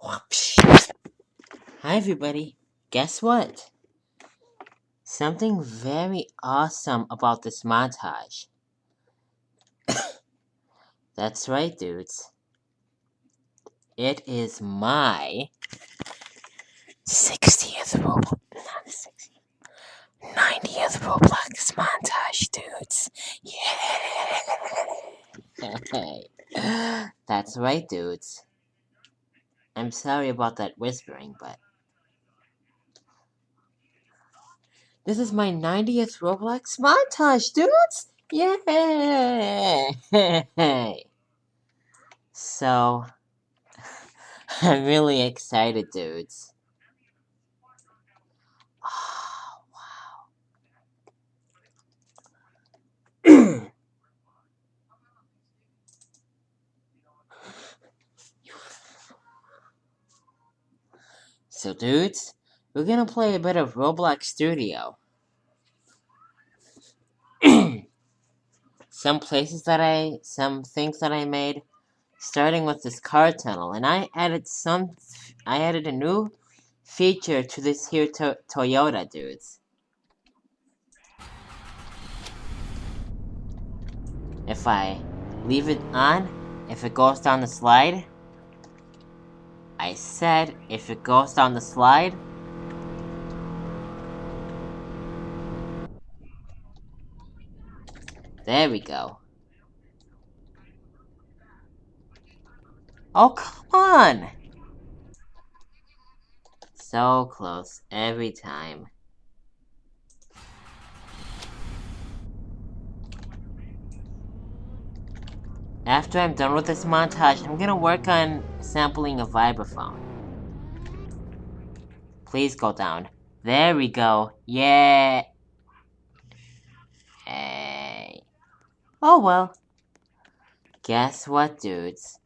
Hi everybody, guess what? Something very awesome about this montage. That's right, dudes. It is my 60th Roblox, not 60th, 90th Roblox montage, dudes. Yeah! That's right, dudes. I'm sorry about that whispering, but this is my 90th Roblox montage, dudes! Yay! So, I'm really excited, dudes. Oh, wow. So, dudes, we're gonna play a bit of Roblox Studio. Some things that I made, starting with this car tunnel, and I added a new feature to this here Toyota, dudes. If I leave it on, if it goes down the slide, I said if it goes down the slide, there we go. Oh, come on! So close every time. After I'm done with this montage, I'm gonna work on sampling a vibraphone. Please go down. There we go. Yeah. Hey. Oh well. Guess what, dudes?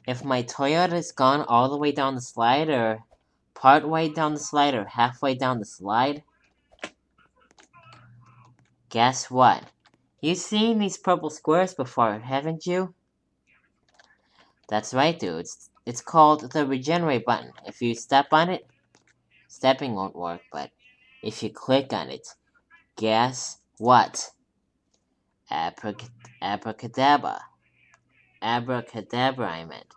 If my Toyota's gone all the way down the slide, or part way down the slide, or halfway down the slide, guess what? You've seen these purple squares before, haven't you? That's right, dudes. It's called the regenerate button. If you step on it, stepping won't work, but if you click on it, guess what? Abracadabra. Abracadabra, I meant.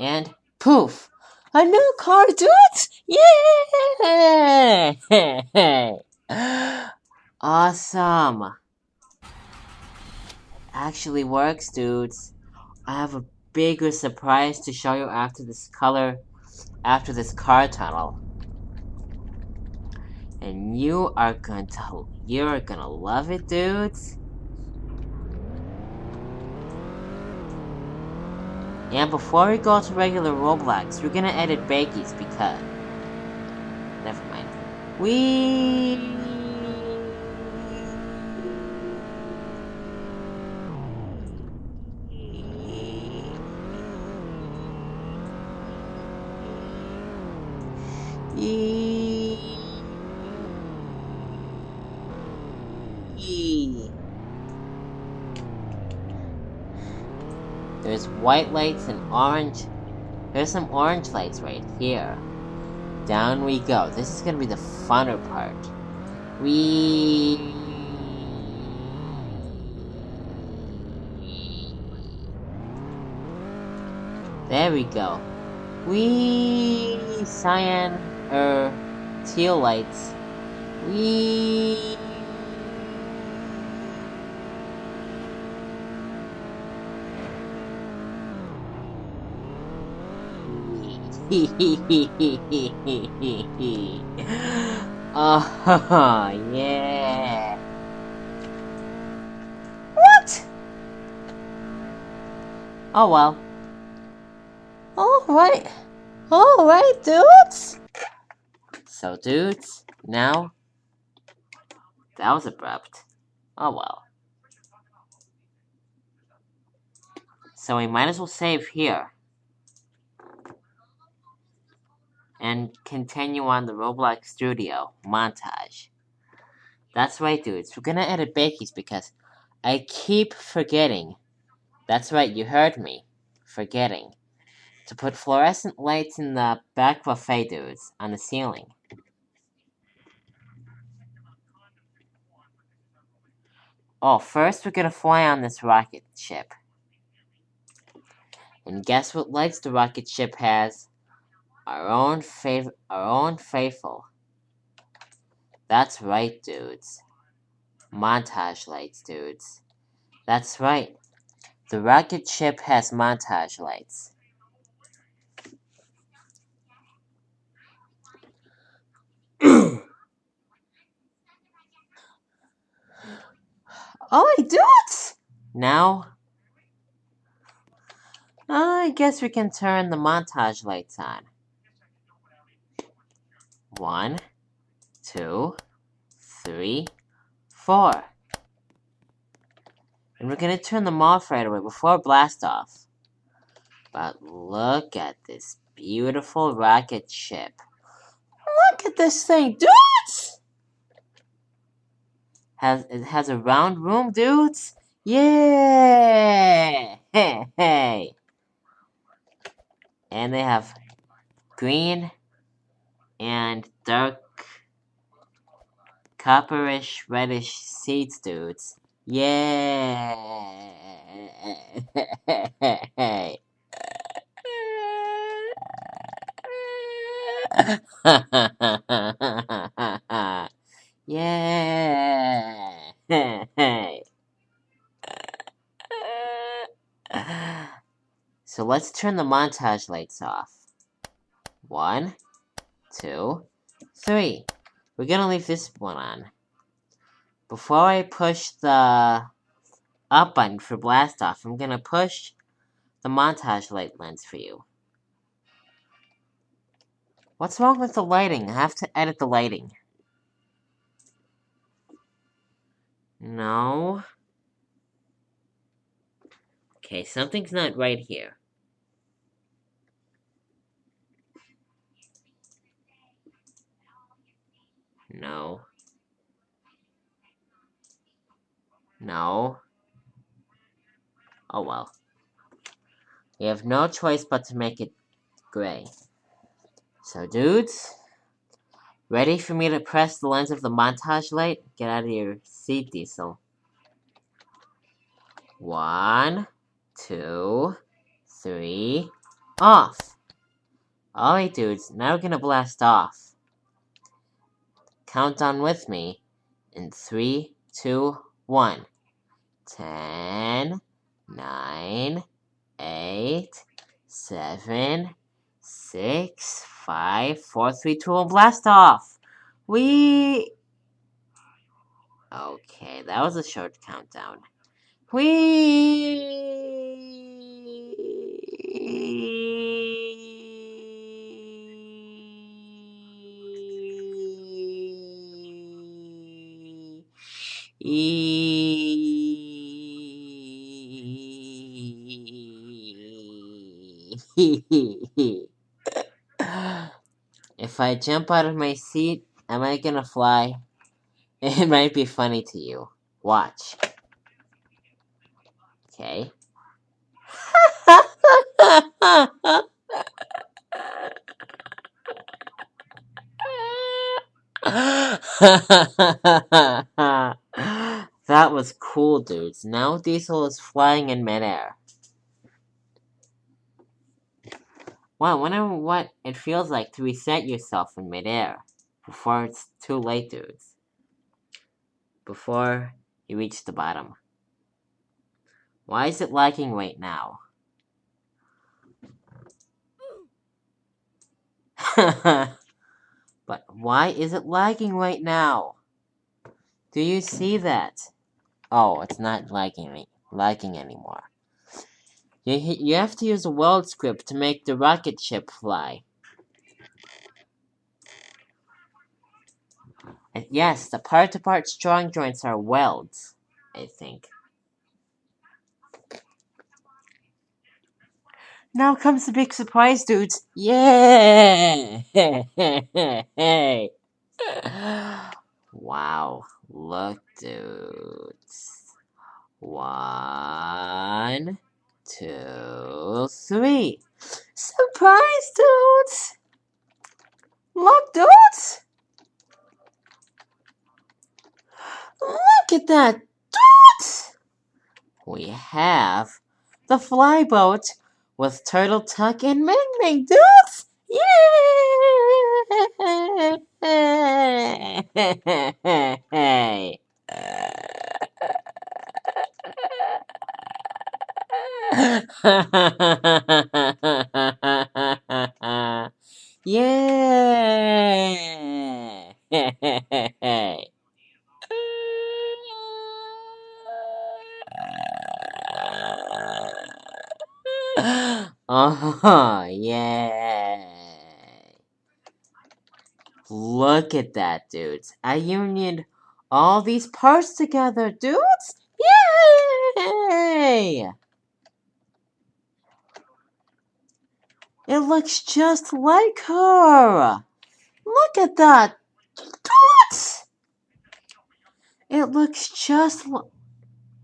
And poof! A new car, dudes! Yay! Awesome! Actually works, dudes. I have a bigger surprise to show you after this car tunnel. And you're gonna love it, dudes. And before we go to regular Roblox, we're gonna edit Bakies because... Never mind. We... There's white lights and orange. There's some orange lights right here. Down we go. This is gonna be the funner part. There we go. Cyan, teal lights. Oh, yeah. What? Oh, well. Alright, dudes. So, dudes, now, that was abrupt. Oh, well. So we might as well save here. And continue on the Roblox Studio montage. That's right, dudes. We're gonna edit Bakies because I keep forgetting That's right, you heard me. Forgetting. To put fluorescent lights in the back buffet dudes on the ceiling. Oh, first we're gonna fly on this rocket ship. And guess what lights the rocket ship has? Our own faithful. That's right, dudes. Montage lights, dudes. That's right. The rocket ship has montage lights. Oh, dudes! Now, I guess we can turn the montage lights on. 1, 2, 3, 4. And we're gonna turn them off right away before blast off. But look at this beautiful rocket ship. Look at this thing, dudes! It has a round room, dudes. Yeah! Hey, hey. And they have green and dark copperish reddish seats, dudes. Yeah! Yeah! So let's turn the montage lights off. 1, 2, 3. We're gonna leave this one on. Before I push the up button for blast off, I'm gonna push the montage light lens for you. What's wrong with the lighting? I have to edit the lighting. No. Okay, something's not right here. No. No. Oh well. We have no choice but to make it gray. So, dudes, ready for me to press the lens of the montage light? Get out of your seat, Diesel. 1, 2, 3, off. Alright, dudes, now we're gonna blast off. Count down with me in 3, 2, 1. 10, 9, 8, 7, 6, 5, 4, 3, 2, 1, blast off! Okay, that was a short countdown. If I jump out of my seat, am I gonna fly? It might be funny to you. Watch. Okay. That was cool, dudes. Now Diesel is flying in midair. Wow, I wonder what it feels like to reset yourself in midair before it's too late, dudes. Before you reach the bottom. Why is it lagging right now? But why is it lagging right now? Do you see that? Oh, it's not lagging anymore. You have to use a weld script to make the rocket ship fly. And yes, the part-to-part strong joints are welds, I think. Now comes the big surprise, dudes. Yeah! Wow, look, dudes. 1, 2, 3. Surprise, dudes! Look, dudes! Look at that, dudes! We have the flyboat with Turtle Tuck and Ming Ming, dudes! Yay! Yay! Oh, yay! Look at that, dudes. I unioned all these parts together, dudes! Yay! It looks just like her! Look at that, dudes! It looks just like...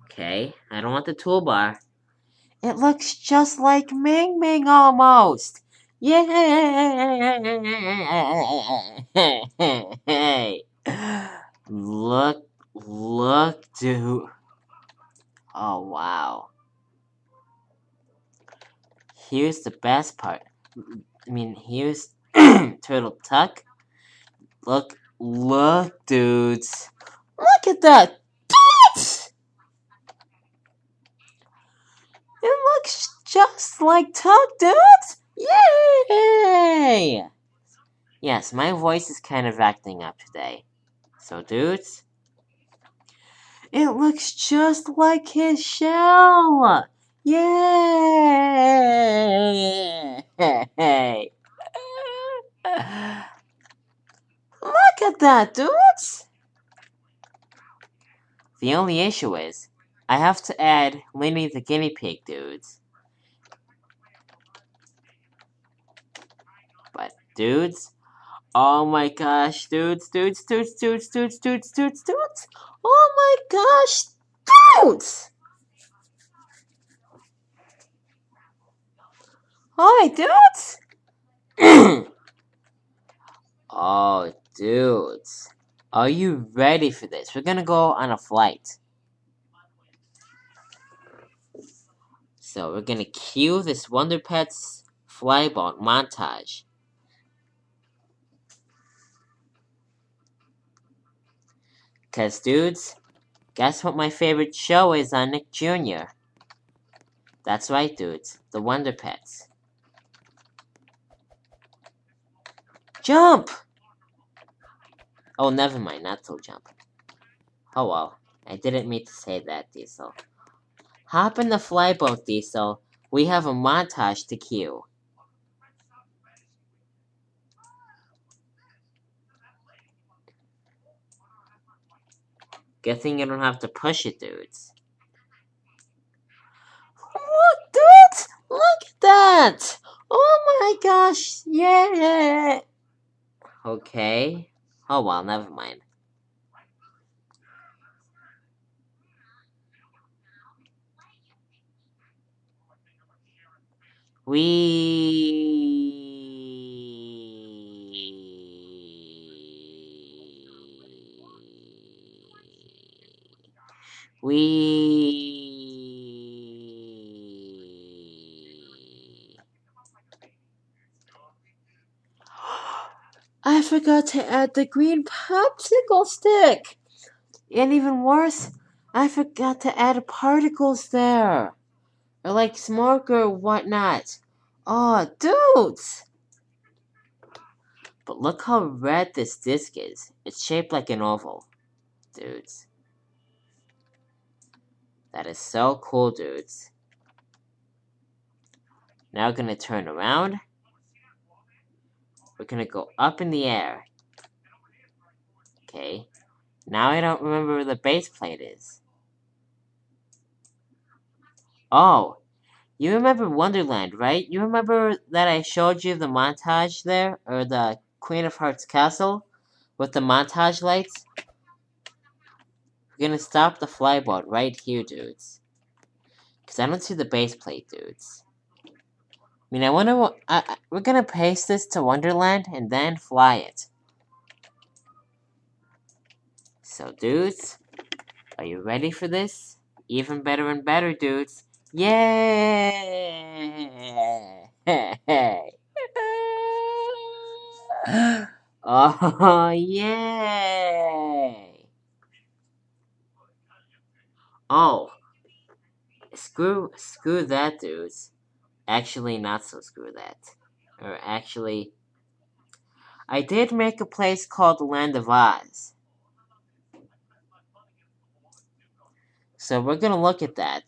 Okay, I don't want the toolbar. It looks just like Ming Ming almost! Yay! Look, dude. Oh, wow. Here's the best part. Here's Turtle Tuck. Look, dudes. Look at that, dudes! It looks just like Tuck, dudes! Yay! Yes, my voice is kind of acting up today. So, dudes, it looks just like his shell! Yay! Look at that, dudes! The only issue is, I have to add Lenny the guinea pig, dudes. But, dudes, oh my gosh, dudes! Oh my gosh, dudes! Hi, dudes! Oh, dudes. Are you ready for this? We're gonna go on a flight. So we're gonna cue this Wonder Pets flyboat montage. Cause dudes, guess what my favorite show is on Nick Jr.? That's right, dudes, the Wonder Pets. Jump! Oh, never mind, not so jump. Oh well, I didn't mean to say that, Diesel. Hop in the flyboat, Diesel. We have a montage to cue. Good thing you don't have to push it, dudes. Look, dudes! Look at that! Oh my gosh! Yeah! Okay. Oh well, never mind. I forgot to add the green popsicle stick! And even worse, I forgot to add particles there! Or like smoke or whatnot. Oh, dudes! But look how red this disc is. It's shaped like an oval. Dudes. That is so cool, dudes. Now we're gonna turn around. We're gonna go up in the air. Okay. Now I don't remember where the base plate is. Oh, you remember Wonderland, right? You remember that I showed you the montage there? Or the Queen of Hearts castle? With the montage lights? We're gonna stop the flyboat right here, dudes. Because I don't see the base plate, dudes. I mean, I wonder what... we're gonna paste this to Wonderland and then fly it. So, dudes, are you ready for this? Even better and better, dudes. Yay! Oh, yay! Oh, screw that, dudes. Actually, not so screw that. Or actually, I did make a place called the Land of Oz. So we're gonna look at that.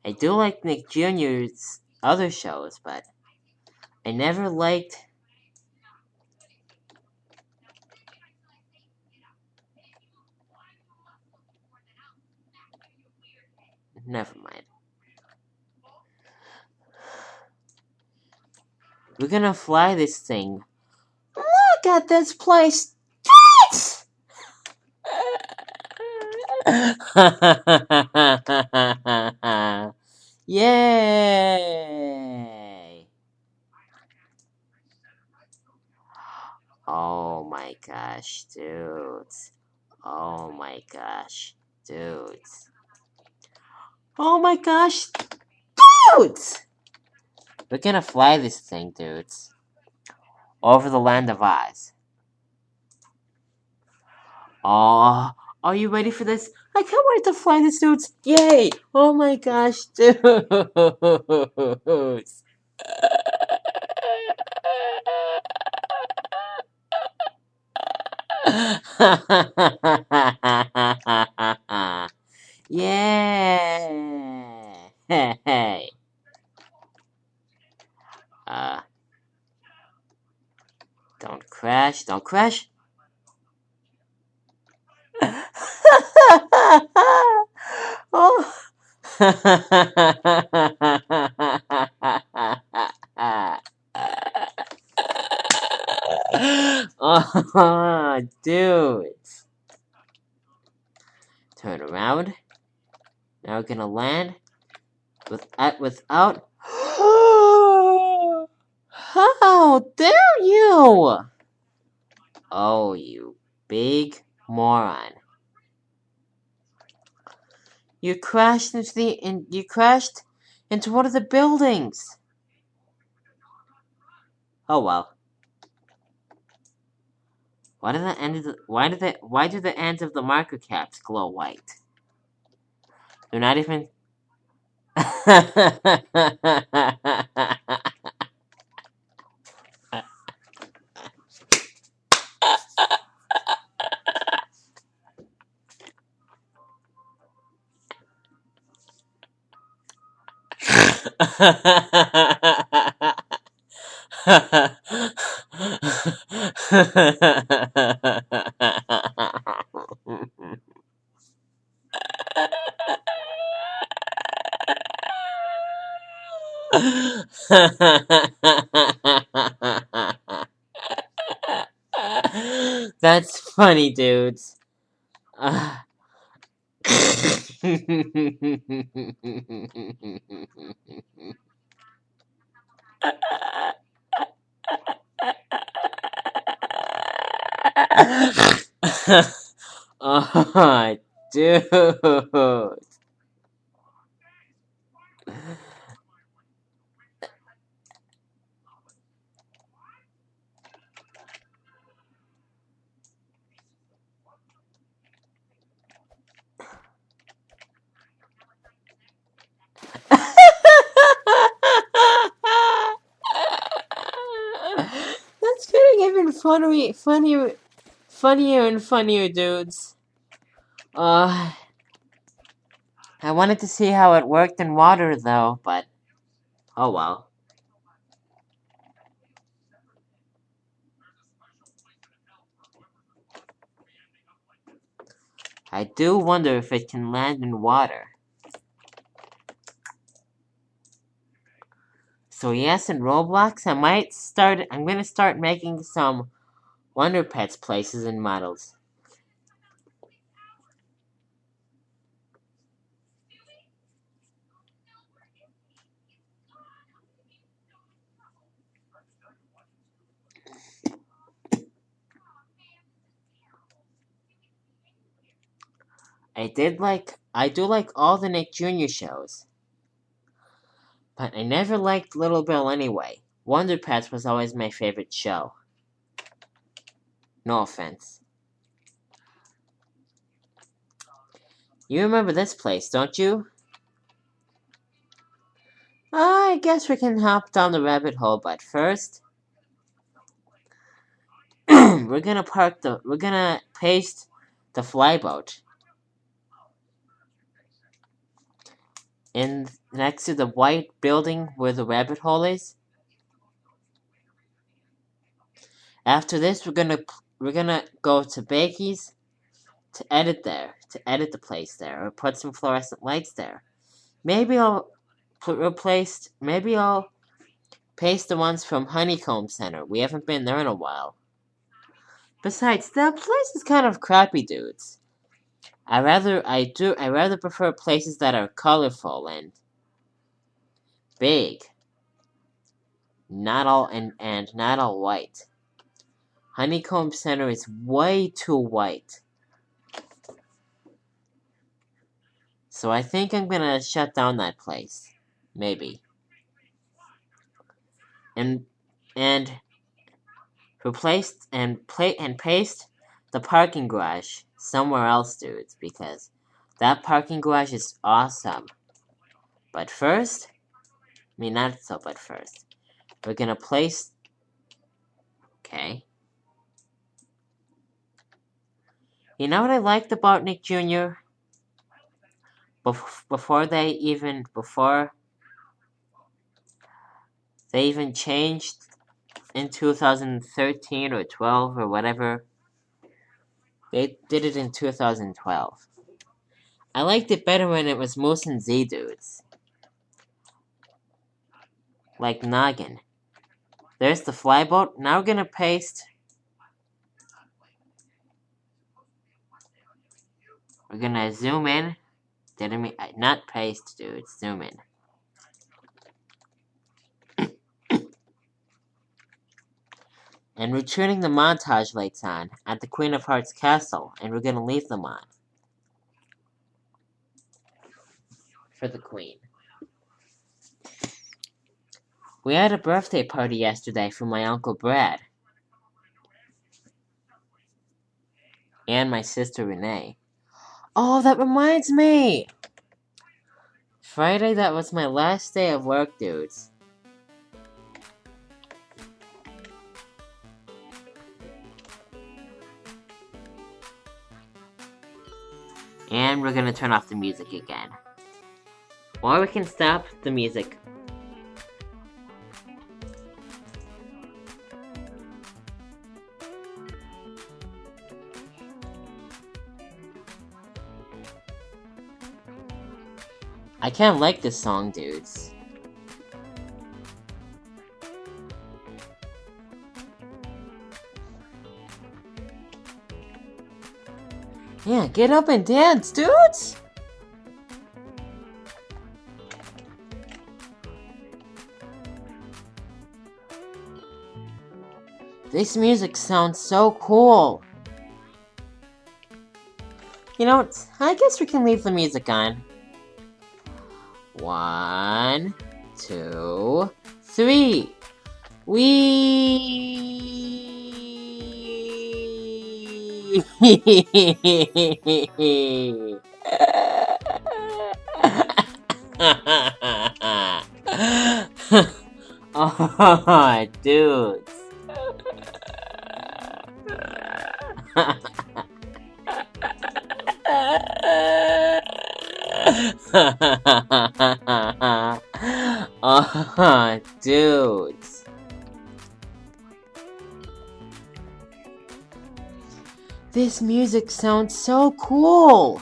I do like Nick Jr.'s other shows, but I never liked... Never mind. We're gonna fly this thing. Look at this place! Yay! Oh my gosh, dudes. Oh my gosh, dudes. Oh my gosh, dudes! We're gonna fly this thing, dudes. Over the Land of Oz. Oh, are you ready for this? I can't wait to fly this, dudes. Yay! Oh my gosh, dudes. Yay! Hey. Don't crash, don't crash. Oh. Oh, dude. Turn around. Now we're gonna land without. How dare you! Oh, you big moron! You crashed into one of the buildings. Oh well. Why do the ends of the marker caps glow white? They're not even. That's funny, dudes. Oh, dude. That's getting even funnier and funnier, dudes. I wanted to see how it worked in water, though, but oh well. I do wonder if it can land in water. So yes, in Roblox, I'm gonna start making some Wonder Pets places and models. I do like all the Nick Jr. shows. But I never liked Little Bill anyway. Wonder Pets was always my favorite show. No offense. You remember this place, don't you? I guess we can hop down the rabbit hole, but first... we're gonna paste the flyboat in next to the white building where the rabbit hole is. After this, we're gonna go to Bakey's to edit the place there, or put some fluorescent lights there. Maybe I'll paste the ones from Honeycomb Center. We haven't been there in a while. Besides, that place is kind of crappy, dudes. I rather prefer places that are colorful and big. Not all and not all white. Honeycomb Center is way too white. So I think I'm gonna shut down that place. Maybe. And replace and paste the parking garage somewhere else, dudes, because that parking garage is awesome. But first, but first, we're gonna place. Okay. You know what I liked about Nick Jr.? Before they even changed in 2013 or 12 or whatever. They did it in 2012. I liked it better when it was Moose and Z dudes. Like Noggin. There's the flyboat. Now we're gonna paste. We're gonna zoom in. Not paste, dudes. Zoom in. And we're turning the montage lights on at the Queen of Hearts castle, and we're gonna leave them on. For the Queen. We had a birthday party yesterday for my Uncle Brad. And my sister Renee. Oh, that reminds me! Friday, that was my last day of work, dudes. And we're gonna turn off the music again. Or we can stop the music. I kinda like this song, dudes. Yeah, get up and dance, dudes! This music sounds so cool. You know, I guess we can leave the music on. 1, 2, 3. Oh, dudes. Oh, dudes. This music sounds so cool.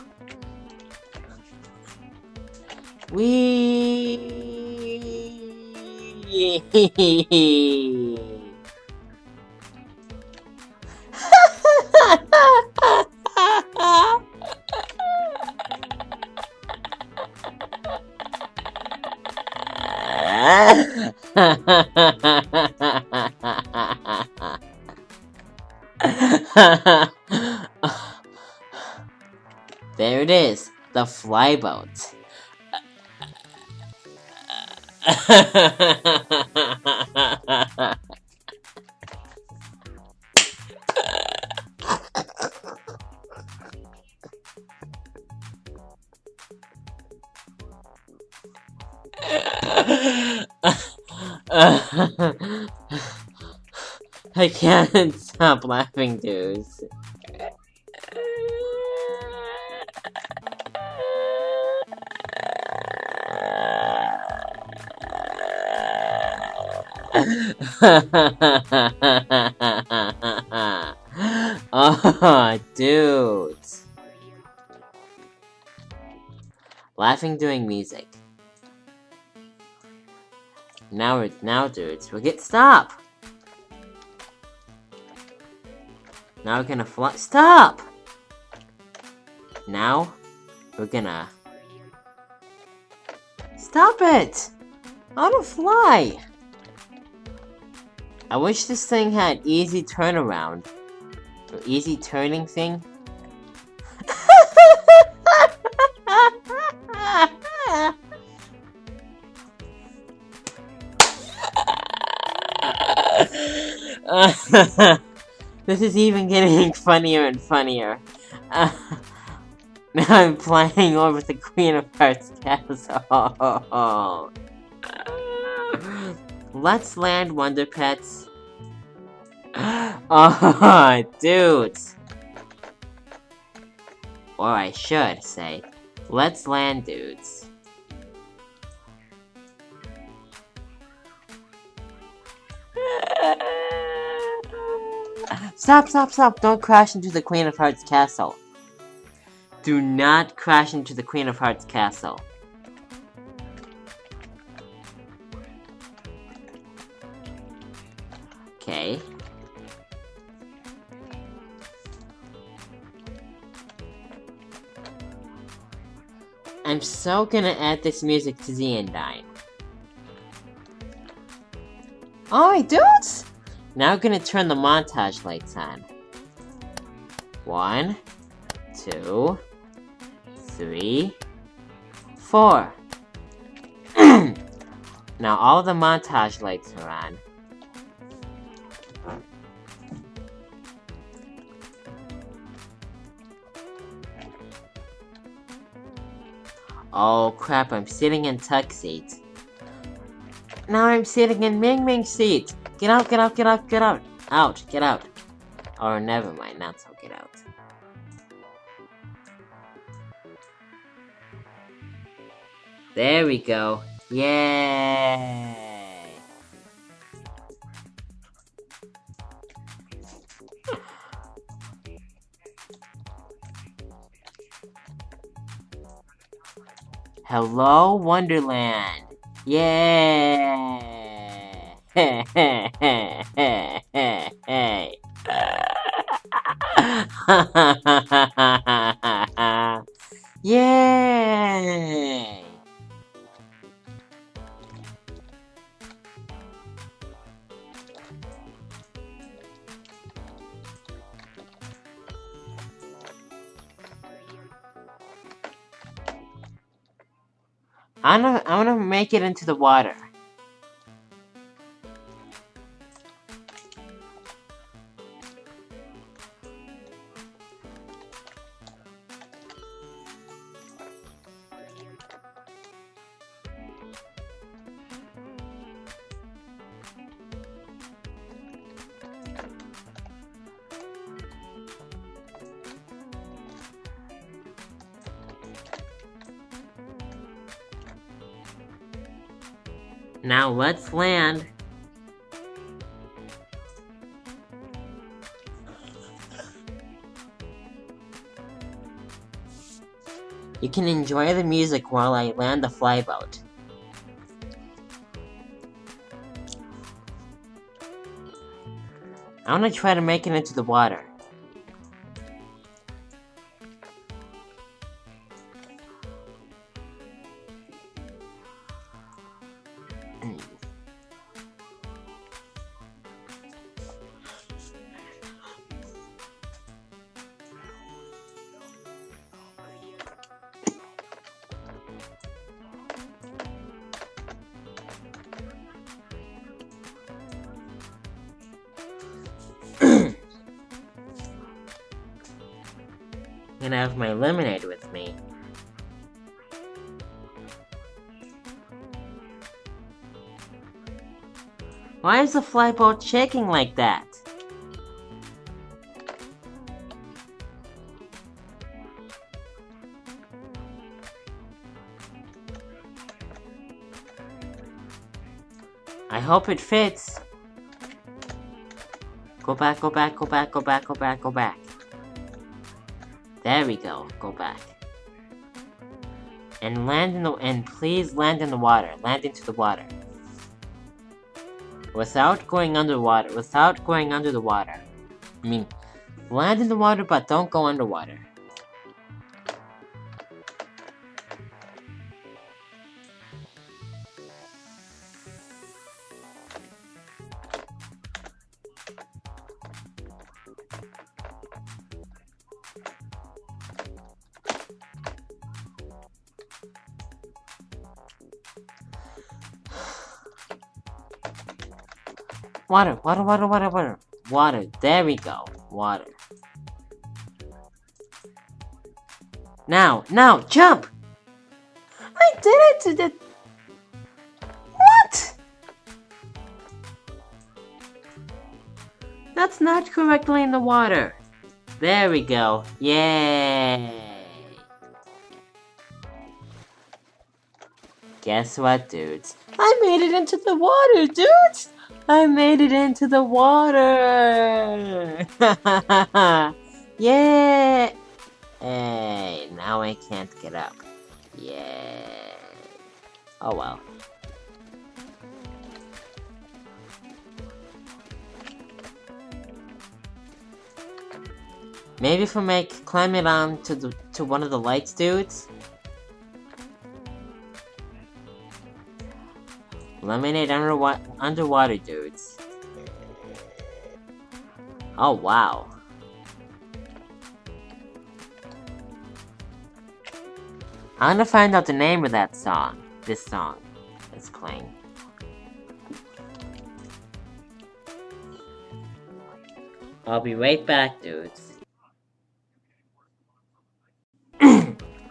There it is, the flyboat. I can't stop laughing, dudes. Oh, dudes. Laughing doing music. Now, dudes, we'll get stop. Now we're gonna fly. Stop. Now we're gonna stop it. I wanna fly. I wish this thing had easy turnaround. Or easy turning thing. This is even getting funnier and funnier. Now I'm flying over the Queen of Hearts castle. Let's land, Wonder Pets. Oh, dudes. Or I should say, let's land, dudes. Stop, don't crash into the Queen of Hearts castle. Do not crash into the Queen of Hearts castle. Okay. I'm so gonna add this music to the Endine. Alright, dudes! Now we're gonna turn the montage lights on. 1, 2, 3, 4. Now all the montage lights are on. Oh crap, I'm sitting in Tuck seat. Now I'm sitting in Ming Ming seat. Get out. Get out. Or never mind, not so get out. There we go. Yay! Hello, Wonderland! Yay! Yay! I wanna make it into the water. Now let's land. You can enjoy the music while I land the flyboat. I wanna try to make it into the water. And I have my lemonade with me. Why is the flyboat shaking like that? I hope it fits. Go back, go back, go back, go back, go back, go back. There we go, go back. And please land in the water. Land into the water. Without going underwater. I mean, land in the water, but don't go underwater. Water, water, water, water, water. Water, there we go. Water. Now, jump! I did it! What? That's not correctly in the water. There we go. Yay! Guess what, dudes? I made it into the water, dudes! I made it into the water! Yeah! Hey, now I can't get up. Yay! Oh well. Maybe if I climb it on to one of the lights, dudes. Lemonade underwater, dudes. Oh, wow. I want to find out the name of that song. This song that's playing. I'll be right back, dudes.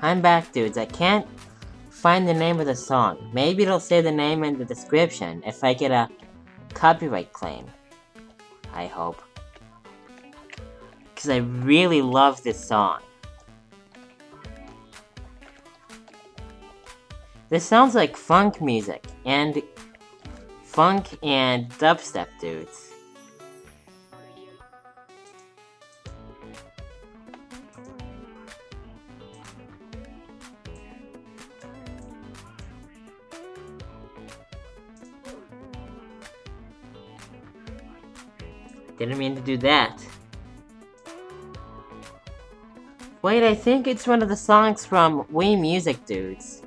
I'm back, dudes. I can't find the name of the song. Maybe it'll say the name in the description if I get a copyright claim. I hope. Because I really love this song. This sounds like funk music and dubstep, dudes. Didn't mean to do that. Wait, I think it's one of the songs from Wii Music, dudes.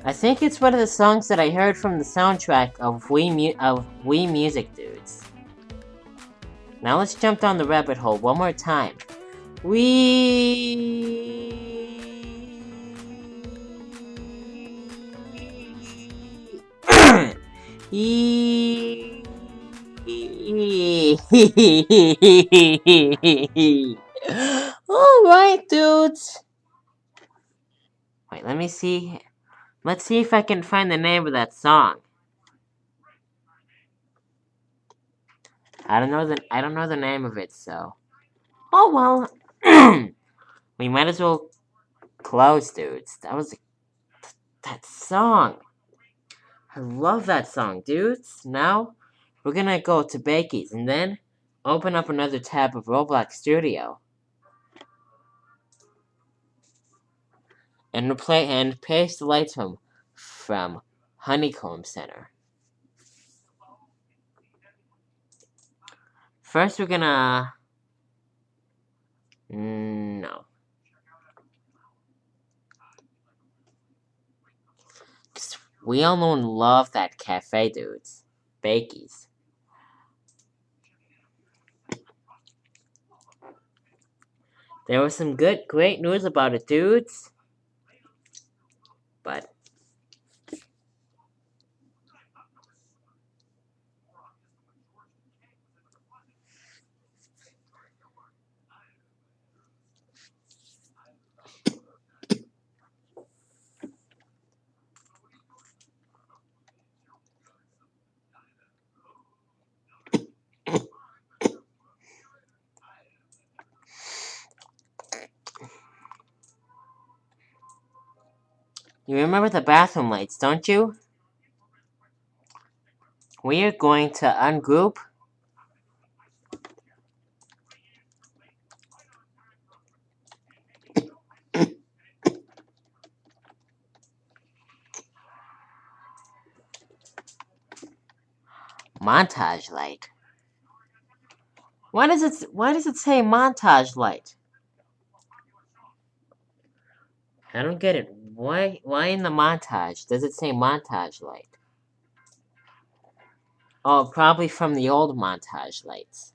I think it's one of the songs that I heard from the soundtrack of Wii Music, dudes. Now let's jump down the rabbit hole one more time. Alright, dudes. Wait, let me see. Let's see if I can find the name of that song. I don't know the name of it, so. Oh well. We might as well close, dudes. That was that song. I love that song, dudes. Now we're gonna go to Bakey's and then open up another tab of Roblox Studio. and paste the lights from Honeycomb Center. First, we're gonna. No. We all know and love that cafe, dudes. Bakey's. There was some great news about it, dudes. But you remember the bathroom lights, don't you? We are going to ungroup. Montage light. Why does it say montage light? I don't get it. Why in the montage does it say montage light? Oh, probably from the old montage lights.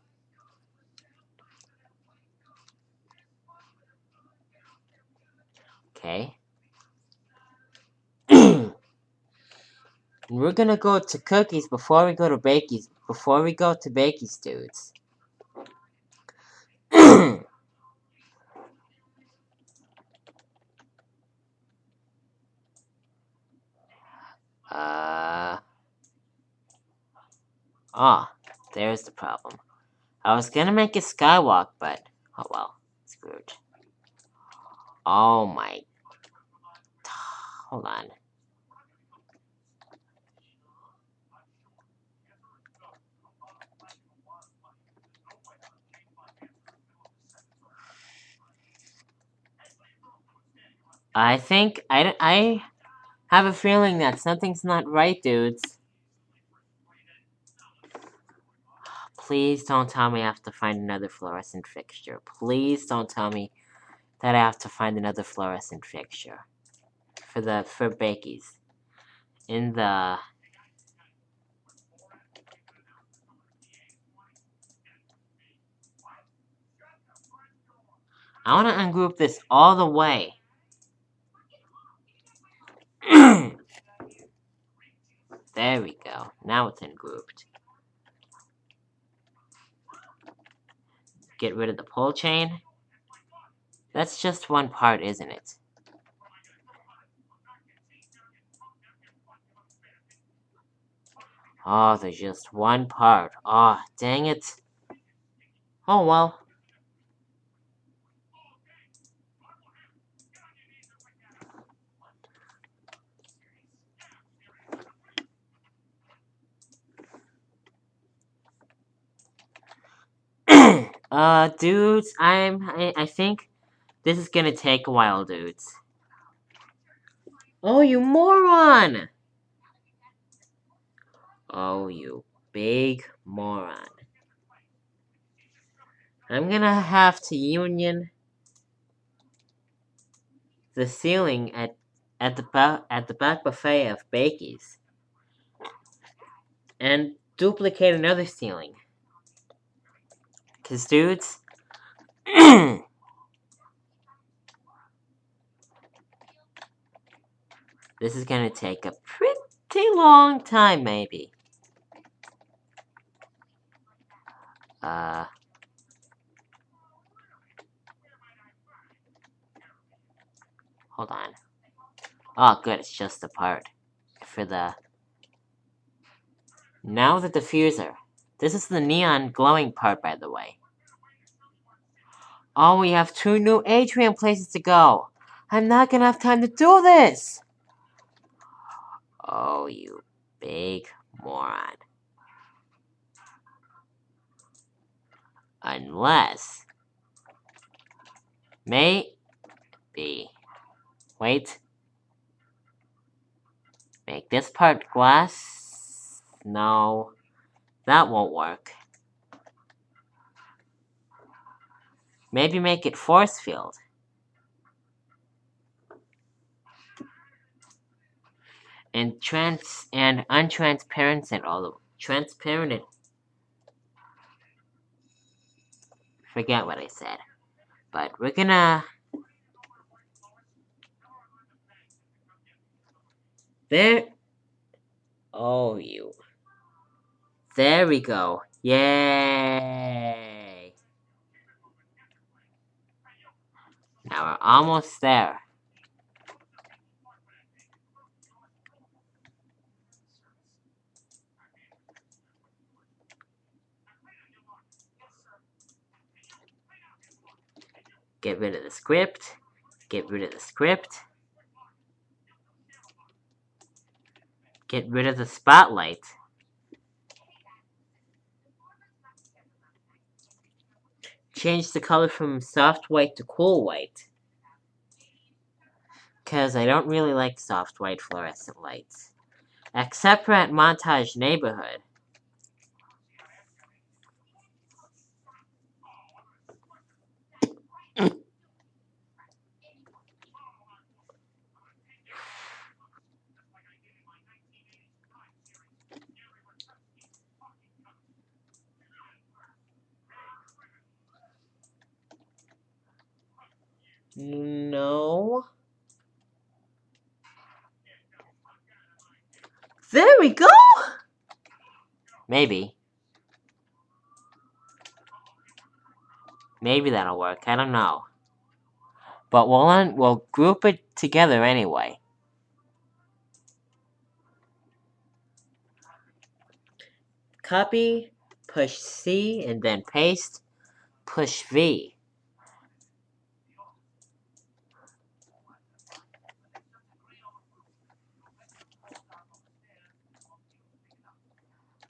Okay. We're gonna go to Cookies before we go to Bakey's. Before we go to Bakey's, dudes. There's the problem. I was gonna make a skywalk, but oh well, screwed. Oh my. Hold on. I have a feeling that something's not right, dudes. Please don't tell me I have to find another fluorescent fixture. Please don't tell me that I have to find another fluorescent fixture for Bakey's. I want to ungroup this all the way. There we go. Now it's ungrouped. Get rid of the pull chain. That's just one part, isn't it? Oh, there's just one part. Oh, dang it. Oh, well. Dudes, I think this is gonna take a while, dudes. Oh, you moron! Oh, you big moron. I'm gonna have to union the ceiling at the back buffet of Bakey's and duplicate another ceiling. 'Cause dudes, this is gonna take a pretty long time, maybe. Hold on. Oh, good, it's just the part for the... Now the diffuser. This is the neon glowing part, by the way. Oh, we have 2 new atrium places to go. I'm not gonna have time to do this! Oh, you big moron. Unless... Maybe... Wait. Make this part glass. No, that won't work. Maybe make it force field. And untransparent and all the transparent. Forget what I said. But we're gonna. There. Oh, you. There we go. Yay! Now we're almost there. Get rid of the script. Get rid of the script. Get rid of the spotlight. Change the color from soft white to cool white. Because I don't really like soft white fluorescent lights. Except for at Montage neighborhood. No. There we go! Maybe. Maybe that'll work. I don't know. But we'll group it together anyway. Copy, push C, and then paste, push V.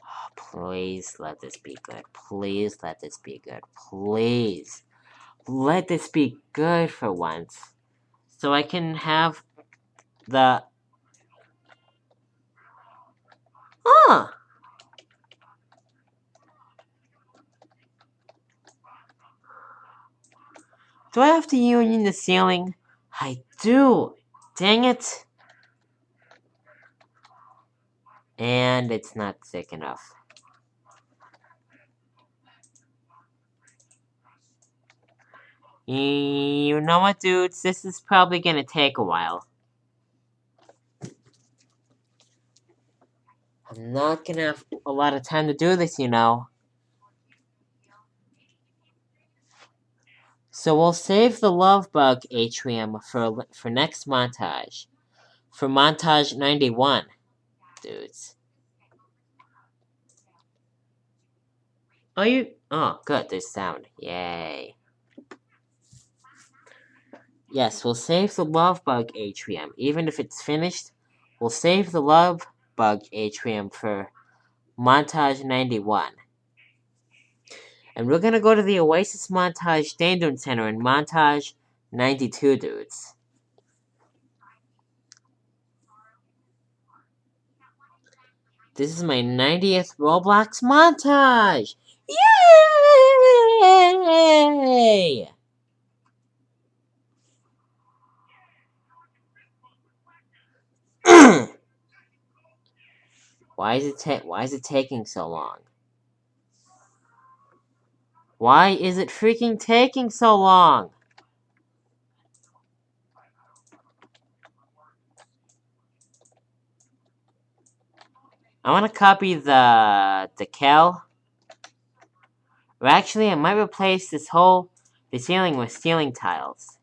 Oh, please let this be good. Please let this be good. Please. Let this be good for once. So I can have the... Huh! Do I have to union the ceiling? I do! Dang it! And it's not thick enough. You know what, dudes? This is probably gonna take a while. I'm not gonna have a lot of time to do this, you know. So we'll save the love bug atrium for next montage. For montage 91, dudes. Oh, good, there's sound. Yay. Yes, we'll save the love bug atrium. Even if it's finished, we'll save the love bug atrium for montage 91. And we're gonna go to the Oasis Montage Stand-Down Center in montage 92, dudes. This is my 90th Roblox montage! Yay! Why is it taking so long? Why is it freaking taking so long? I want to copy the decal. Or actually, I might replace the ceiling with ceiling tiles.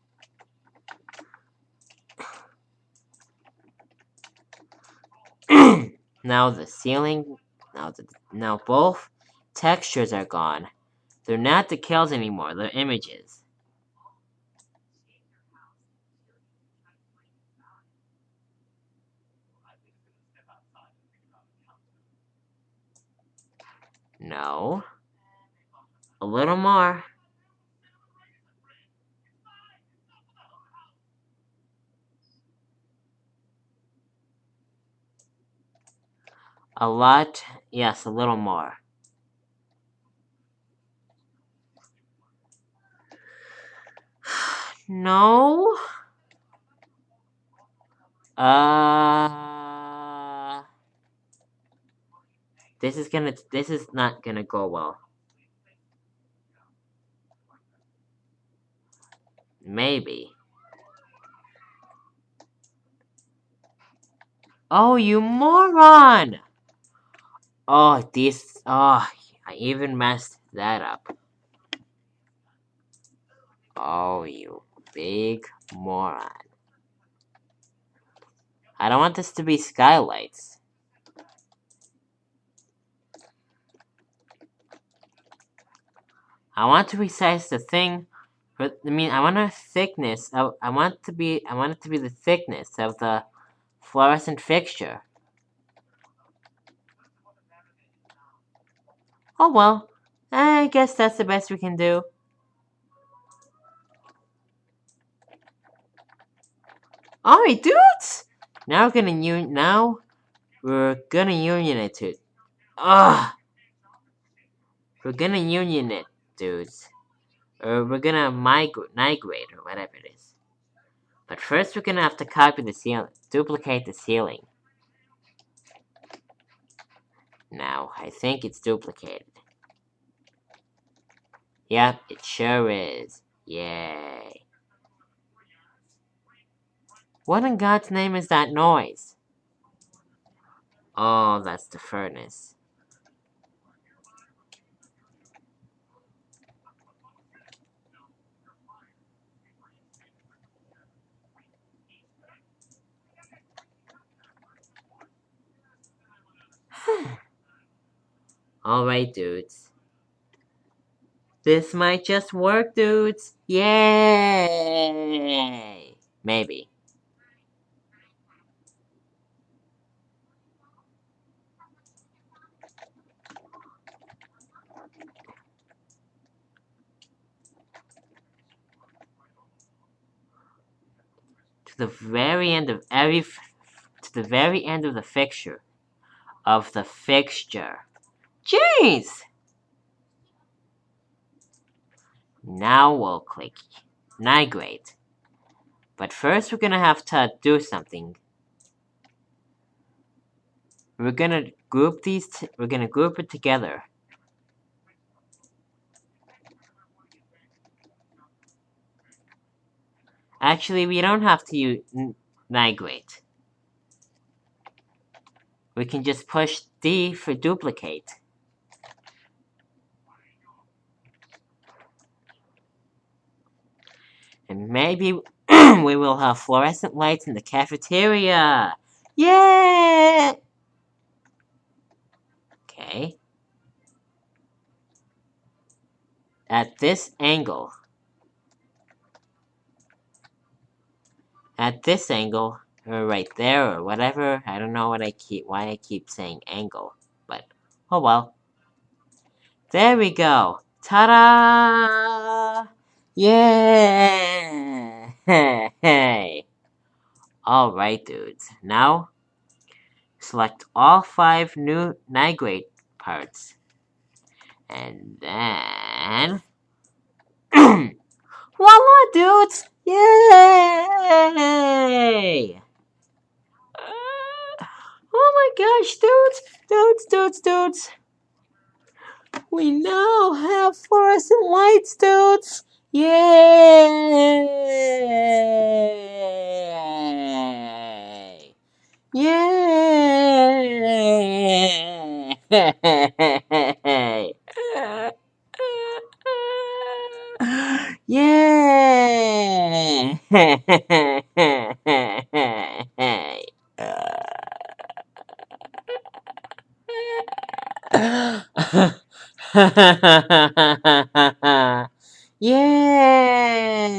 Now the ceiling, now both textures are gone. They're not decals anymore, they're images. No. A little more. A lot? Yes, a little more. No? Uh... This is not gonna go well. Maybe. Oh, you moron! Oh, I even messed that up. Oh, you big moron. I don't want this to be skylights. I want to resize the thing. I want a thickness. I want it to be the thickness of the fluorescent fixture. Oh well, I guess that's the best we can do. Alright, dudes! Now we're gonna unionate it. Ugh! We're gonna union it, dudes. Or we're gonna migrate, or whatever it is. But first we're gonna have to duplicate the ceiling. Now, I think it's duplicated. Yep, it sure is. Yay. What in God's name is that noise? Oh, that's the furnace. Alright, dudes. This might just work, dudes. Yay! Maybe. To the very end of the fixture. Jeez! Now we'll click migrate. But first we're gonna have to do something. We're gonna group it together. Actually, we don't have to use migrate. We can just push D for duplicate. And maybe we will have fluorescent lights in the cafeteria. Yeah! Okay. At this angle, or right there, or whatever. I don't know why I keep saying angle, but oh well. There we go. Ta-da! Yeah! Hey! Alright, dudes. Now, select all 5 new nigrate parts. And then... Voila, dudes! Yay! Oh my gosh, dudes! We now have fluorescent lights, dudes! Yay! Yay! Yay! Yay!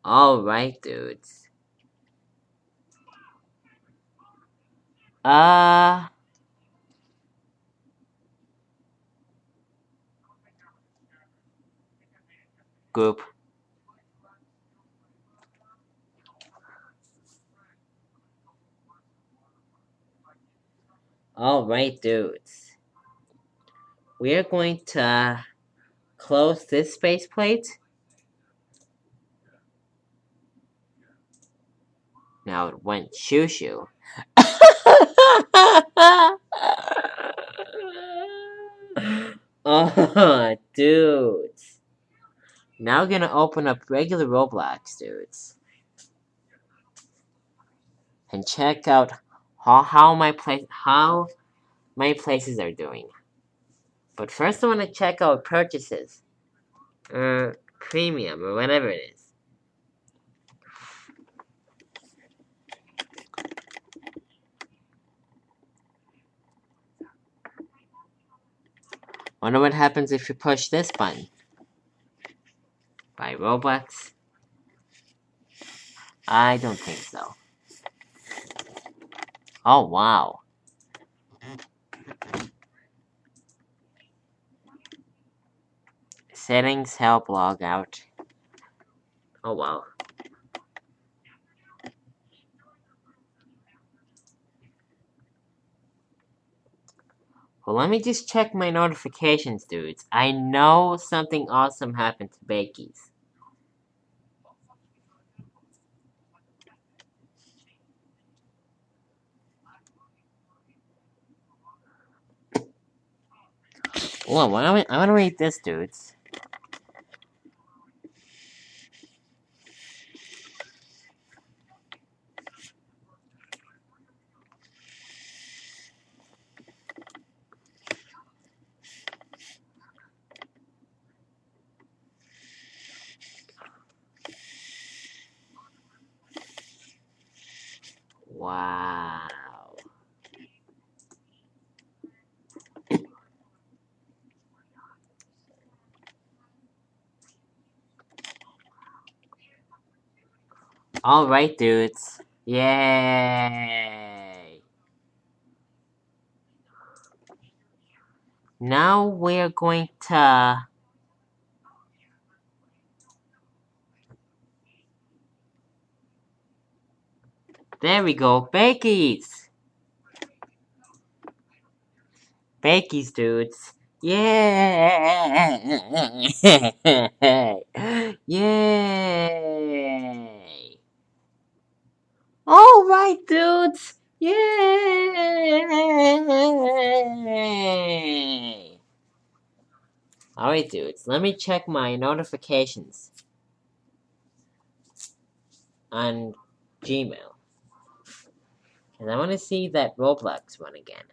Alright, dudes. Group. Alright, dudes. We are going to close this space plate. Now it went shoo-shoo. Oh, dudes. Now we're gonna open up regular Roblox, dudes. And check out how my places are doing. But first I want to check out purchases. Premium or whatever it is. Wonder what happens if you push this button. Buy Robux? I don't think so. Oh, wow. Settings help log out. Oh, wow. Well, let me just check my notifications, dudes. I know something awesome happened to Bakey's. Well, I want to read this, dudes. Wow. Alright, dudes. Yay! Now we're going to... There we go, Bakey's! Bakey's, dudes. Yay! Yay! Alright, dudes! Yay! Alright, dudes, let me check my notifications on Gmail. And I want to see that Roblox one again.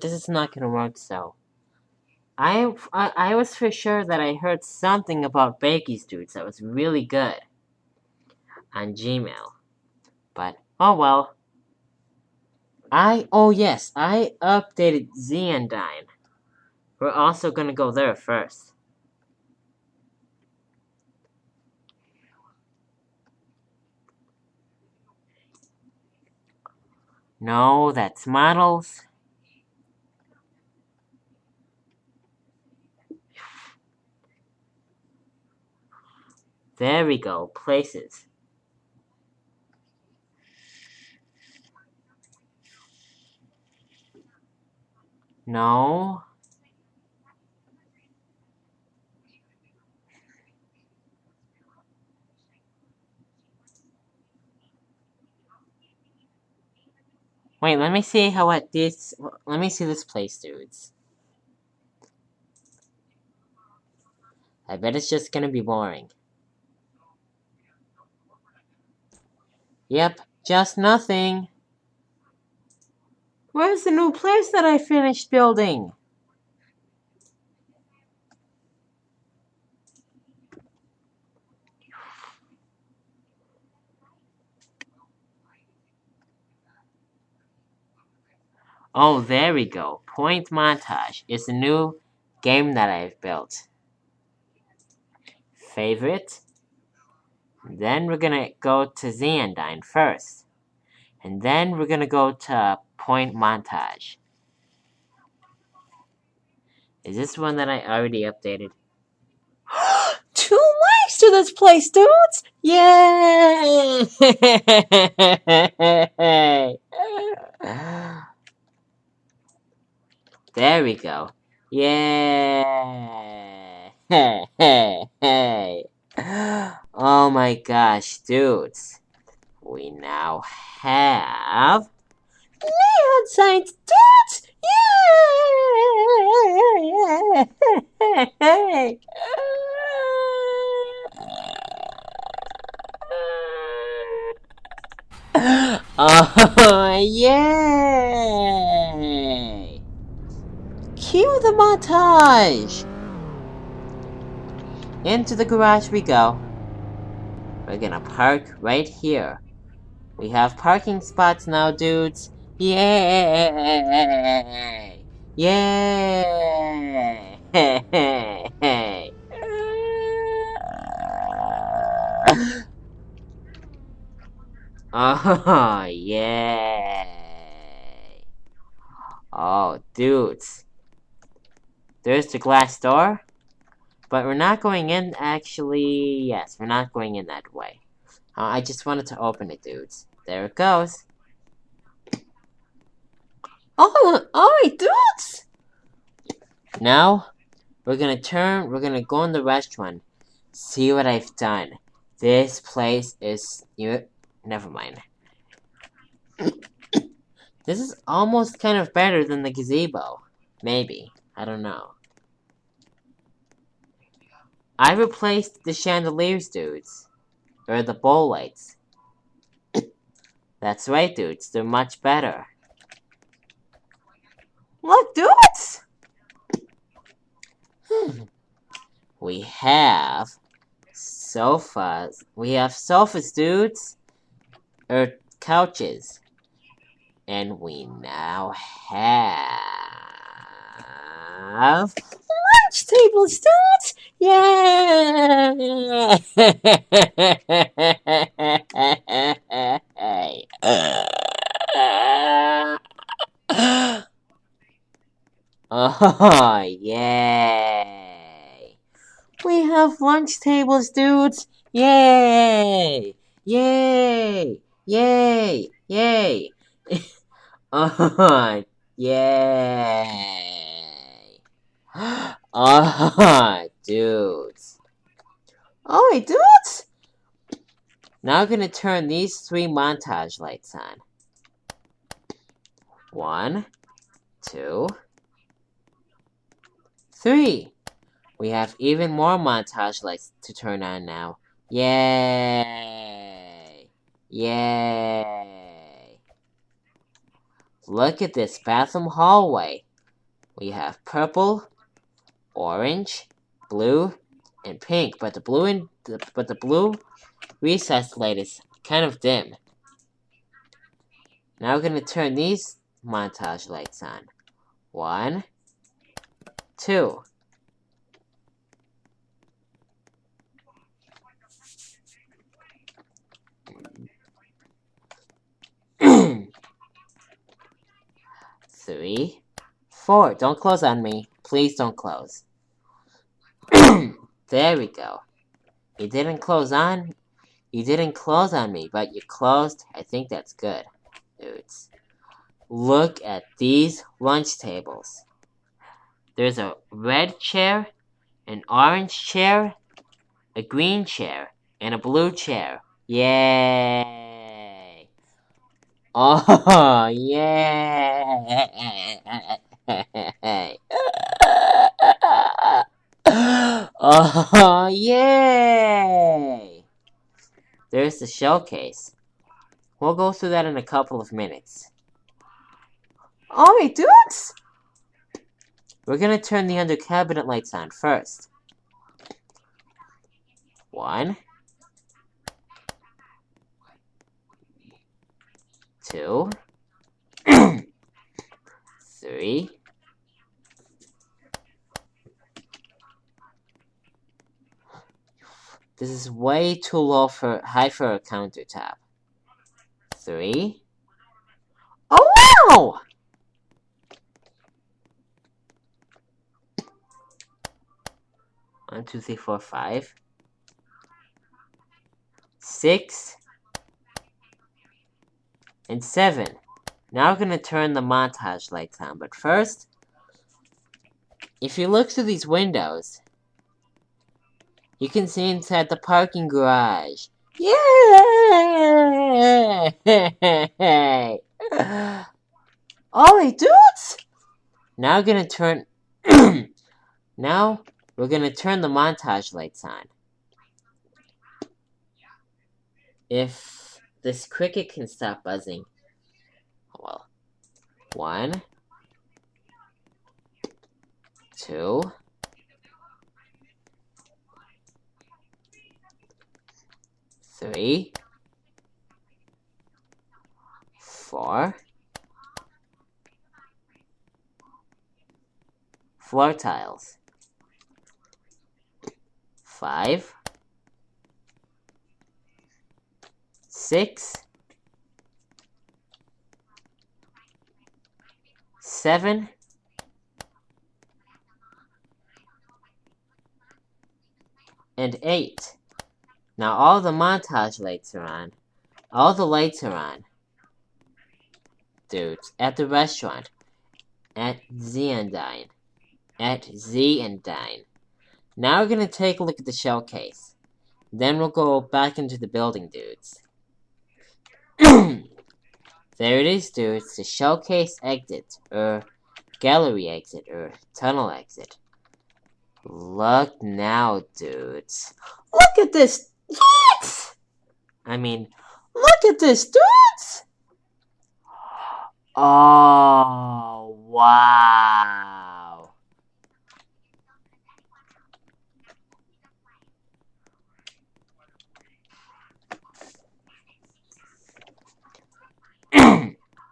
This is not gonna work, so... I was for sure that I heard something about Bakey's, dudes, that was really good on Gmail. But, oh well. Oh yes, I updated Xeondine We're also gonna go there first. No, that's models. There we go, places. No. Wait, let me see let me see this place, dudes. I bet it's just gonna be boring. Yep, just nothing. Where's the new place that I finished building? Oh, there we go. Point Montage is a new game that I've built. Favorite? Then we're gonna go to Xandine first. And then we're gonna go to Point Montage. Is this one that I already updated? 2 likes to this place, dudes! Yay! There we go. Yay! Hey! Oh my gosh, dudes. We now have neon signs, dudes! Yay! Oh, yay! Cue the montage! Into the garage we go. We're gonna park right here. We have parking spots now, dudes. Yay! Yay! Hey! Oh, yay! Oh, dudes. There's the glass door. But we're not going in, actually. Yes, we're not going in that way. I just wanted to open it, dudes. There it goes. Oh, alright, dudes! Now, we're gonna go in the restaurant. See what I've done. This place is... Never mind. This is almost kind of better than the gazebo. Maybe. I don't know. I replaced the chandeliers, dudes. Or the bowl lights. That's right, dudes. They're much better. Look, dudes! We have sofas. We have sofas, dudes. Or couches. And we now have lunch tables, dudes! Yay! Oh, yay! We have lunch tables, dudes! Yay! Yay! Yay! Yay! Oh, yay! Oh, dudes! Alright, dudes! Now I'm gonna turn these 3 montage lights on. 1, 2, 3. We have even more montage lights to turn on now. Yay! Yay! Look at this bathroom hallway. We have purple, orange, blue, and pink, but the blue recessed light is kind of dim. Now we're gonna turn these montage lights on. 1, 2. 3. 4. Don't close on me. Please don't close. There we go. You didn't close on me, but you closed. I think that's good, dudes. Look at these lunch tables. There's a red chair, an orange chair, a green chair, and a blue chair. Yay! Oh, yay! Oh, yay! There's the showcase. We'll go through that in a couple of minutes. Alright, dudes! We're gonna turn the under cabinet lights on first. 1, 2, 3. This is way too high for a countertop. 3. Oh wow! 1, 2, 3, 4, 5. 6. And 7. Now we're gonna turn the montage lights on, but first, if you look through these windows, you can see inside the parking garage. Yay! Alright, dudes! Now we're gonna turn the montage lights on. If this cricket can stop buzzing. Well, 1, 2, 3, 4. Floor tiles. 5, 6, 7, and 8. Now all the montage lights are on. All the lights are on. Dudes, at the restaurant. At Z and Dine. At Z and Dine. Now we're gonna take a look at the showcase. Then we'll go back into the building, dudes. There it is, dudes. The showcase exit, gallery exit, tunnel exit. Look now, dudes. Look at this, dudes! Look at this, dudes! Oh, wow.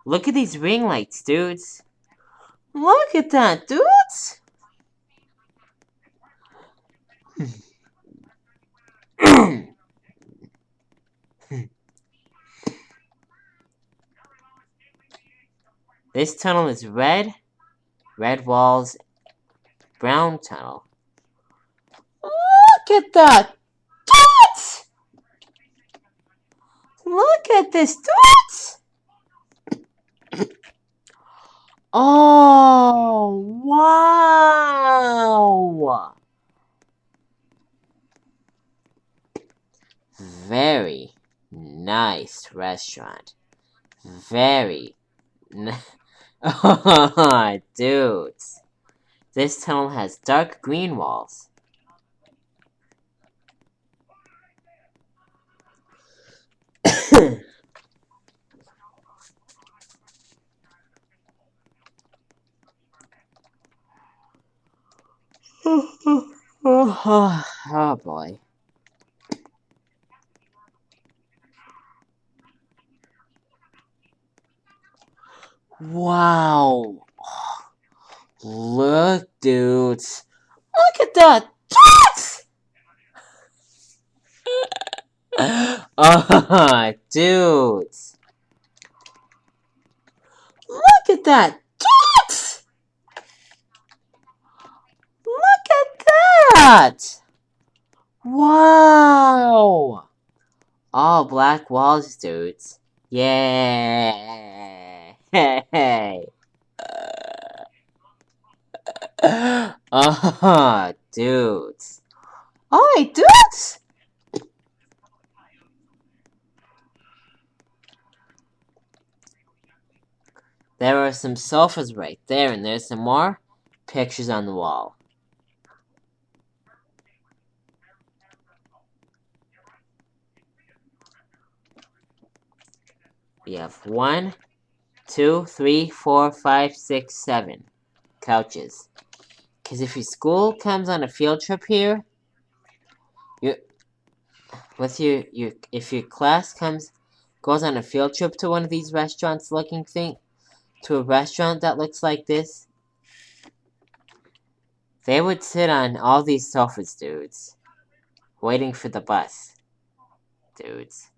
Look at these ring lights, dudes. Look at that, dudes! This tunnel is red walls, brown tunnel. Look at that, dudes! Look at this, dudes! Oh, wow! Very nice restaurant. Very Oh, dudes. This tunnel has dark green walls. Oh boy. Wow. Look, dudes. Look at that. Oh, dudes. Look at that. Look at that. Wow. All black walls, dudes. Yay. Hey. Oh, dudes. Alright, dudes! There are some sofas right there, and there's some more pictures on the wall. We have 1, 2, 3, 4, 5, 6, 7 couches. Because if your school comes on a field trip here, if your class goes on a field trip to one of these restaurants looking thing, to a restaurant that looks like this, they would sit on all these sofas, dudes, waiting for the bus, dudes.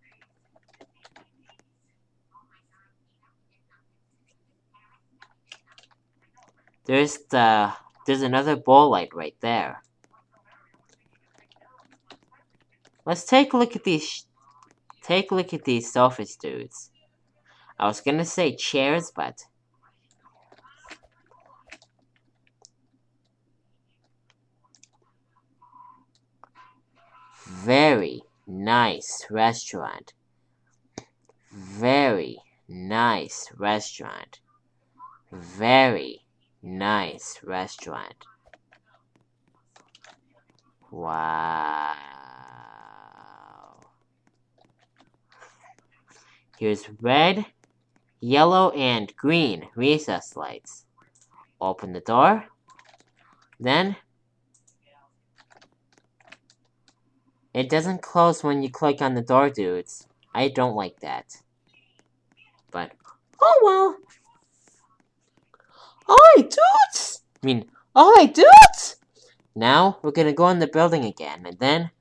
There's another bowl light right there. Let's take a look at these. Take a look at these sofas, dudes. I was gonna say chairs, but very nice restaurant. Very nice restaurant. Very nice restaurant. Wow. Here's red, yellow, and green recess lights. Open the door. Then it doesn't close when you click on the door, dudes. I don't like that. But, oh well. Alright, dudes! Alright, dudes! Now, we're gonna go in the building again, and then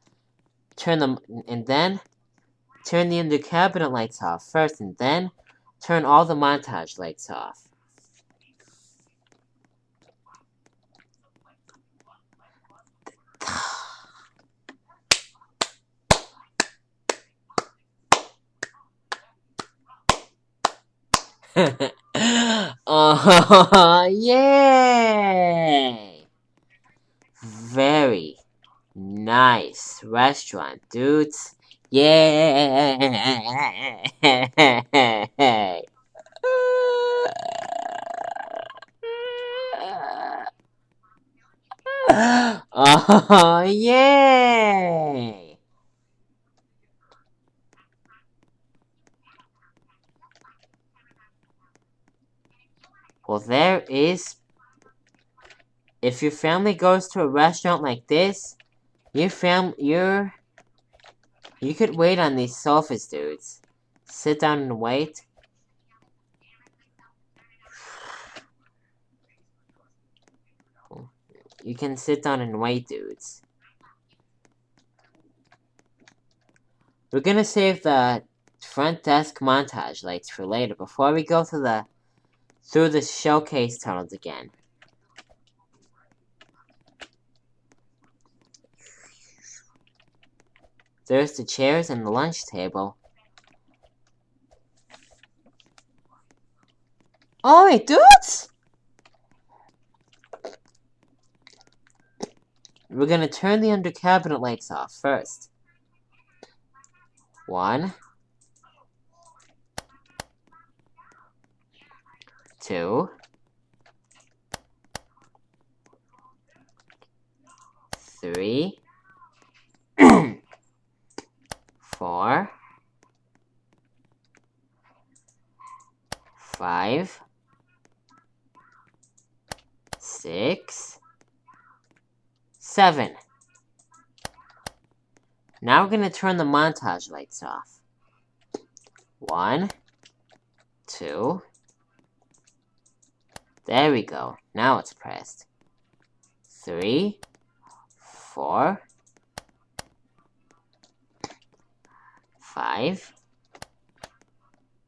turn the under cabinet lights off first, and then turn all the montage lights off. Oh, yay! Very nice restaurant, dudes. Yay! Oh, yay! Well, if your family goes to a restaurant like this, you could wait on these sofas, dudes. Sit down and wait. You can sit down and wait, dudes. We're gonna save the front desk montage lights for later before we go through the showcase tunnels again. There's the chairs and the lunch table. Alright, dudes! We're gonna turn the under cabinet lights off first. 1, 2, 3, 4, 5, 6, 7. Now we're going to turn the montage lights off. 1, 2, There we go. Now it's pressed. 3, 4, 5,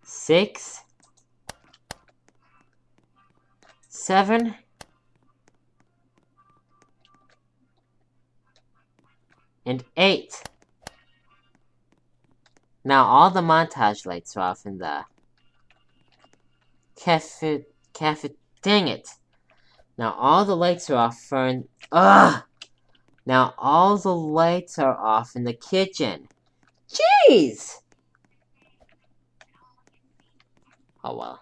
6, 7, and 8. Now all the montage lights are off in the cafe. Dang it! Now all the lights are off for Now all the lights are off in the kitchen. Jeez! Oh well.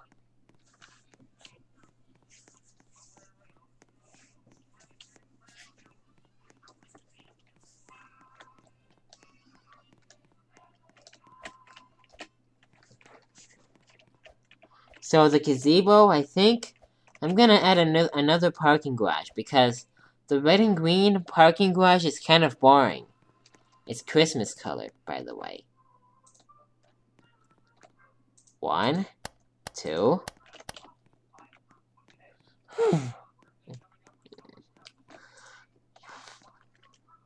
So the gazebo, I think I'm gonna add another parking garage because the red and green parking garage is kind of boring. It's Christmas colored, by the way. 1, 2.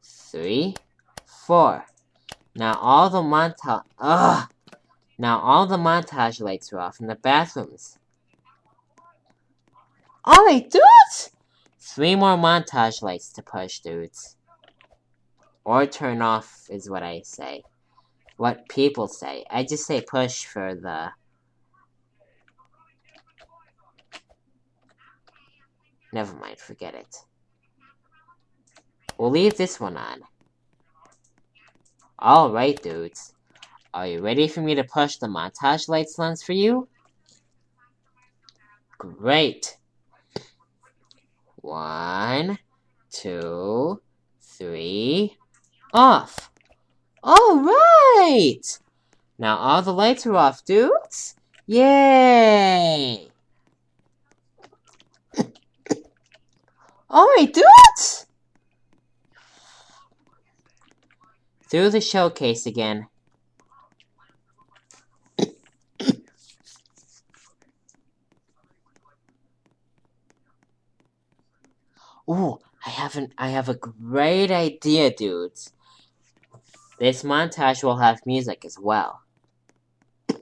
3, 4. Now all the montage lights are off in the bathrooms. Alright, dudes! 3 more montage lights to push, dudes. Or turn off is what I say. What people say. I just say push for the... Never mind, forget it. We'll leave this one on. Alright, dudes. Are you ready for me to push the montage lights lens for you? Great. 1, 2, 3, off. Alright! Now all the lights are off, dudes. Yay! Alright, dudes! Through the showcase again. Ooh, I have a great idea, dudes. This montage will have music as well. Look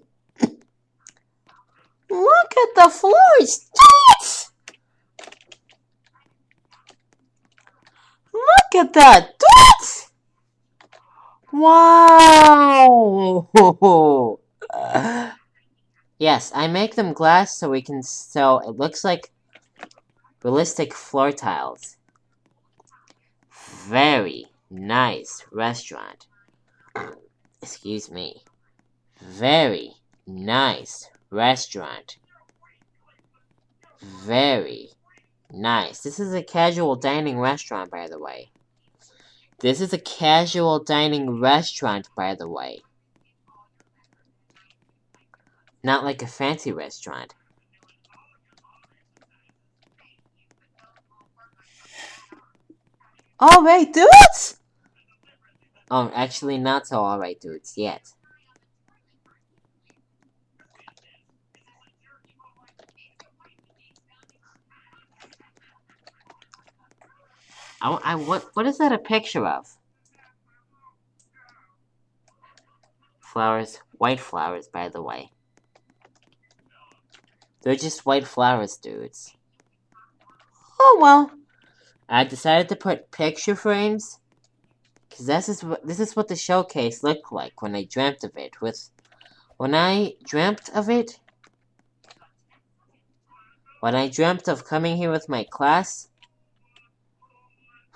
at the floors, dudes! Look at that, dudes! Wow! Yes, I make them glass so it looks like realistic floor tiles. Very nice restaurant. Excuse me. Very nice restaurant. Very nice. This is a casual dining restaurant, by the way. This is a casual dining restaurant, by the way. Not like a fancy restaurant. Alright, dudes! Oh, actually not so alright, dudes, yet. What is that a picture of? Flowers, white flowers, by the way. They're just white flowers, dudes. Oh well. I decided to put picture frames, because this is what the showcase looked like when I dreamt of it. When I dreamt of coming here with my class,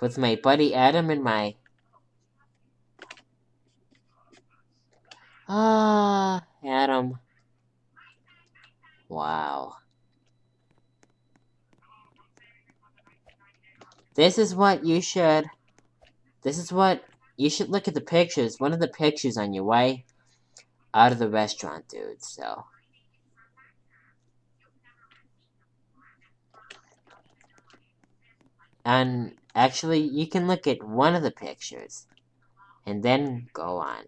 with my buddy Adam and my... Adam. Wow. This is what you should look at the pictures, one of the pictures on your way out of the restaurant, dude, so. And actually, you can look at one of the pictures, and then go on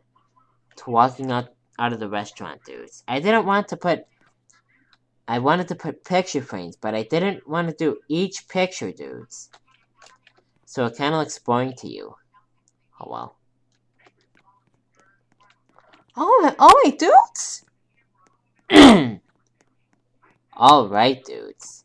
to walking out of the restaurant, dudes. I didn't want to put I wanted to put picture frames, but I didn't want to do each picture, dudes. So it kind of looks boring to you. Oh well. Alright, dudes! Alright, dudes.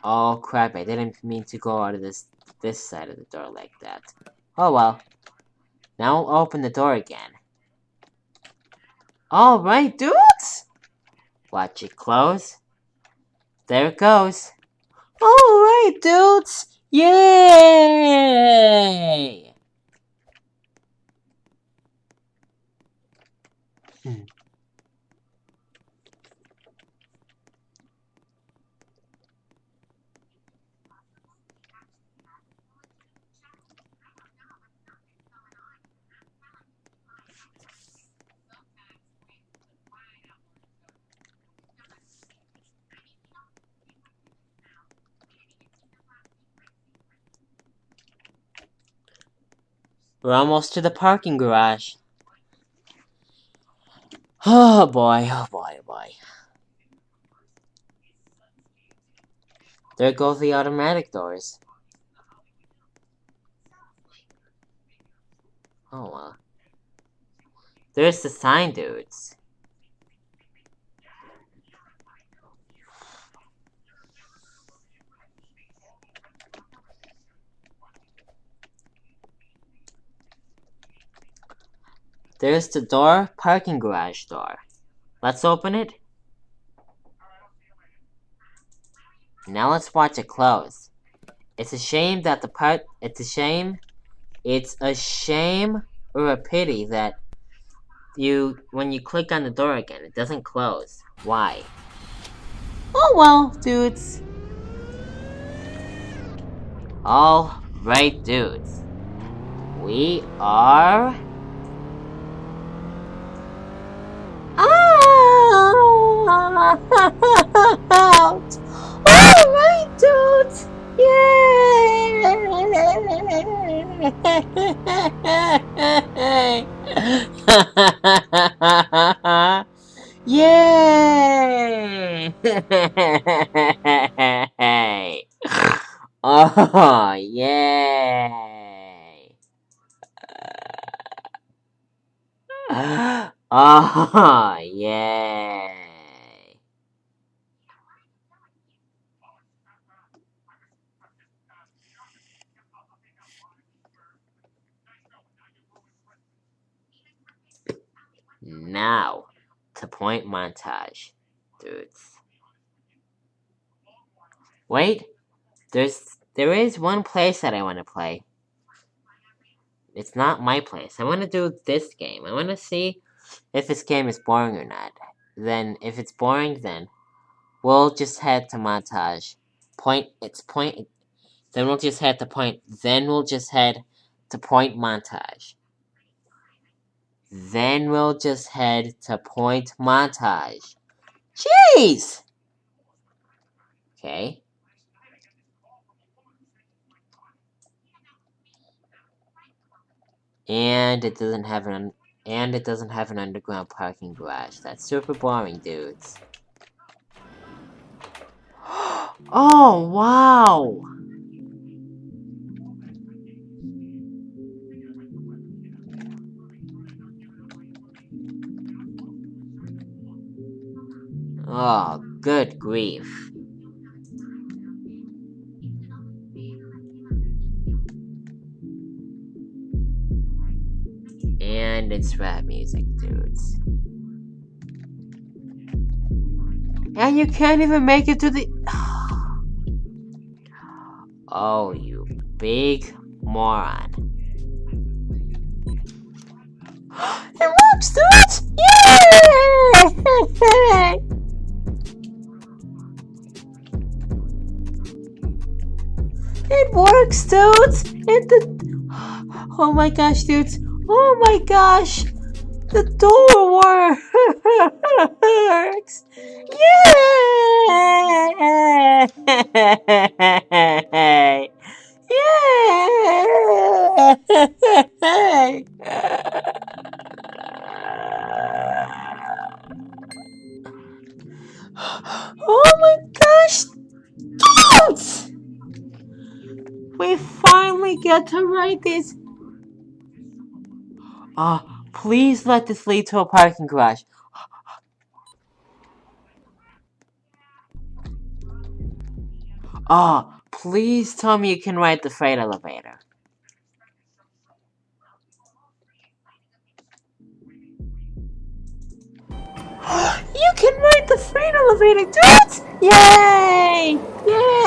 Oh crap, I didn't mean to go out of this side of the door like that. Oh well. Now I'll open the door again. Alright, dudes! Watch it close. There it goes. Alright, dudes! Yay! We're almost to the parking garage. Oh boy, oh boy, oh boy. There go the automatic doors. Oh well. There's the sign, dudes. There's the door, parking garage door. Let's open it. Now let's watch it close. It's a shame that it's a shame or a pity that when you click on the door again, it doesn't close. Why? Oh well, dudes. Alright, dudes. We are out! Alright, dudes! Yay! Yay! Oh, yay! Oh, yay! Now, to point montage, dudes. Wait, there is one place that I want to play. It's not my place. I want to do this game. I want to see if this game is boring or not. Then, if it's boring, then we'll just head to montage. Then we'll just head to point montage. Then we'll just head to point montage. Jeez! Okay. And it doesn't have an underground parking garage. That's super boring, dudes. Oh, wow! Oh, good grief. And it's rap music, dudes. And you can't even make it to the... Oh, you big moron. It works, dudes! Yay! Oh my gosh, dudes. Oh my gosh. The door works. Yay! Yay! Oh my gosh, dudes! We finally get to write this. Please let this lead to a parking garage. Please tell me you can ride the freight elevator. You can ride the freight elevator, dudes! Yay! Yay!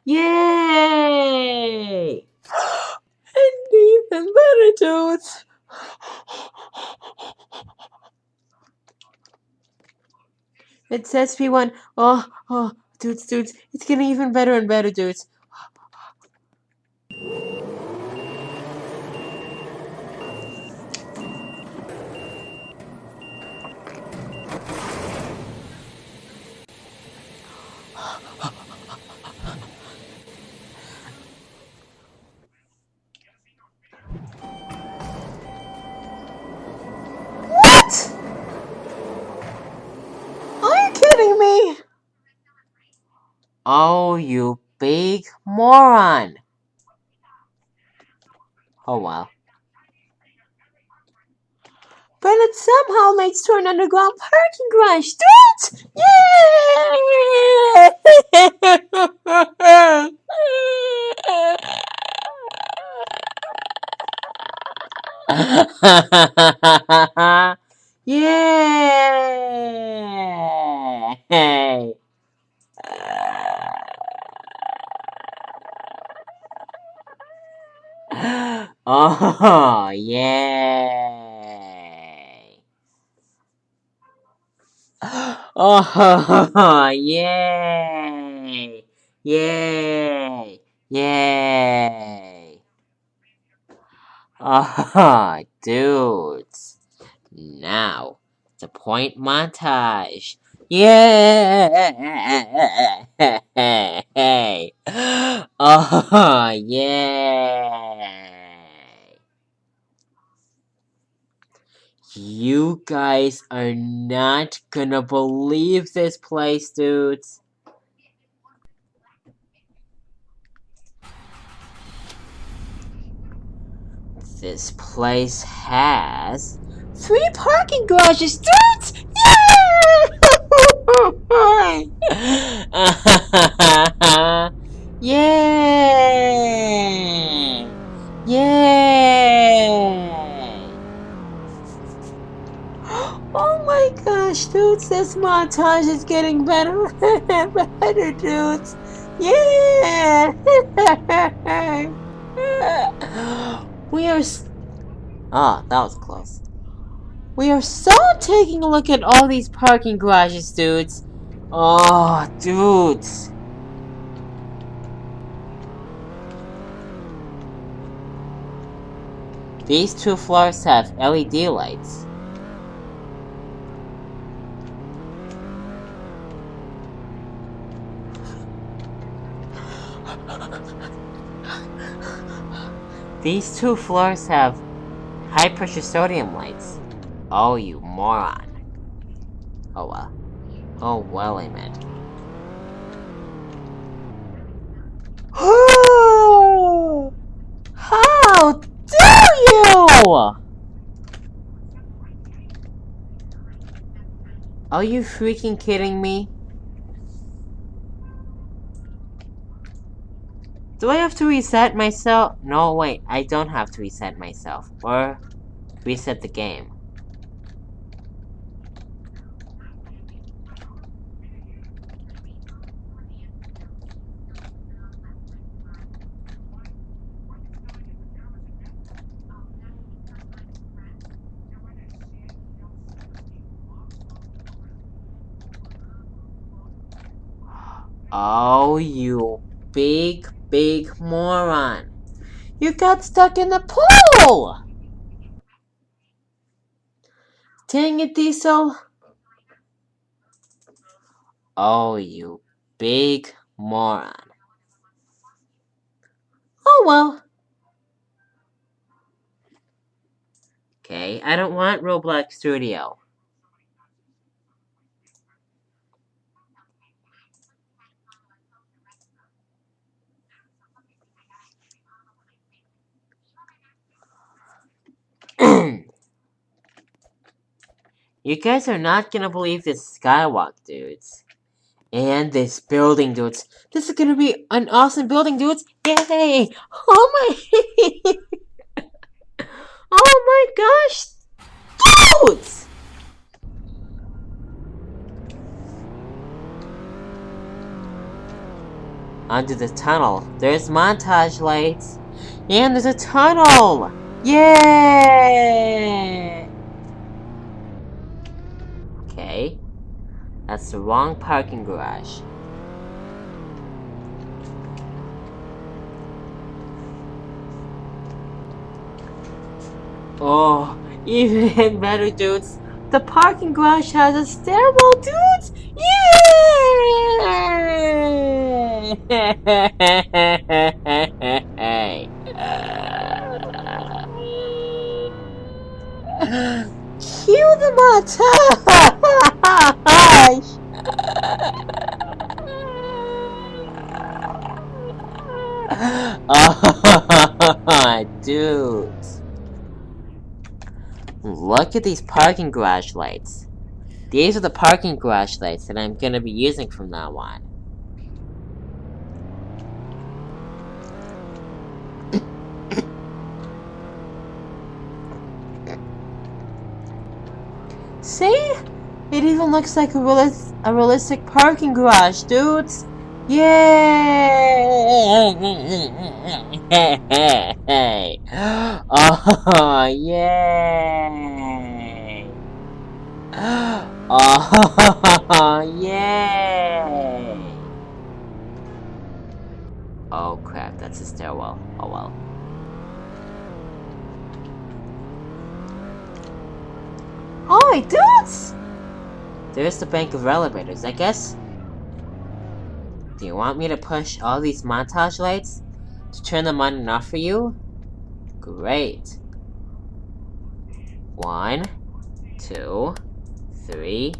Yay! And even better, dudes! It says P1. Oh, dudes, it's getting even better and better, dudes. What? Are you kidding me? Oh, you big moron. Oh, wow. But it somehow leads to an underground parking garage, dudes! Yay! Yay! Oh, yay! Oh, yay! Yay! Yay! Oh, dudes. Now, the point montage. Yay! Oh, yay! You guys are not gonna believe this place, dudes. This place has 3 parking garages, dudes! Yay! Yay! Yay! Oh my gosh, dudes, this montage is getting better and better, dudes. Yeah! We are... that was close. We are so taking a look at all these parking garages, dudes. Oh, dudes. These 2 floors have LED lights. These 2 floors have high-pressure sodium lights. Oh, you moron. Oh, well. Oh, well, I meant. How dare you! Are you freaking kidding me? Do I have to reset myself? No, wait, I don't have to reset myself. Or reset the game. Oh, you big moron. You got stuck in the pool! Dang it, Diesel. Oh, you big moron. Oh well. Okay, I don't want Roblox Studio. You guys are not gonna believe this skywalk, dudes. And this building, dudes. This is gonna be an awesome building, dudes. Yay! Oh my... oh my gosh! Dudes! Under the tunnel, there's montage lights. And there's a tunnel! Yay! Okay. That's the wrong parking garage. Oh, even better, dudes. The parking garage has a stairwell, dudes! Yay! Cue the montage! Oh, dudes. Look at these parking garage lights. These are the parking garage lights that I'm gonna be using from now on. See? It even looks like a realistic parking garage, dudes! Yay! Oh, yay! Oh, yay! Oh crap, that's a stairwell. Oh well. Oi, dudes! There's the bank of elevators, I guess. Do you want me to push all these montage lights to turn them on and off for you? Great. 1, 2, 3,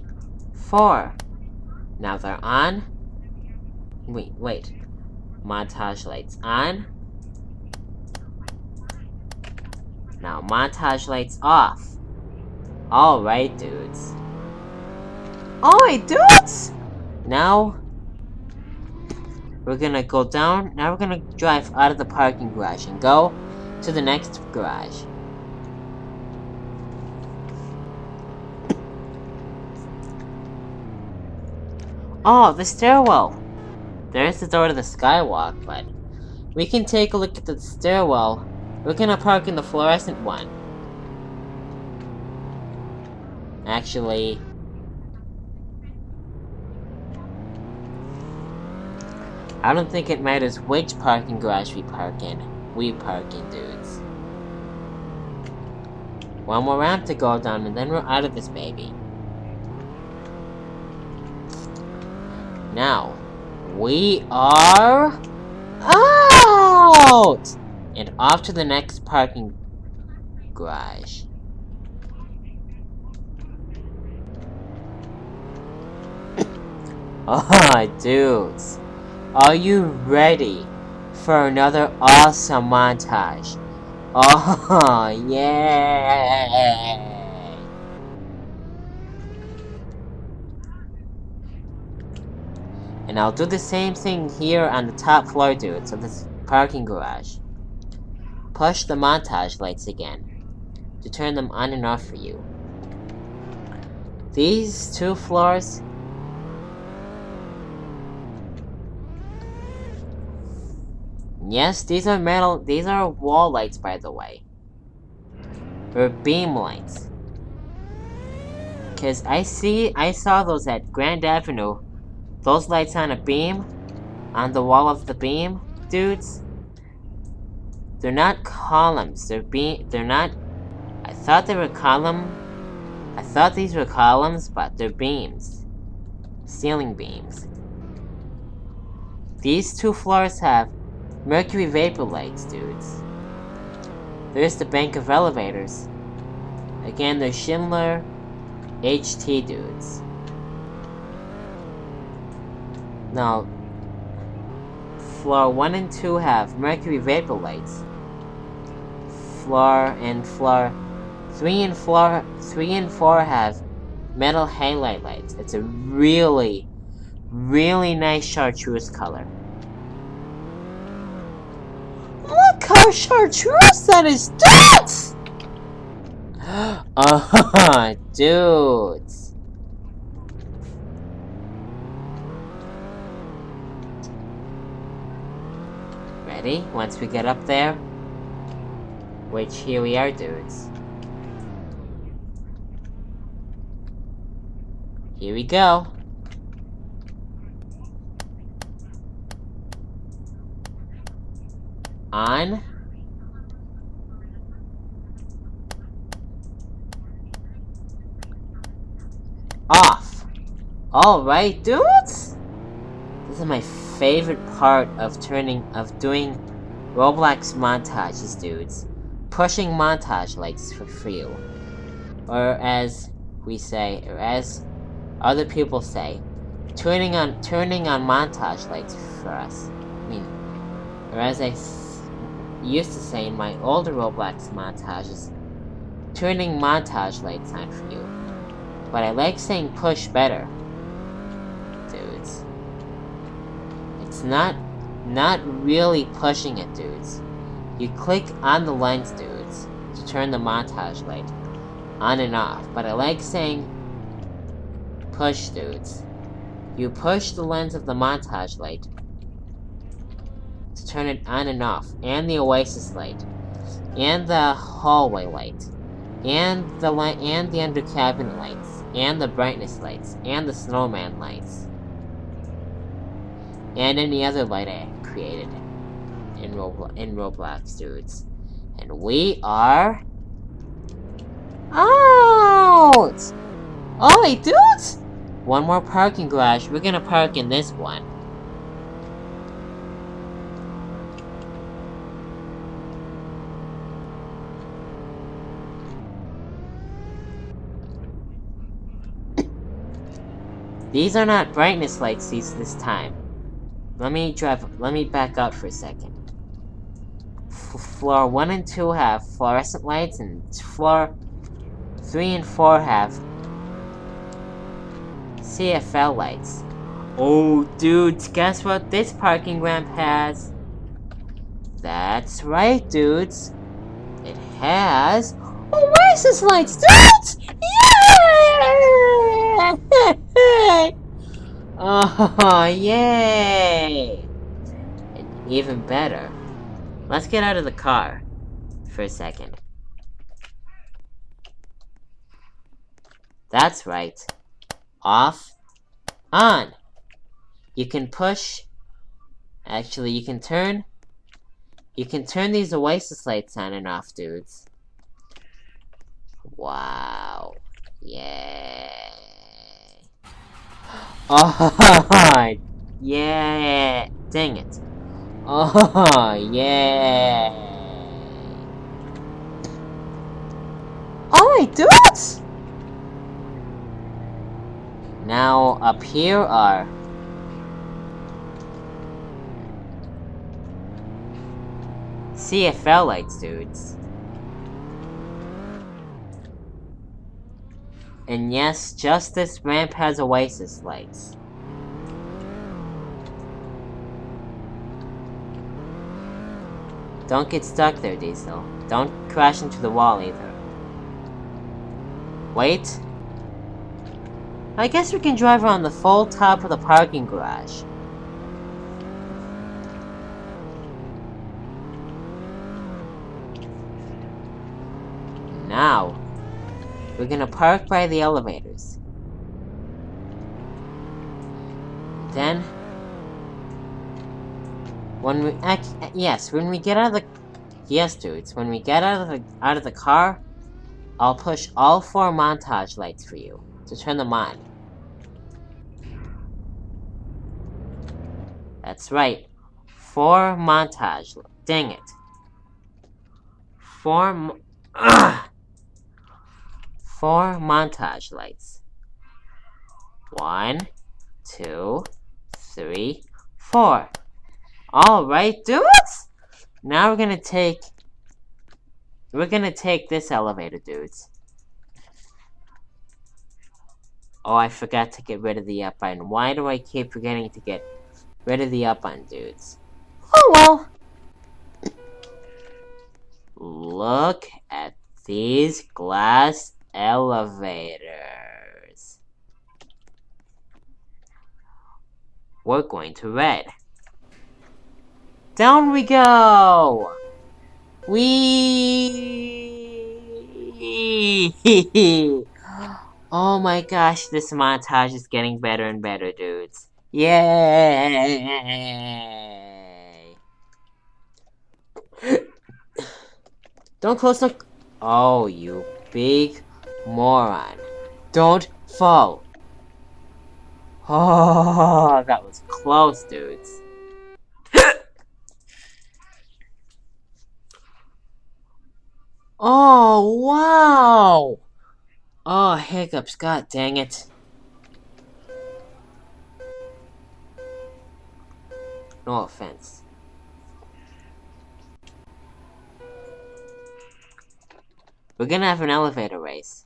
4. Now they're on. Wait. Montage lights on. Now montage lights off. Alright, dudes. Oi, dudes! Now, we're gonna go down. Now we're gonna drive out of the parking garage and go to the next garage. Oh, the stairwell. There's the door to the skywalk, but we can take a look at the stairwell. We're gonna park in the fluorescent one. Actually, I don't think it matters which parking garage we park in. We park in, dudes. One more ramp to go down and then we're out of this baby. Now, we are out! And off to the next parking garage. Oh, dudes. Are you ready for another awesome montage? Oh, yay! And I'll do the same thing here on the top floor, dudes, of this parking garage. Push the montage lights again to turn them on and off for you. These 2 floors. Yes, these are metal. These are wall lights, by the way. Or beam lights. Cause I saw those at Grand Avenue. Those lights on a beam. on the wall of the beam, dudes. They're not columns. They're not. I thought these were columns, but they're beams. Ceiling beams. These 2 floors have mercury vapor lights, dudes. There's the bank of elevators. Again, they're Schindler HT dudes. Now, floor 1 and 2 have mercury vapor lights. Floor 3 and 4 have metal halide lights. It's a really, really nice chartreuse color. Look how chartreuse that is, dudes! Dudes. Ready? Once we get up there, which here we are, dudes. Here we go. On. Off. Alright, dudes? This is my favorite part of doing Roblox montages, dudes. Pushing montage lights for you. Or as we say, or as other people say, turning on montage lights for us. I mean, or as I used to say in my older Roblox montages, turning montage lights on for you. But I like saying push better, dudes. It's not really pushing it, dudes. You click on the lens, dudes, to turn the montage light on and off. But I like saying push, dudes. You push the lens of the montage light to turn it on and off, and the Oasis light, and the hallway light, and the under cabinet lights, and the brightness lights, and the snowman lights, and any other light I created in Roblox, dudes. And we are out! Alright, dudes! One more parking garage. We're gonna park in this one. These are not brightness lights this time. Let me back up for a second. Floor 1 and 2 have fluorescent lights, and floor 3 and 4 have CFL lights. Oh, dudes, guess what this parking ramp has? That's right, dudes. It has Oasis lights, dudes! Yay! Oh, yay! And even better, let's get out of the car for a second. That's right. Off, on. You can push. Actually, you can turn these Oasis lights on and off, dudes. Wow. Yay. Oh, yeah. Dang it. Oh, yeah. Alright, dudes! Now, up here are CFL lights, dudes. And yes, just this ramp has Oasis lights. Don't get stuck there, Diesel. Don't crash into the wall either. Wait. I guess we can drive around the full top of the parking garage. Now, we're gonna park by the elevators. Then, Yes, when we get out of the... Yes, dudes, when we get out of the car, I'll push all 4 montage lights for you to turn them on. That's right. 4 montage. Dang it. 4 montage lights. 1, 2, 3, 4. Alright, dudes! Now we're gonna take this elevator, dudes. Oh, I forgot to get rid of the up button. Why do I keep forgetting to get rid of the up button, dudes? Oh well! Look at these glass elevators. We're going to red. Down we go! Whee! Oh my gosh, this montage is getting better and better, dudes. Yay! Don't close the... Oh, you big moron. Don't fall. Oh, that was close, dudes. Oh, wow! Oh, hiccups, god dang it. No offense. We're gonna have an elevator race.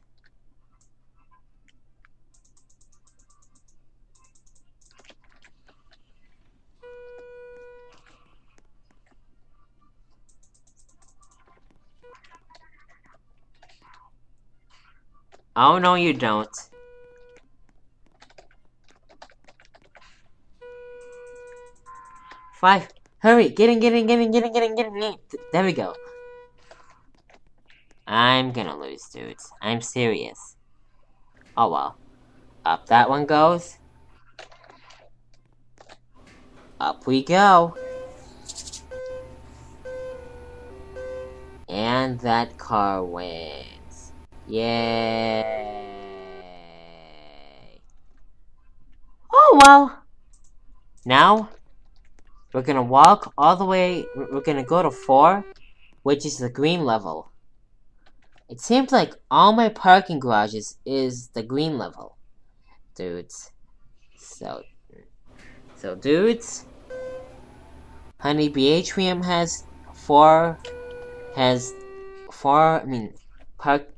Oh, no, you don't. Five. Hurry, get in. There we go. I'm gonna lose, dudes. I'm serious. Oh well. Up that one goes. Up we go. And that car wins. Yay! Oh well! Now, we're gonna walk all the way, we're gonna go to 4, which is the green level. It seems like all my parking garages is the green level, dudes. So dudes, Honeybee Atrium has 4,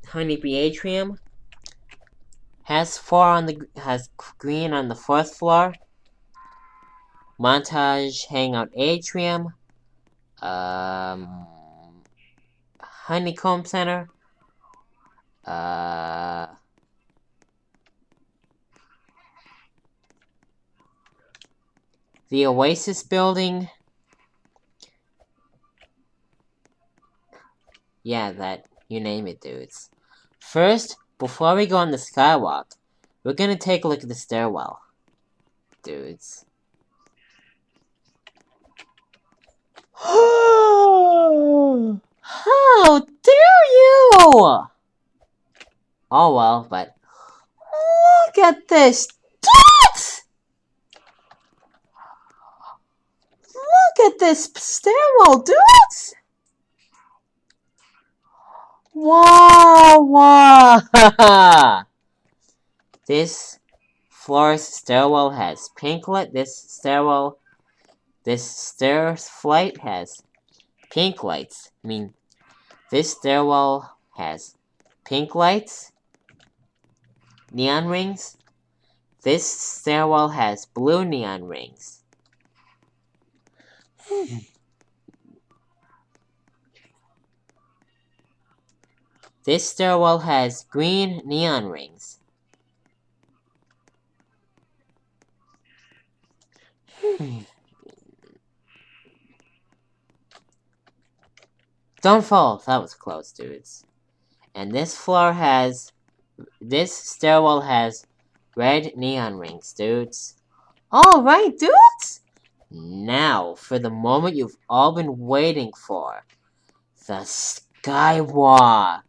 Honeybee Atrium has 4 has green on the 4th floor. Montage Hangout Atrium, Honeycomb Center, the Oasis Building. Yeah, that, you name it, dudes. First, before we go on the skywalk, we're gonna take a look at the stairwell, dudes. How dare you! Oh well, but look at this, dudes! Look at this stairwell, dudes! Wow! This floor's stairwell has pink light. This stairs flight has pink lights. I mean, this stairwell has pink lights, neon rings. This stairwell has blue neon rings. This stairwell has green neon rings. Don't fall, that was close, dudes. And this stairwell has red neon rings, dudes. Alright, dudes! Now, for the moment you've all been waiting for. The skywalk.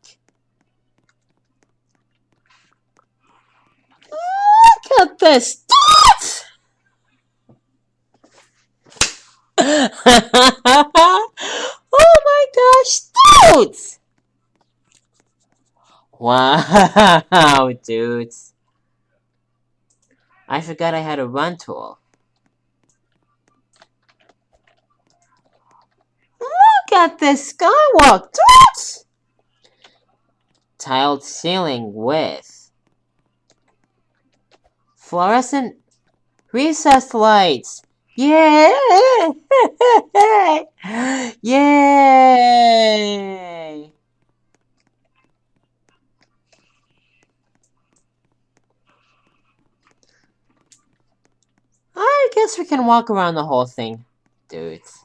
Look at this. Oh my gosh, dudes! Wow, dudes. I forgot I had a run tool. Look at this skywalk, dudes! Tiled ceiling with fluorescent recessed lights. Yay! Yay! I guess we can walk around the whole thing, dudes.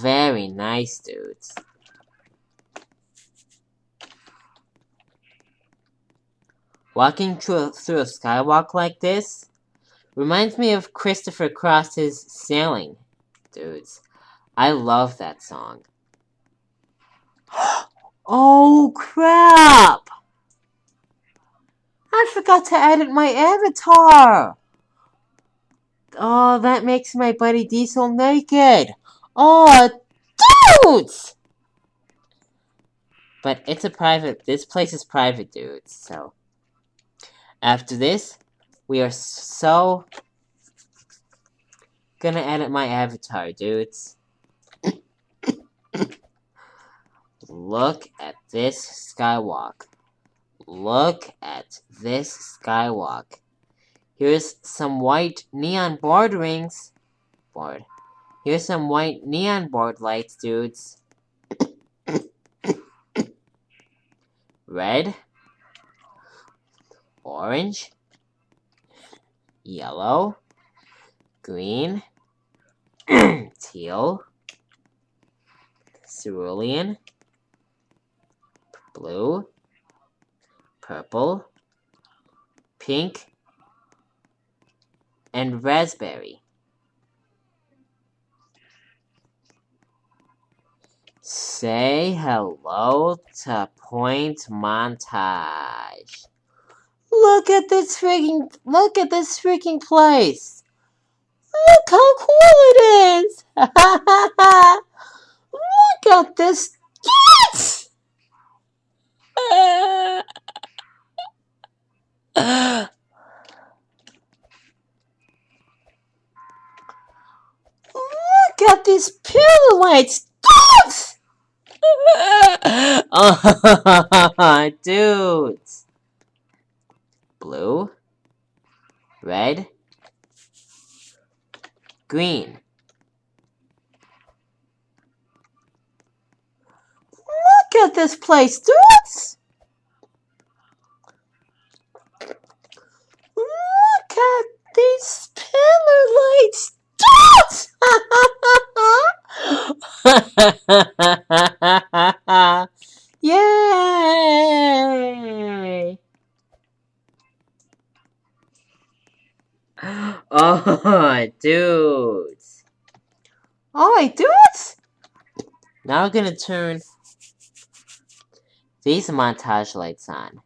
Very nice, dudes. Walking through a skywalk like this reminds me of Christopher Cross's Sailing, dudes. I love that song. Oh crap! I forgot to edit my avatar! Oh, that makes my buddy Diesel naked! Oh, dudes! But it's a private, this place is private, dudes, so. After this, we are so gonna edit my avatar, dudes. Look at this skywalk. Look at this skywalk. Here's some white neon borderings. Here's some white neon board lights, dudes. Red. Orange. Yellow. Green. Teal. Cerulean. Blue. Purple. Pink. And raspberry. Say hello to Point Montage. Look at this freaking place. Look how cool it is. Look at this. Yes! Look at these pillar lights. Oh, dudes. Blue. Red. Green. Look at this place, dudes. Look at these pillar lights, dudes. Yay! Oh, dudes. Alright, dudes. Now we're gonna turn these montage lights on.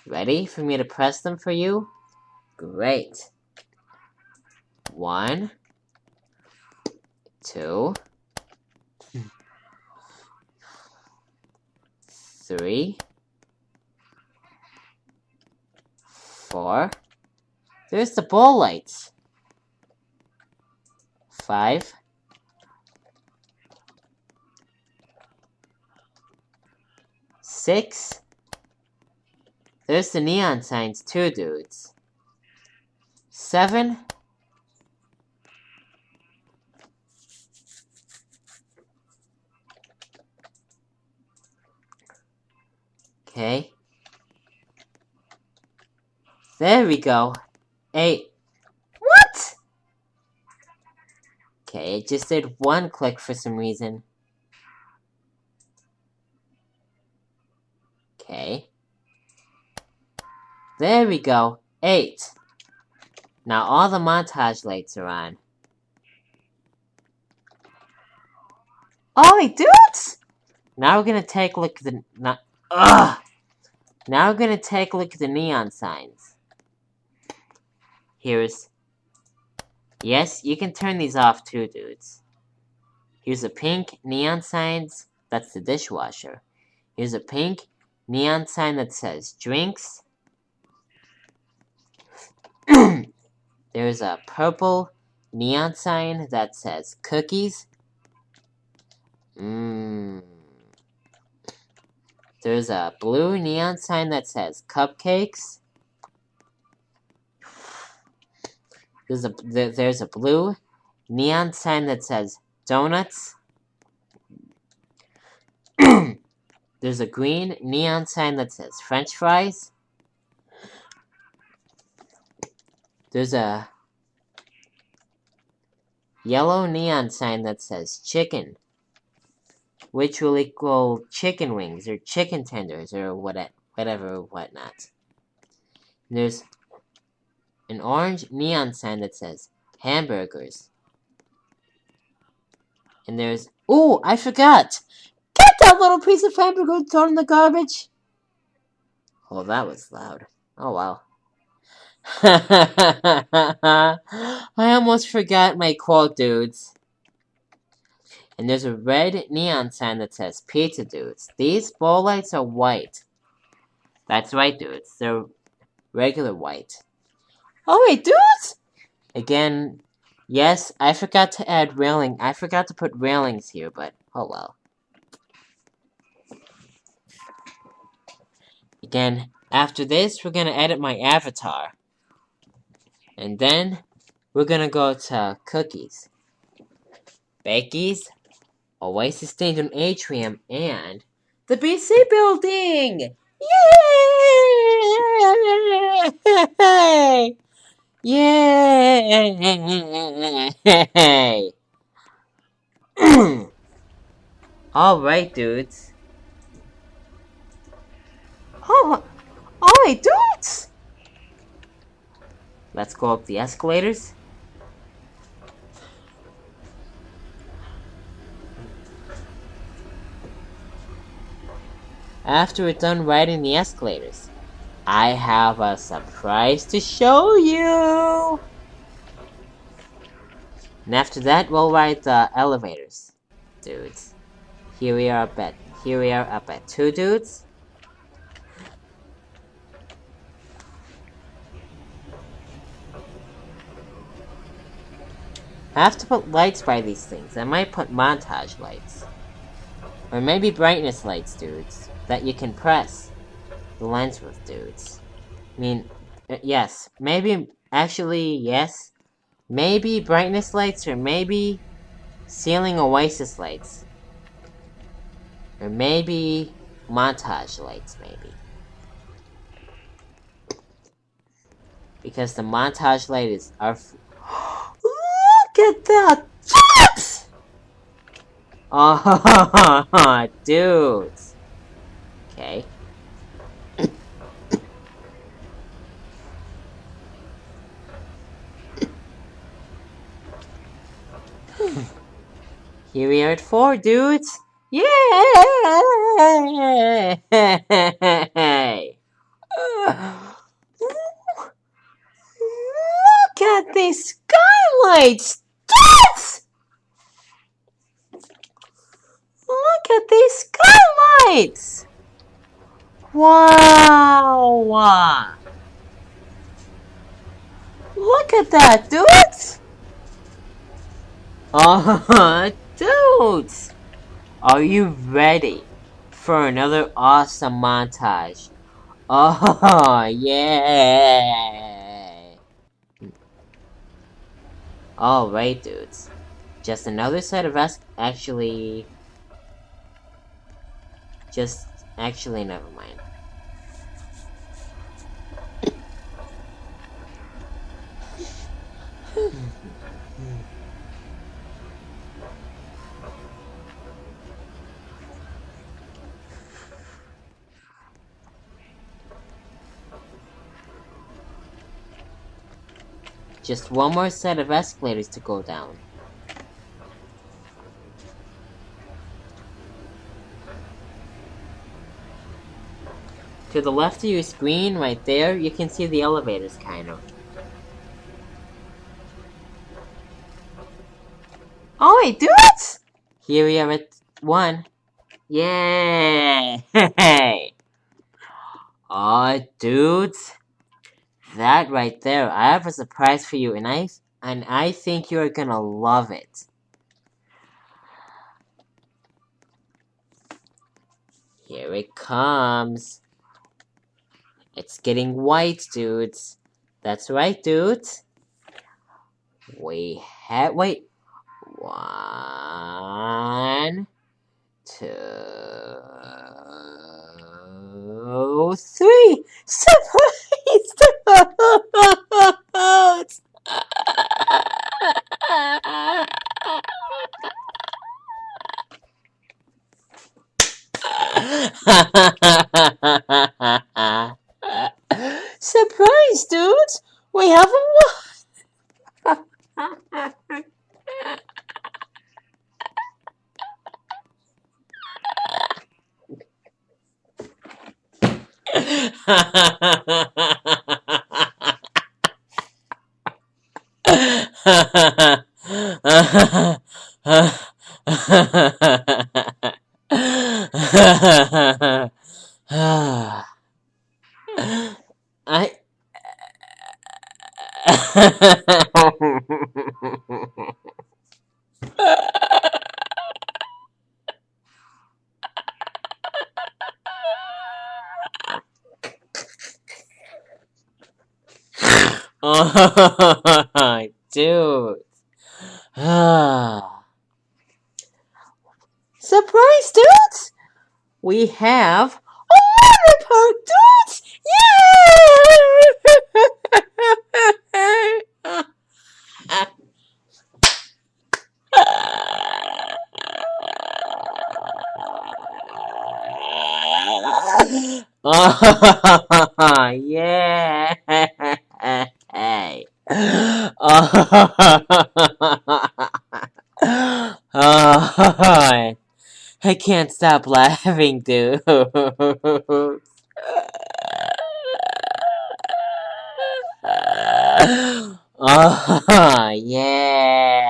Ready for me to press them for you? Great. 1, 2, 3, 4. There's the ball lights. 5. 6. There's the neon signs too, dudes. 7. Okay. There we go. 8. What? Okay, it just did 1 click for some reason. There we go. 8. Now all the montage lights are on. Alright, dudes! Now we're gonna take a look at the... Now we're gonna take a look at the neon signs. Here's... Yes, you can turn these off too, dudes. Here's a pink neon signs. That's the dishwasher. Here's a pink neon sign that says drinks. There's a purple neon sign that says cookies. There's a blue neon sign that says cupcakes. There's a blue neon sign that says donuts. There's a green neon sign that says French fries. There's a yellow neon sign that says chicken, which will equal chicken wings or chicken tenders or whatever whatnot. There's an orange neon sign that says hamburgers. And there's... Oh, I forgot! Get that little piece of hamburger thrown in the garbage! Oh, that was loud. Oh, wow. I almost forgot my quote, dudes. And there's a red neon sign that says pizza, dudes. These bowl lights are white. That's right, dudes. They're regular white. Alright, dudes! Again, yes, I forgot to add railing. I forgot to put railings here, but oh well. Again, after this, we're gonna edit my avatar. And then, we're gonna go to cookies, bakies, Oasis Stadium Atrium, and the BC building! Yay! Yay! Alright, dudes. Oh, alright, dudes! Let's go up the escalators. After we're done riding the escalators, I have a surprise to show you! And after that, we'll ride the elevators, dudes. Here we are up at 2, dudes. I have to put lights by these things. I might put montage lights. Or maybe brightness lights, dudes, that you can press the lens with, dudes. I mean, yes. Maybe, actually, yes. Maybe brightness lights, or maybe ceiling Oasis lights. Or maybe montage lights, maybe. Because the montage light is our... Look at that! Yes! Oh, dudes. Okay. Here we are at 4, dudes. Yay! Look at these skylights, dudes! Look at these skylights! Wow! Look at that, dudes! Oh, dudes! Are you ready for another awesome montage? Oh, yeah! Alright, dudes. Just another set of actually, never mind. Just one more set of escalators to go down. To the left of your screen, right there, you can see the elevators, kind of. Oh wait, dudes! Here we are at 1. Yay! Aw, dudes. That right there, I have a surprise for you, and I think you're gonna love it. Here it comes. It's getting white, dudes. That's right, dudes. Wait. 1, 2, 3. Surprise! Surprise, dudes! We have a I oh, dude. Surprise, dudes! We have a water park, dudes! Yeah! Oh, yeah! Oh, I can't stop laughing, dude. Oh, yay!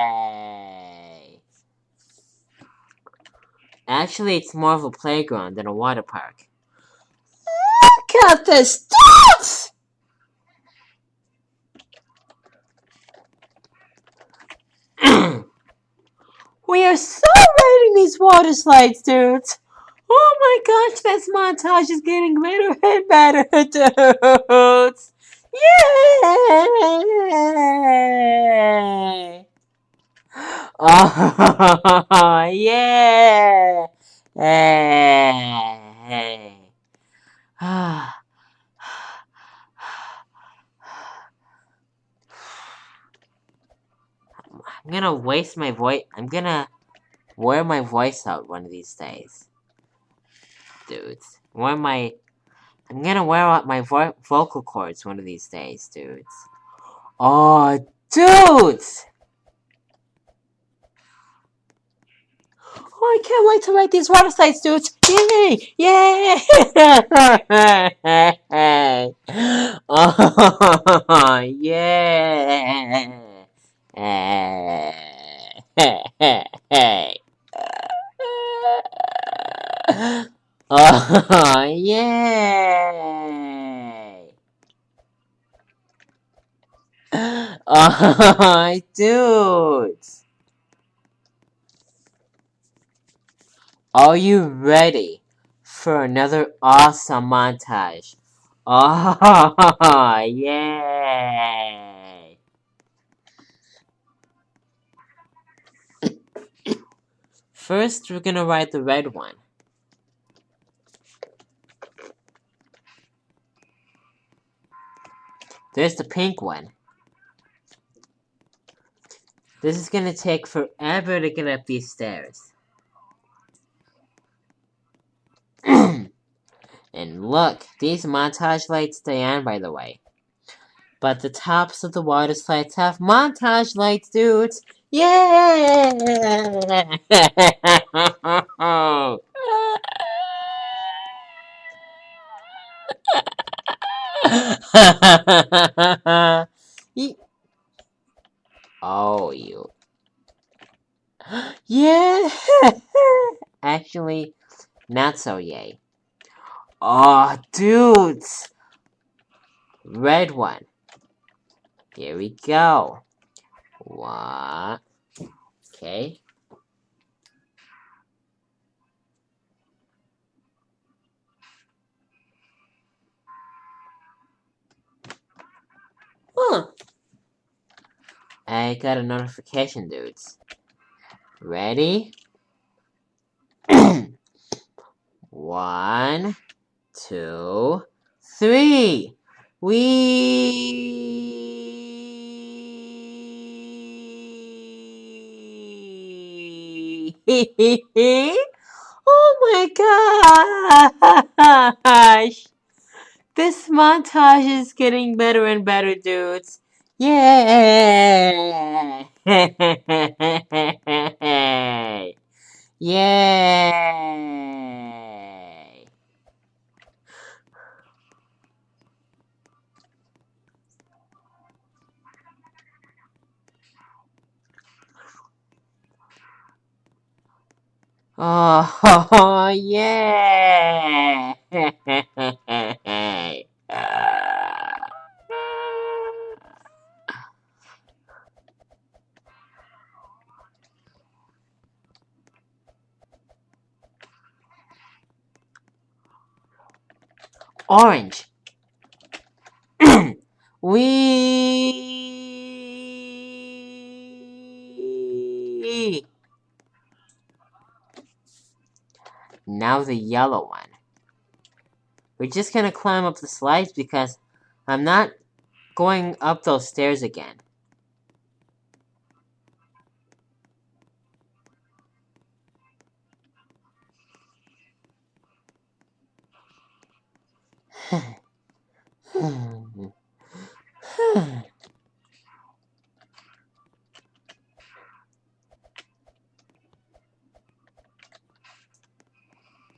Actually, it's more of a playground than a water park. Look at this, dudes! We are so riding these water slides, dudes. Oh my gosh, this montage is getting better and better, dudes. Yay! Oh, yeah! Hey. I'm gonna waste my voice. I'm gonna wear my voice out one of these days, dudes. I'm gonna wear out my vocal cords one of these days, dudes. Oh, dudes! Oh, I can't wait to write these water slides, dudes! Yay! Yay! Oh, yeah! Oh, yay! Oh, dudes! Are you ready for another awesome montage? Oh, yay! First, we're gonna write the red one. There's the pink one. This is gonna take forever to get up these stairs. And look, these montage lights stay on, by the way. But the tops of the water slides have montage lights, dudes. Yeah! Oh, you. Yeah! Actually, not so yay. Oh, dudes! Red one. Here we go. What? Okay. Huh. I got a notification, dudes. Ready? 1, 2, 3. We. Oh my gosh! This montage is getting better and better, dudes. Yay! Yay! Oh, yeah! Orange. We. Now the yellow one. We're just gonna climb up the slides because I'm not going up those stairs again.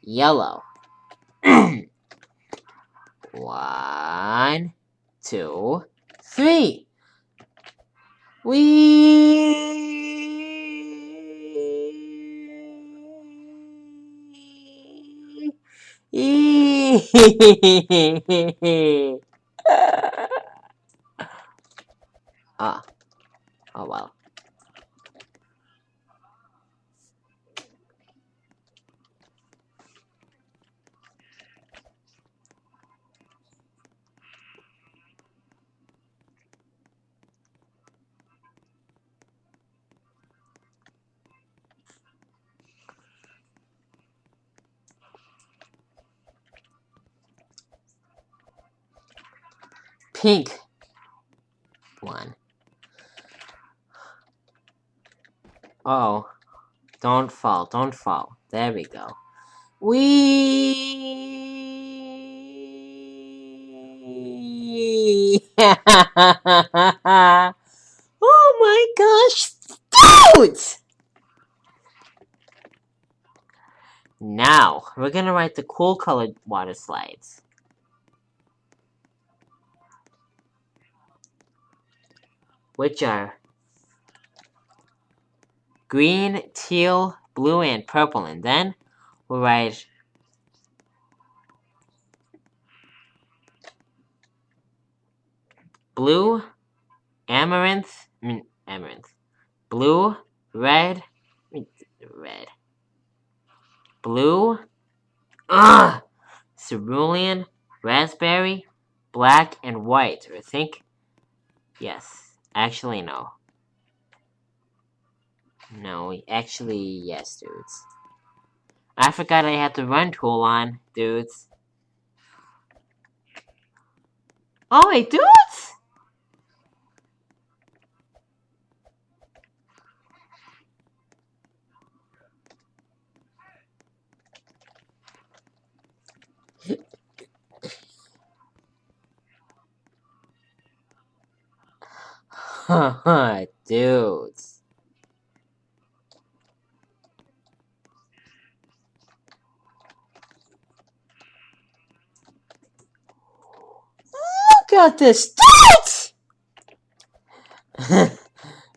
Yellow. 1, 2, 3. Ah, oh well. Pink one. Oh, don't fall, don't fall. There we go. We. Oh my gosh, dudes! Now, we're gonna write the cool colored water slides. Which are green, teal, blue, and purple. And then we'll write blue, amaranth, blue, red, blue, cerulean, raspberry, black, and white. I think, yes. Actually, no. No, actually, yes, dudes. I forgot I had the run tool on, dudes. Oh, wait, dudes? Dudes. Look at this dudes!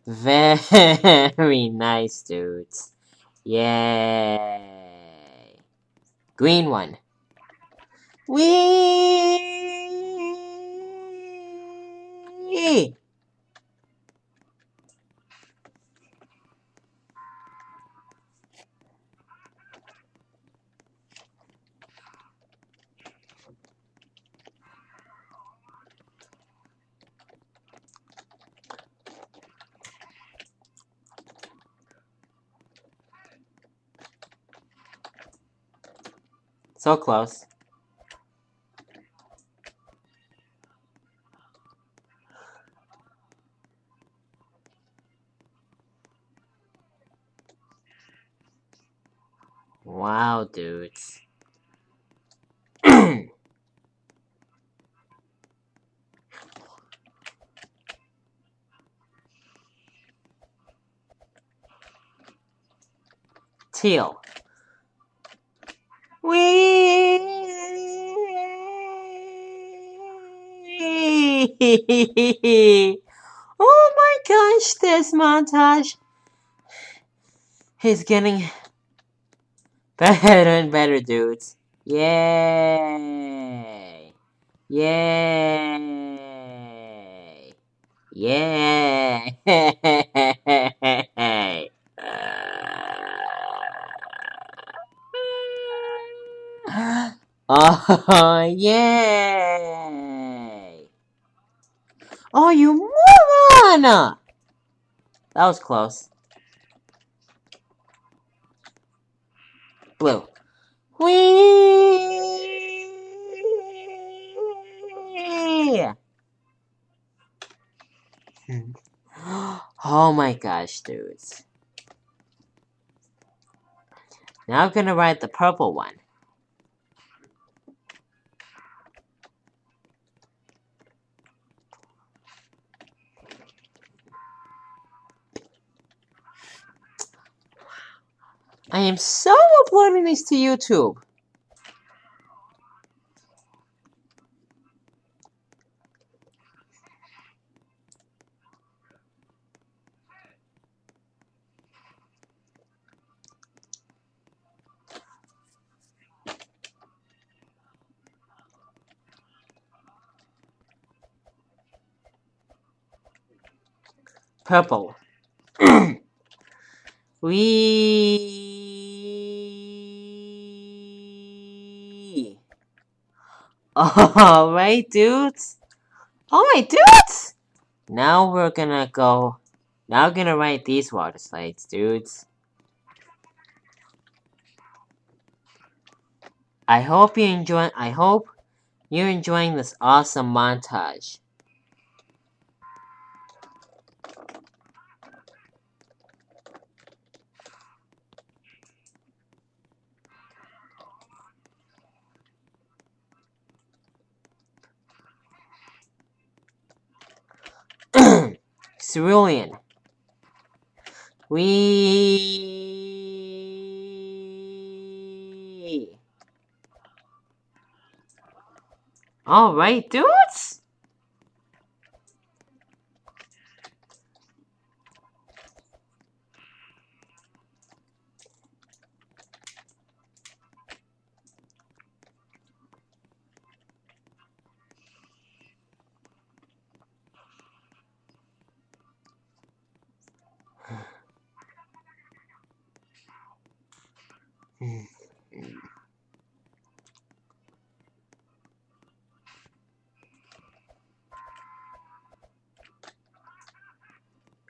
Very nice, dudes. Yay. Green one. Whee! So close. Wow, dudes. Teal. Whee! Oh my gosh, this montage is getting better and better, dudes. Yay! Yay! Yay! Oh, yay! Oh, you moron! That was close. Blue. Whee! Oh my gosh, dudes. Now I'm gonna write the purple one. I am so uploading this to YouTube. Purple. Wee. Alright, dudes. Alright, dudes. Now we're gonna go. Now we're gonna write these water slides, dudes. I hope you're enjoying this awesome montage. Cerulean. Wee. Alright, dudes.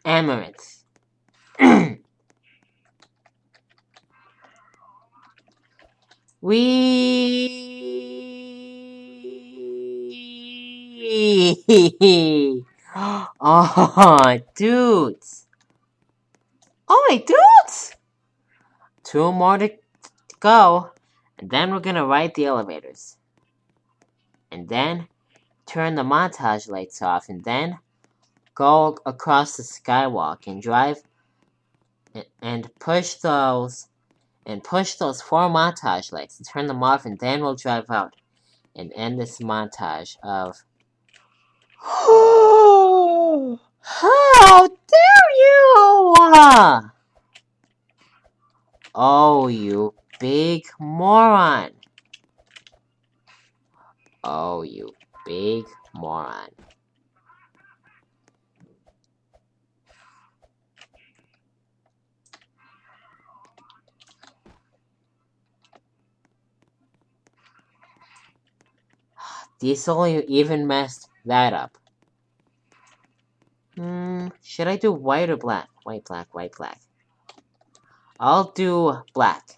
Amaranth. Wee. Oh, dudes. Alright, dudes. 2 more to go. And then we're gonna ride the elevators. And then turn the montage lights off. And then go across the skywalk and drive and push those 4 montage lights and turn them off, and then we'll drive out and end this montage of how dare you! Oh, you big moron. Oh, you big moron. Diesel, you even messed that up. Should I do white or black? White, black, white, black. I'll do black.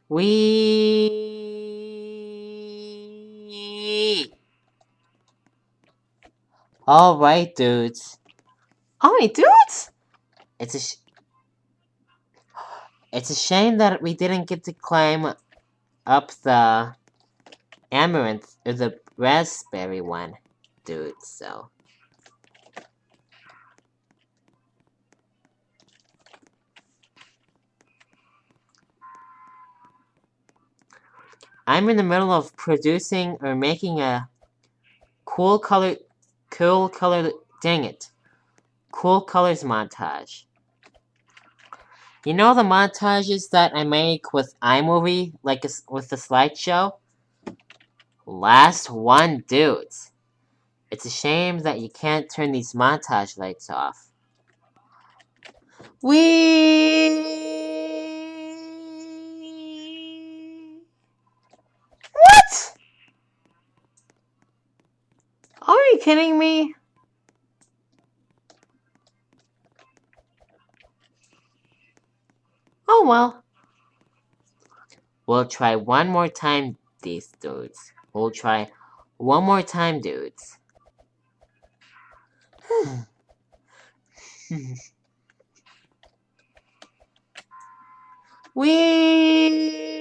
Wee. All right, dudes. Alright, dudes. It's a shame that we didn't get to climb up the amaranth or the raspberry one, dudes. So. I'm in the middle of producing or making a cool colors montage. You know the montages that I make with iMovie, like with the slideshow? Last one, dudes. It's a shame that you can't turn these montage lights off. What? Are you kidding me? Oh well. We'll try one more time, these dudes. We'll try one more time, dudes. Wee!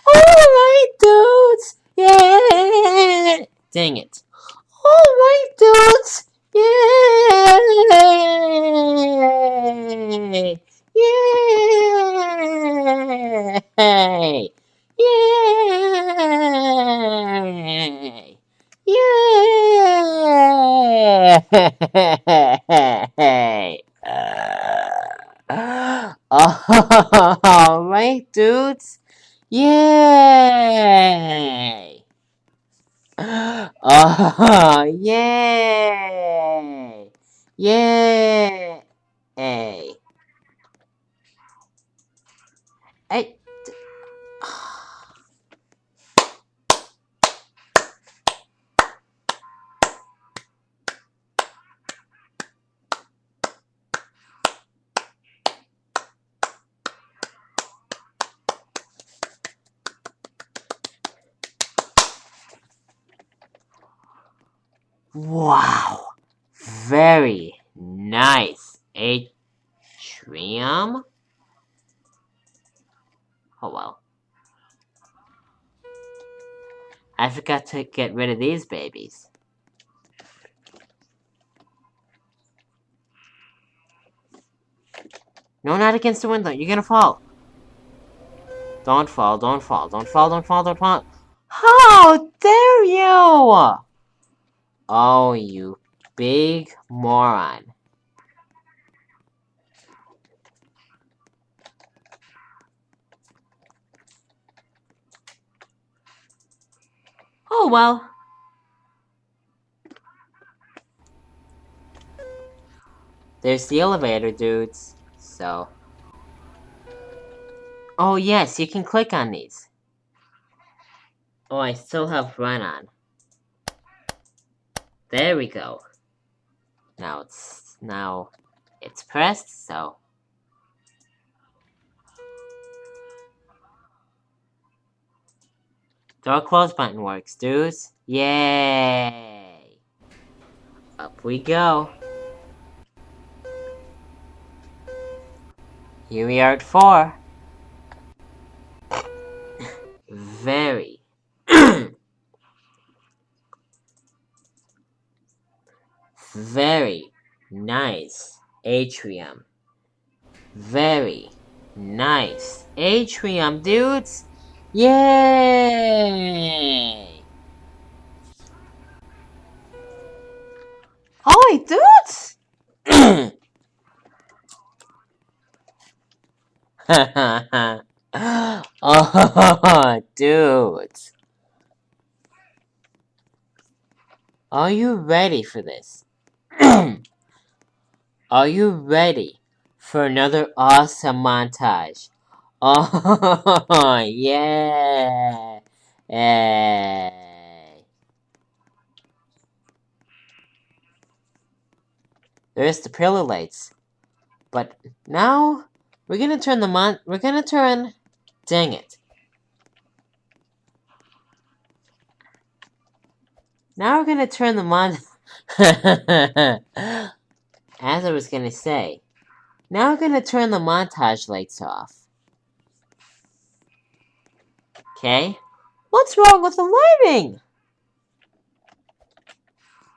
Alright, dudes! Yeah! Dang it. Alright, dudes! Yay! Yay! Yay! Yay! Alright, dudes! Yay! Oh, yay! Yay! I... Wow! Very nice, Atrium. Oh well. I forgot to get rid of these babies. No, not against the window. You're gonna fall. Don't fall, don't fall, don't fall, don't fall, don't fall. How dare you! Oh, you big moron. Oh well. There's the elevator, dudes. So. Oh yes, you can click on these. Oh, I still have run on. There we go. Now it's pressed, so. Door close button works, dudes. Yay! Up we go. Here we are at 4. atrium. Very nice atrium, dudes! Yay! Oh, dudes! Oh, dudes. Are you ready for this? Are you ready for another awesome montage? Oh, yeah! Yay! There's the pillar lights. But now, we're gonna turn dang it. Now we're gonna turn as I was gonna say, now we're gonna turn the montage lights off. Okay? What's wrong with the lighting?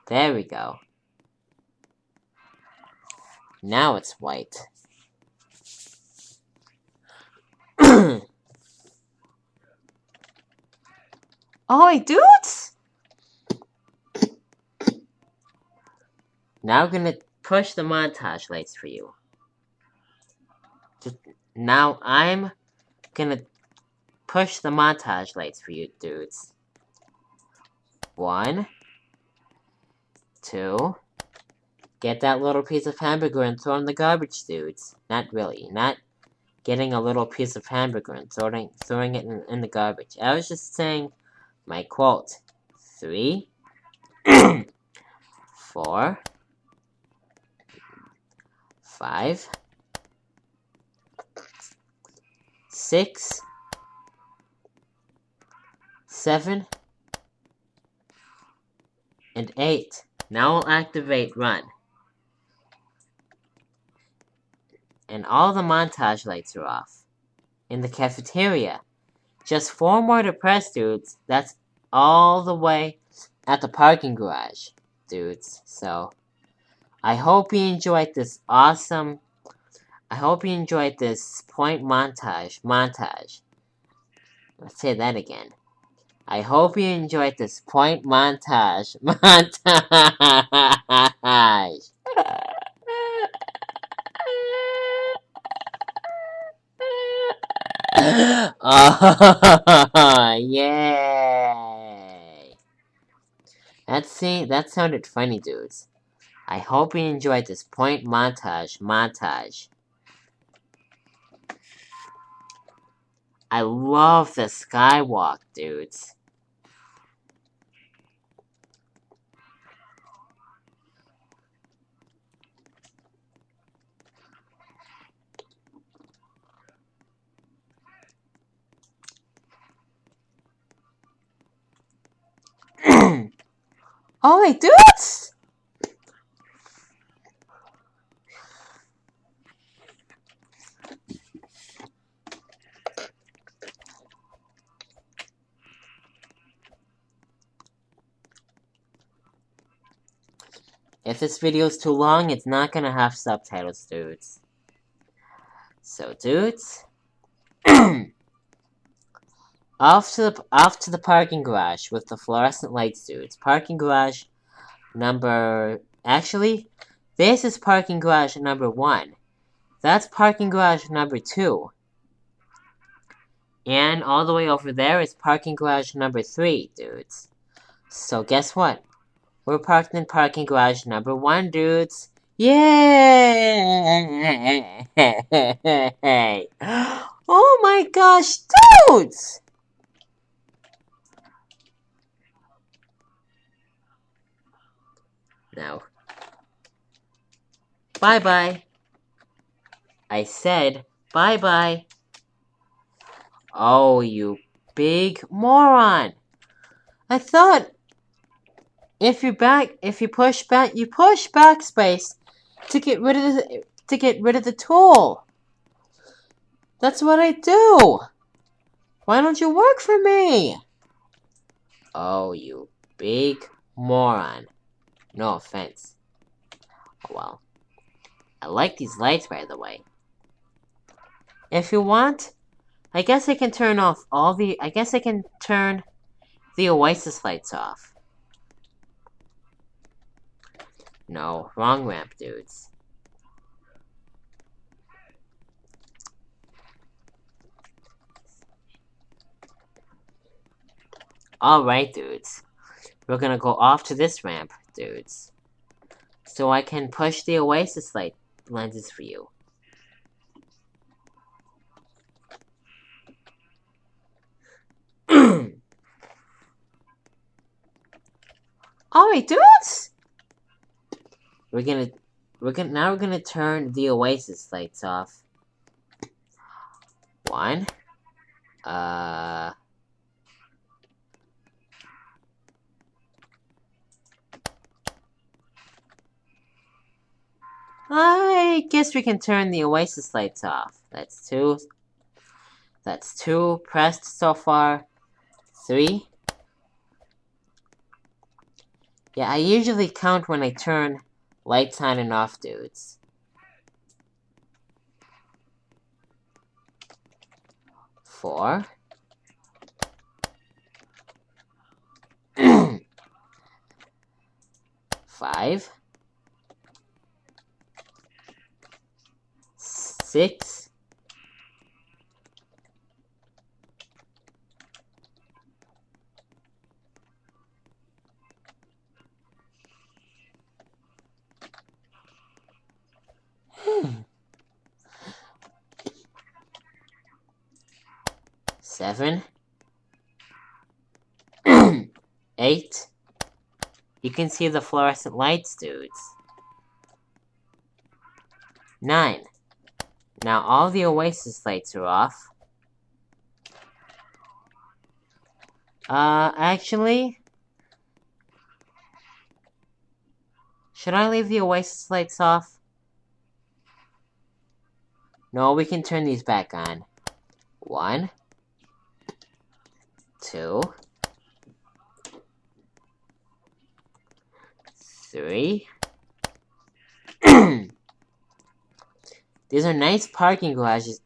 There we go. Now it's white. Oh, dudes! Now we're gonna push the montage lights for you. Now I'm gonna push the montage lights for you, dudes. 1, 2. Get that little piece of hamburger and throw in the garbage, dudes. Not really. Not getting a little piece of hamburger and throwing it in the garbage. I was just saying my quote. 3, 4, 5, 6, 7, and 8. Now we'll activate run. And all the montage lights are off. In the cafeteria. Just 4 more to press, dudes. That's all the way at the parking garage, dudes. So, I hope you enjoyed this awesome... I hope you enjoyed this point montage. Let's say that again. I hope you enjoyed this point montage. Oh, yay! That sounded funny, dudes. I hope you enjoyed this point montage. I love the skywalk, dudes. Oh, dudes! If this video is too long, it's not gonna have subtitles, dudes. So, dudes, off to the parking garage with the fluorescent lights, dudes. Parking garage number... Actually, this is parking garage number 1. That's parking garage number 2. And all the way over there is parking garage number 3, dudes. So guess what? We're parked in parking garage number 1, dudes. Yay! Oh my gosh, dudes! Now, bye-bye. I said bye-bye. Oh, you big moron. I thought if you push backspace to get rid of the tool. That's what I do. Why don't you work for me? Oh, you big moron. No offense. Oh well. I like these lights, by the way. If you want, I guess I can turn the Oasis lights off. No, wrong ramp, dudes. Alright, dudes. We're gonna go off to this ramp, dudes. So I can push the Oasis light lenses for you. Alright, dudes! We're gonna turn the Oasis lights off. 1. I guess we can turn the Oasis lights off. That's 2. That's 2 pressed so far. 3. Yeah, I usually count when I turn lights on and off, dudes. 4. 5. 6. 7. 8. You can see the fluorescent lights, dudes. 9. Now all the Oasis lights are off. Actually, should I leave the Oasis lights off? No, we can turn these back on. 1. 2. 3. These are nice parking garages.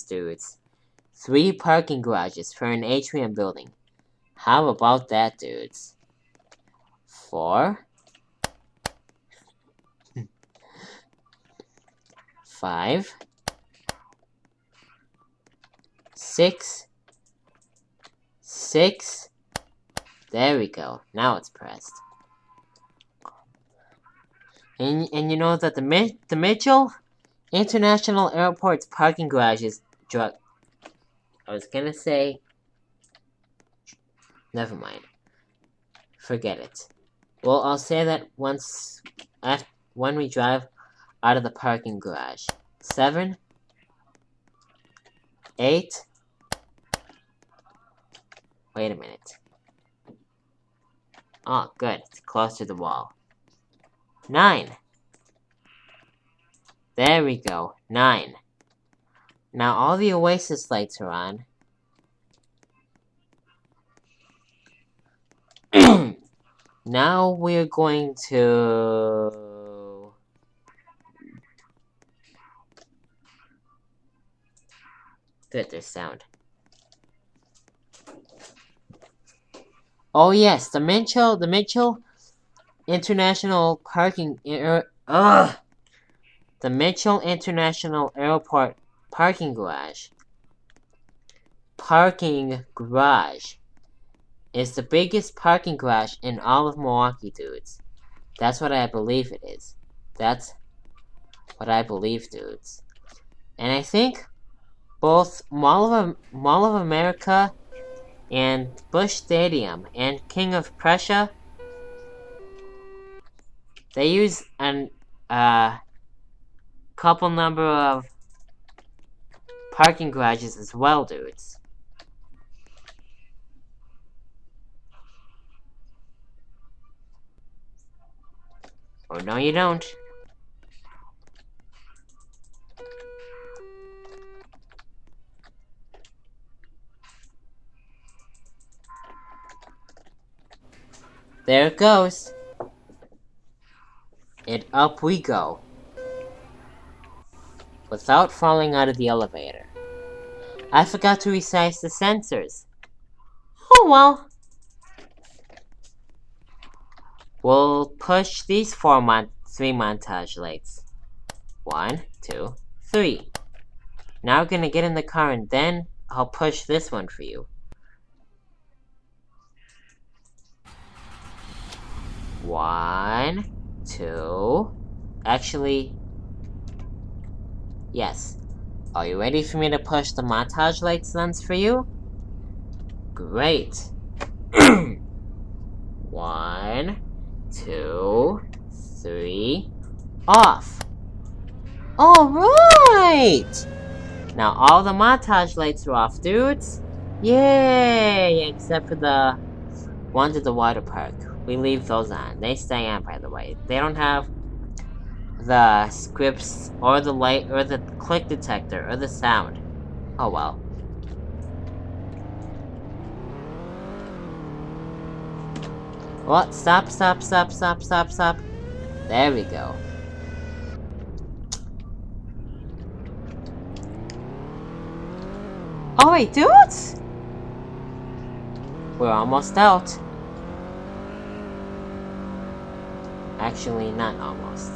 Dudes. 3 parking garages for an atrium building. How about that, dudes? 4. 5. 6. 6. There we go. Now it's pressed. And you know that the Mitchell International Airport's parking garage is I was gonna say... Never mind. Forget it. Well, I'll say that when we drive out of the parking garage. 7. 8. Wait a minute. Oh, good. It's close to the wall. 9. There we go. 9. Now all the Oasis lights are on. Now we're going to... Good, there's sound. Oh yes, the Mitchell International The Mitchell International Airport parking garage is the biggest parking garage in all of Milwaukee, dudes. That's what I believe it is. That's what I believe, dudes. And I think both Mall of America and Busch Stadium and King of Prussia, they use an couple number of parking garages as well, dudes. Or no, you don't. There it goes. And up we go. without falling out of the elevator. I forgot to resize the sensors. Oh well. We'll push these three montage lights. 1, 2, 3. Now we're gonna get in the car and then I'll push this one for you. 1, 2. Actually, yes. Are you ready for me to push the montage lights lens for you? Great. 1, 2, 3. Off. Alright! Now all the montage lights are off, dudes. Yay! Except for the ones at the water park. We leave those on. They stay on, by the way. They don't have the scripts, or the light, or the click detector, or the sound. Oh well. What? Stop, stop, stop, stop, stop, stop. There we go. Alright, dudes! We're almost out. Actually, not almost.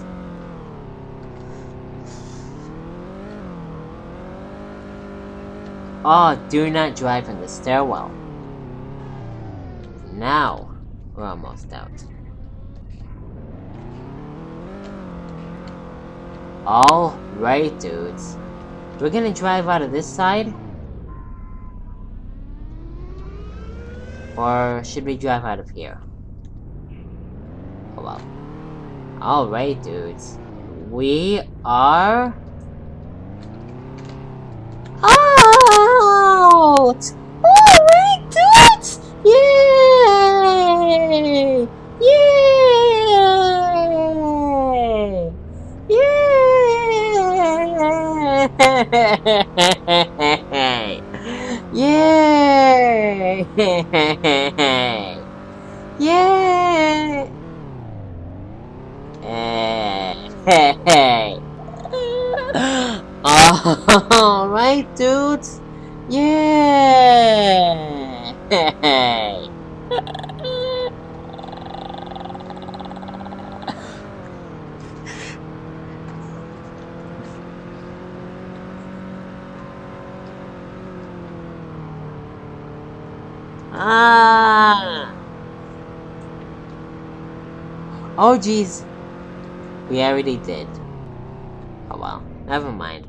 Oh, do not drive in the stairwell. Now, we're almost out. Alright, dudes. We're gonna drive out of this side. Or should we drive out of here? Oh well. Alright, dudes. We are out! Alright, dudes! Yay! Yay! Yay! Yay! Yay! Hey! Alright, dudes! Yay! Oh jeez. We already did. Oh well, never mind.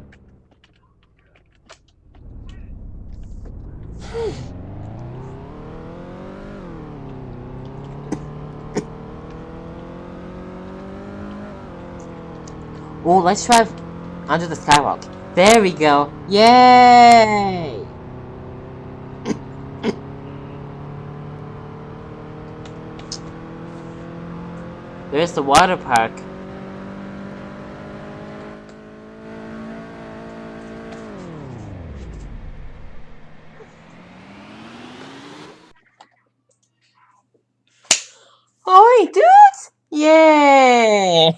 Oh, let's drive onto the skywalk. There we go. Yay! There's the water park. Alright, dudes! Yay!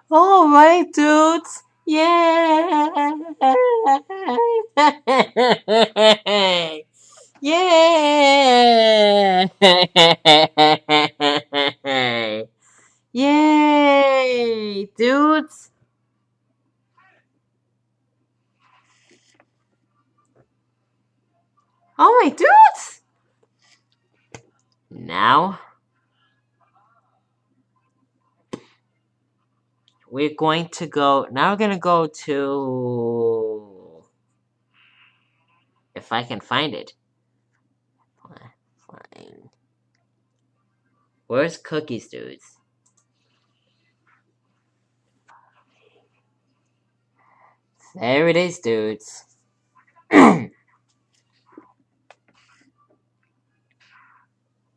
Alright, dudes! Yay! Yay! Yay! Dudes! Alright, dudes! Now, we're going to go, now we're gonna go to, if I can find it. Fine. Where's Cookies, dudes? There it is, dudes.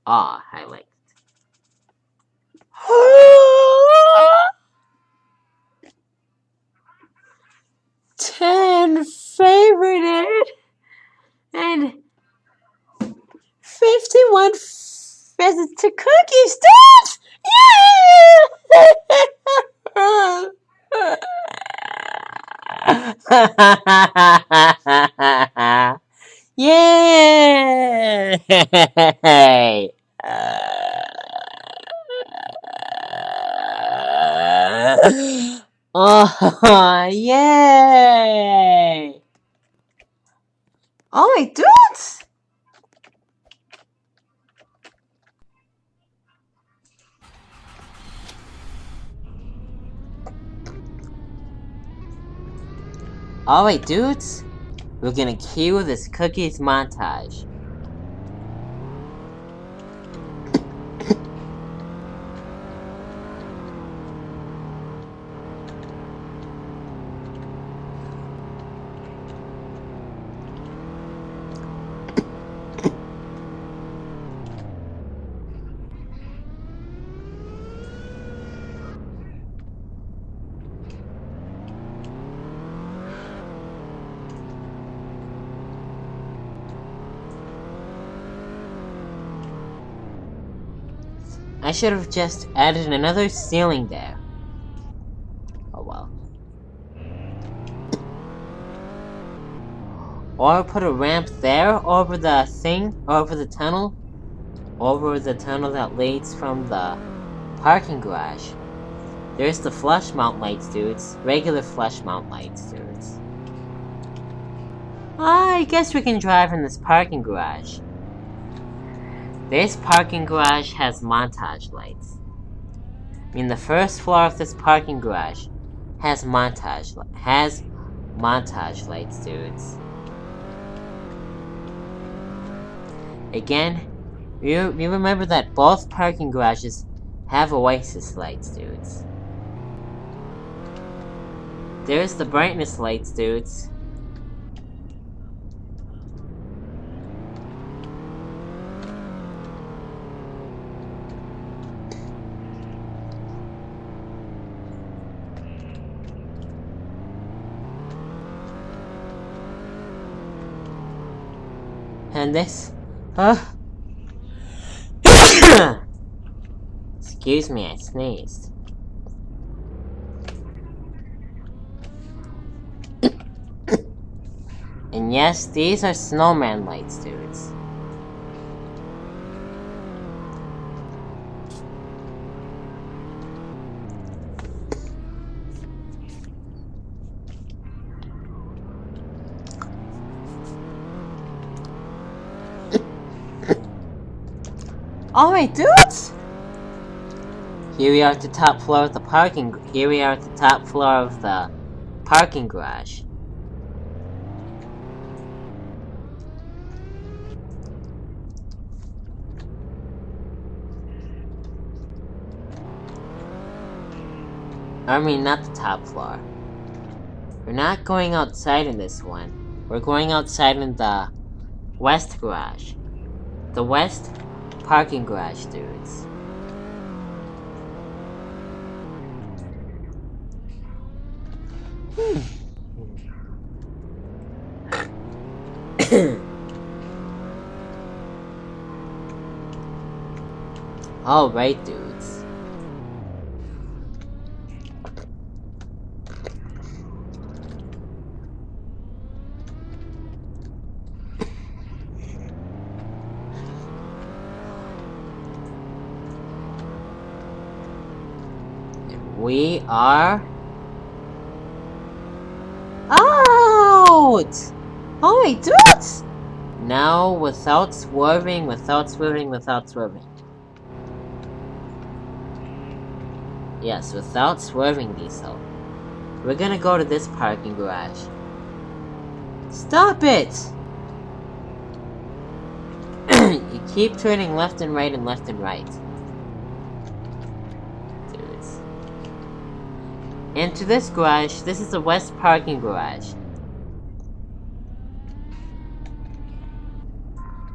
Highlight. 10 favorited and 51 visits to Cookies, dudes! Yeah! Yay! Oh, yay! Oh my dudes! Alright dudes, we're gonna cue this cookies montage. I should have just added another ceiling there. Oh well. Or put a ramp there over the thing, over the tunnel that leads from the parking garage. There's the flush mount lights, dudes. Regular flush mount lights, dudes. I guess we can drive in this parking garage. This parking garage has montage lights. I mean, the first floor of this parking garage has montage lights, dudes. Again, you remember that both parking garages have Oasis lights, dudes. There's the brightness lights, dudes. And this, excuse me, I sneezed. And yes, these are snowman lights, dudes. Alright, dudes! Here we are at the top floor of the parking garage. I mean, not the top floor. We're not going outside in this one. We're going outside in the west garage. The west parking garage, dudes. Alright, dudes. We are out! Alright, dudes! Now, without swerving. Yes, without swerving, Diesel. We're gonna go to this parking garage. Stop it! You keep turning left and right and left and right. Dudes. Into this garage. This is the west parking garage.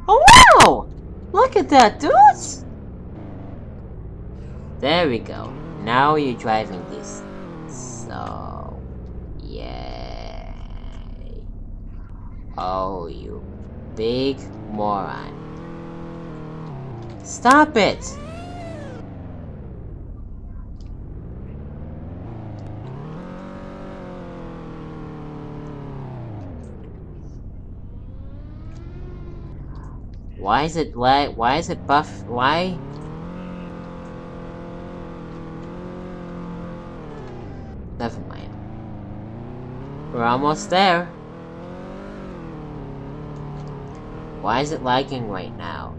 Oh wow! Look at that, dudes! There we go. Now you're driving this. So, yay. Oh, you big moron. Stop it! Why is it buff? Why? Never mind. We're almost there. Why is it lagging right now?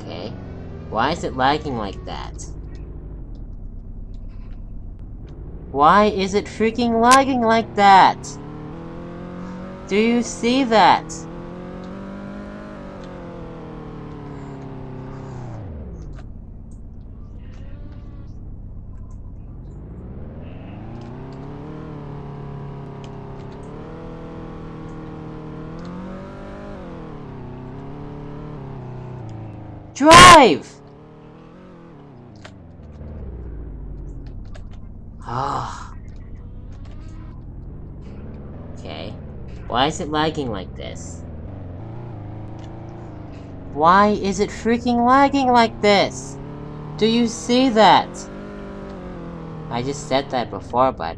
Okay. Why is it lagging like that? Why is it freaking lagging like that? Do you see that? Drive! Ah. Okay. Why is it lagging like this? Why is it freaking lagging like this? Do you see that? I just said that before, but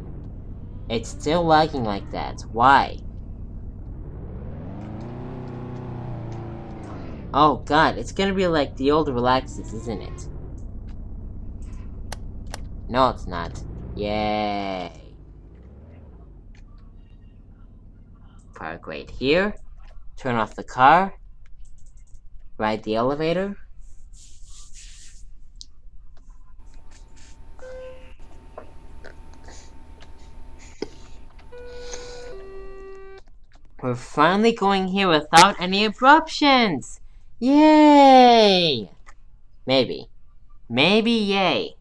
it's still lagging like that. Why? Oh god, it's gonna be like the old Relaxes, isn't it? No, it's not. Yay. Park right here. Turn off the car. Ride the elevator. We're finally going here without any interruptions! Yay! Maybe. Maybe yay.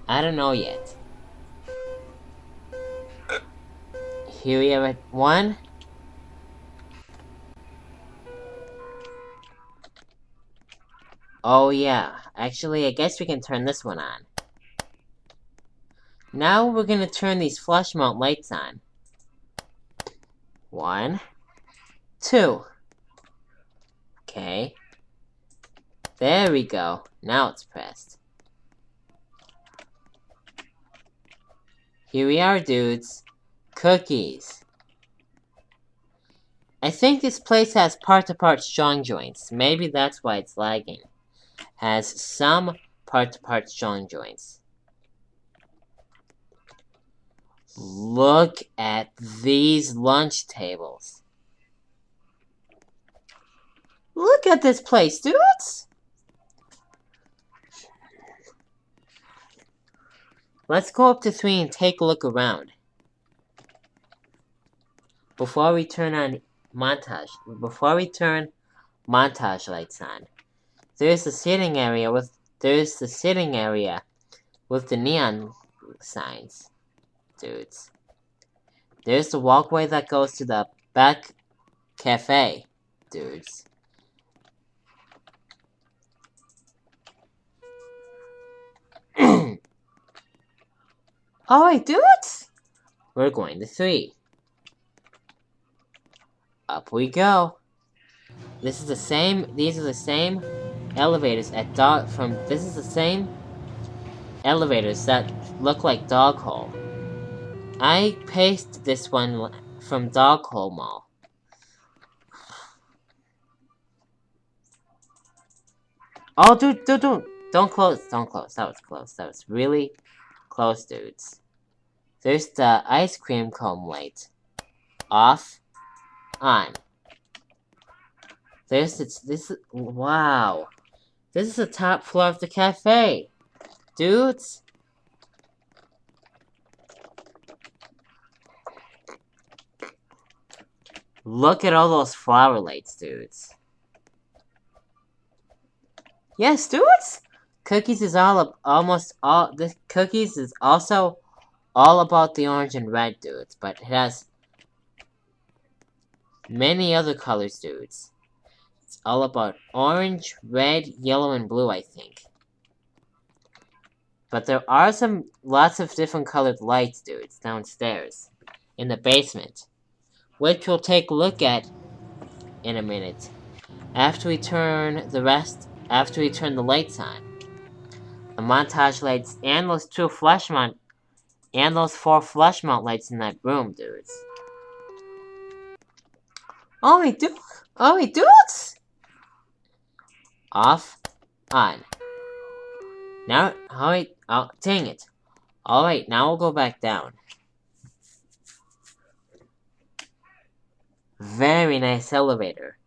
I don't know yet. Here we are at 1. Oh yeah, actually I guess we can turn this one on. Now we're gonna turn these flush mount lights on. 1, 2. Okay. There we go. Now it's pressed. Here we are, dudes. Cookies. I think this place has part-to-part strong joints. Maybe that's why it's lagging. Has some part-to-part strong joints. Look at these lunch tables. Look at this place, dudes! Let's go up to 3 and take a look around. Before we turn Montage lights on. There's the sitting area with the neon signs. Dudes. There's the walkway that goes to the back cafe, dudes. Alright, dudes! We're going to 3. Up we go. These are the same elevators this is the same elevators that look like Dog Hole. I pasted this one from Dog Hole Mall. Oh, dude, don't close. That was close. That was really close, dudes. There's the ice cream cone light. Off. On. Wow. This is the top floor of the cafe. Dudes. Look at all those flower lights, dudes. Yes, dudes! Cookies is Cookies is also all about the orange and red, dudes, but it has many other colors, dudes. It's all about orange, red, yellow, and blue, I think. But there are lots of different colored lights, dudes, downstairs in the basement, which we'll take a look at in a minute after we turn the lights on. The montage lights and those four flush mount lights in that room, dudes. Oh, dudes! Off, on. Now, alright, oh, dang it. Alright, now we'll go back down. Very nice elevator.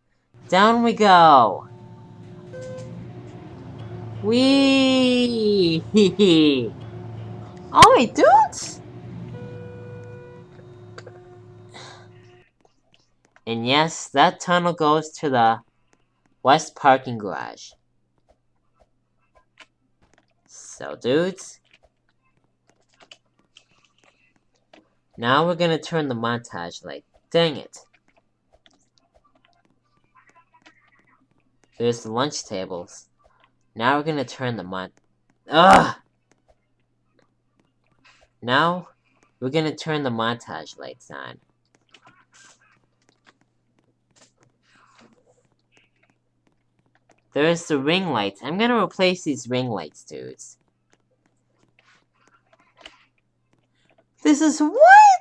Down we go! Whee! Alright, dudes! And yes, that tunnel goes to the west parking garage. So, dudes, now we're gonna turn the montage light. Dang it. There's the lunch tables. Now we're gonna turn the Now we're gonna turn the montage lights on. There's the ring lights. I'm gonna replace these ring lights, dudes. This is way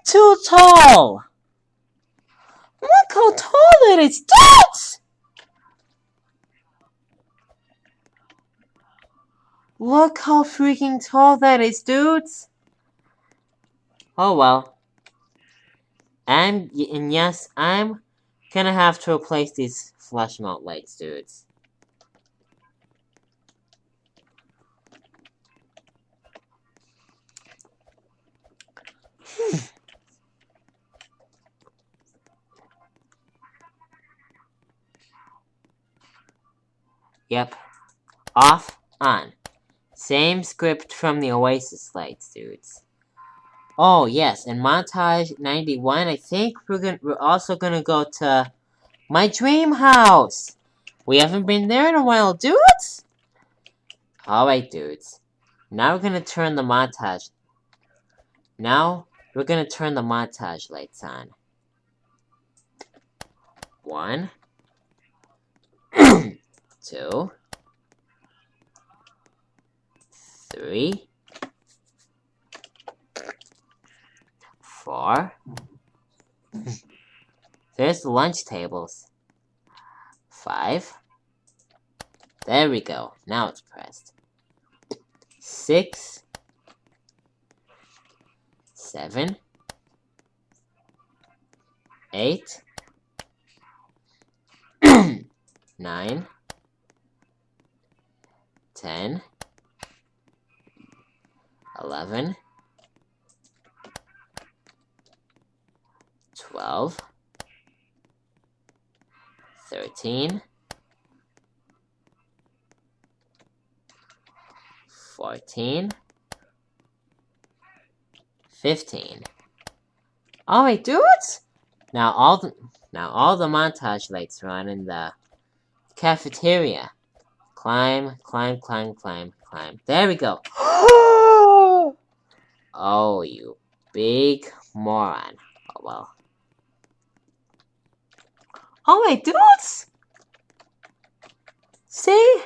too tall! Look how tall it is, dudes! Look how freaking tall that is, dudes! Oh well. And yes, I'm gonna have to replace these flush mount lights, dudes. Yep. Off, on. Same script from the Oasis lights, dudes. Oh, yes, in Montage 91, I think we're also gonna go to my dream house! We haven't been there in a while, dudes! Alright, dudes. Now we're gonna turn the montage. Now, we're gonna turn the montage lights on. 1, 2, 3, 4. There's the lunch tables. 5. There we go. Now it's pressed. 6, 7, 8, 9, 10, 11, 12, 13, 14, 15. Alright, dudes! Now all the montage lights are on in the cafeteria. Climb, climb, climb, climb, climb. There we go. Oh, you big moron. Oh, well. Alright, dudes! See?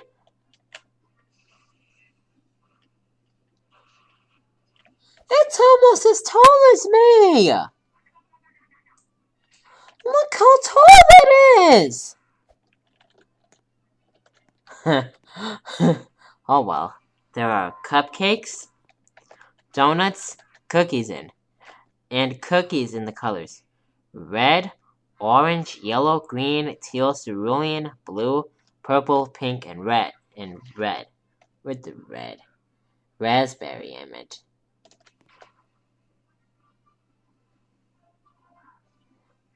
It's almost as tall as me! Look how tall that is! Oh well. There are cupcakes, donuts, and cookies in the colors red, orange, yellow, green, teal, cerulean, blue, purple, pink, and red. With the red. Raspberry, I meant.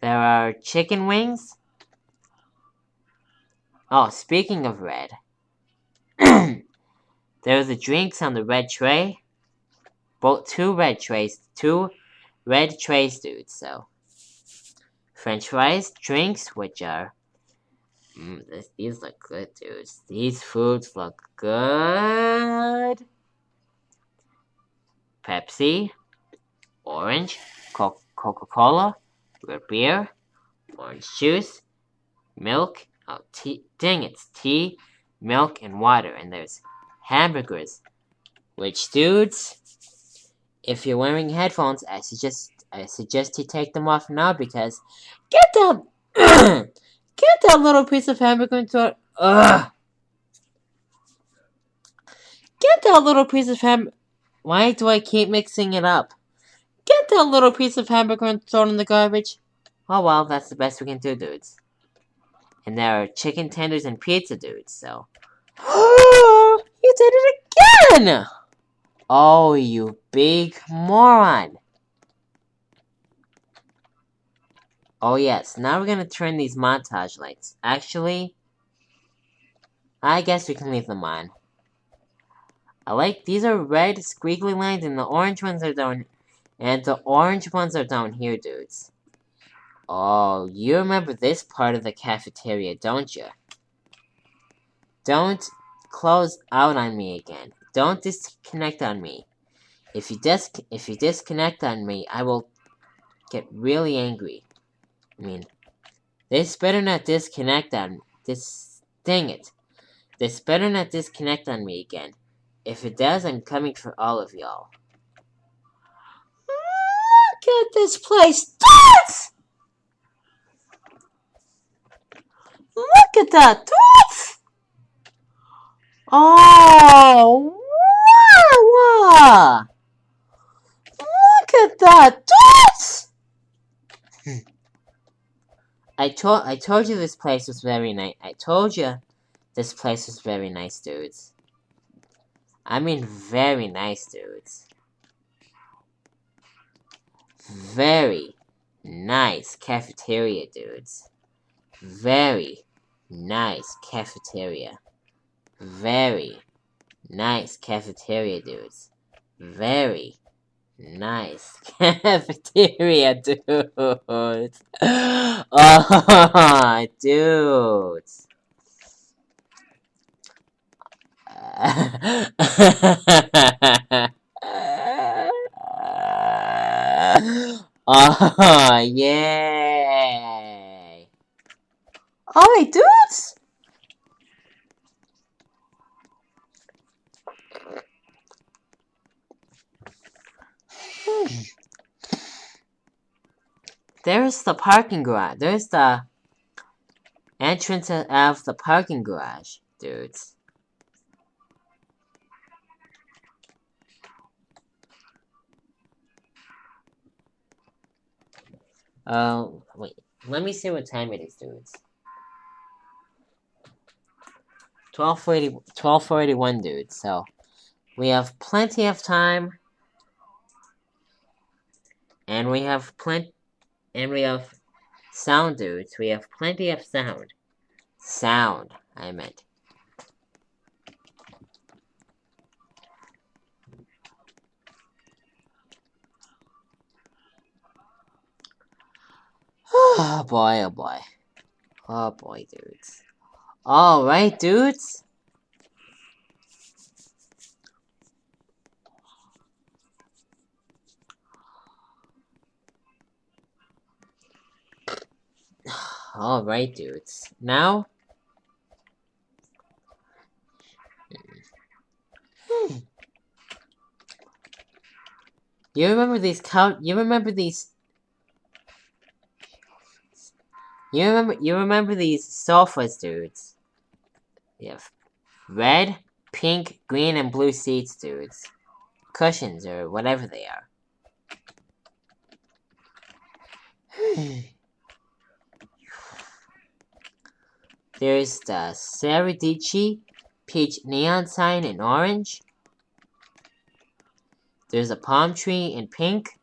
There are chicken wings. Oh, speaking of red. There's the drinks on the red tray. Two red trays, dudes, so. French fries, drinks, which are... these look good, dudes. These foods look good. Pepsi, orange, Coca-Cola, root beer, orange juice, milk, tea, dang it's tea, milk, and water, and there's hamburgers. Which, dudes, if you're wearing headphones, I suggest you take them off now because get that get that little piece of hamburger into get that little piece of Why do I keep mixing it up? Get that little piece of hamburger and throw it in the garbage. Oh well, that's the best we can do, dudes. And there are chicken tenders and pizza, dudes, so. You did it again! Oh, you big moron. Oh yes, now we're gonna turn these montage lights. Actually, I guess we can leave them on. These are red squiggly lines and the orange ones are down, here, dudes. Oh, you remember this part of the cafeteria, don't you? Don't close out on me again. Don't disconnect on me. If you disconnect on me, I will get really angry. I mean, this better not disconnect on this. Dang it! This better not disconnect on me again. If it does, I'm coming for all of y'all. Look at this place, dudes! Look at that, dudes! Oh, wow! Look at that, dudes! I told you this place was very nice. I told you this place was very nice, dudes. I mean, very nice, dudes. Very nice cafeteria, dudes. Very nice cafeteria. Very nice cafeteria, dudes. Very nice cafeteria, dudes. Oh, dudes. Oh, yay. Alright, dudes. There's the parking garage. There's the entrance of the parking garage, dudes. Wait. Let me see what time it is, dudes. 12:41, dudes. So we have plenty of time, and we have sound, dudes. We have plenty of sound. Sound, I meant. Oh boy, oh boy. Oh boy, dudes. Alright, dudes. Alright, dudes. Now. You remember these You remember these sofas, dudes? You have red, pink, green, and blue seats, dudes. Cushions, or whatever they are. There's the Saradici peach neon sign in orange. There's a palm tree in pink.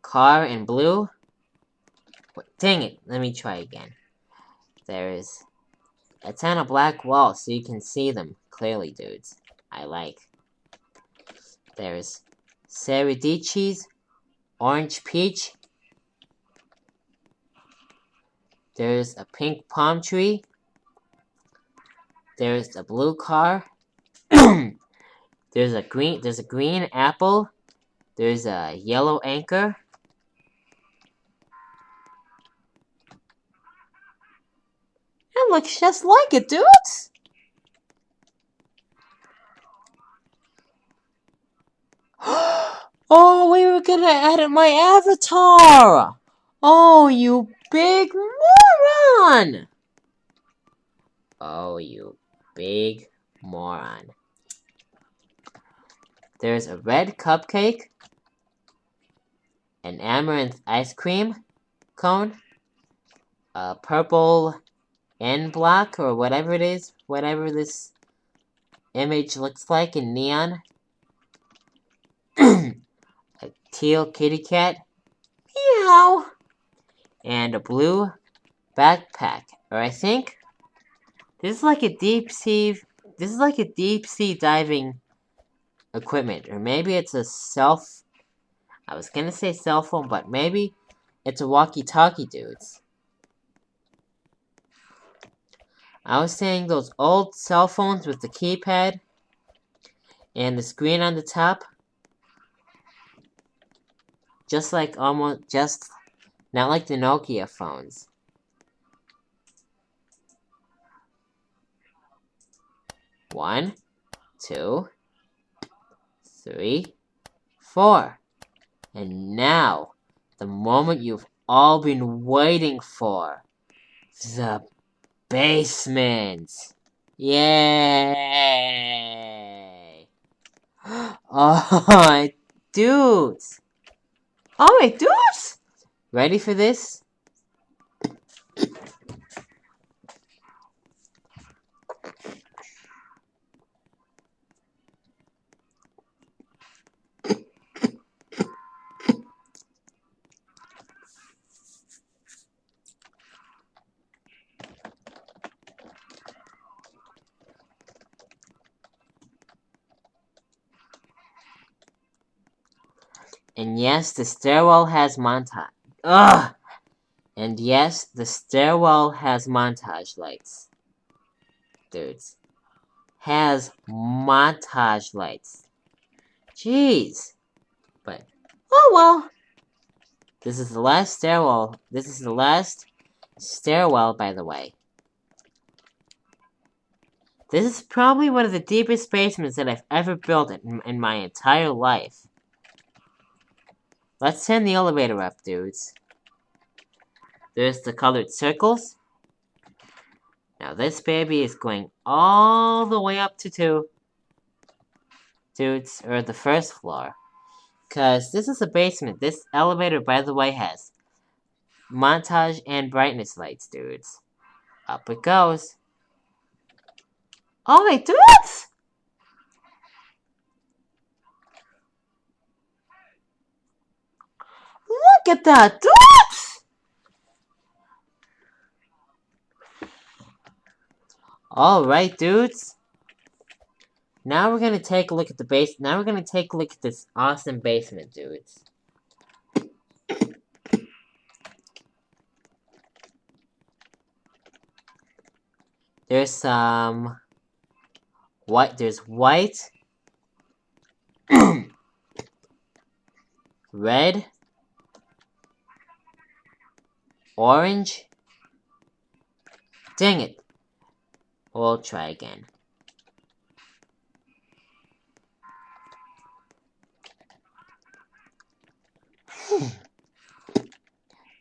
Car in blue. Dang it, let me try again. It's on a black wall so you can see them clearly, dudes. There's Saradici's orange peach. There's a pink palm tree. There's a blue car. There's a green apple. There's a yellow anchor. It looks just like it, dudes! Oh, we were gonna edit my avatar! Oh, you big moron! Oh, you big moron. There's a red cupcake, an amaranth ice cream cone, a purple end block, or whatever it is, whatever this image looks like in neon, a teal kitty cat, meow, and a blue backpack. Or I think this is like a deep sea diving equipment, or maybe it's a I was gonna say cell phone, but maybe it's a walkie-talkie, dudes. I was saying those old cell phones with the keypad and the screen on the top. Just not like the Nokia phones. One, 2, 3, 4. And now, the moment you've all been waiting for. The basement. Yay! Oh, dudes! Alright, dudes! Ready for this? And yes, the stairwell has montage. Ugh! And yes, the stairwell has montage lights. Dudes. Has montage lights. Jeez. But, oh well. This is the last stairwell. This is the last stairwell, by the way. This is probably one of the deepest basements that I've ever built in my entire life. Let's turn the elevator up, dudes. There's the colored circles. Now this baby is going all the way up to 2. Dudes, or the first floor. Because this is a basement. This elevator, by the way, has montage and brightness lights, dudes. Up it goes. Oh, wait, dudes! Look at that, dudes! Alright, dudes. Now we're gonna take a look at Now we're gonna take a look at this awesome basement, dudes. There's some white. There's white, red, orange. Dang it. We'll try again.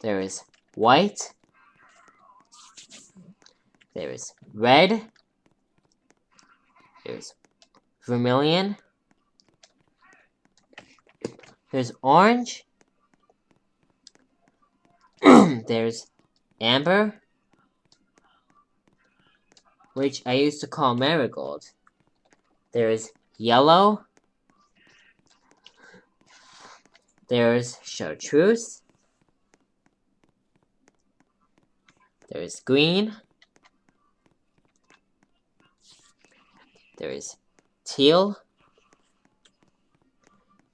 There is white. There is red. There's vermilion. There's orange. There's amber, which I used to call marigold. There's yellow. There's chartreuse. There's green. There's teal.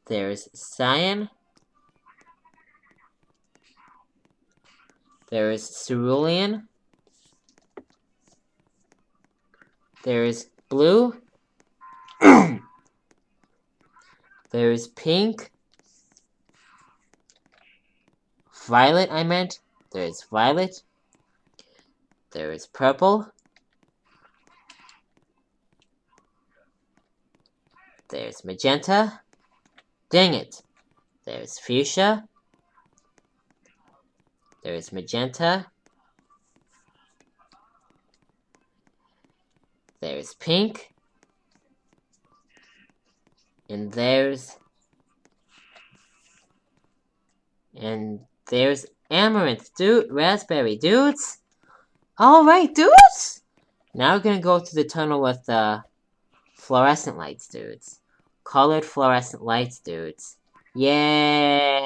There's cyan. There's cerulean. There's blue. There's pink. violet, I meant. There's violet. There is purple. There's magenta. Dang it. There's fuchsia. There's magenta. There's pink. And there's amaranth, raspberry, dudes. Alright, dudes! Now we're gonna go to the tunnel with the fluorescent lights, dudes. Colored fluorescent lights, dudes. Yay!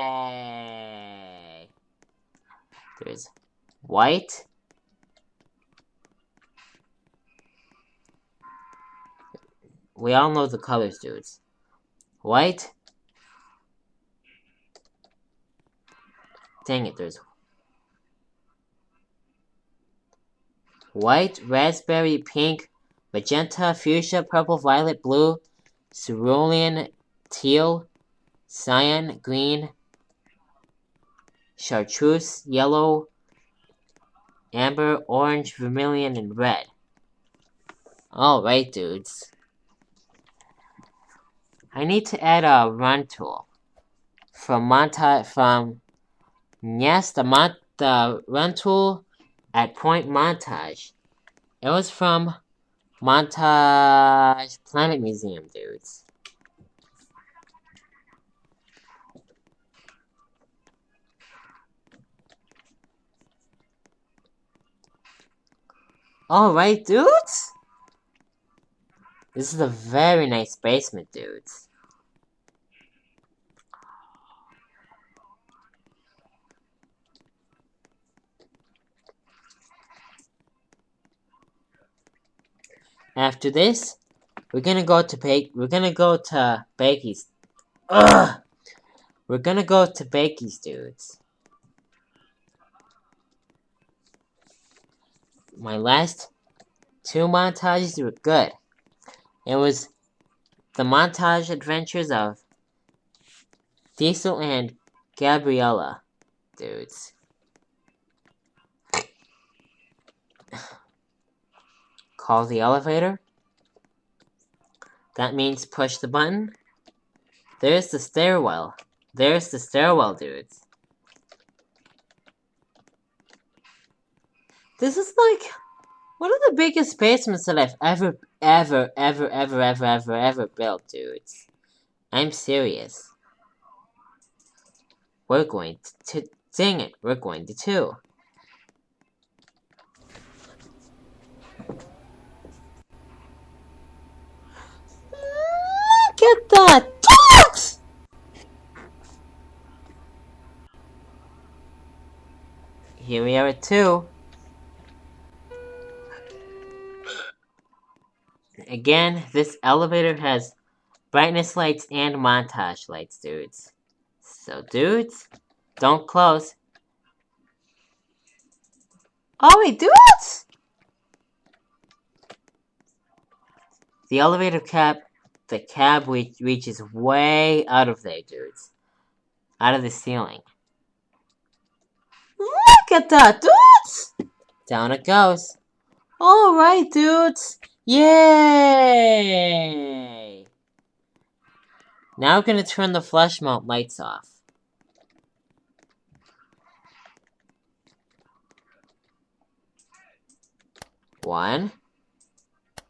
There's white. We all know the colors, dudes. White. Dang it, there's white, raspberry, pink, magenta, fuchsia, purple, violet, blue, cerulean, teal, cyan, green, chartreuse, yellow, amber, orange, vermilion, and red. Alright, dudes. I need to add a run tool from the run tool at Point Montage. It was from Montage Planet Museum, dudes. Alright, dudes? This is a very nice basement, dudes. After this, we're gonna go to Bakey's. We're gonna go to Bakey's, dudes. My last 2 montages were good. It was the montage adventures of Diesel and Gabriella, dudes. Call the elevator. That means push the button. There's the stairwell. There's the stairwell, dudes. This is like one of the biggest basements that I've ever built, dudes. I'm serious. We're going to dang it, we're going to 2. Look at that! Dudes! Here we are at 2. Again, this elevator has brightness lights and montage lights, dudes. So, dudes, don't close. Oh, wait, dudes! The elevator cab reaches way out of there, dudes. Out of the ceiling. Look at that, dudes! Down it goes. Alright, dudes. Yay! Now we're gonna turn the flush mount lights off. One,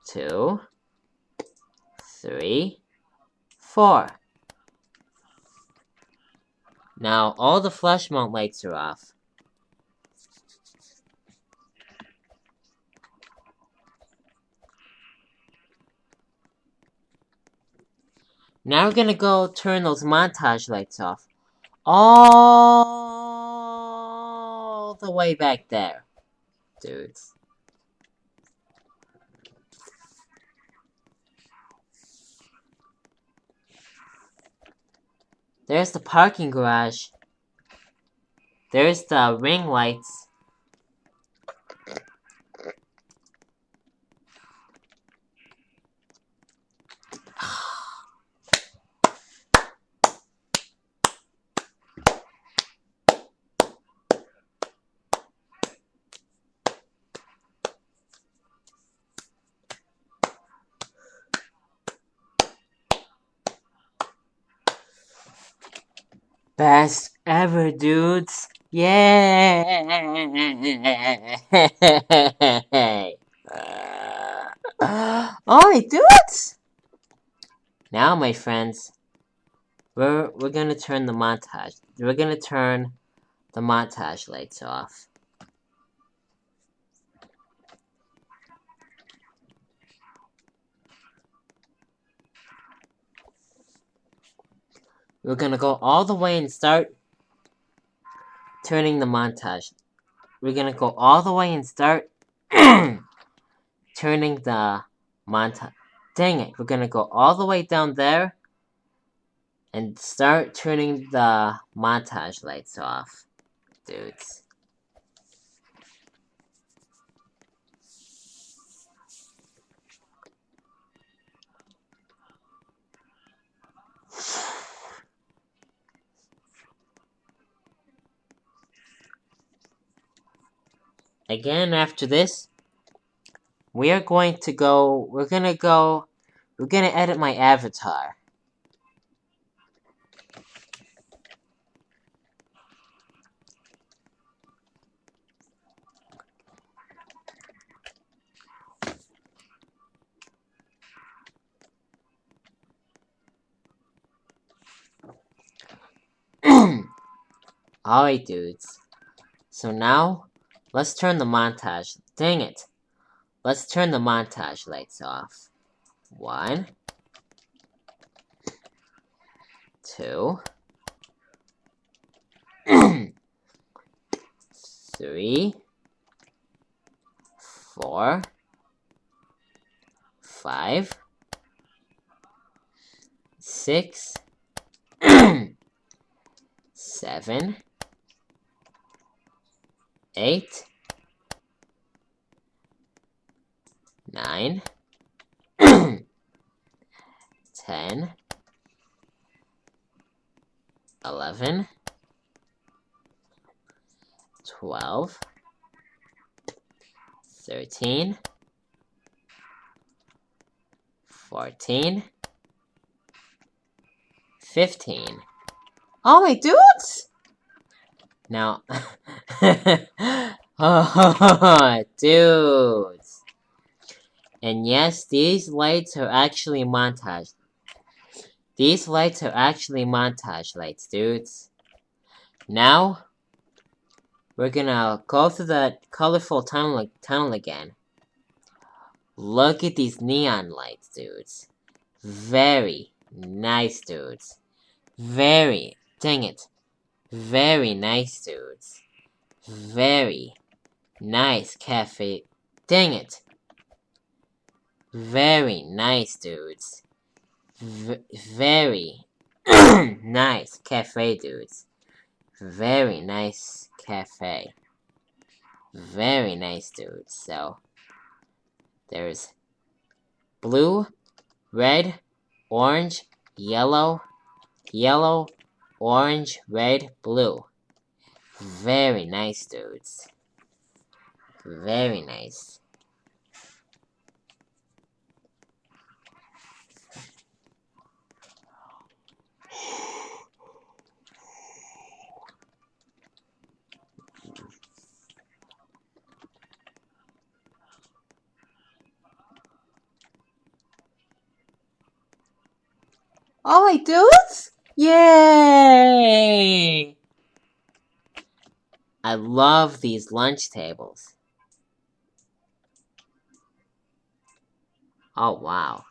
2, 3, 4. Now all the flush mount lights are off. Now we're gonna go turn those montage lights off. All the way back there, dudes. There's the parking garage. There's the ring lights. Best ever, dudes. Yay! Alright, dudes! Now, my friends, we're gonna turn the montage. We're gonna turn the montage lights off. We're gonna go all the way and start turning the montage. We're gonna go all the way and start turning the montage. Dang it, we're gonna go all the way down there and start turning the montage lights off, dudes. Again, after this, we're gonna edit my avatar. Alright, dudes. So now, let's turn the montage. Dang it. Let's turn the montage lights off. 1, 2, 3, 4, 5, 6, 7, 8, 9, 10, 11, 12, 13, 14, 15. Oh, my dudes! Now, oh, dudes. And yes, these lights are actually montage. These lights are actually montage lights, dudes. Now, we're gonna go through the colorful tunnel again. Look at these neon lights, dudes. Very nice, dudes. Very, dang it. Very nice, dudes. Very nice cafe. Dang it. Very nice, dudes. Very nice cafe, dudes. Very nice cafe. Very nice, dudes. So, there's blue, red, orange, yellow, yellow, orange, red, blue. Very nice, dudes. Very nice. Alright, dudes! Yay! I love these lunch tables. Oh, wow.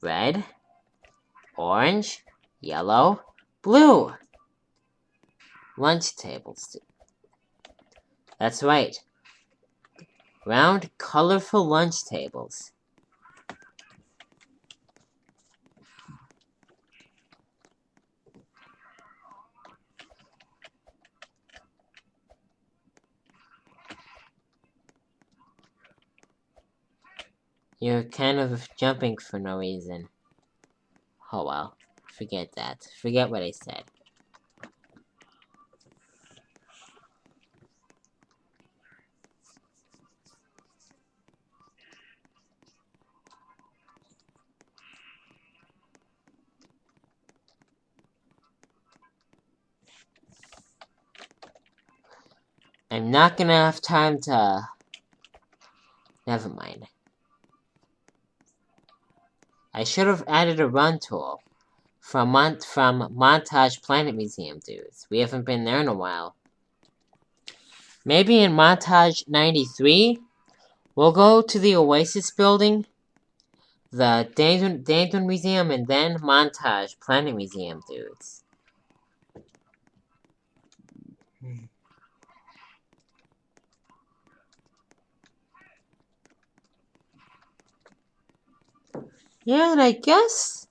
Red, orange, yellow, blue. Lunch tables. That's right. Round, colorful lunch tables. You're kind of jumping for no reason. Oh well, forget that. Forget what I said. I'm not gonna have time to... Never mind. I should have added a run tool from Montage Planet Museum, dudes. We haven't been there in a while. Maybe in Montage 93, we'll go to the Oasis building, the Danton Museum, and then Montage Planet Museum, dudes. Yeah, and I guess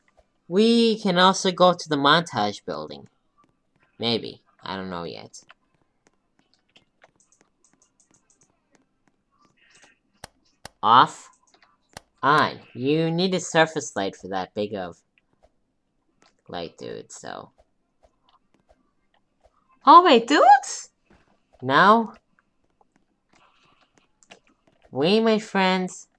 we can also go to the Montage building. Maybe. I don't know yet. Off. On. You need a surface light for that big of light, dude, so... Oh, wait, dudes? Now, we, my friends,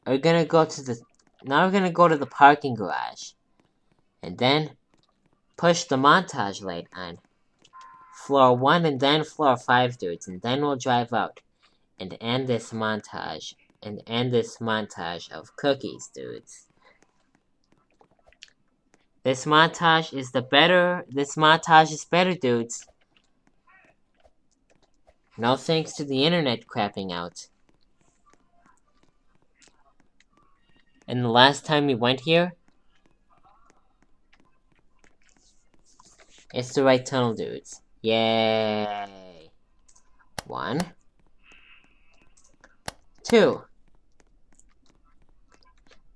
are gonna go to the... Now we're gonna go to the parking garage. And then push the Montage light on floor 1 and then floor 5, dudes. And then we'll drive out and end this montage. And end this montage of cookies, dudes. This montage is better, dudes. No thanks to the internet crapping out. And the last time we went here, it's the right tunnel, dudes. Yay! 1, 2.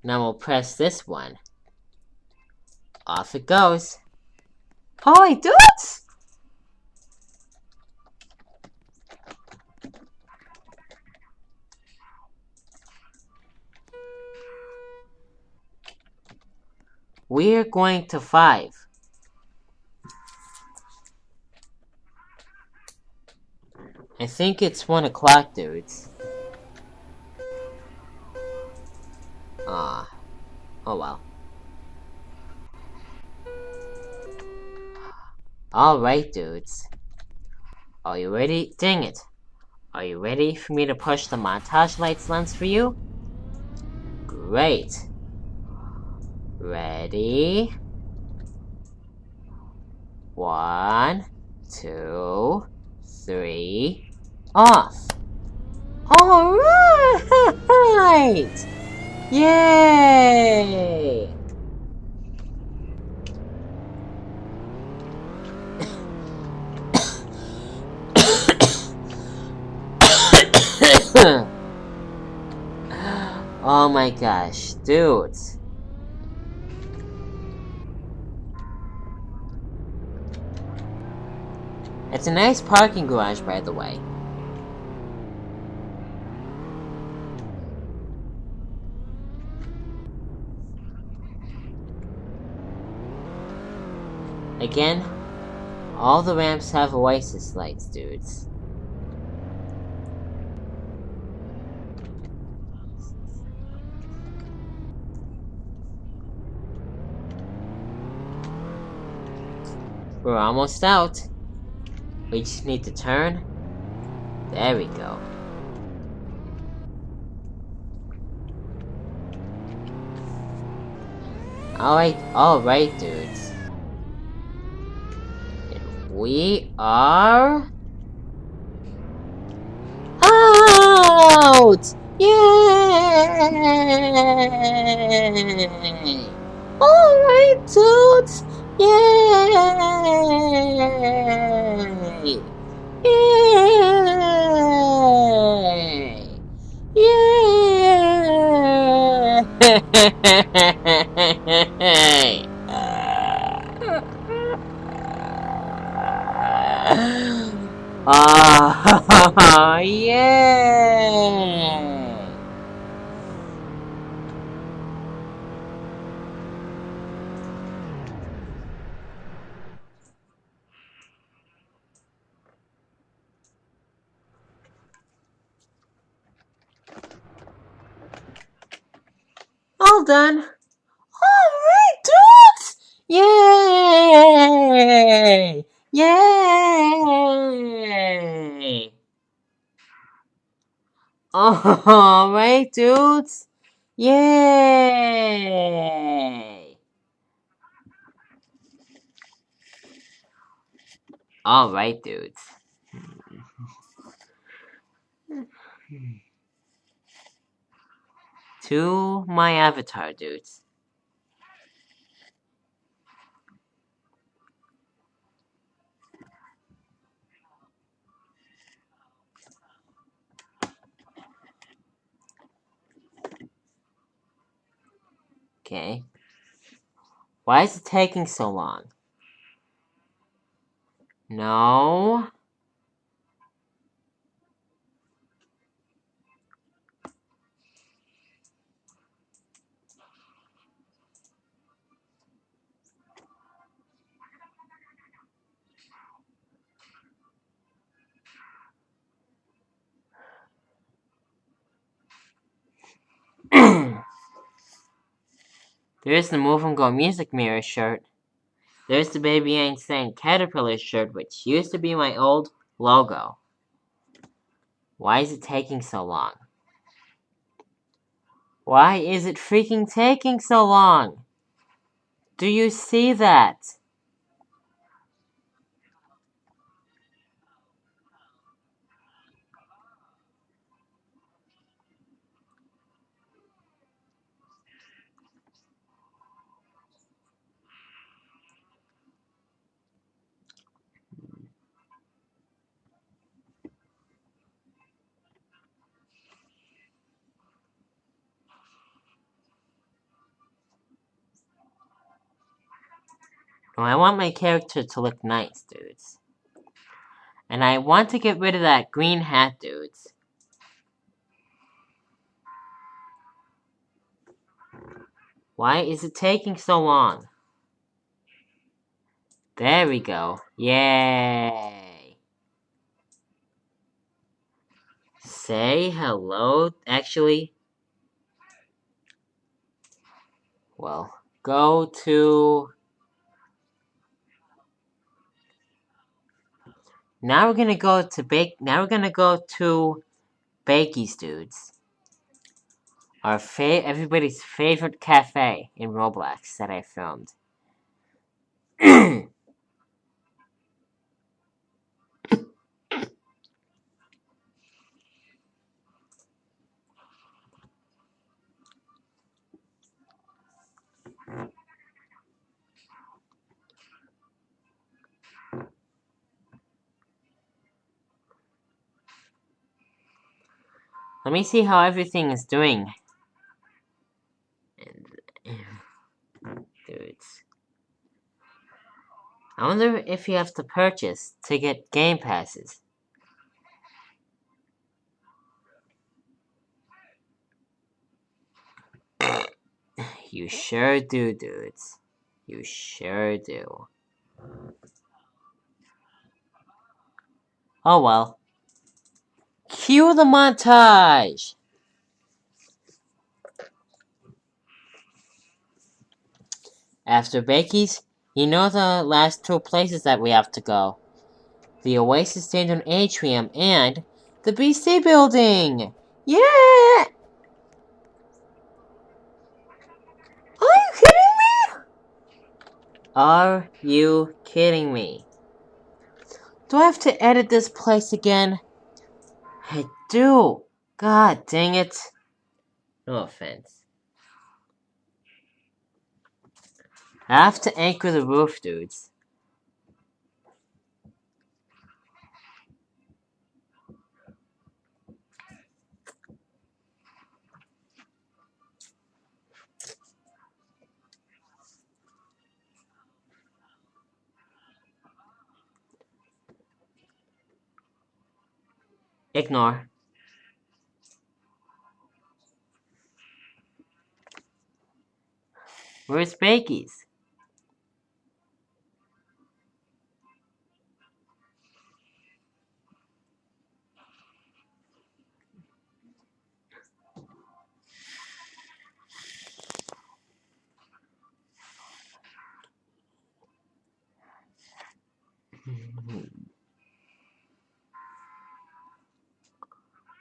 Now we'll press this one. Off it goes. Oh, wait, dudes! We're going to 5. I think it's 1 o'clock, dudes. Oh well. Alright, dudes. Are you ready? Dang it. Are you ready for me to push the montage lights lens for you? Great. Ready? 1, 2, 3, off. Alright! Yay! Oh my gosh, dudes. It's a nice parking garage, by the way. Again, all the ramps have Oasis lights, dudes. We're almost out. We just need to turn. There we go. Alright, dudes. And we are... out! Yay! Alright, dudes! Yay! Yay! Yay! Oh, yay! All done. Alright, dudes! Yay! Yay! Alright, dudes. Yay! Alright, dudes. To my avatar, dudes. Okay. Why is it taking so long? No. There's the Move and Go Music Mirror shirt. There's the Baby Einstein Caterpillar shirt, which used to be my old logo. Why is it taking so long? Why is it freaking taking so long? Do you see that? Well, I want my character to look nice, dudes. And I want to get rid of that green hat, dudes. Why is it taking so long? There we go. Yay! Say hello, actually. Well, go to... Now we're gonna go to Bakey's, dudes. Everybody's favorite cafe in Roblox that I filmed. Let me see how everything is doing. Dudes. I wonder if you have to purchase to get game passes. You sure do, dudes. You sure do. Oh well. Cue the montage! After Bakey's, you know the last two places that we have to go. The Oasis Stand Atrium and the BC Building! Yeah! Are you kidding me? Are you kidding me? Do I have to edit this place again? I do. God dang it. No offense. I have to anchor the roof, dudes. Ignore. Where's Bakey's?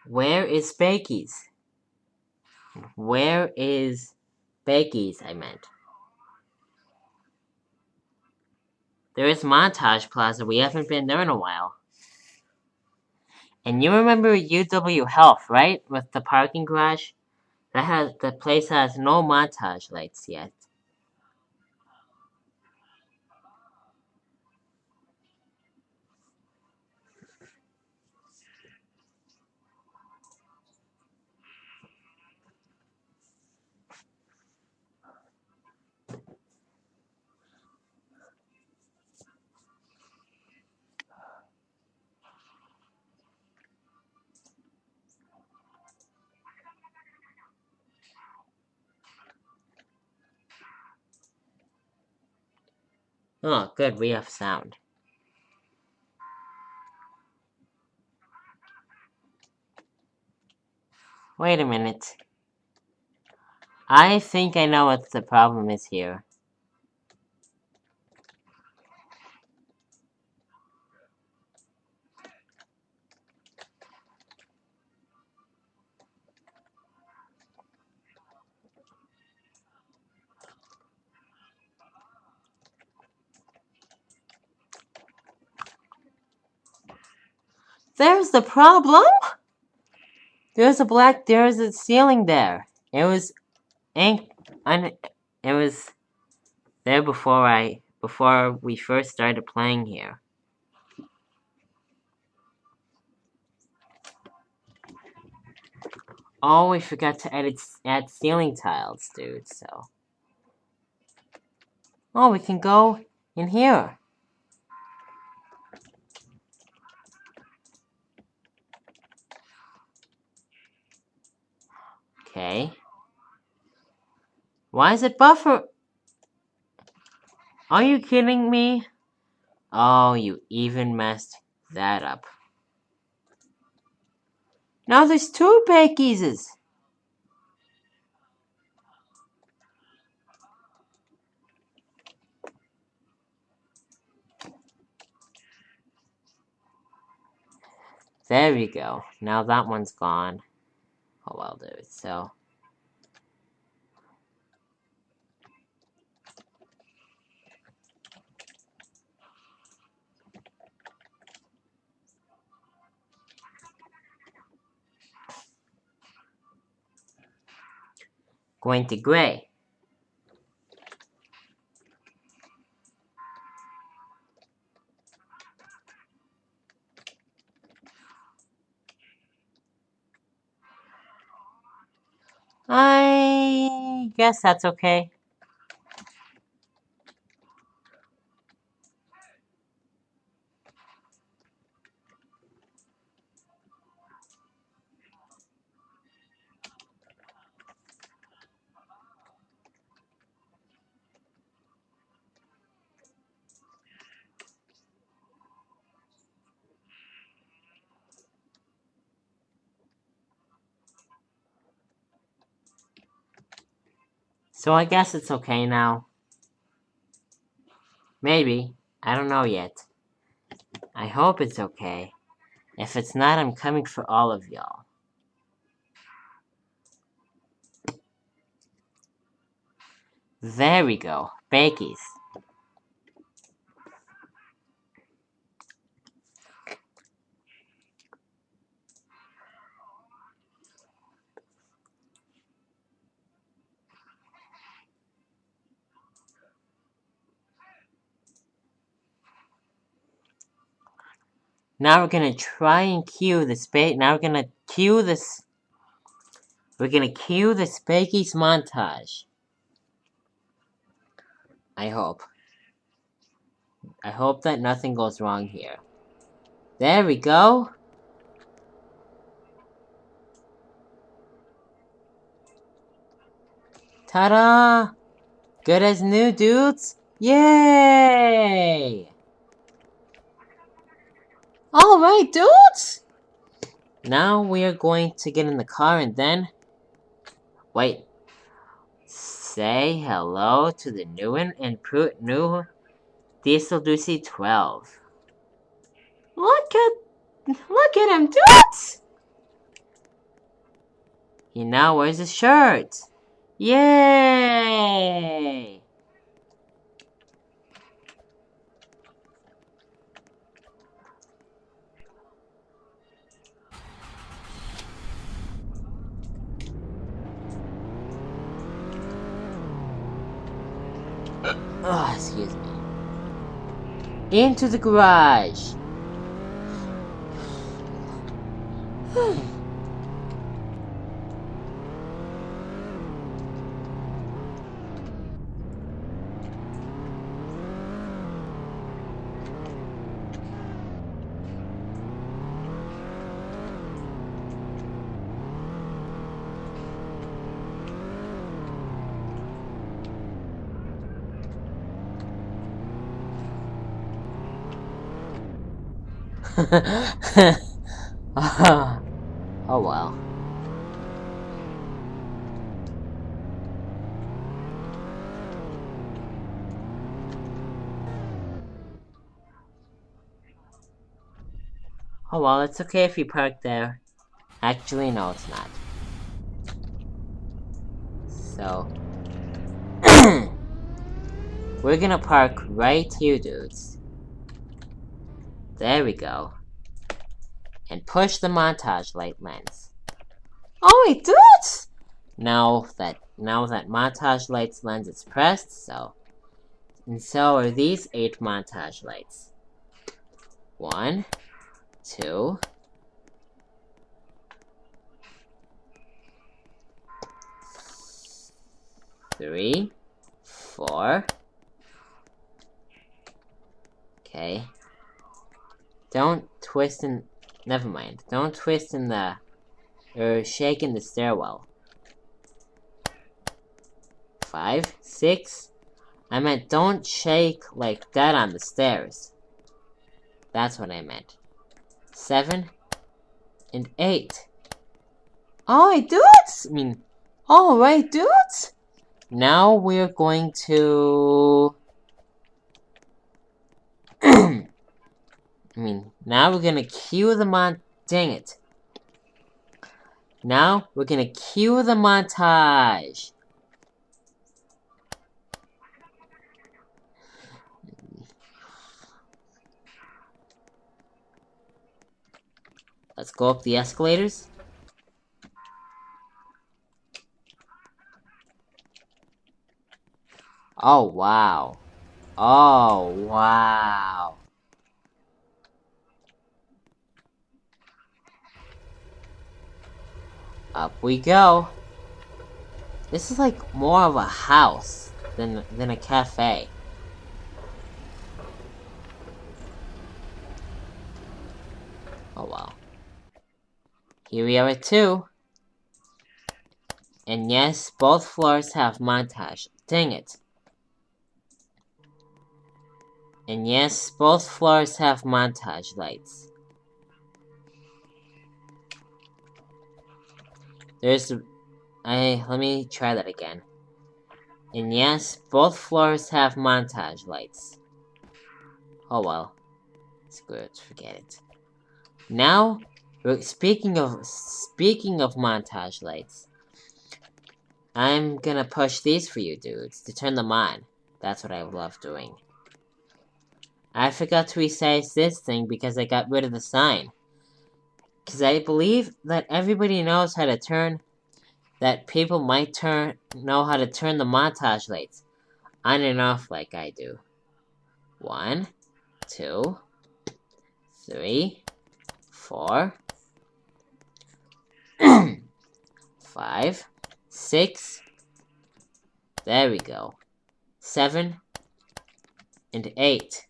Where is Bakey's? Where is Bakey's, I meant. There is Montage Plaza. We haven't been there in a while. And you remember UW Health, right? With the parking garage? The place has no Montage lights yet. Oh, good, we have sound. Wait a minute. I think I know what the problem is here. There's the problem! There's a ceiling there. It was there before we first started playing here. Oh, we forgot to add ceiling tiles, dude, so. Oh, we can go in here. Okay. Why is it buffer? Are you kidding me? Oh, you even messed that up. Now there's 2 Bakey's. There we go. Now that one's gone. Oh well, dude, so. Going to gray. I guess that's okay. So I guess it's okay now. Maybe. I don't know yet. I hope it's okay. If it's not, I'm coming for all of y'all. There we go. Bakey's. Now we're gonna try and cue the Now we're gonna cue this. We're gonna cue the Bakey's montage. I hope. I hope that nothing goes wrong here. There we go. Ta-da! Good as new, dudes. Yay! Alright, dudes! Now we are going to get in the car and then... Wait. Say hello to the new and new Diesel Ducey 12. Look at him, dudes! He now wears a shirt. Yay! Oh, excuse me. Into the garage. Oh well. Oh well, it's okay if you park there. Actually, no, it's not. So, we're gonna park right here, dudes. There we go. And push the montage light lens. Oh wait, dudes! Now that montage lights lens is pressed, so are these 8 montage lights. 1, 2, 3, 4. Okay. Don't twist in. Never mind. Don't twist in the. Or shake in the stairwell. 5, 6. I meant don't shake like that on the stairs. That's what I meant. 7 and 8. Alright, dudes! Alright, dudes! Now we're going to... now we're gonna cue the dang it. Now we're gonna cue the montage. Let's go up the escalators. Oh, wow. Oh, wow. Up we go. This is like more of a house than a cafe. Oh, wow. Here we are at 2. And yes, both floors have montage. Dang it. And yes, both floors have montage lights. Let me try that again. And yes, both floors have montage lights. Oh well. Screw it, forget it. Now, speaking of montage lights, I'm gonna push these for you dudes to turn them on. That's what I love doing. I forgot to resize this thing because I got rid of the sign. Because I believe that everybody knows how to turn... that people might know how to turn the montage lights on and off like I do. 1, 2, 3, 4, 5, 6. There we go. 7 and 8.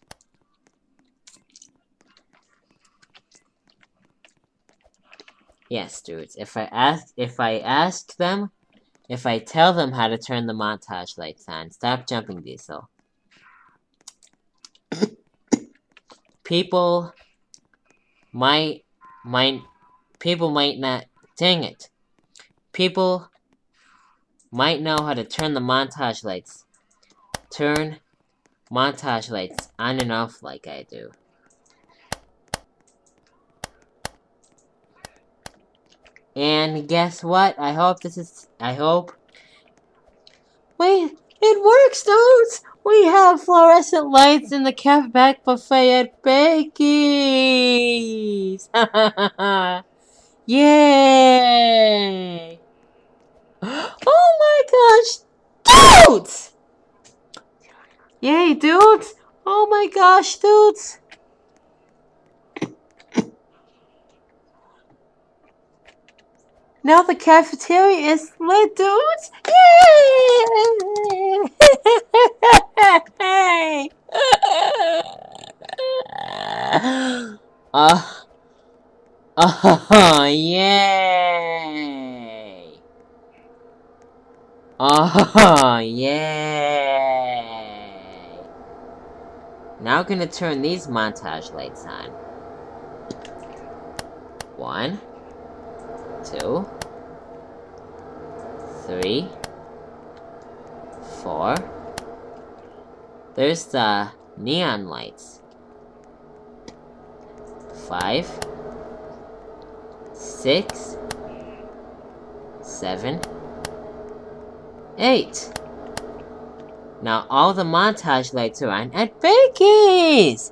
Yes, dudes. If I tell them how to turn the montage lights on, stop jumping, Diesel. People might not. Dang it. People might know how to turn the montage lights. Turn montage lights on and off like I do. And guess what? I hope. Wait, it works, dudes! We have fluorescent lights in the Quebec buffet at Bakey's! Yay! Oh my gosh! Dudes! Yay, dudes! Oh my gosh, dudes! Now the cafeteria is lit, dudes! Yay! Yay! Yay! Now we're gonna turn these montage lights on. 1, 2, 3, 4. There's the neon lights. 5, 6, 7, 8. Now all the montage lights are on at Bakey's!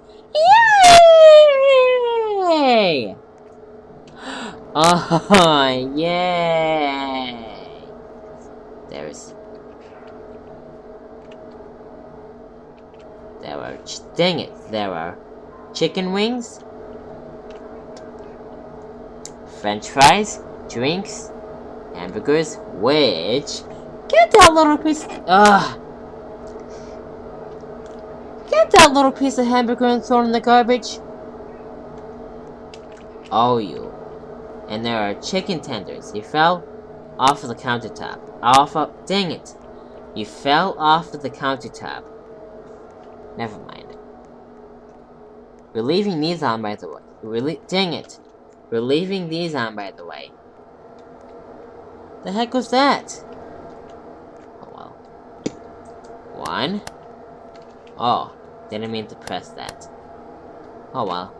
Yay! Oh, yay! There are chicken wings, French fries, drinks, hamburgers, which... Get that little piece of hamburger and throw it in the garbage. Oh, you. And there are chicken tenders. You fell off of the countertop. Dang it. You fell off of the countertop. Never mind. We're leaving these on, by the way. Dang it. We're leaving these on, by the way. The heck was that? Oh well. 1. Oh, didn't mean to press that. Oh well.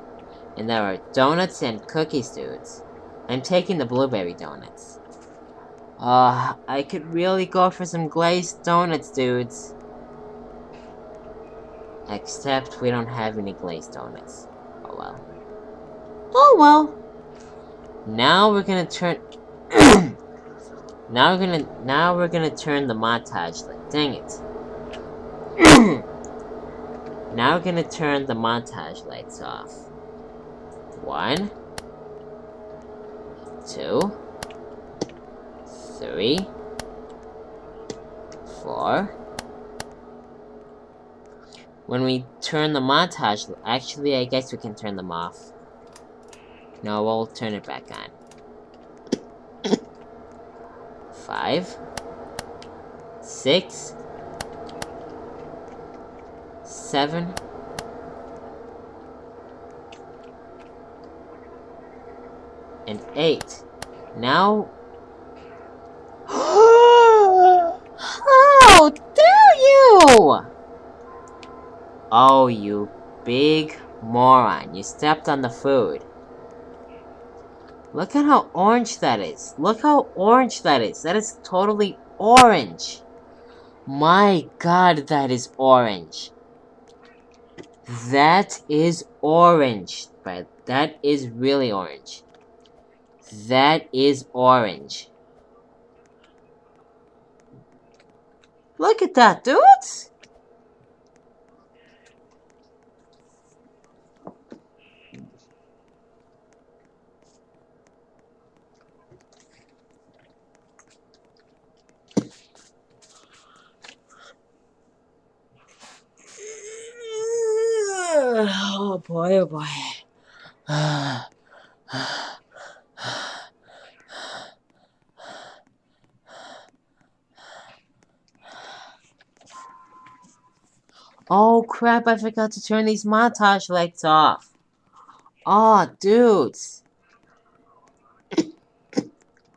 And there are donuts and cookies, dudes. I'm taking the blueberry donuts. I could really go for some glazed donuts, dudes. Except we don't have any glazed donuts. Oh well. Oh well. Now we're gonna turn... Now we're gonna turn the montage light. Dang it. Now we're gonna turn the montage lights off. 1, 2, 3, 4. When we turn the montage, actually, I guess we can turn them off. No, we'll turn it back on. 5, 6, 7, and 8. Now... How dare you! Oh, you big moron. You stepped on the food. Look at how orange that is. Look how orange that is. That is totally orange. My god, that is orange. That is orange. But that is really orange. That is orange. Look at that, dudes! Oh boy, oh boy. Oh crap, I forgot to turn these montage lights off. Oh, dudes.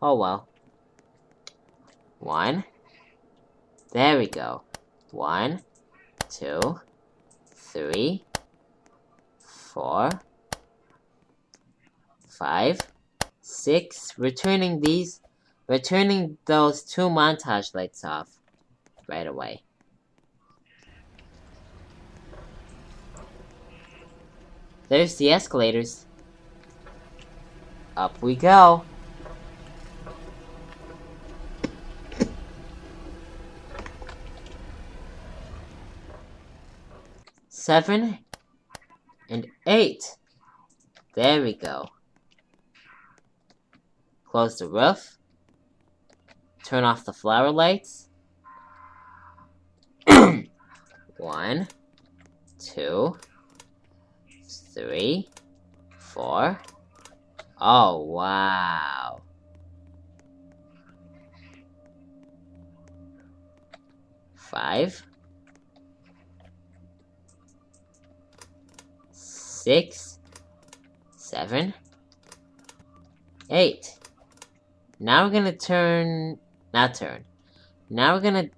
Oh well. 1. There we go. 1, 2, 3, 4, 5, 6. Returning those 2 montage lights off right away. There's the escalators. Up we go. Seven and 8. There we go. Close the roof. Turn off the flower lights. 1, 2, 3, 4. Oh, wow. 5, 6, 7, 8. Now we're gonna Now we're gonna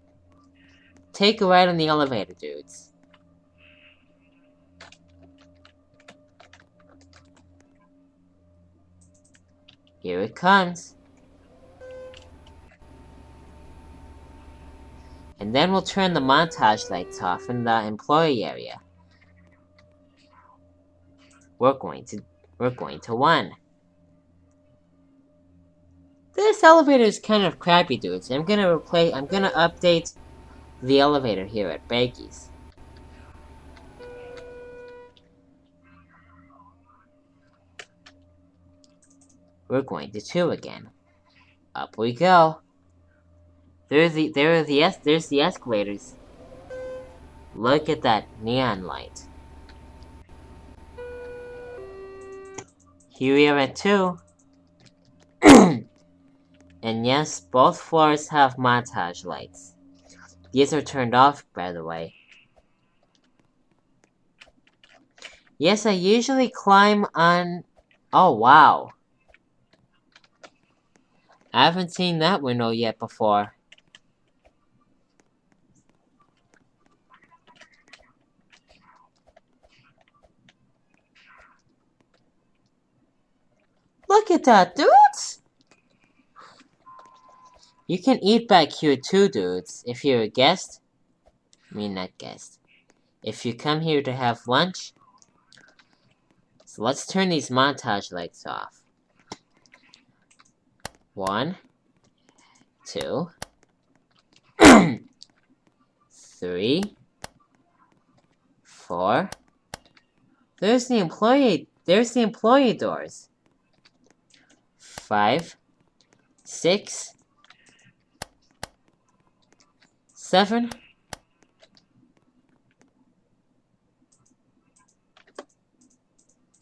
take a ride on the elevator, dudes. Here it comes. And then we'll turn the montage lights off in the employee area. We're going to 1. This elevator is kind of crappy, dudes. I'm gonna update the elevator here at Bakey's. We're going to 2 again. Up we go. There's the escalators. Look at that neon light. Here we are at 2. And yes, both floors have montage lights. These are turned off, by the way. Yes, I usually climb on... Oh, wow. I haven't seen that window yet before. Look at that, dudes! You can eat back here too, dudes, if you're a guest. I mean, not guest. If you come here to have lunch. So let's turn these montage lights off. 1, 2, 3, 4. There's the employee doors. 5, 6, 7.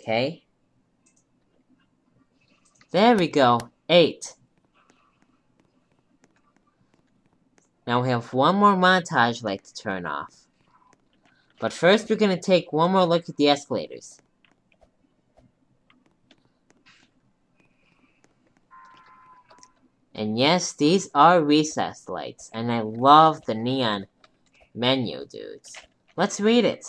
Okay. There we go. 8. Now we have one more montage light to turn off. But first we're going to take one more look at the escalators. And yes, these are recessed lights, and I love the neon menu, dudes. Let's read it.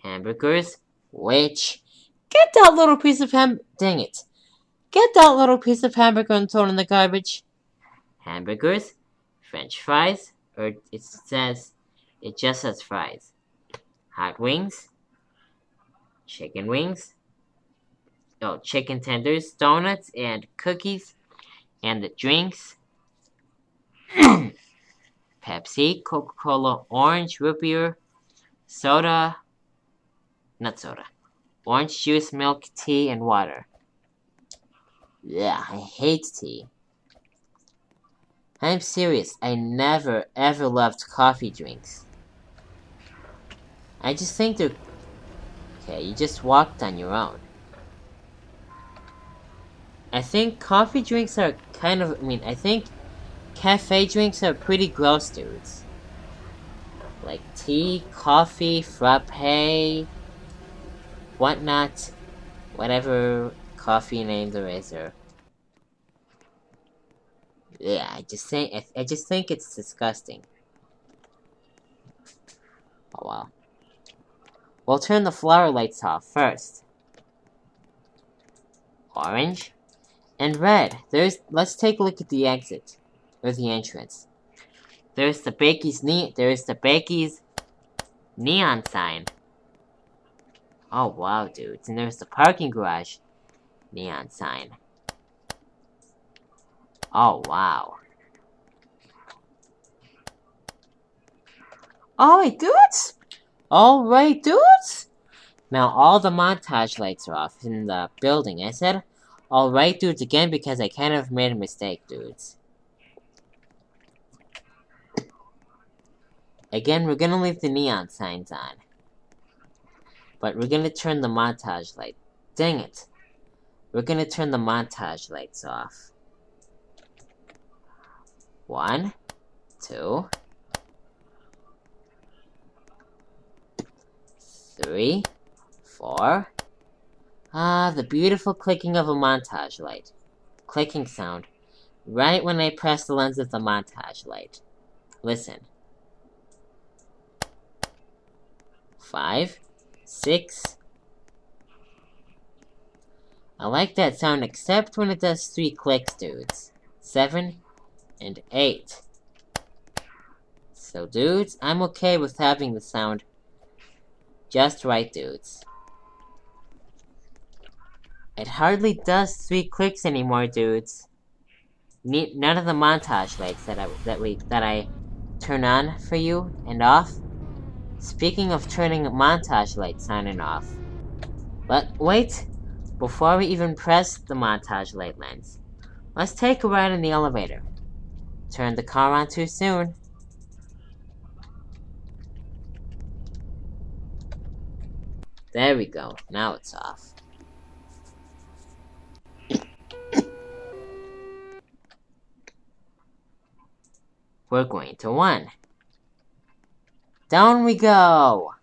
Hamburgers, which... Get that little piece of Dang it. Get that little piece of hamburger and throw it in the garbage. Hamburgers, French fries, or it just says fries. Hot wings, chicken wings, chicken tenders, donuts, and cookies, and the drinks. Pepsi, Coca-Cola, orange, root beer, orange juice, milk, tea, and water. Yeah, I hate tea. I'm serious, I never ever loved coffee drinks. I just think they're... Okay, you just walked on your own. I think coffee drinks are kind of... I think cafe drinks are pretty gross, dudes. Like tea, coffee, frappe, whatnot. Whatever coffee name there is, or... Yeah, I just think it's disgusting. Oh well. We'll turn the flower lights off first. orange, and red. Let's take a look at the exit, or the entrance. There's the Bakey's neon sign. Oh wow, dudes. And there's the parking garage neon sign. Oh wow. Alright, dudes! Alright, dudes! Now all the montage lights are off in the building. I said alright, dudes, again because I kind of made a mistake, dudes. Again, we're gonna leave the neon signs on. But we're gonna turn the montage light. Dang it. We're gonna turn the montage lights off. 1, 2, 3, 4. Ah, the beautiful clicking of a montage light. Clicking sound. Right when I press the lens of the montage light. Listen. 5, 6. I like that sound except when it does 3 clicks, dudes. 7 and 8. So, dudes, I'm okay with having the sound just right, dudes. It hardly does 3 clicks anymore, dudes. None of the montage lights that I turn on for you and off. Speaking of turning montage lights on and off. But wait, before we even press the montage light lens, let's take a ride in the elevator. Turn the car on too soon. There we go, now it's off. We're going to 1. Down we go!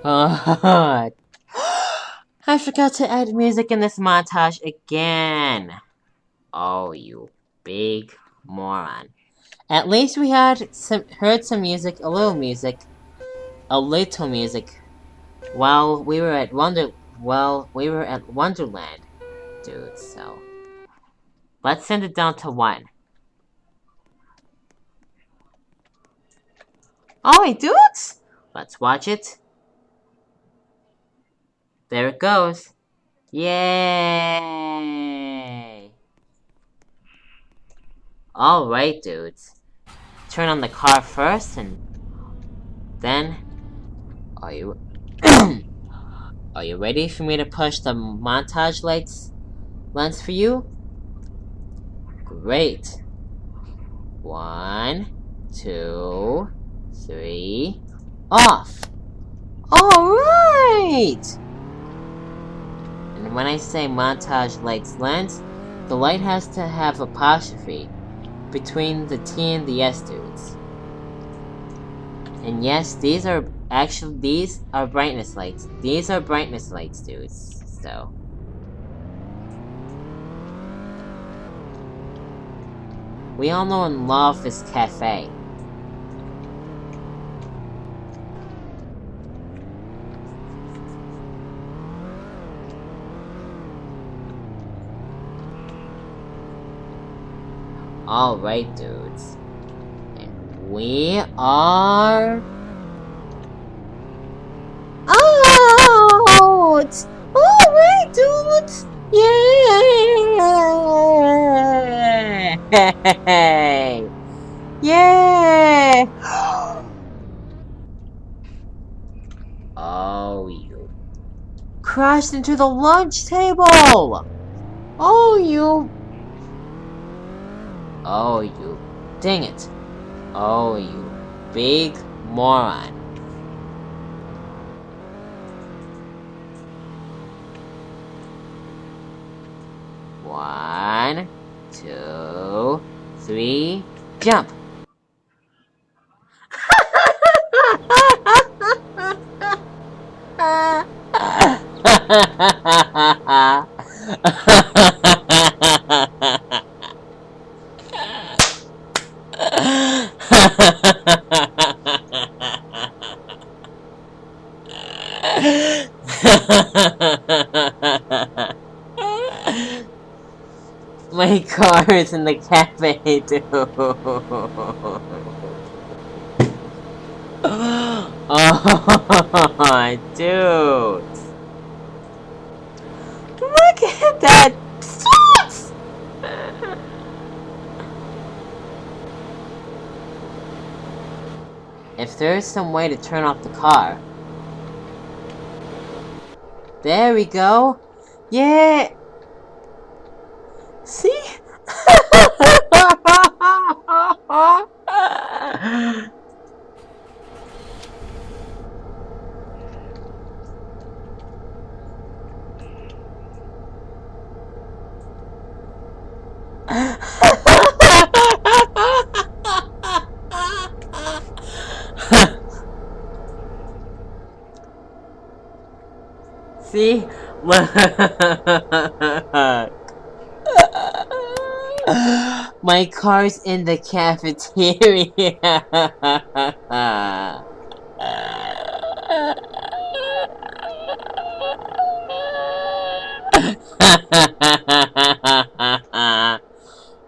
Oh, I forgot to add music in this montage again. Oh, you big moron. At least we heard some music, a little music, while we were at Wonderland, dude, so. Let's send it down to 1. Alright, dudes! Let's watch it. There it goes. Yay! Alright, dudes. Turn on the car first, and then... Are you... Are you ready for me to push the montage lights lens for you? Great. 1, 2, 3, off! Alright! And when I say montage lights lens, the light has to have apostrophe between the T and the S, dudes. And yes, these are brightness lights. These are brightness lights, dudes. So. We all know and love this cafe. Alright, dudes. And we are... Out! Alright, dudes! Yay! Yay! Oh, you crashed into the lunch table! Oh, you... Oh, you... Dang it. Oh, you big moron. One, 2, 3, jump! My car is in the cafe, dude. Oh, dude. Look at that. If there is some way to turn off the car. There we go. Yeah. See? See? Look. My car's in the cafeteria.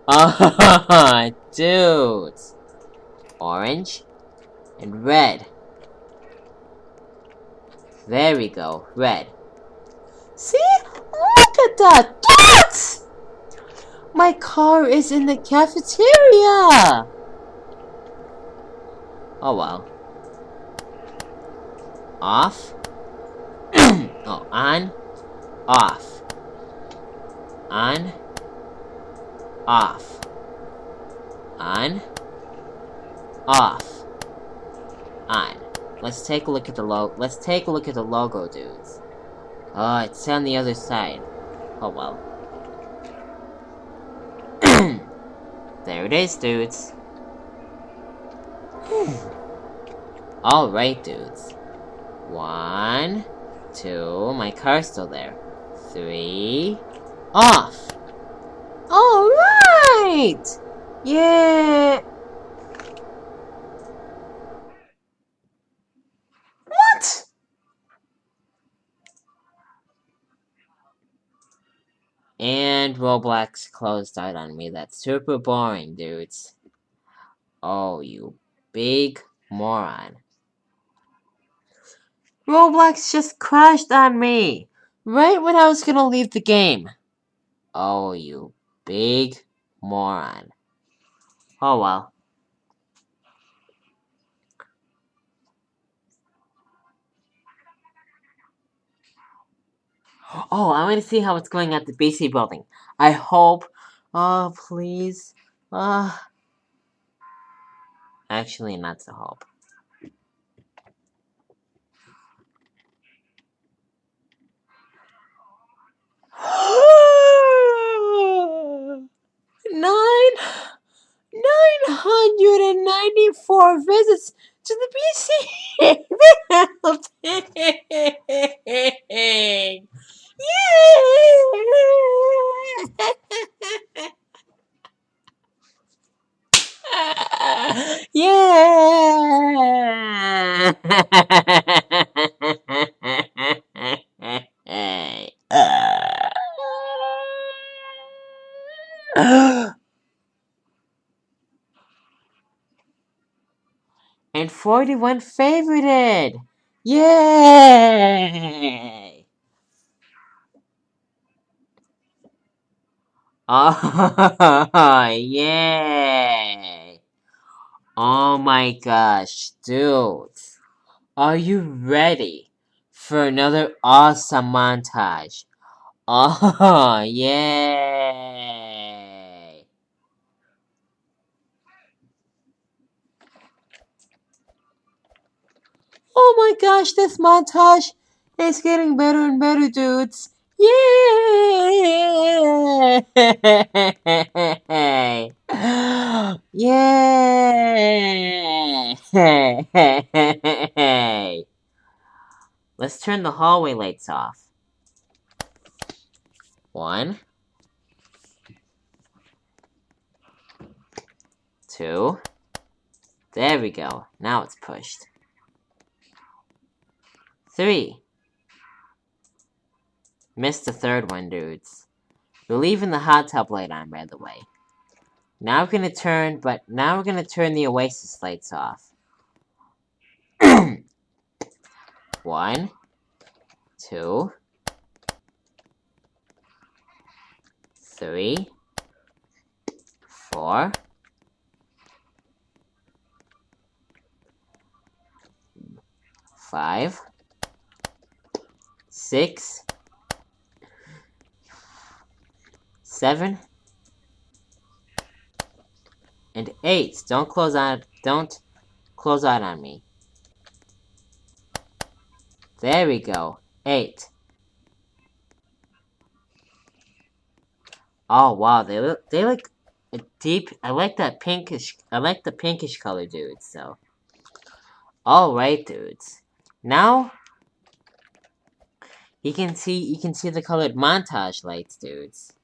Oh, dude. Orange and red. There we go, red. See? Look at that! What? My car is in the cafeteria! Oh well. Off. Oh, on. Off. On. Off. On. Off. On. Let's take a look at the logo, dudes. Oh, it's on the other side. Oh well. There it is, dudes. Alright, dudes. 1, 2, my car's still there. 3, off! Alright! Yeah! What? And Roblox closed out on me. That's super boring, dudes. Oh, you big moron. Roblox just crashed on me. Right when I was gonna leave the game. Oh, you big moron. Oh well. Oh, I want to see how it's going at the BC building. I hope. Oh, please. Actually, not so hope. Nine 994 visits to the BC building. Yeah! And 41 favorited! Yay! Oh, yay! Oh my gosh, dudes. Are you ready for another awesome montage? Oh, yay! Oh my gosh, this montage is getting better and better, dudes. Yay! Yay! Let's turn the hallway lights off. 1, 2. There we go. Now it's pushed. 3. Missed the third one, dudes. We're leaving the hot tub light on, by the way. Now we're gonna turn the Oasis lights off. 1, 2, 3, 4, 5, 6, 7, and 8. Don't close out on me. There we go. 8. Oh wow, they look a deep. I like the pinkish color, dudes. So, all right, dudes. Now you can see the colored montage lights, dudes,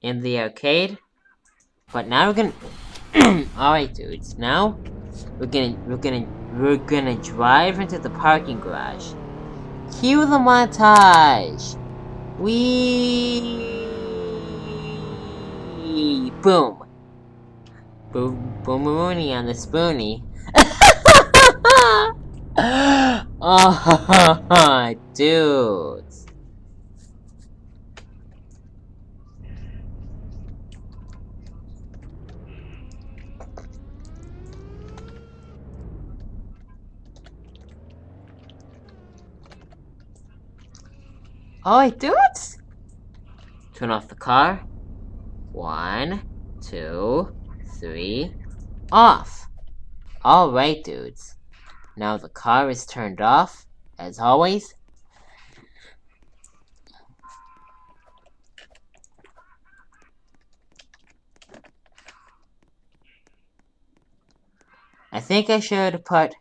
in the arcade. But now we're gonna. All right, dudes. Now we're gonna drive into the parking garage. Cue the montage. Wee! Boom! Boom! Boomeroonie on the spoonie. Oh, dudes. Alright, dudes. Turn off the car. 1, 2, 3, off. Alright, dudes. Now the car is turned off, as always. I think I should put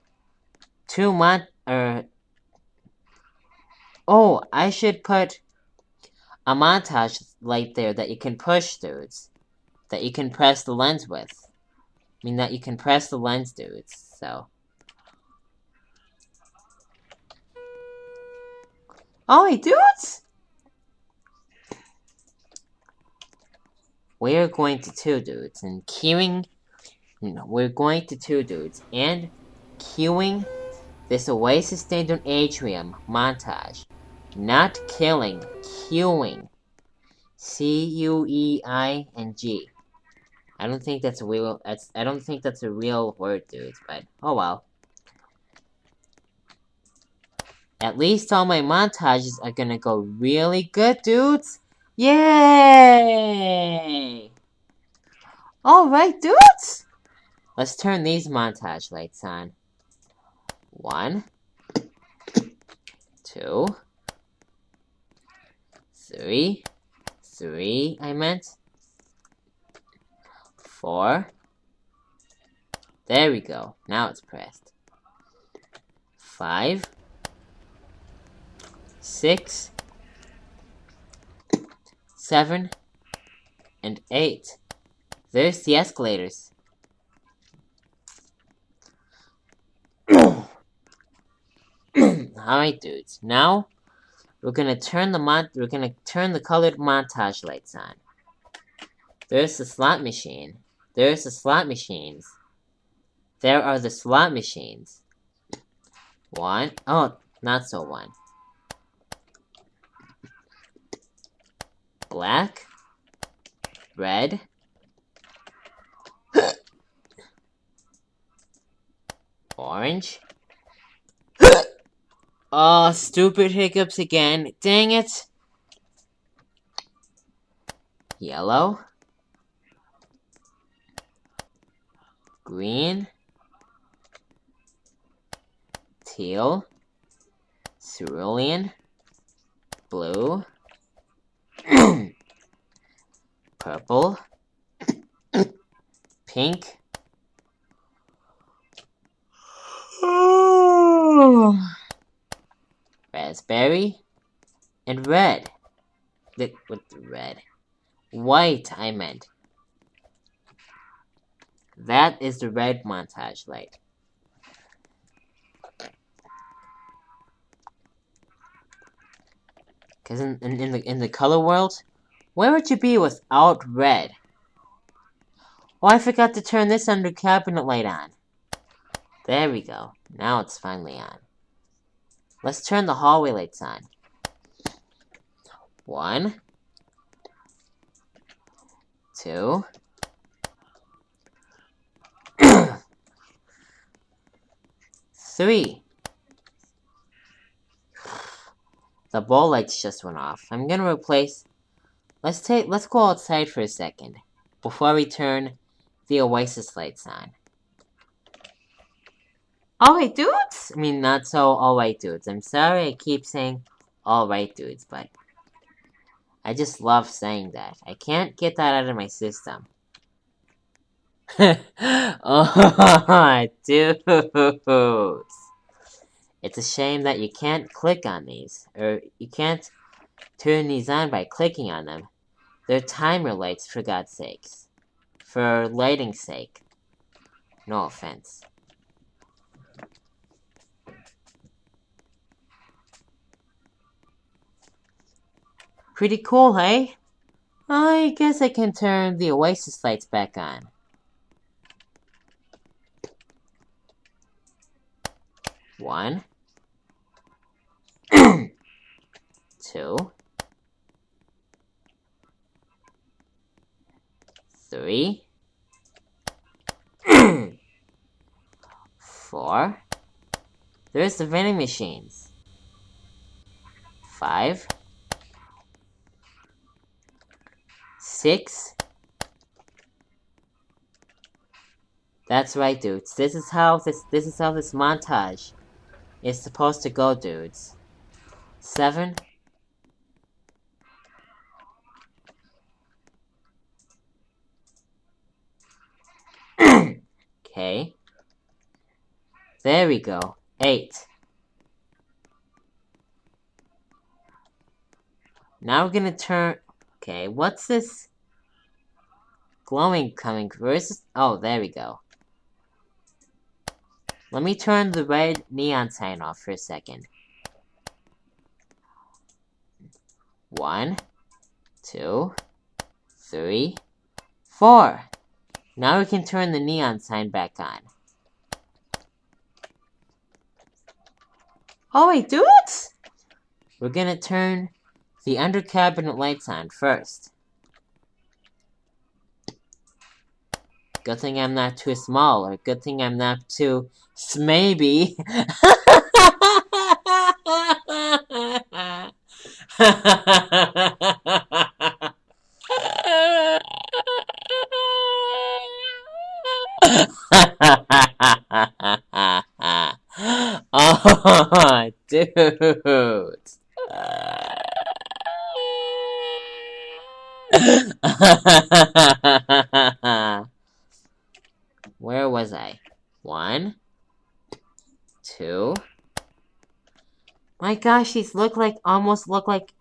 I should put a montage light there that you can push, dudes. That you can press the lens with. I mean, that you can press the lens, dudes. So. Alright, dudes! We're going to 2 dudes, and queuing. We're going to 2 dudes, and queuing this Oasis Stadium Atrium montage. Not killing, queuing. Cueing. I don't think that's a real. I don't think that's a real word, dudes. But oh well. At least all my montages are gonna go really good, dudes. Yay! All right, dudes. Let's turn these montage lights on. 1, 2, 3, I meant. 4. There we go. Now it's pressed. 5, 6, 7, and 8. There's the escalators. Alright, dudes. Now we're gonna turn the colored montage lights on. There's the slot machine. There's the slot machines. There are the slot machines. 1. Oh, not so 1. Black. Red. Orange. Oh, stupid hiccups again. Dang it. Yellow. Green. Teal. Cerulean. Blue. Purple. Pink. Raspberry. And red. With the red. White, I meant. That is the red montage light. Because in the color world, Where would you be without red? Oh, I forgot to turn this under cabinet light on. There we go. Now it's finally on. Let's turn the hallway lights on. 1, 2, 3. The ball lights just went off. I'm gonna replace... Let's go outside for a second before we turn the Oasis lights on. Alright, dudes? I mean, not so alright, dudes. I'm sorry I keep saying alright, dudes, but I just love saying that. I can't get that out of my system. Oh, dudes. It's a shame that you can't click on these, or you can't turn these on by clicking on them. They're timer lights, for God's sakes. For lighting's sake. No offense. Pretty cool, hey? I guess I can turn the Oasis lights back on. One. 2. 3. 4. There's the vending machines. 5. 6. That's right, dudes. This is how this montage is supposed to go, dudes. 7. 'Kay. There we go. 8. Now we're gonna turn... Okay, what's this glowing coming? Where's this? Oh, there we go. Let me turn the red neon sign off for a second. 1, 2, 3, 4. Now we can turn the neon sign back on. Oh wait, dudes! We're gonna turn the under cabinet lights on first. Good thing I'm not too small, or good thing I'm not too smaybe. Oh, dude. Where was I? 1, 2. My gosh, these almost look like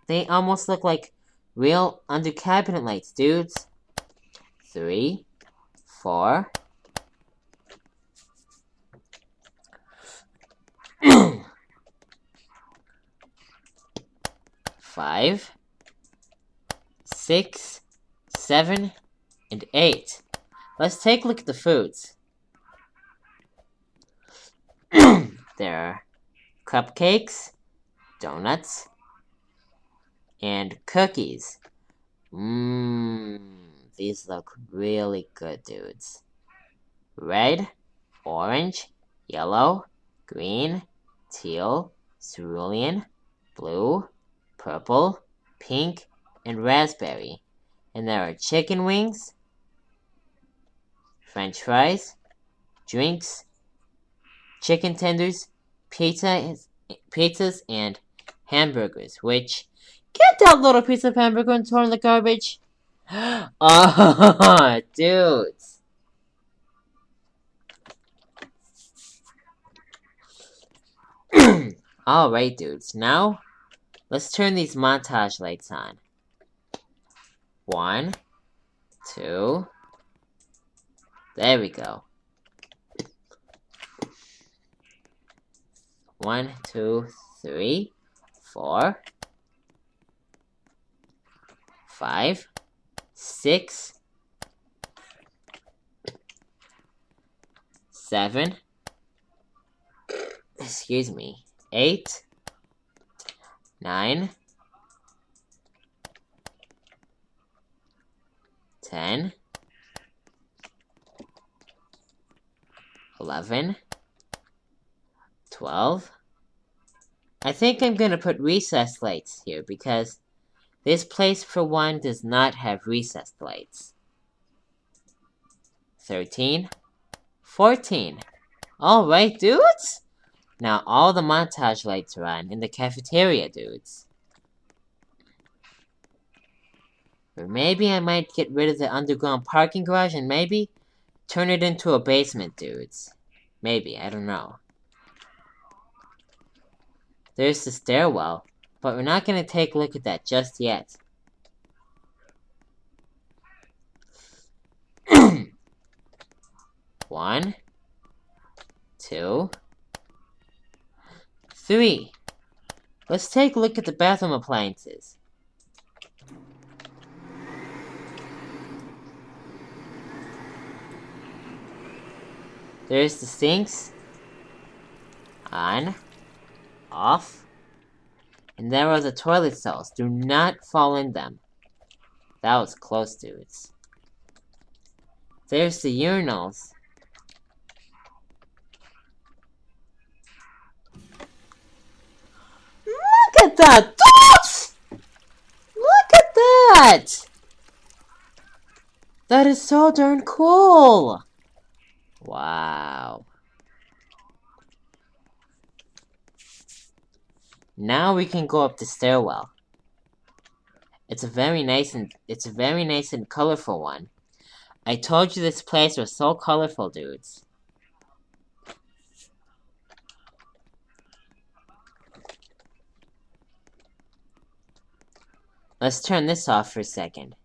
real under cabinet lights, dudes. 3, 4. 5, 6, 7, and 8. Let's take a look at the foods. There are cupcakes, donuts, and cookies. These look really good, dudes. Red, orange, yellow, green, teal, cerulean, blue, purple, pink, and raspberry. And there are chicken wings, French fries, drinks, chicken tenders, pizzas, and hamburgers, which... Get that little piece of hamburger and throw in the garbage! Oh, dudes! Alright, dudes. Now, let's turn these montage lights on. 1, 2... There we go. 1, 2, 3, 4, 5, 6, 7, excuse me, 8, 9, 10, 11, 12. I think I'm gonna put recessed lights here because this place, for one, does not have recessed lights. 13, 14. Alright, dudes? Now all the montage lights are on in the cafeteria, dudes. Or maybe I might get rid of the underground parking garage and maybe turn it into a basement, dudes. Maybe, I don't know. There's the stairwell, but we're not gonna take a look at that just yet. One, 2, 3. Let's take a look at the bathroom appliances. There's the sinks. On. Off. And there are the toilet stalls. Do not fall in them. That was close, dudes. There's the urinals. Look at that, dudes! Look at that! That is so darn cool! Wow. Now we can go up the stairwell. It's a very nice and colorful one. I told you this place was so colorful, dudes. Let's turn this off for a second.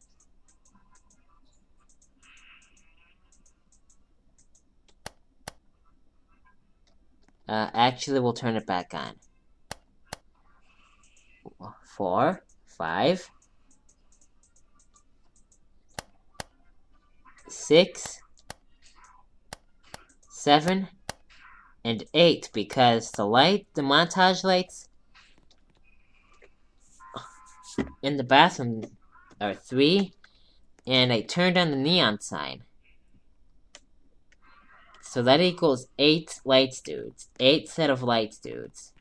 Actually, we'll turn it back on. 4, 5, 6, 7, and 8, because the montage lights in the bathroom are 3, and I turned on the neon sign. So that equals 8 lights, dudes. 8 set of lights, dudes.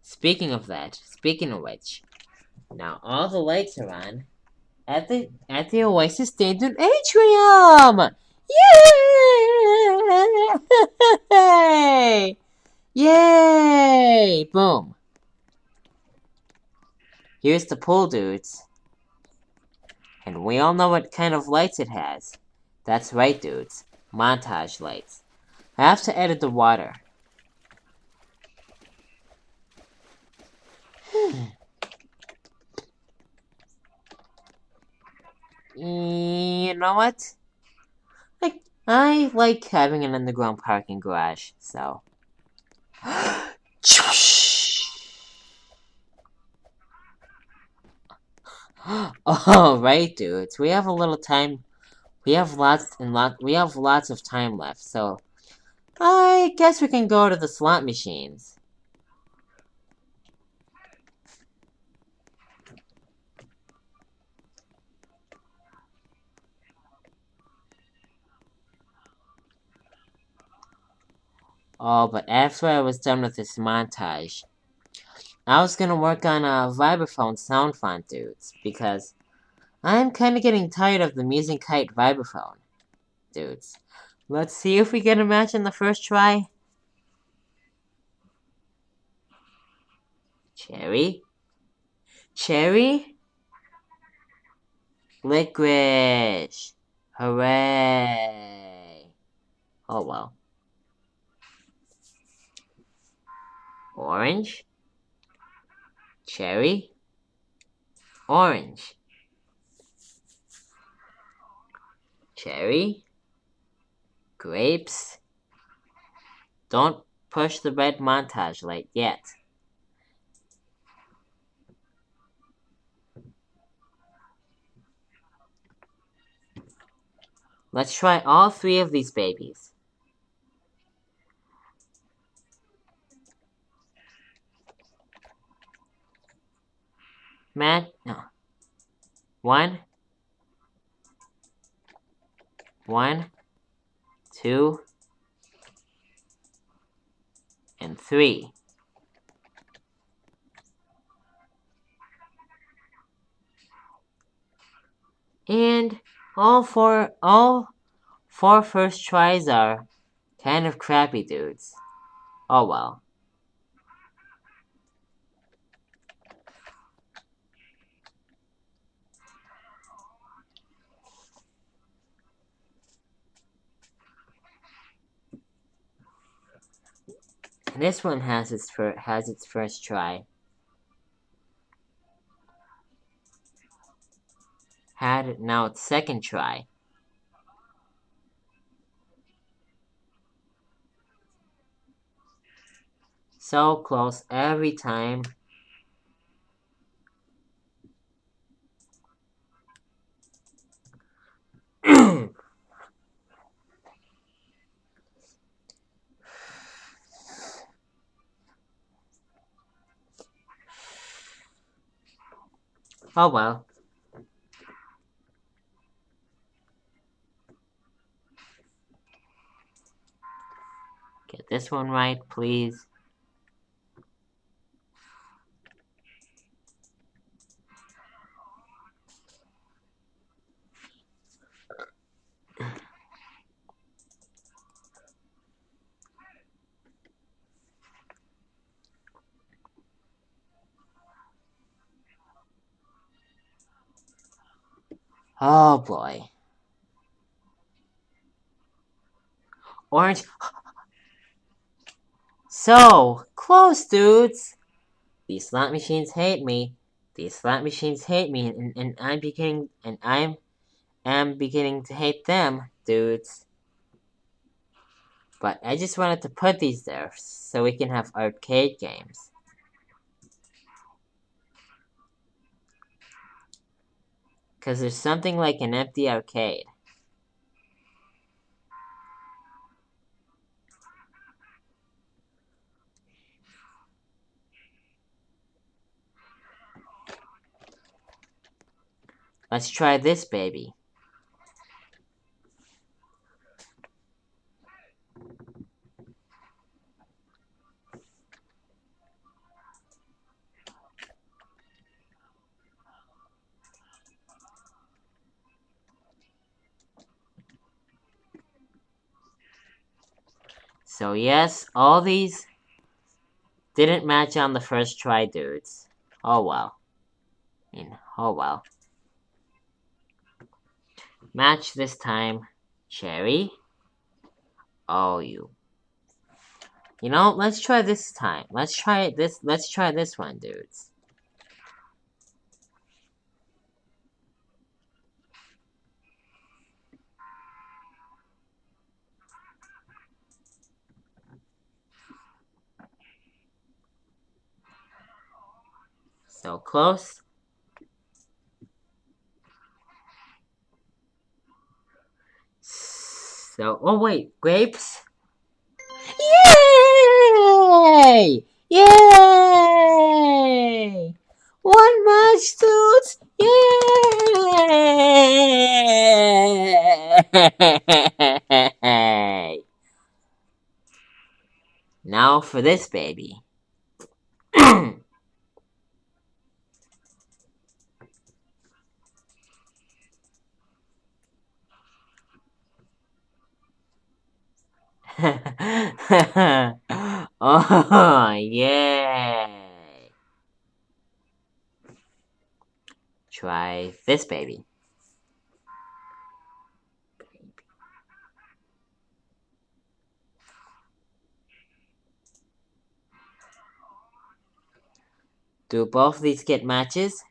Speaking of which, now all the lights are on at the Oasis Stanton Atrium! Yay! Yay! Boom. Here's the pool, dudes. And we all know what kind of lights it has. That's right, dudes. Montage lights. I have to edit the water. You know what? I like having an underground parking garage, so. Alright, dudes. We have a little time. We have lots of time left, so I guess we can go to the slot machines. Oh, but after I was done with this montage, I was gonna work on a vibraphone sound font, dudes, because I'm kinda getting tired of the Musing Kite vibraphone, dudes. Let's see if we get a match in the first try. Cherry? Cherry? Licorice! Hooray! Oh well. Orange? Cherry? Orange? Cherry? Grapes? Don't push the red montage light yet. Let's try all 3 of these babies. Matt, no. 1, 1, 2, and 3. And all four first tries are kind of crappy, dudes. Oh well. This one has its first try. Had it now its second try. So close every time. Oh well. Get this one right, please. Oh boy. Orange. So close, dudes. These slot machines hate me. These slot machines hate me, and I'm beginning to hate them, dudes. But I just wanted to put these there so we can have arcade games. Cause there's something like an empty arcade. Let's try this baby. So yes, all these didn't match on the first try, dudes. Oh well. Oh well. Match this time, Cherry. Oh, you. You know, let's try this time. Let's try this one, dudes. So close. So, oh wait, grapes? Yay! Yay! One match, dudes! Yay! Now for this baby. Oh, yay! Try this baby. Do both these get matches?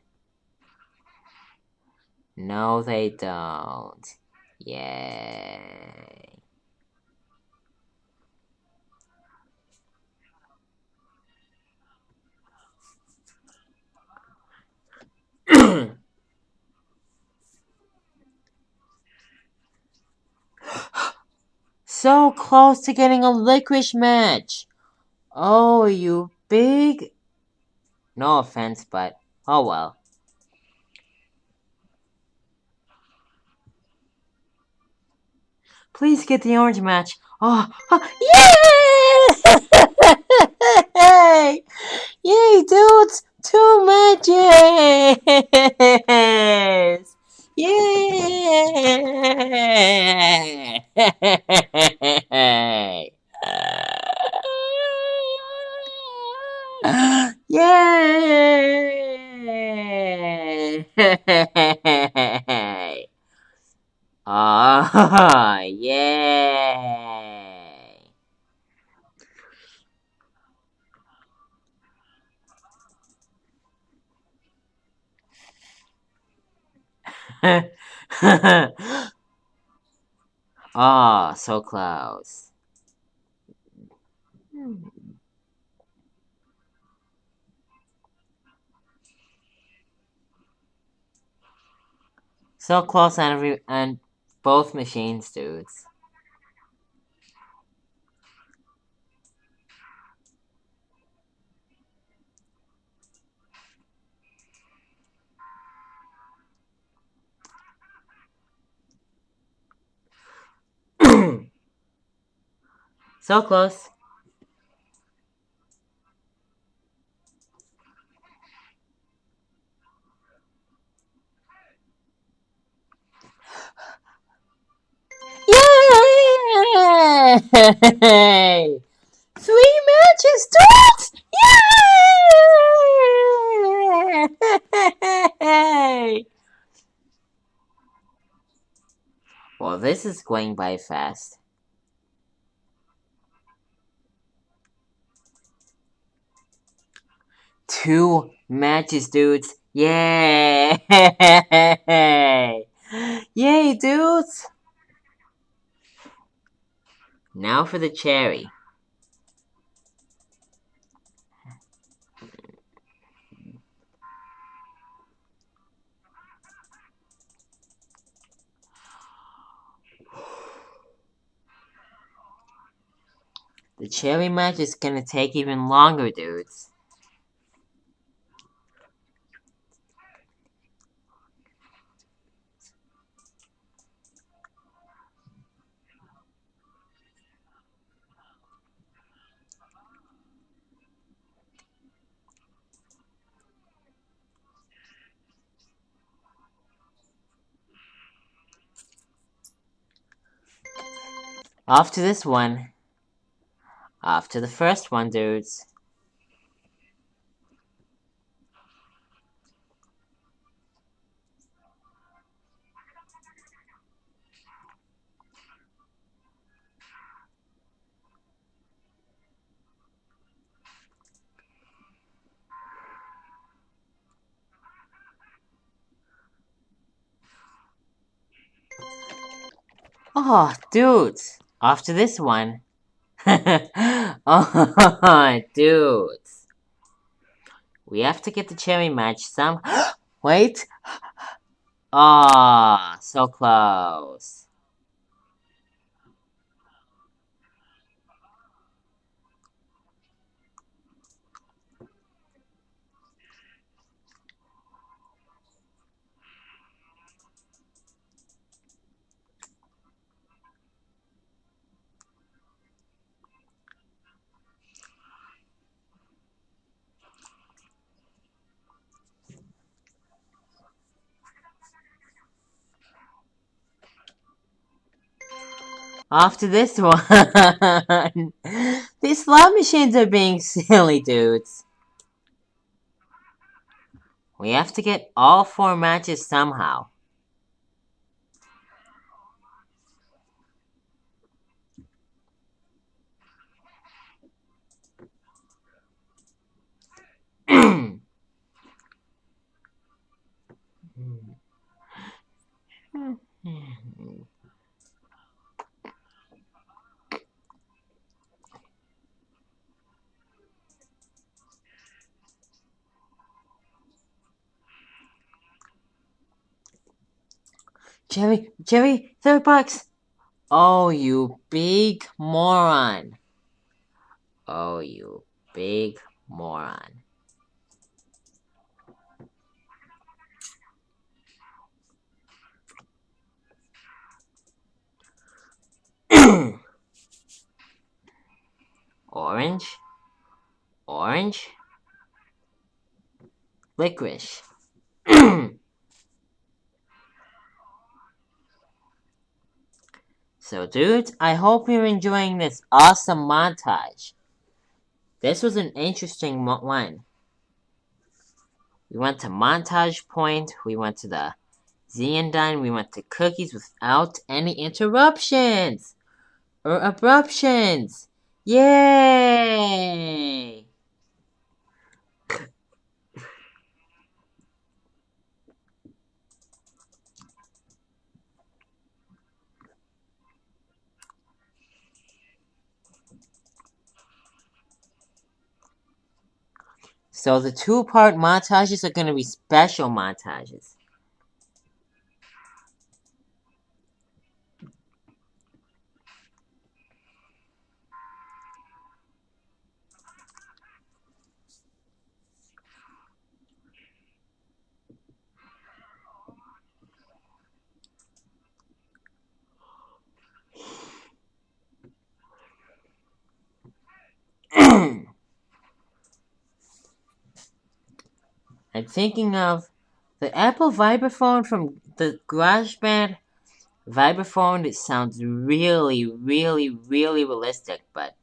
No, they don't. Yay. so close to getting a licorice match. Oh, you big... No offense, but oh well. Please get the orange match. Oh, yay! Yay, dudes! 2 matches! Yay! Yay! Ah, yay! Ah, so close. So close on both machines, dudes. So close. Yay! 3 matches, dudes! Yay! Well, this is going by fast. 2 matches, dudes. Yay! Yay, dudes! Now for the cherry. The cherry match is gonna take even longer, dudes. Off to this one. Off to the first one, dudes. Oh, dudes. Off to this one. Oh, dudes. We have to get the cherry match some... Wait. Ah, so close. Off to this one. These slot machines are being silly, dudes. We have to get all 4 matches somehow. Jerry, third box. Oh, you big moron. Oh, you big moron. Orange, orange, licorice. So, dudes, I hope you're enjoying this awesome montage. This was an interesting one. We went to Montage Point, we went to the Zeandine, we went to Cookies without any interruptions or abruptions. Yay! So the two-part montages are going to be special montages. I'm thinking of the Apple Vibraphone from the GarageBand Vibraphone. It sounds really, really, really realistic, but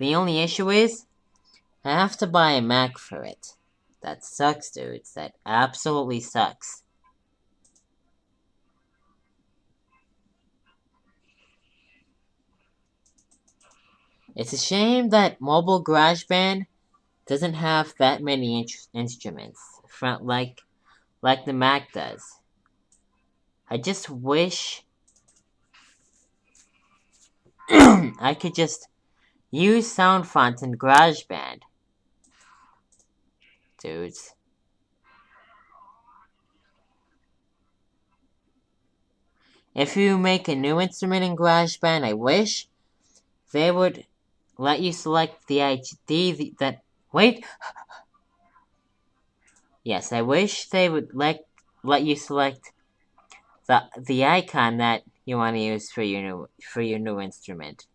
the only issue is I have to buy a Mac for it. That sucks, dudes. That absolutely sucks. It's a shame that mobile GarageBand doesn't have that many instruments, like the Mac does. I just wish I could just use sound fonts in GarageBand, dudes. If you make a new instrument in GarageBand, I wish they would let you select the ID that. Wait! Yes, I wish they would let you select the icon that you want to use for your new instrument.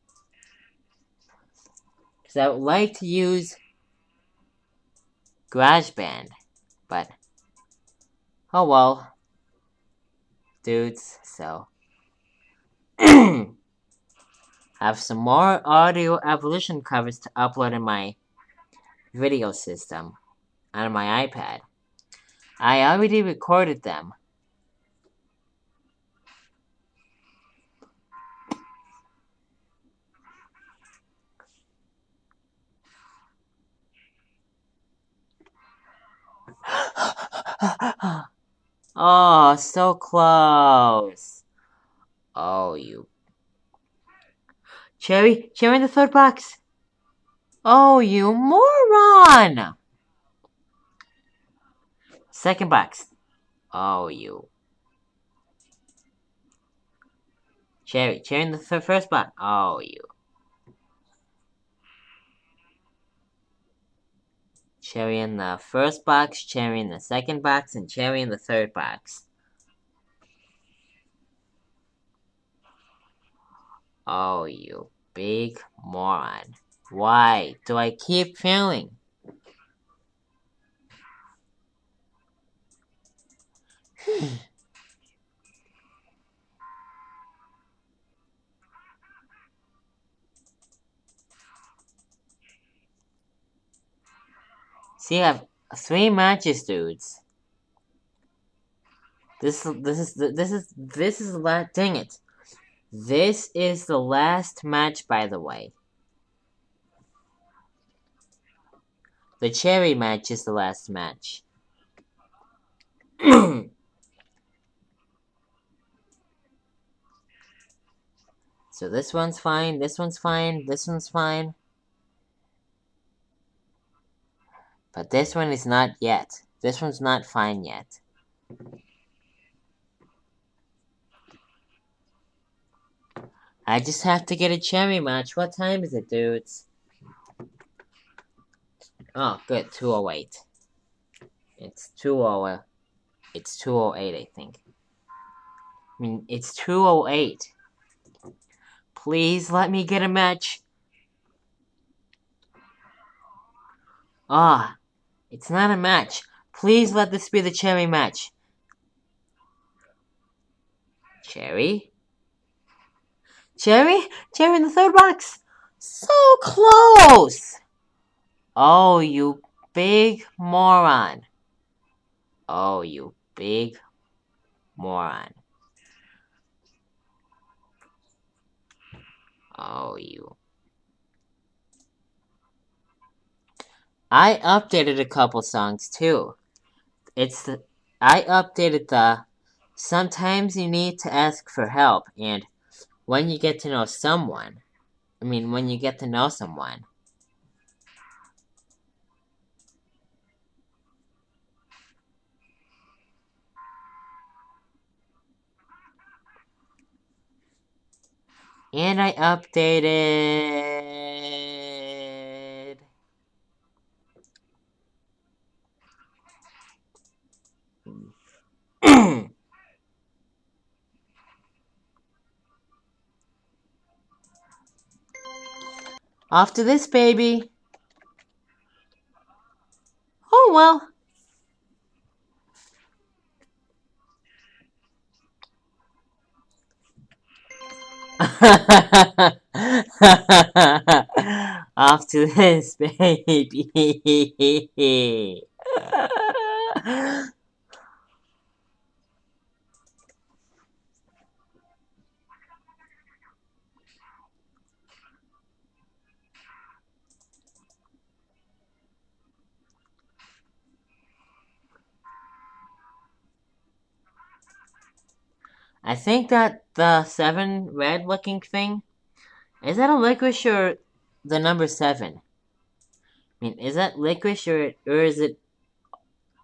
Because I would like to use GarageBand, but oh well, dudes. So have some more audio evolution covers to upload in my video system on my iPad. I already recorded them. Oh, so close. Oh, you. Cherry in the third box. Oh, you moron. Second box. Oh, you. Cherry in the first box. Oh, you. Cherry in the first box, cherry in the second box, and cherry in the third box. Oh, you big moron. Why do I keep failing? See, I have 3 matches, dudes. This is the last. Dang it! This is the last match, by the way. The cherry match is the last match. So this one's fine, this one's fine, this one's fine. But this one is not yet. This one's not fine yet. I just have to get a cherry match. What time is it, dudes? Oh, good. 2:08. It's 2:08. It's 2:08, I think. I mean, it's 2:08. Please let me get a match. Ah, it's not a match. Please let this be the cherry match. Cherry? Cherry? Cherry in the third box! So close! Oh, you big moron. Oh, you big moron. Oh, you. I updated a couple songs too. I updated the sometimes you need to ask for help and when you get to know someone. When you get to know someone. And I updated. Off to this baby. Oh well. Off to this baby. I think that the 7 red looking thing, is that a licorice or the number 7? Is that licorice or is it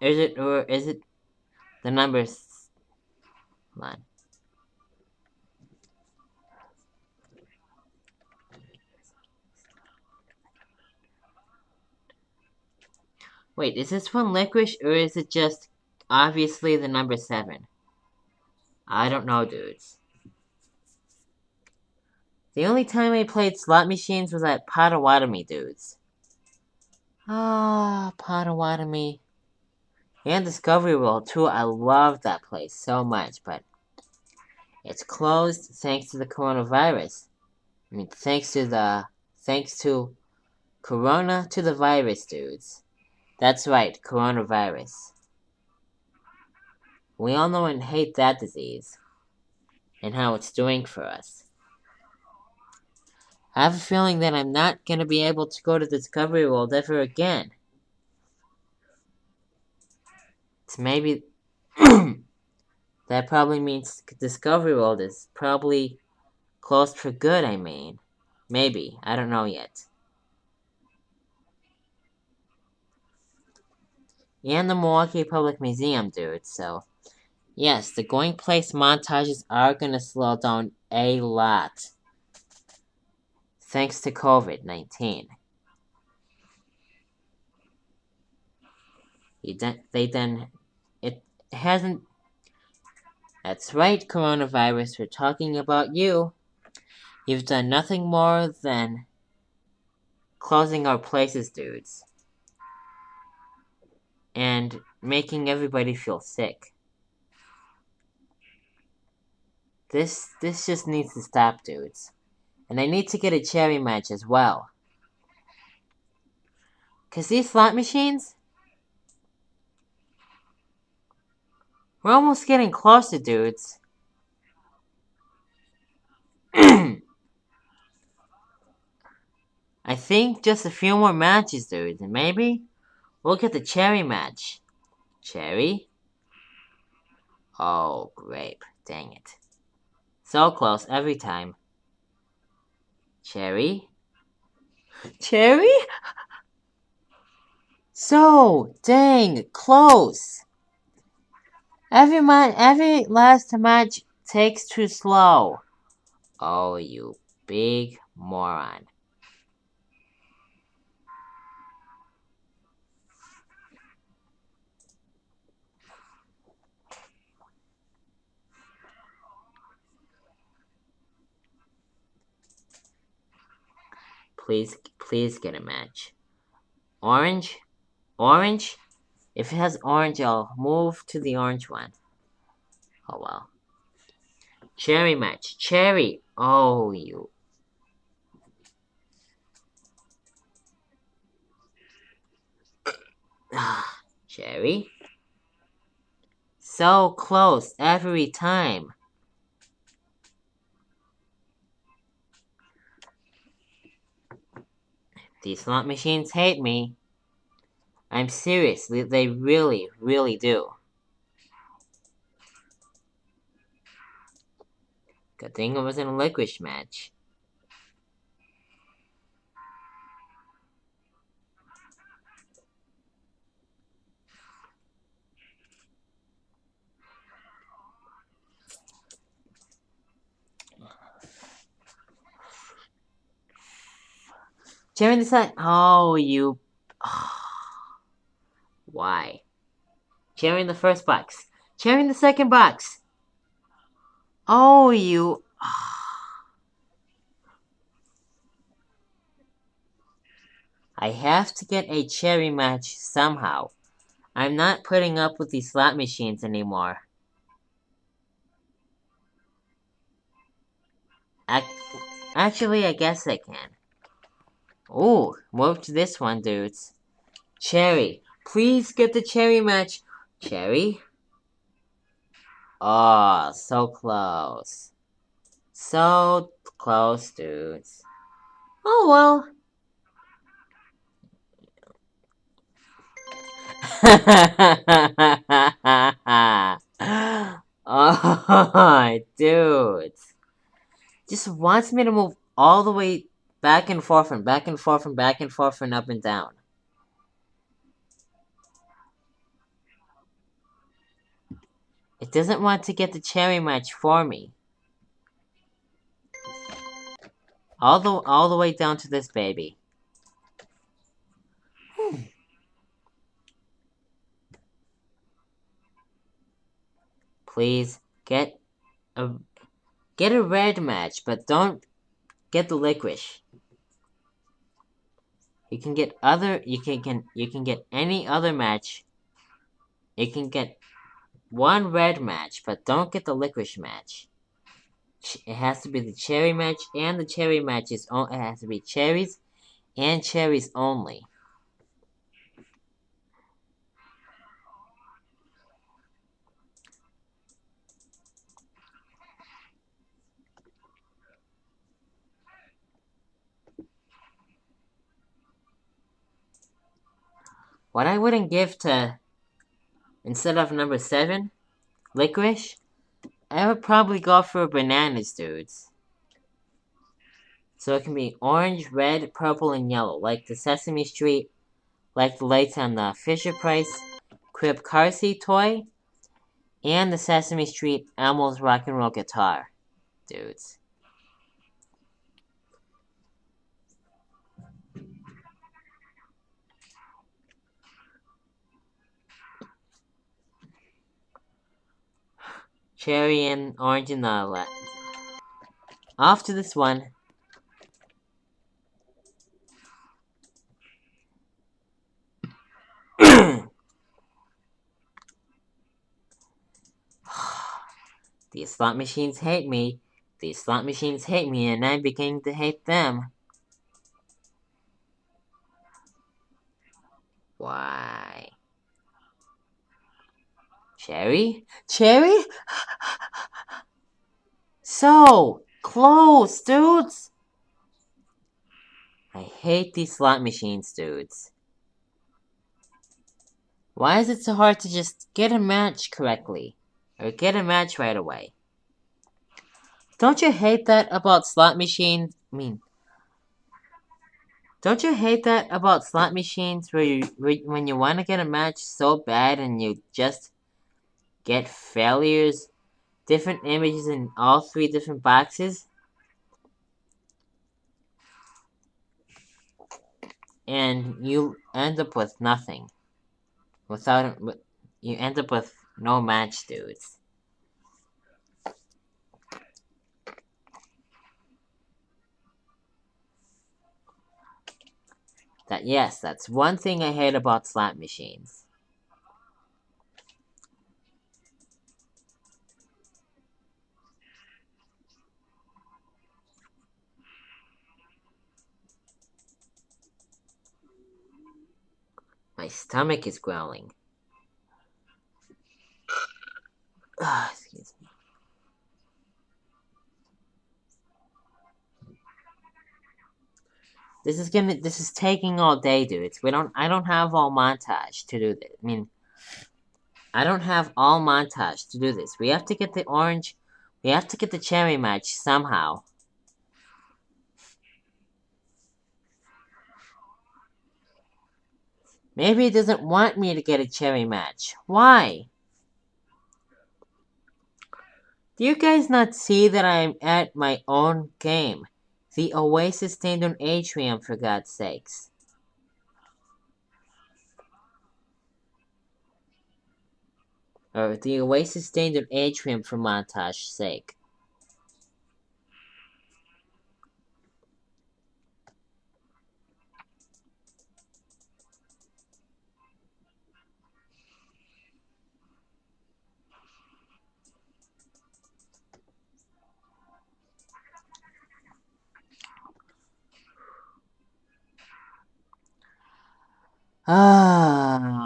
the number? Hold on. Wait, is this one licorice or is it just obviously the number 7? I don't know, dudes. The only time I played slot machines was at Potawatomi, dudes. Ah, Potawatomi. And Discovery World, too. I love that place so much, but it's closed thanks to the coronavirus. Thanks to Corona to the virus, dudes. That's right, coronavirus. We all know and hate that disease. And how it's doing for us. I have a feeling that I'm not going to be able to go to Discovery World ever again. It's maybe... that probably means Discovery World is probably closed for good, Maybe. I don't know yet. And the Milwaukee Public Museum, dude, so... Yes, the going place montages are gonna slow down a lot. Thanks to COVID-19. It hasn't... That's right, coronavirus, we're talking about you. You've done nothing more than closing our places, dudes. And making everybody feel sick. This just needs to stop, dudes. And I need to get a cherry match as well. 'Cause these slot machines... We're almost getting closer, dudes. I think just a few more matches, dudes. And maybe we'll get the cherry match. Cherry? Oh, grape. Dang it. So close every time. Cherry? Cherry? So dang close. Every last match takes too slow. Oh, you big moron. Please get a match. Orange? Orange? If it has orange, I'll move to the orange one. Oh well. Cherry match. Cherry! Oh, you. Cherry? So close every time. These slot machines hate me. I'm serious, they really, really do. Good thing it wasn't a licorice match. Cherry the side. Oh, you. Why? Cherry in the first box. Cherry in the second box. Oh, you. I have to get a cherry match somehow. I'm not putting up with these slot machines anymore. Actually, I guess I can. Ooh, move to this one, dudes. Cherry. Please get the cherry match. Cherry? Oh, so close. So close, dudes. Oh well. Oh, dudes. Just wants me to move all the way back and forth and back and forth and back and forth and up and down. It doesn't want to get the cherry match for me. All the way down to this baby. Please get a red match, but don't get the licorice. You can get any other match. You can get one red match, but don't get the licorice match. It has to be the cherry match, and the cherry match it has to be cherries and cherries only. What I wouldn't give to, instead of number 7, licorice, I would probably go for bananas, dudes. So it can be orange, red, purple, and yellow, like the Sesame Street, like the lights on the Fisher-Price Crib car seat toy, and the Sesame Street Elmo's rock and roll guitar, dudes. Cherry and orange and the off to this one. These slot machines hate me. These slot machines hate me, and I'm beginning to hate them. Why? Cherry? Cherry? So close, dudes! I hate these slot machines, dudes. Why is it so hard to just get a match correctly? Or get a match right away? Don't you hate that about slot machines? Don't you hate that about slot machines when you want to get a match so bad and you just get failures? Different images in all 3 different boxes? and you end up with nothing. Without you end up with no match, dudes. Yes, that's one thing I hate about slot machines. My stomach is growling. Excuse me. This is taking all day, dudes. I don't have all montage to do this. I mean, I don't have all montage to do this. We have to get the orange, we have to get the cherry match somehow. Maybe it doesn't want me to get a cherry match. Why? Do you guys not see that I'm at my own game? The Oasis stand on Atrium, for God's sakes. Or the Oasis stand on Atrium for montage's sake. Ah.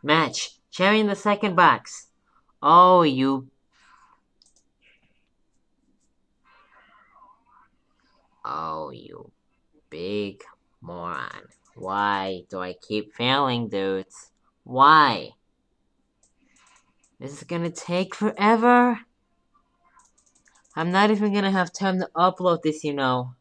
Match. Cherry in the second box. Oh, you. Oh, you big moron. Why do I keep failing, dudes? Why? This is gonna take forever. I'm not even gonna have time to upload this, you know.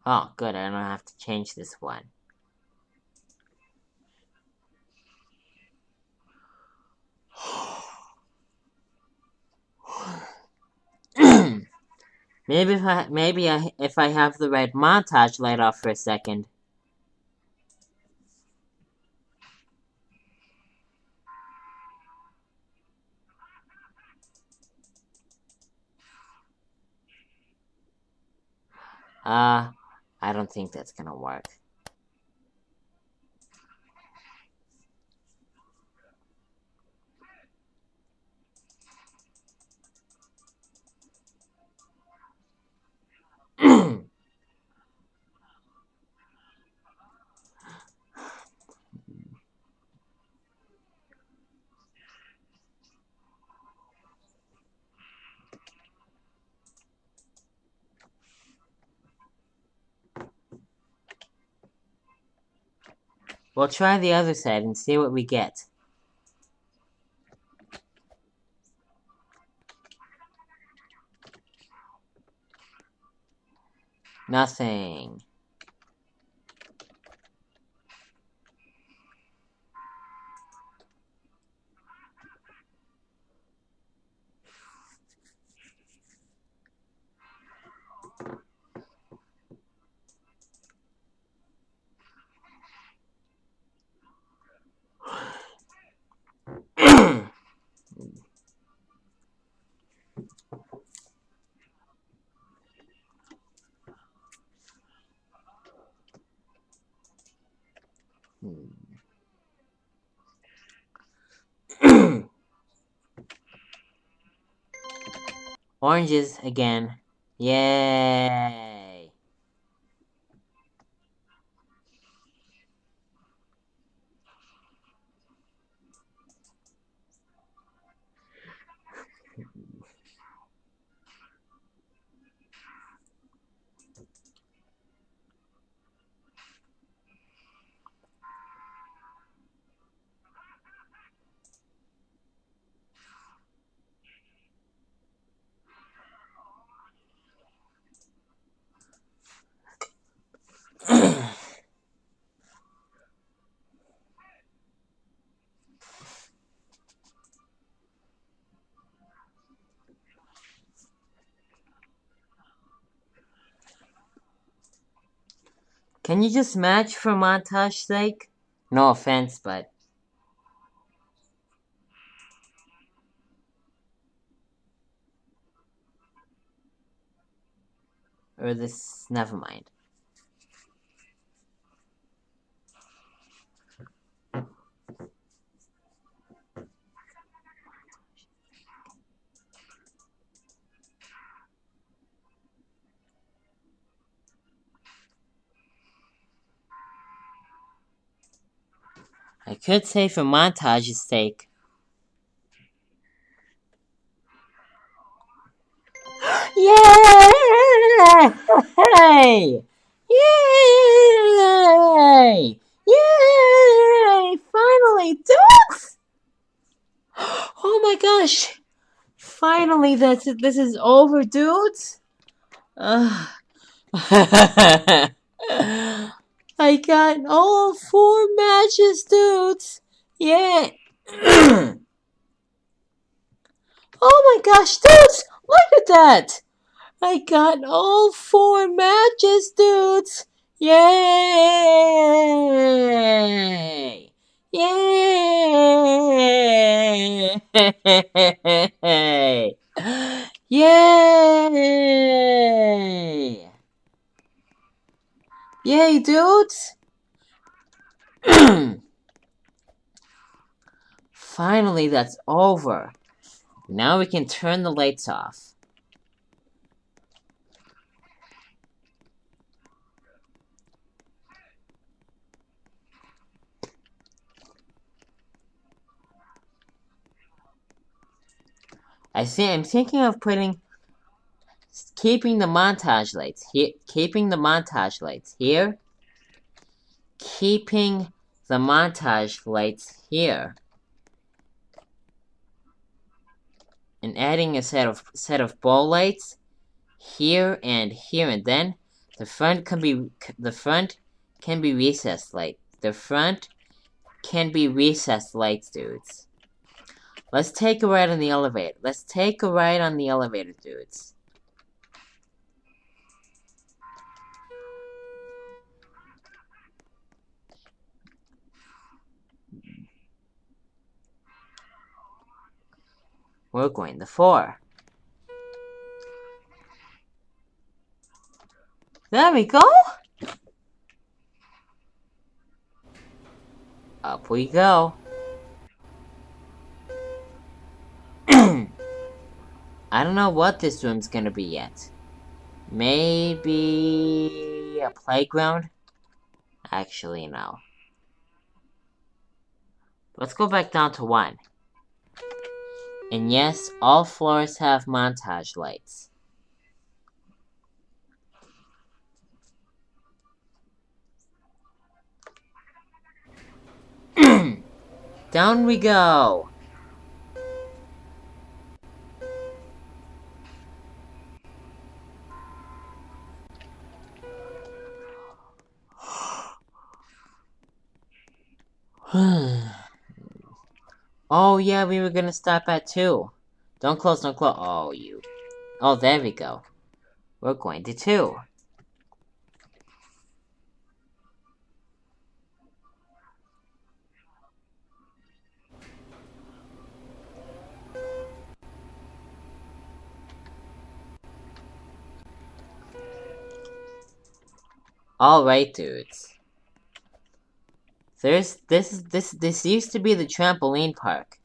Oh, good, I don't have to change this one. If I have the red montage light off for a second. I don't think that's gonna work. We'll try the other side and see what we get. Nothing. Oranges again. Yay! Can you just match for montage's sake? No offense, but... Or this... Never mind. I could say for montage's sake. Yay! Yay! Yay! Finally, dudes! Oh my gosh! Finally, this is over, dudes! I got all 4 matches, dudes! Yeah! Oh my gosh, dudes! Look at that! I got all 4 matches, dudes! Yay! Yay! Yay! Yay, dudes! Finally, that's over. Now we can turn the lights off. I'm thinking of keeping the montage lights here, keeping the montage lights here, keeping the montage lights here, and adding a set of ball lights here, and then the front can be recessed light. The front can be recessed lights, dudes. Let's take a ride on the elevator. Let's take a ride on the elevator, dudes. We're going to 4. There we go! Up we go. I don't know what this room's gonna be yet. Maybe a playground? Actually, no. Let's go back down to 1. And yes, all floors have montage lights. Down we go! Oh yeah, we were gonna stop at 2. Don't close, don't close. Oh, you. Oh, there we go. We're going to 2. Alright, dudes. This used to be the trampoline park.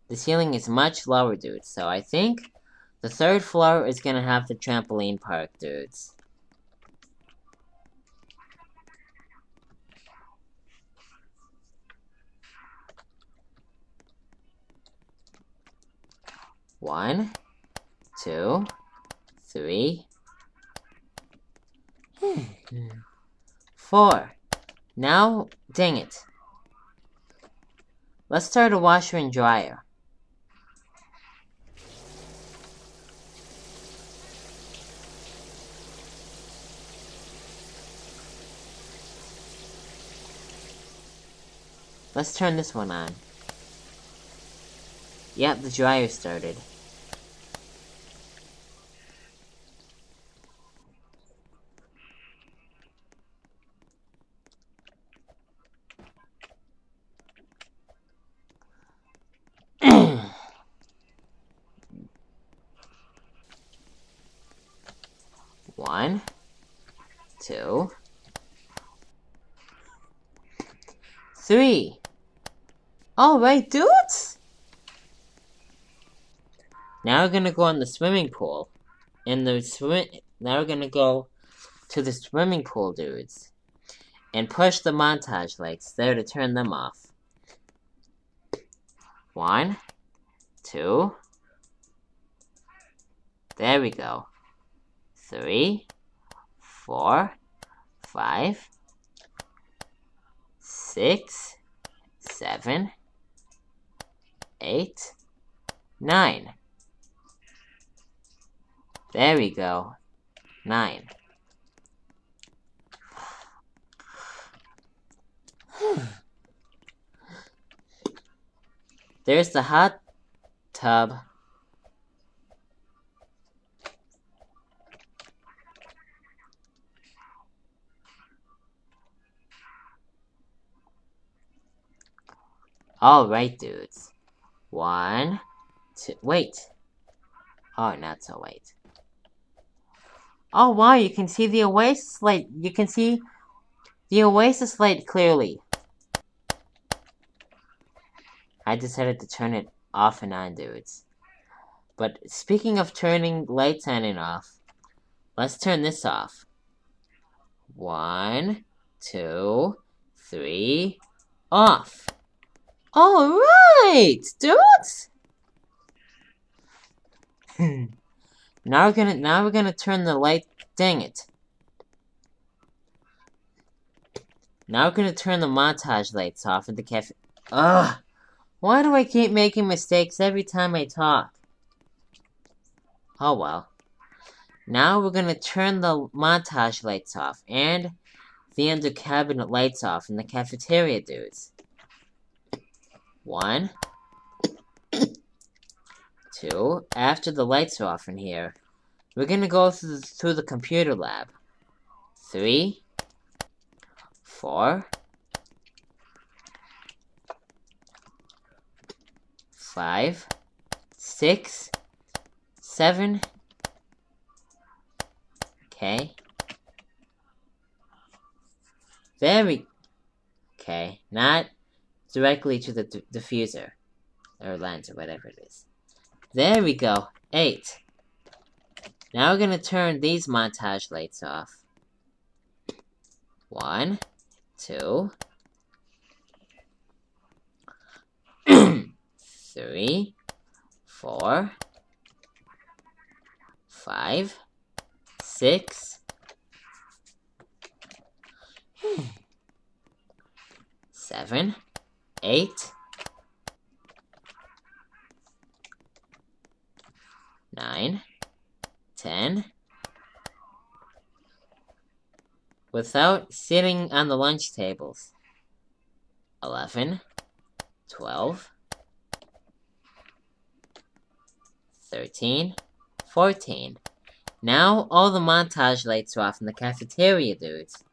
The ceiling is much lower, dudes, so I think the 3rd floor is gonna have the trampoline park, dudes. One, 2, 3, 4. Now, dang it. Let's start a washer and dryer. Let's turn this one on. Yep, the dryer started. 1, 2, 3. Alright, dudes! Now we're gonna go in the swimming pool. Now we're gonna go to the swimming pool, dudes. And push the montage lights there to turn them off. 1, 2. There we go. 3, 4, 5, 6, 7, 8, 9. There we go. 9. There's the hot tub. Alright, dudes. 1, 2, wait. Oh, not so wait. Oh, wow, you can see the Oasis light. You can see the Oasis light clearly. I decided to turn it off and on, dudes. But speaking of turning lights on and off, let's turn this off. 1, 2, 3, off. Alright, dudes! Now we're gonna turn the light. Dang it. Now we're gonna turn the montage lights off in the cafe. Ugh! Why do I keep making mistakes every time I talk? Oh well. Now we're gonna turn the montage lights off and the under cabinet lights off in the cafeteria, dudes. 1, 2. After the lights are off in here, we're gonna go through the computer lab. 3, 4, 5, 6, 7. Okay. Okay, not directly to the diffuser or lens or whatever it is. There we go. 8. Now we're gonna turn these montage lights off. 1, 2, 3, 4, 5, 6, 7, 8, 9, 10. Without sitting on the lunch tables. 11, 12, 13, 14. Now all the montage lights are off in the cafeteria, dudes.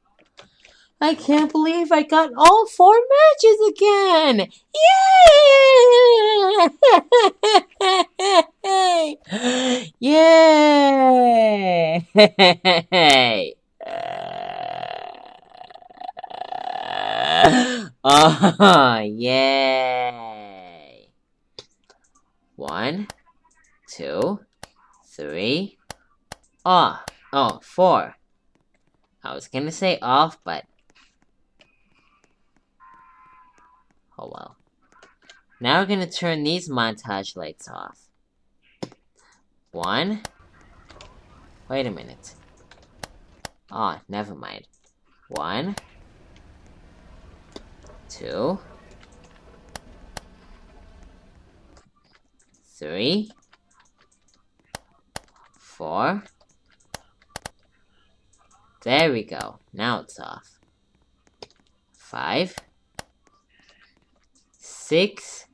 I can't believe I got all 4 matches again! Yay! Yay! Oh, yay! 1, 2, 3. Oh, 4. I was gonna say off, but oh well. Now we're gonna turn these montage lights off. 1. Wait a minute. Oh, never mind. 1, 2, 3, 4. There we go. Now it's off. 5, 6,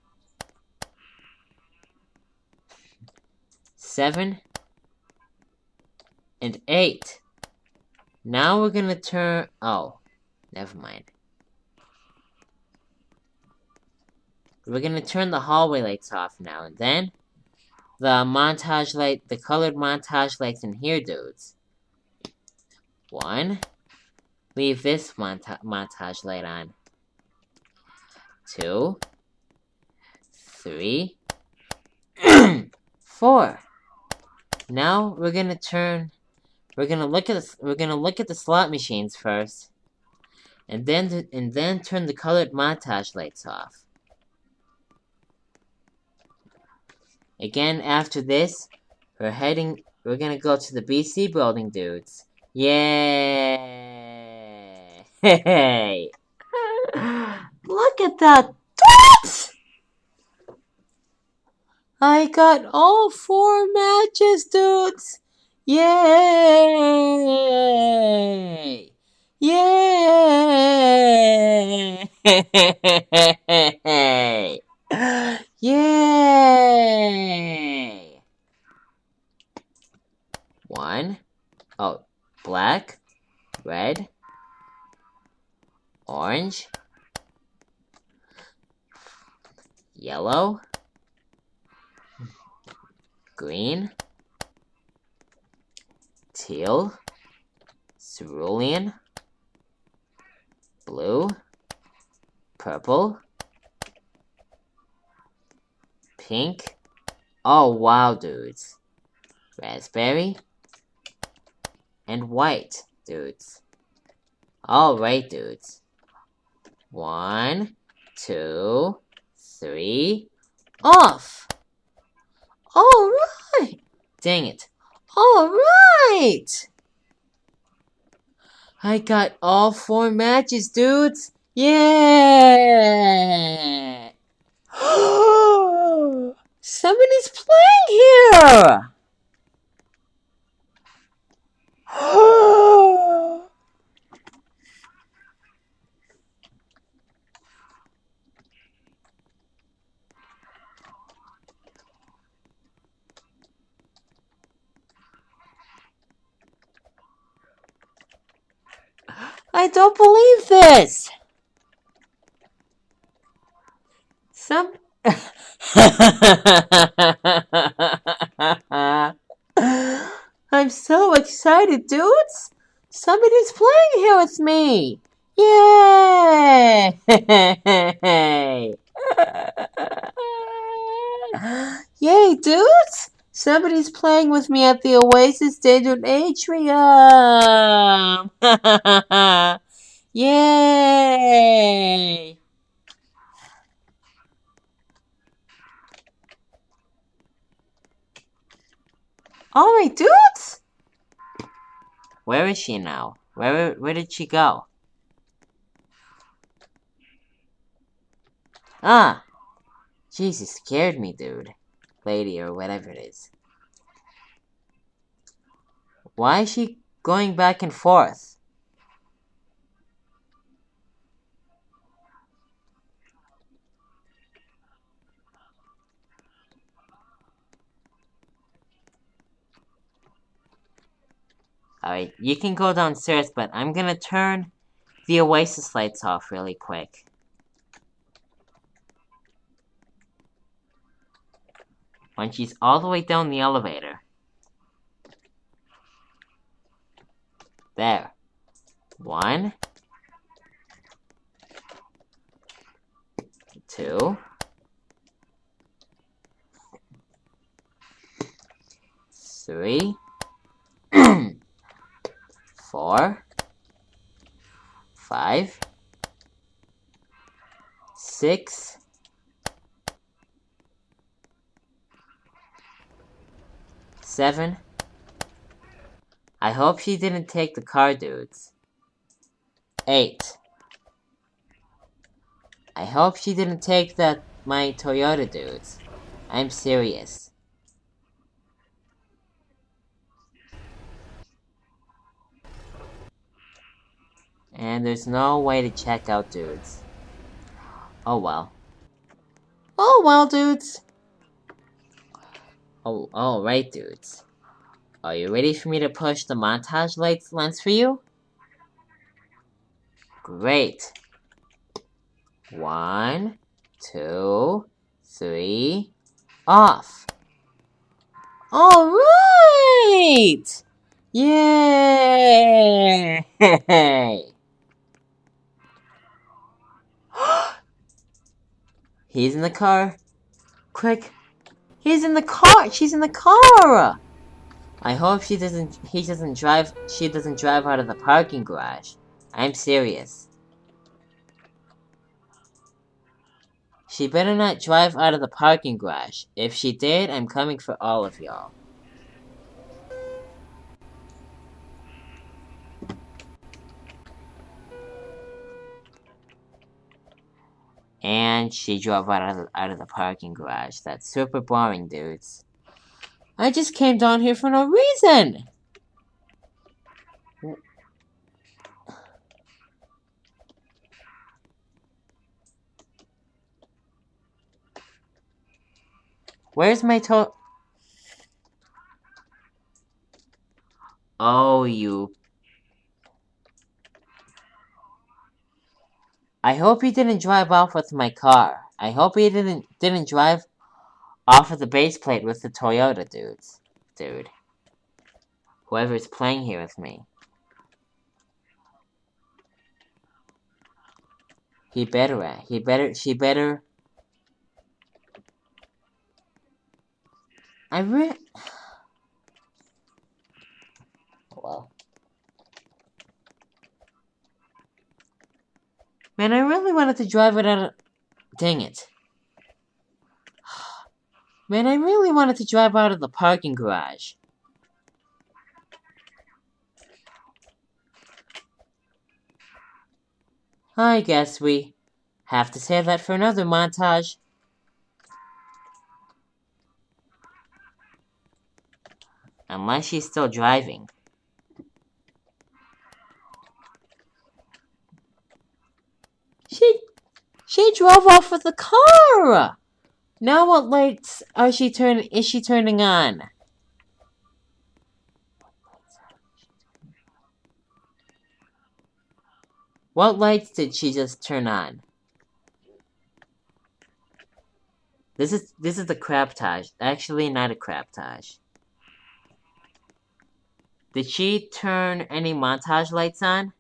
7, and 8. Now we're gonna turn... Oh, never mind. We're gonna turn the hallway lights off now, and then the colored montage lights in here, dudes. 1. Leave this montage light on. 2, 3, 4. Now we're gonna look at the slot machines first, and then turn the colored montage lights off. Again, after this, we're gonna go to the BC building, dudes. Yay! Hey! Look at that! What? I got all 4 matches, dudes! Yay! Yay! Yay! 1. Oh, black, red, orange, yellow, green, teal, cerulean, blue, purple, pink. Oh wow, dudes. Raspberry and white, dudes. Alright, dudes. 1, 2, 3, off! Alright! Dang it. Alright! I got all 4 matches, dudes! Yeah! Somebody's playing here! I don't believe this! I'm so excited, dudes! Somebody's playing here with me! Yay! Yay, dudes! Somebody's playing with me at the Oasis Desert Atrium! Yay! Alright, dudes! Where is she now? Where did she go? Ah! Jesus, scared me, dude. Lady, or whatever it is. Why is she going back and forth? Alright, you can go downstairs, but I'm gonna turn the Oasis lights off really quick. When she's all the way down the elevator. There. 1, 2, 3, 4, 5, 6, 7. I hope she didn't take the car, dudes. 8. I hope she didn't take my Toyota, dudes. I'm serious. And there's no way to check out, dudes. Oh well. Oh well, dudes. Oh, alright, dudes. Are you ready for me to push the montage lights lens for you? Great. 1, 2, 3, off. Alright! Yay! He's in the car. Quick. He's in the car. She's in the car. I hope she doesn't drive out of the parking garage. I'm serious. She better not drive out of the parking garage. If she did, I'm coming for all of y'all. And she drove out of the parking garage. That's super boring, dudes. I just came down here for no reason! Where's my Oh, you... I hope he didn't drive off with my car. I hope he didn't drive off of the base plate with the Toyota, dudes. Dude. Whoever's playing here with me. She better... Well. Man, I really wanted to drive it out of... Dang it. Man, I really wanted to drive out of the parking garage. I guess we have to save that for another montage. Unless she's still driving. She drove off with the car! Now what lights is she turning on? What lights did she just turn on? This is the craptage. Actually, not a craptage. Did she turn any montage lights on?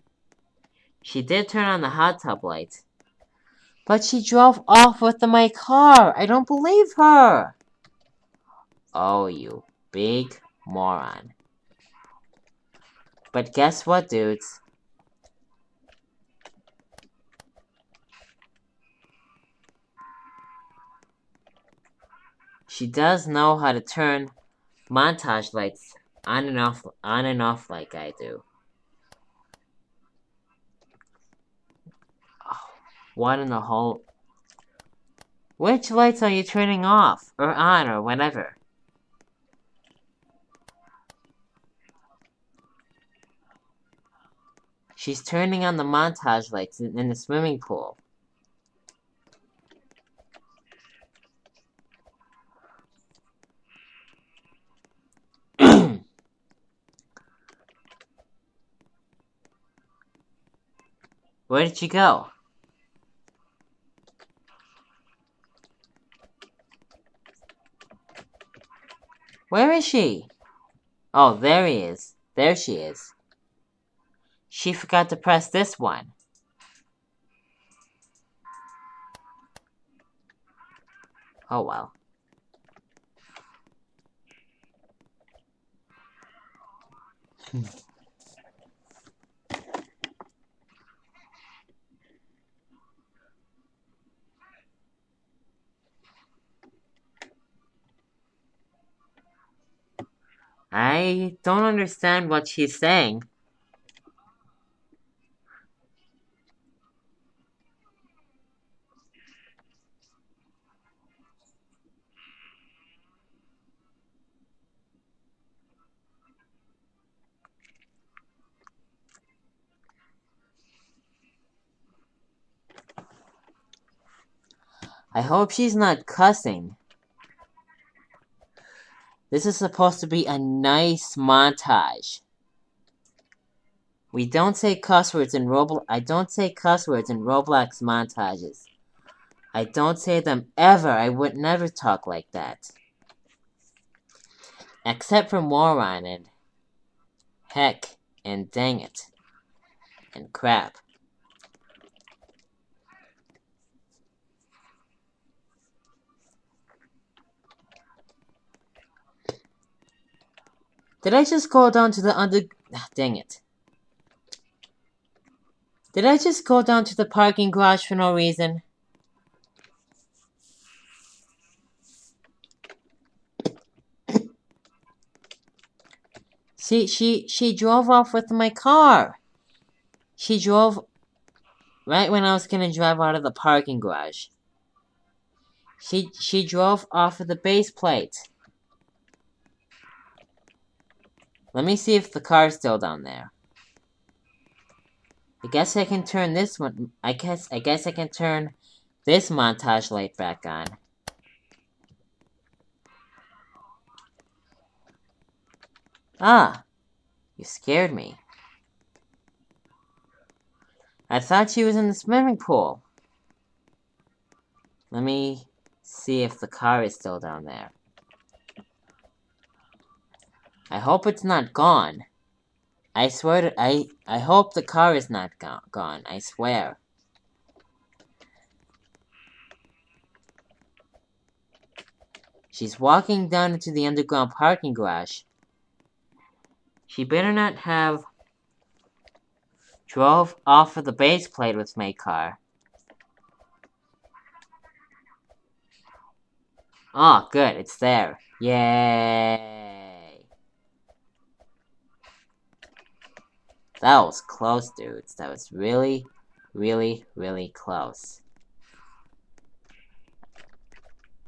She did turn on the hot tub lights. But she drove off with my car. I don't believe her. Oh, you big moron. But guess what, dudes? She does know how to turn montage lights on and off like I do. Oh, what in the whole... Which lights are you turning off, or on, or whatever? She's turning on the montage lights in the swimming pool. Where did she go? Where is she? Oh, there he is. There she is. She forgot to press this one. Oh well. I don't understand what she's saying. I hope she's not cussing. This is supposed to be a nice montage. We don't say cuss words in Roblox. I don't say cuss words in Roblox montages. I don't say them ever. I would never talk like that. Except for moron and Heck, and dang it. And crap. Did I just go down to the dang it. Did I just go down to the parking garage for no reason? She drove off with my car. She drove right when I was gonna drive out of the parking garage. She drove off of the base plate. Let me see if the car's still down there. I guess I can turn this one. I guess I can turn this montage light back on. Ah, you scared me. I thought she was in the swimming pool. Let me see if the car is still down there. I hope it's not gone. I swear to, I hope the car is not gone. I swear. She's walking down into the underground parking garage. She better not have drove off of the base plate with my car. Oh, good, it's there. Yay! That was close, dudes. That was really, really, really close.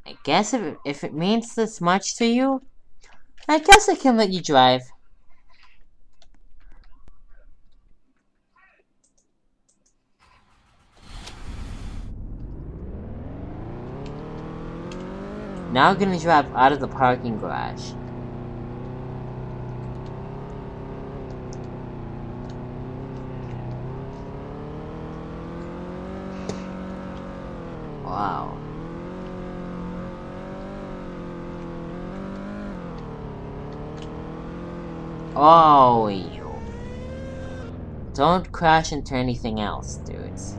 I guess if it means this much to you, I guess I can let you drive. Now I'm gonna drive out of the parking garage. Wow. Oh, you. Don't crash into anything else, dudes.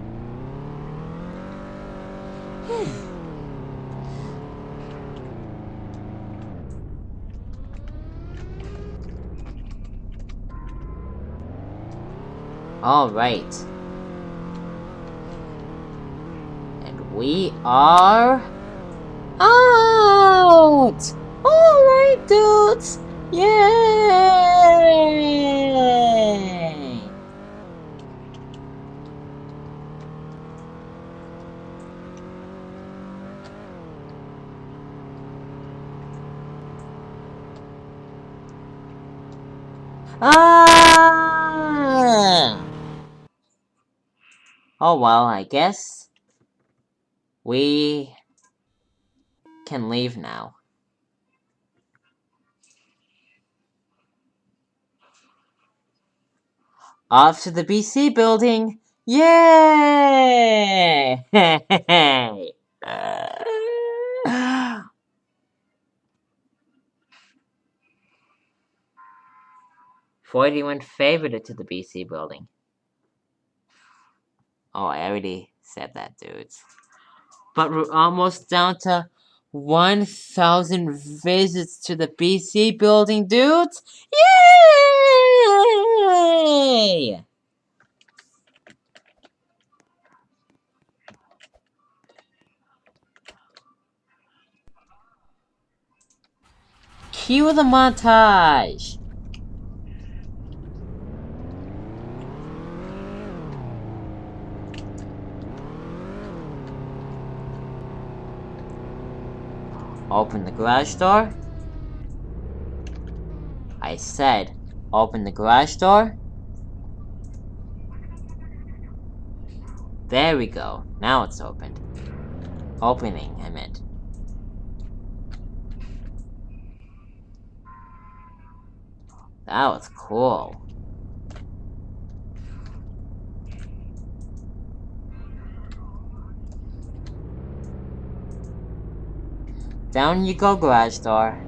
Alright. And we are out! Alright, dudes! Yay! Ah! Oh well, I guess we can leave now. Off to the BC building! Yay! 41 favored it to the BC building. Oh, I already said that, dudes. But we're almost down to 1,000 visits to the BC building, dudes! Yay! Cue the montage! Open the garage door. I said, open the garage door. There we go. Now it's opened. Opening, I meant. That was cool. Down you go, garage door.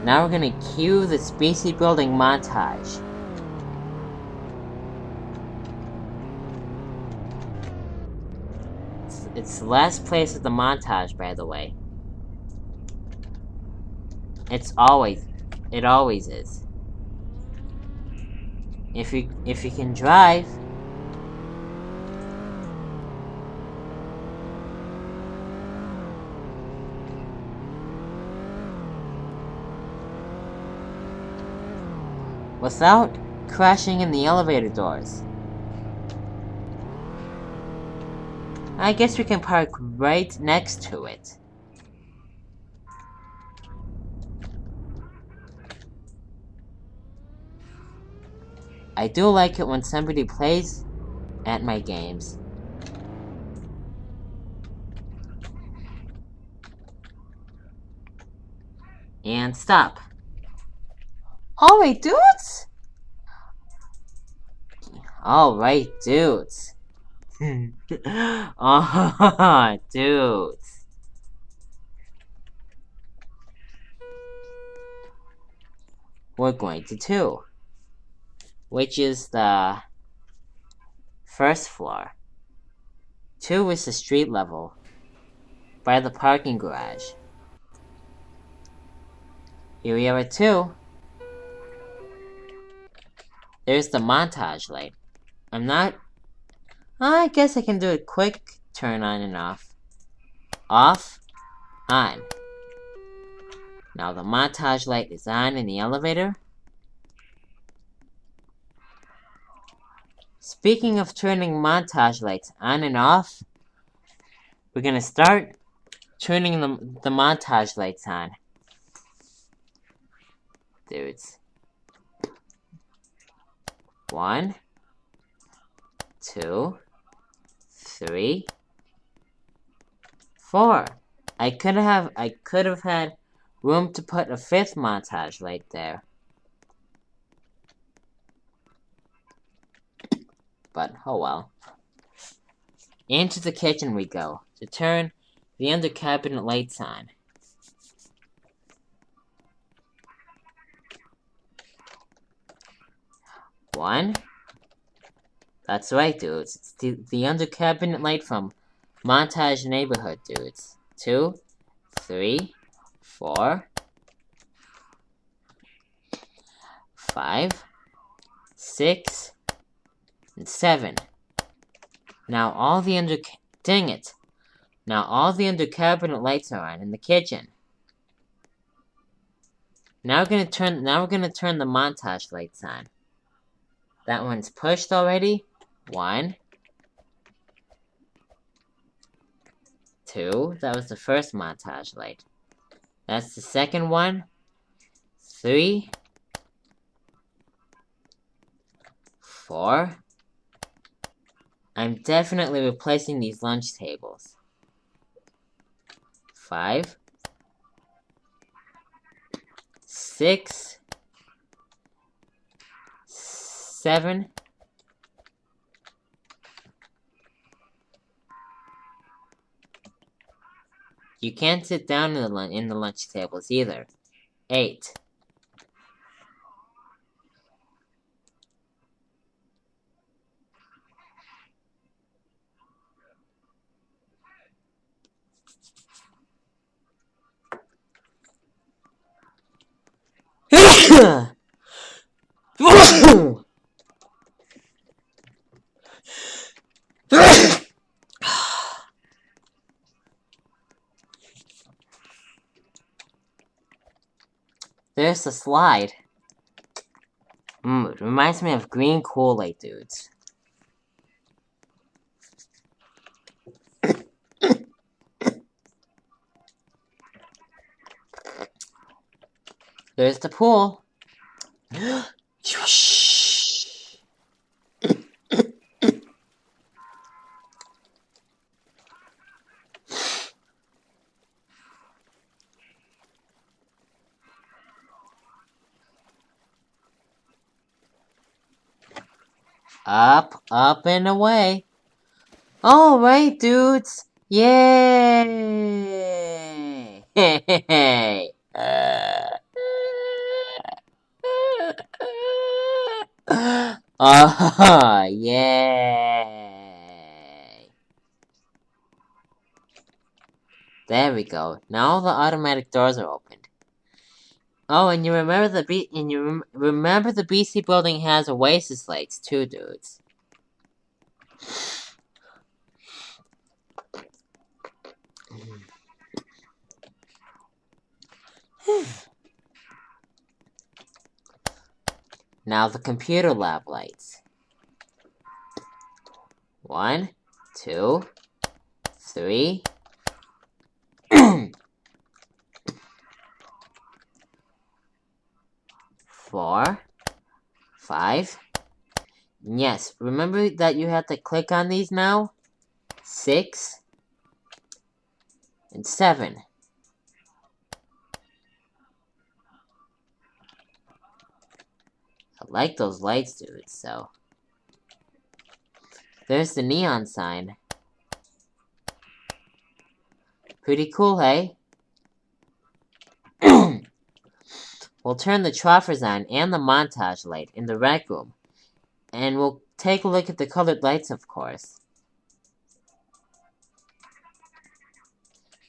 Now we're gonna cue the spacey building montage. It's the last place of the montage, by the way. It always is. If you can drive. Without crashing in the elevator doors. I guess we can park right next to it. I do like it when somebody plays at my games. And stop. Alright, dudes! Alright, dudes. Oh, dudes. We're going to 2. Which is the first floor. 2 is the street level. By the parking garage. Here we are at 2. There's the montage light. I guess I can do a quick turn on and off. Off, on. Now the montage light is on in the elevator. Speaking of turning montage lights on and off, we're gonna start turning the montage lights on. Dudes. 1, 2, 3, 4. I could have had room to put a 5th montage light there. But oh well. Into the kitchen we go to turn the under cabinet lights on. 1. That's right, dudes. It's the under cabinet light from Montage Neighborhood, dudes. 2, 3, 4, 5, 6, and 7. Now all the under cabinet lights are on in the kitchen. Now we're gonna turn the montage lights on. That one's pushed already. 1, 2. That was the first montage light. That's the second one. 3, 4. I'm definitely replacing these lunch tables. 5, 6, 7. You can't sit down in the lunch tables either. 8. There's the slide. It reminds me of green Kool-Aid, dudes. There's the pool. Up, up, and away. Alright, dudes. Yay! Hey, hey, hey. Oh, yay! There we go. Now the automatic doors are opened. Oh, and you remember remember the BC building has Oasis lights too, dudes. Now the computer lab lights. 1, 2, 3. 4, 5. Yes, remember that you have to click on these now? 6 and 7. I like those lights, dude, so. There's the neon sign. Pretty cool, hey? We'll turn the troffers on and the montage light in the rec room. And we'll take a look at the colored lights, of course.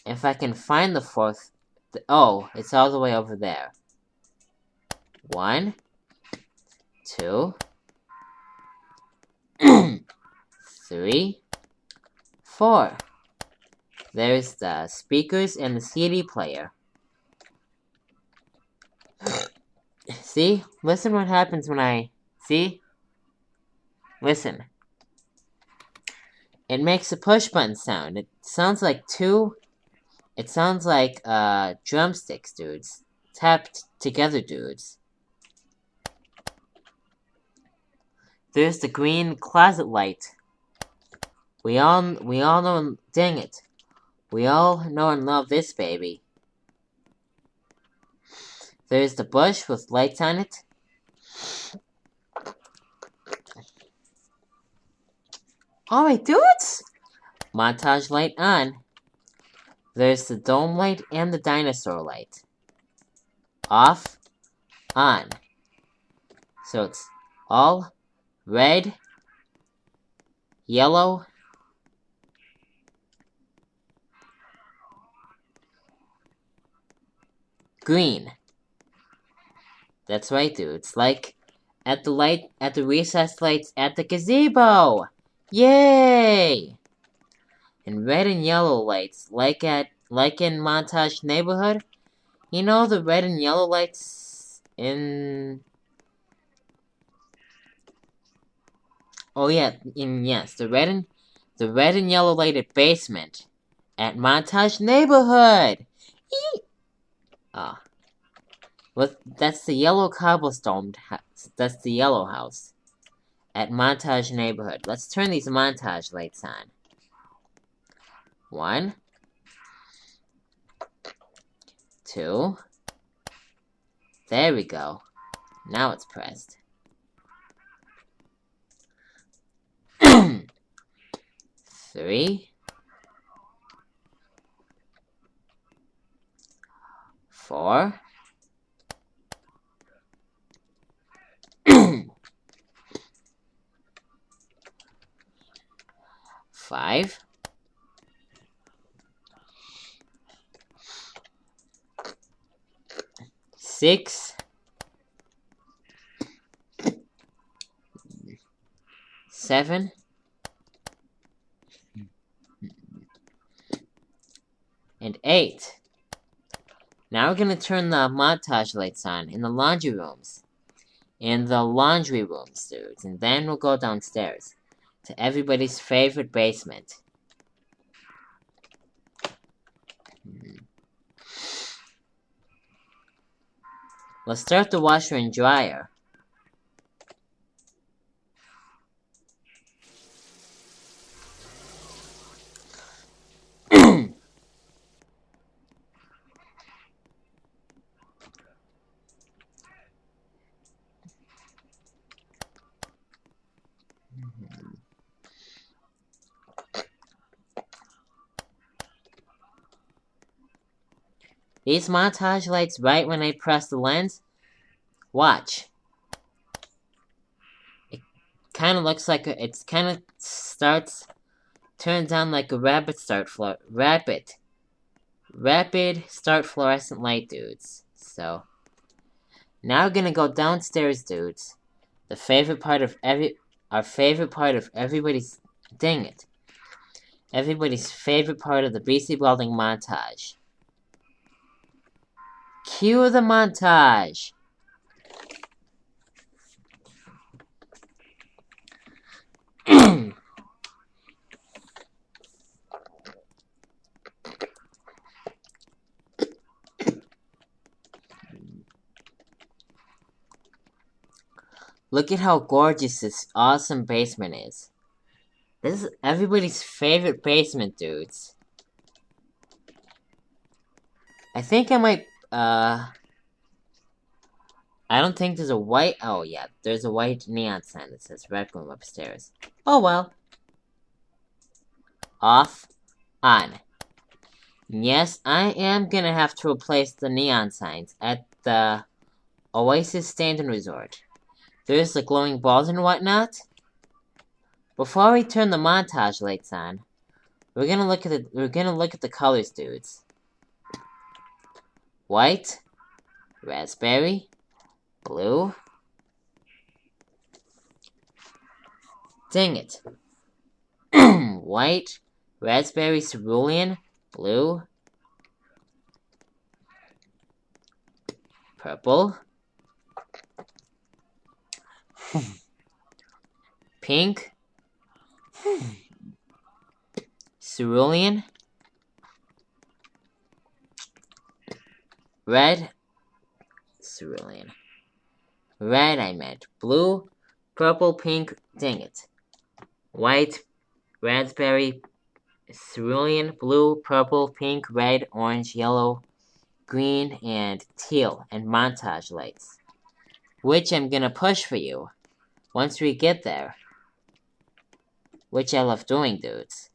If I can find the fourth... Oh, it's all the way over there. 1, 2, 3, 4. There's the speakers and the CD player. See? Listen what happens when I... See? Listen. It makes a push button sound. It sounds like It sounds like, drumsticks, dudes. Tapped together, dudes. There's the green closet light. We all know, dang it. We all know and love this baby. There's the bush with lights on it. Alright, dudes! Montage light on. There's the dome light and the dinosaur light. Off, on. So it's all red, yellow, green. That's right, dudes. Like at the recess lights at the gazebo. Yay! And red and yellow lights, like in Montage neighborhood. You know the red and yellow lights in... Oh yeah, yes, the red and yellow lighted basement at Montage neighborhood. Ah. Well, that's the yellow cobblestone house. That's the yellow house at Montage neighborhood. Let's turn these montage lights on. 1, 2. There we go. Now it's pressed. 3, 4. 5. 6. 7. And 8. Now we're gonna turn the montage lights on in the laundry rooms. In the laundry rooms, dudes. And then we'll go downstairs to everybody's favorite basement. Let's start the washer and dryer. These montage lights right when I press the lens? Watch. kind of looks like it's kind of turns on like a rapid start fluorescent light, dudes. So now we're gonna go downstairs, dudes. Our favorite part of everybody's dang it. Everybody's favorite part of the BC welding montage. Cue the montage. Look at how gorgeous this awesome basement is. This is everybody's favorite basement, dudes. I think I might, I don't think there's a white, oh yeah, there's a white neon sign that says Rec Room upstairs. Oh well. Off, on. Yes, I am gonna have to replace the neon signs at the Oasis Stand-in Resort. There's the glowing balls and whatnot. Before we turn the montage lights on, we're gonna look at the colors, dudes. White, raspberry, blue. Dang it. White, raspberry, cerulean, blue, purple, pink, cerulean, red, cerulean. Red, I meant. Blue, purple, pink, dang it. White, raspberry, cerulean, blue, purple, pink, red, orange, yellow, green, and teal, and montage lights. Which I'm gonna push for you once we get there. Which I love doing, dudes.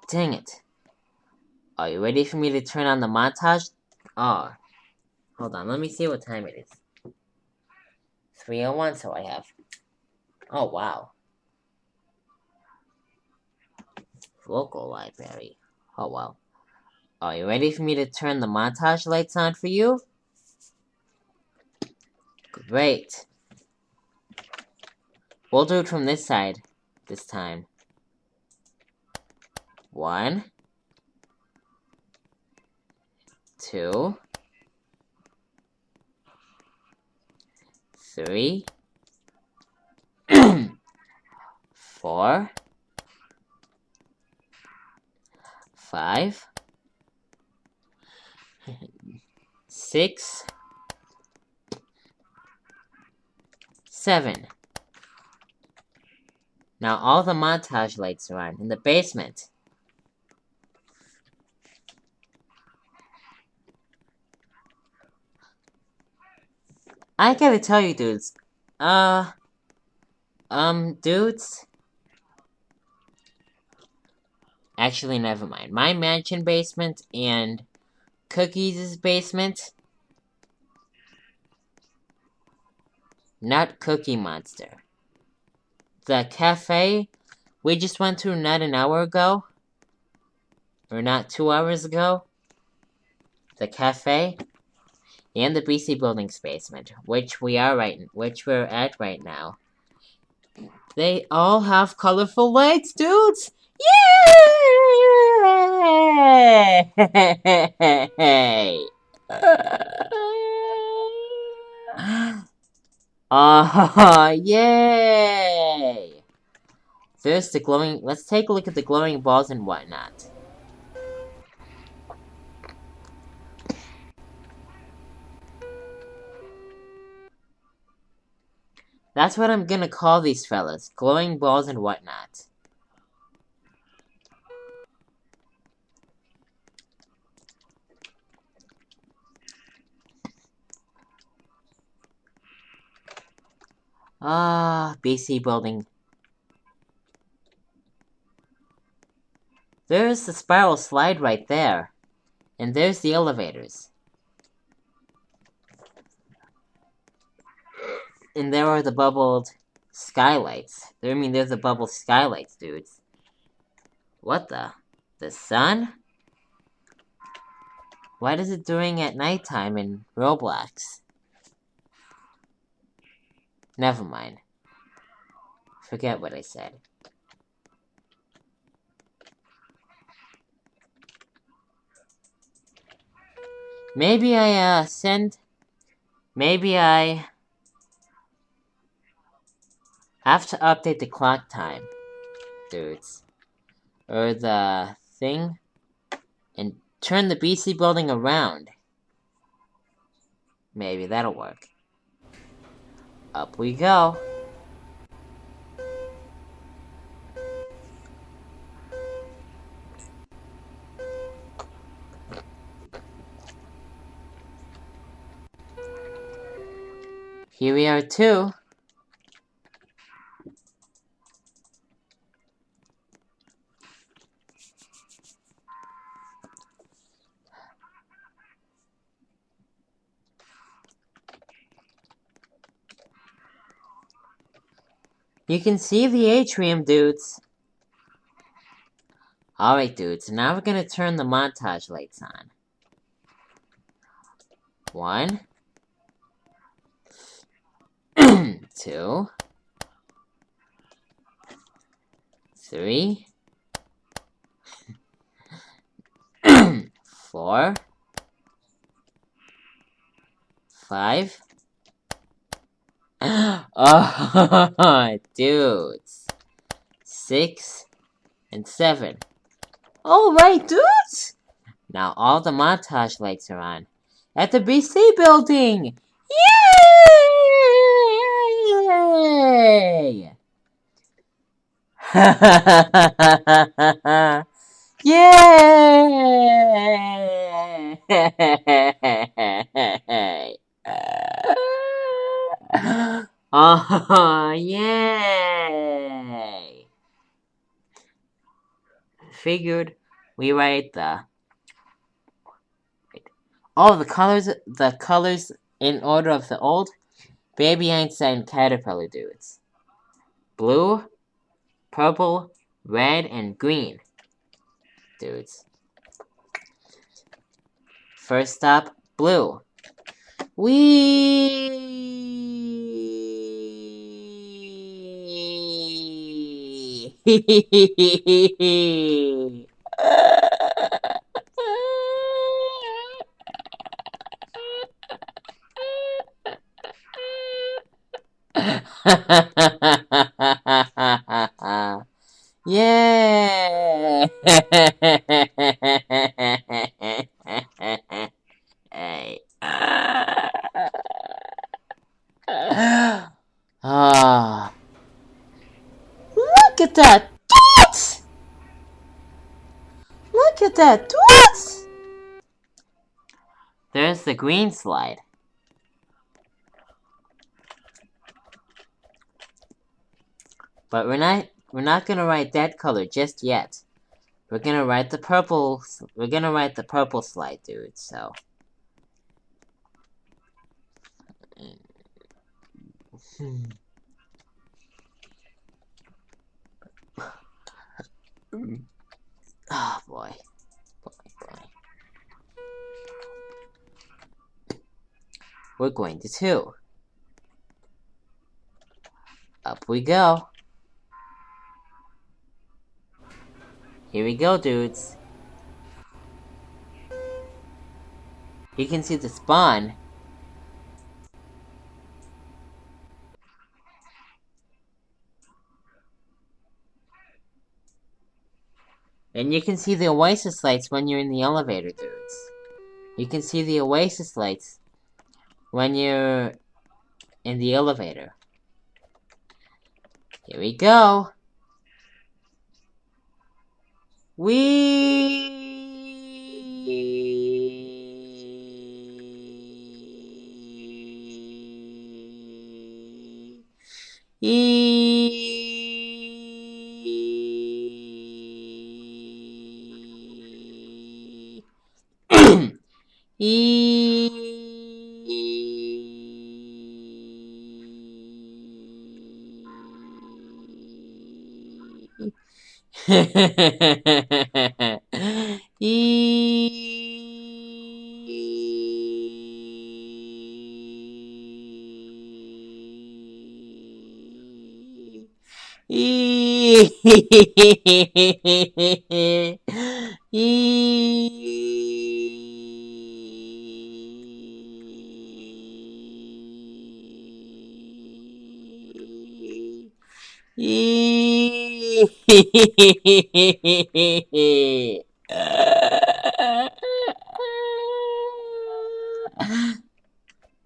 Dang it. Are you ready for me to turn on the montage? Oh, hold on, let me see what time it is. 3:01, so I have. Oh, wow. Local library. Oh, wow. Are you ready for me to turn the montage lights on for you? Great. We'll do it from this side this time. 1, 2, 3, 4, 5, 6, 7. Now all the montage lights are on in the basement. I gotta tell you, dudes. Dudes. Actually, never mind. My mansion basement and Cookies' basement. Not Cookie Monster. The cafe we just went to not an hour ago. Or not 2 hours ago. The cafe. And the BC Building's basement, which we're at right now. They all have colorful lights, dudes! Yay! Yay! There's the glowing. Let's take a look at the glowing balls and whatnot. That's what I'm gonna call these fellas. Glowing balls and whatnot. BC Building. There's the spiral slide right there. And there's the elevators. And there are the bubbled skylights. There's the bubbled skylights, dudes. What the? The sun? What is it doing at nighttime in Roblox? Never mind. Forget what I said. Maybe I have to update the clock time, dudes. Or the thing. And turn the BC building around. Maybe that'll work. Up we go. Here we are too. You can see the atrium, dudes. Alright, dudes, now we're gonna turn the montage lights on. 1, 2, 3, 4, 5. Oh, dudes. 6 and 7. Alright, dudes! Now all the montage lights are on. At the BC building! Yay! Yay! Oh, yay! Figured we write the colors in order of the old Baby Einstein Caterpillar dudes. Blue, purple, red, and green dudes. First stop, blue. Wee! Yeah! Hey. Ah. Look at that! What? Look at that! What? There's the green slide. But we're not gonna write that color just yet. We're gonna write the purple slide, dude, so. Oh boy. Boy. We're going to 2. Up we go. Here we go, dudes. You can see the spawn. And you can see the Oasis lights when you're in the elevator, dudes. You can see the Oasis lights when you're in the elevator. Here we go.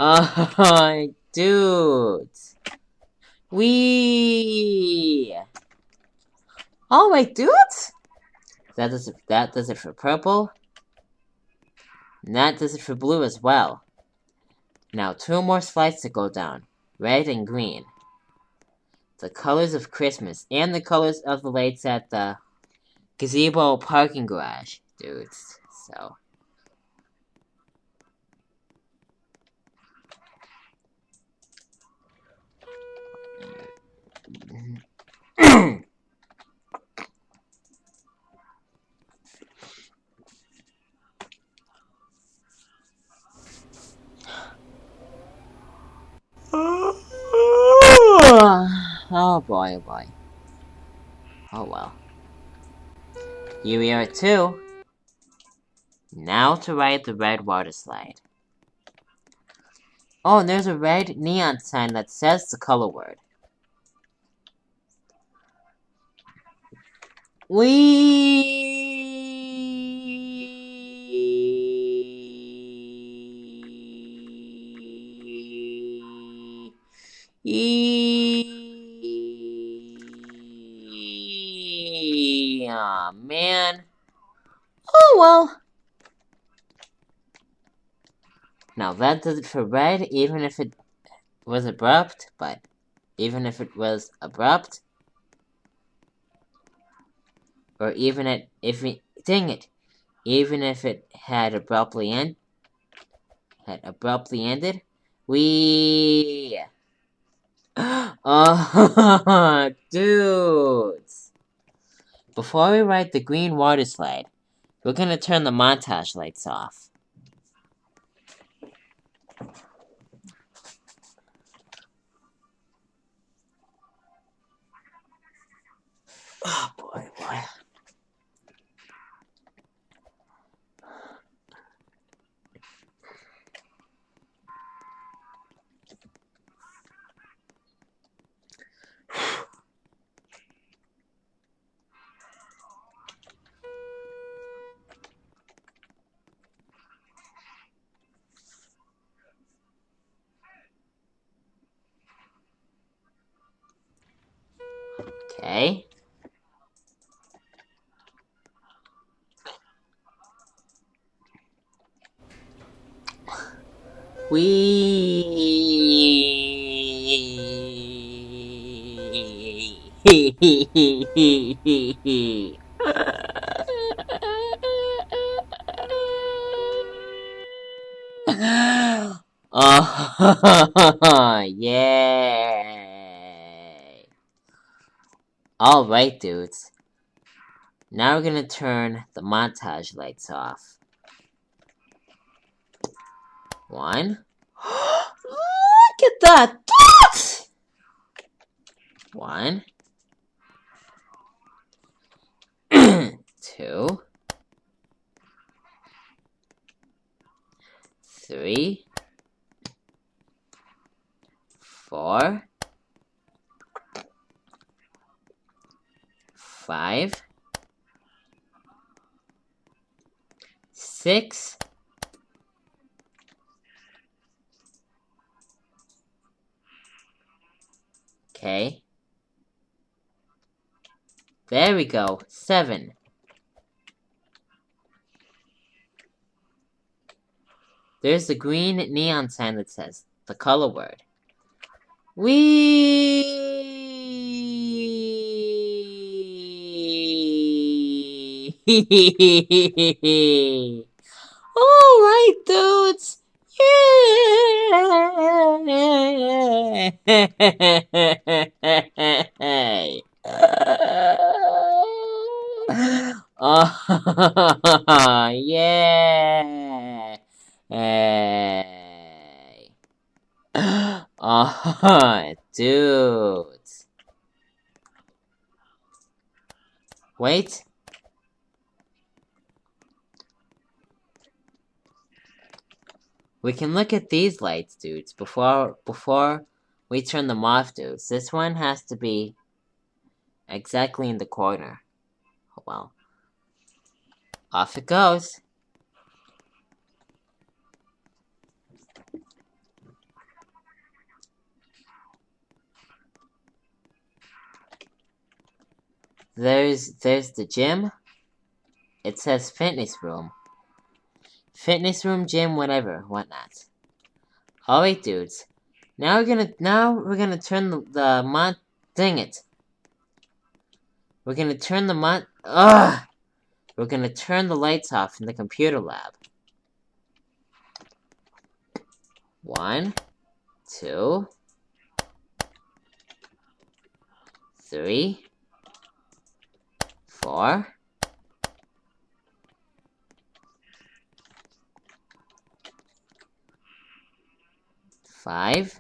Oh, dude. Wee. Oh, wait, dude. That does it for purple. And that does it for blue as well. Now 2 more slides to go down. Red and green. The colors of Christmas. And the colors of the lights at the gazebo parking garage, dudes. So. Oh boy, oh boy. Oh well. Here we are too. Now to ride the red water slide. Oh, and there's a red neon sign that says the color word. Aw, man. Oh well. Now that does it for red, even if it was abrupt, but even if it was abrupt, or even if it had abruptly ended, we oh dudes. Before we ride the green water slide, we're gonna turn the montage lights off. Oh boy, boy. Okay. Oh, yay! Alright, dudes. Now we're gonna turn the montage lights off. 1. Look at that! 1. 2. 3. 4. 5. 6. Okay. There we go. 7. There's the green neon sign that says the color word. Wee! Alright, dudes! Yay! Oh, yeah! Hey! Oh, dudes! Wait. We can look at these lights, dudes, before we turn them off, dudes. This one has to be exactly in the corner. Oh, well. Off it goes. There's the gym. It says fitness room. Fitness room, gym, whatever, whatnot. Alright, dudes. Now we're gonna turn the mod. Dang it. We're gonna turn the mod. Ugh! We're gonna turn the lights off in the computer lab. 1, 2, 3, 4. 5,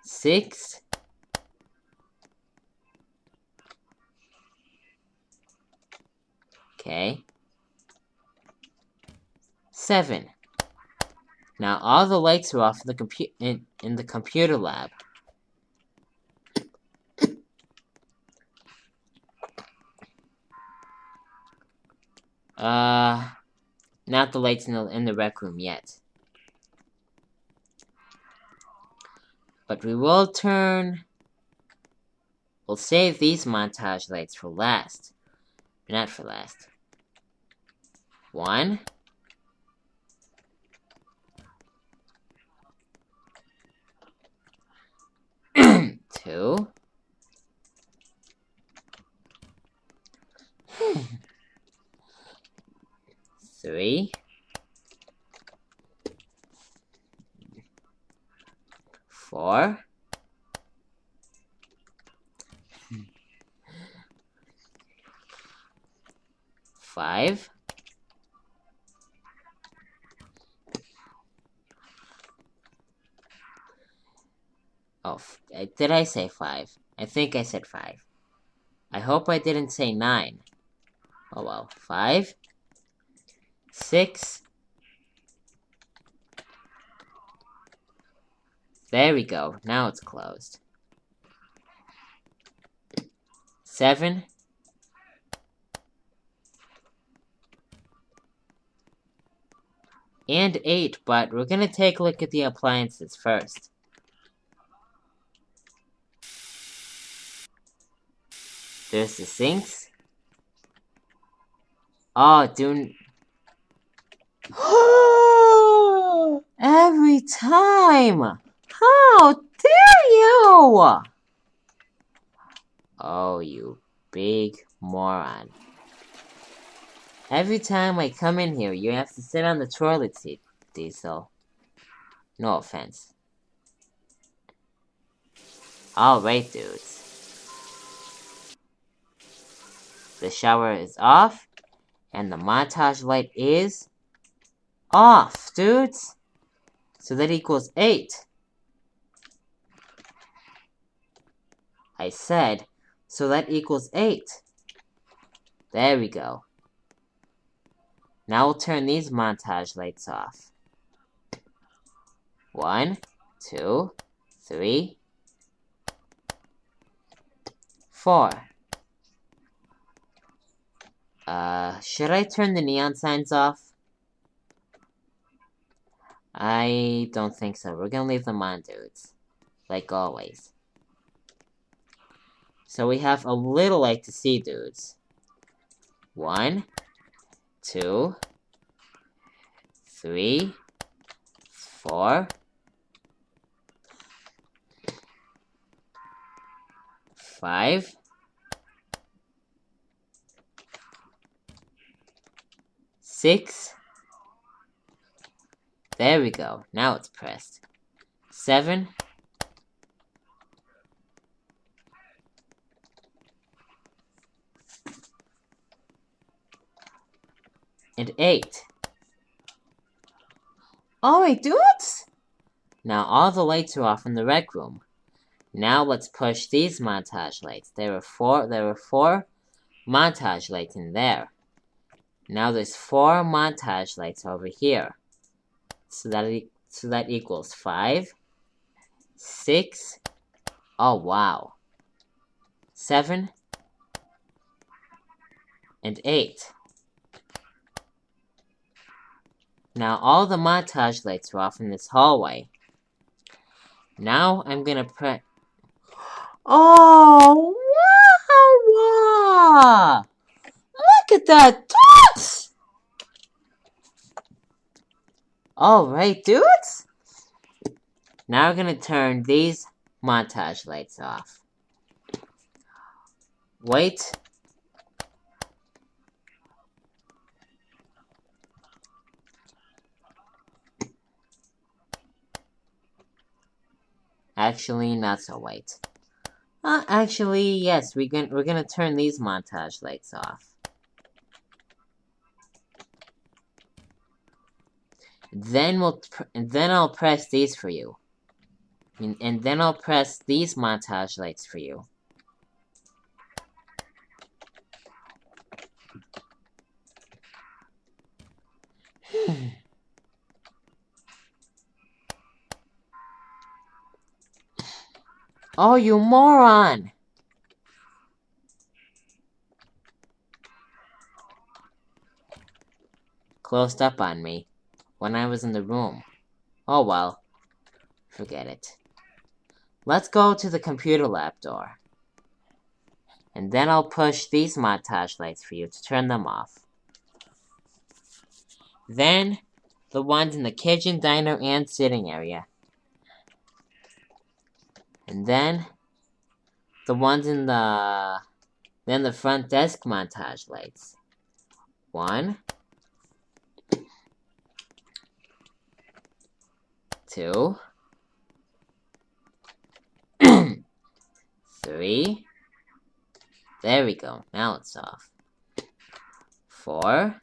6. Okay. 7. Now all the lights are off in the computer lab. Not the lights in the rec room yet. But we'll save these montage lights for last. Not for last. 1. 2. 3. 4. 5. Oh, did I say 5? I think I said 5. I hope I didn't say 9. Oh well. 5. 6. There we go. Now it's closed. 7. And 8, but we're gonna take a look at the appliances first. There's the sinks. Oh, dude. Every time! How dare you! Oh, you big moron. Every time I come in here, you have to sit on the toilet seat, Diesel. No offense. Alright, dudes. The shower is off, and the montage light is off, dudes. So that equals 8. I said, so that equals 8. There we go. Now we'll turn these montage lights off. 1, 2, 3, 4. Should I turn the neon signs off? I don't think so. We're gonna leave them on, dudes. Like always. So we have a little light to see, dudes. 1, 2, 3, 4, 5, 6, 6. There we go. Now it's pressed. 7. And 8. Alright, dudes! Now all the lights are off in the rec room. Now let's push these montage lights. There were four montage lights in there. Now there's 4 montage lights over here. So that equals 5, 6, oh wow, 7, and 8. Now all the montage lights are off in this hallway. Now I'm gonna press... Oh, wow! Look at that, dudes! Alright, dudes? Now we're gonna turn these montage lights off. Wait. Actually, not so wait. Actually, yes, we're gonna turn these montage lights off. Then I'll press these for you. And then I'll press these montage lights for you. Oh, you moron! Closed up on me when I was in the room. Oh well, forget it. Let's go to the computer lab door. And then I'll push these montage lights for you to turn them off. Then, the ones in the kitchen, diner, and sitting area. And then, the ones in the front desk montage lights. 1, 2, 3. There we go. Now it's off. 4,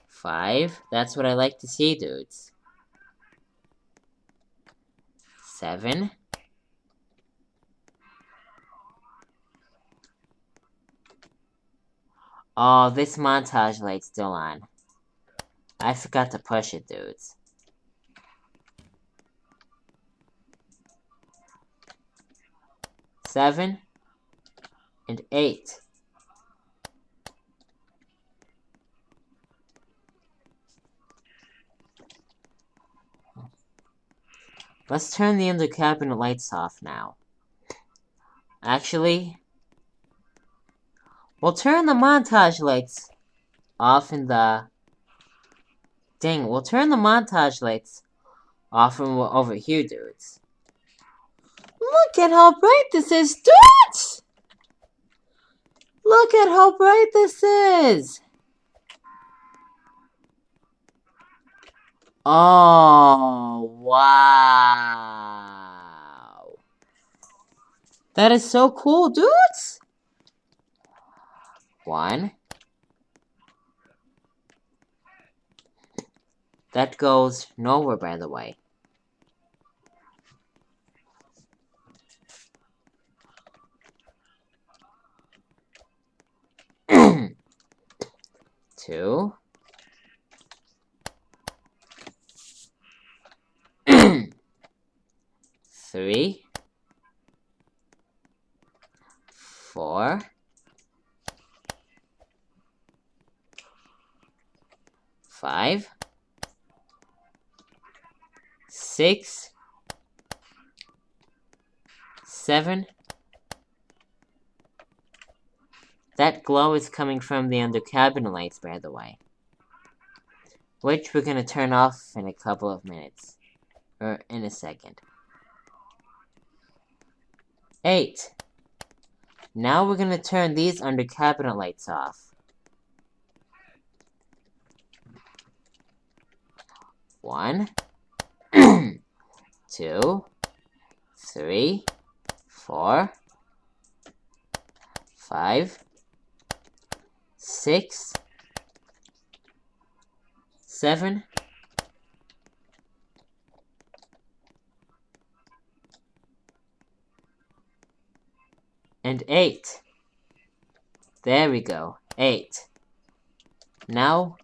5. That's what I like to see, dudes. 7. Oh, this montage light's still on. I forgot to push it, dudes. 7, and 8. Let's turn the under cabinet lights off now. Actually, we'll turn the montage lights off in the... Dang, we'll turn the montage lights off from over here, dudes. Look at how bright this is, dudes! Look at how bright this is! Oh, wow. That is so cool, dudes! 1. That goes nowhere, by the way. 2. 3. 4. 5. 6. 7. That glow is coming from the under cabinet lights, by the way. Which we're gonna turn off in a couple of minutes. Or in a second. 8. Now we're gonna turn these under cabinet lights off. 1, 2, 3, 4, 5, 6, 7, and 8. There we go, 8. Now,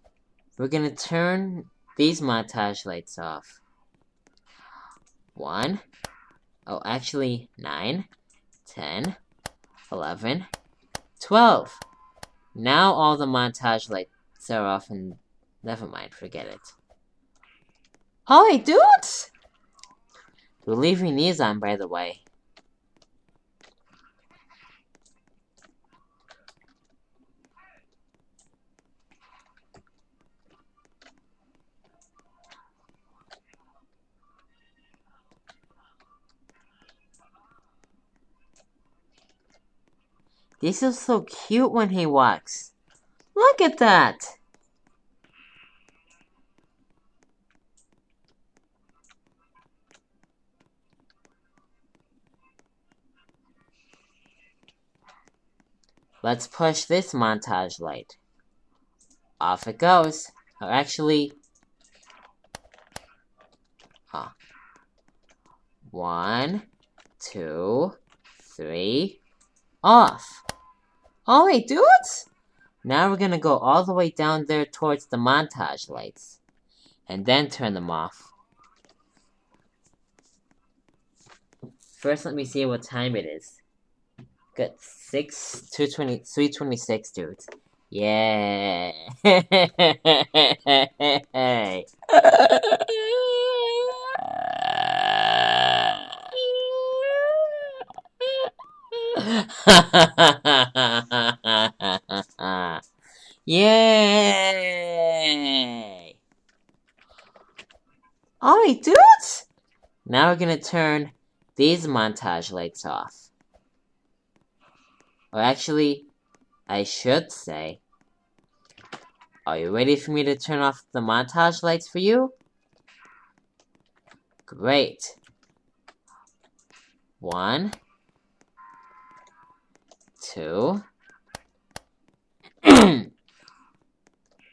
we're gonna turn these montage lights off. 1, oh, actually, 9, 10, 11, 12. Now all the montage lights are off and never mind, forget it. Oh, hey, dudes! We're leaving these on, by the way. This is so cute when he walks. Look at that! Let's push this montage light. Off it goes. Or actually... 1, 2, 3, off. Oh, hey, dudes! Now we're gonna go all the way down there towards the montage lights. And then turn them off. First, let me see what time it is. Good. 3:26, dudes. Yeah. Yay! Alright, dudes! Now we're gonna turn these montage lights off. Or actually, I should say, are you ready for me to turn off the montage lights for you? Great. 1, 2.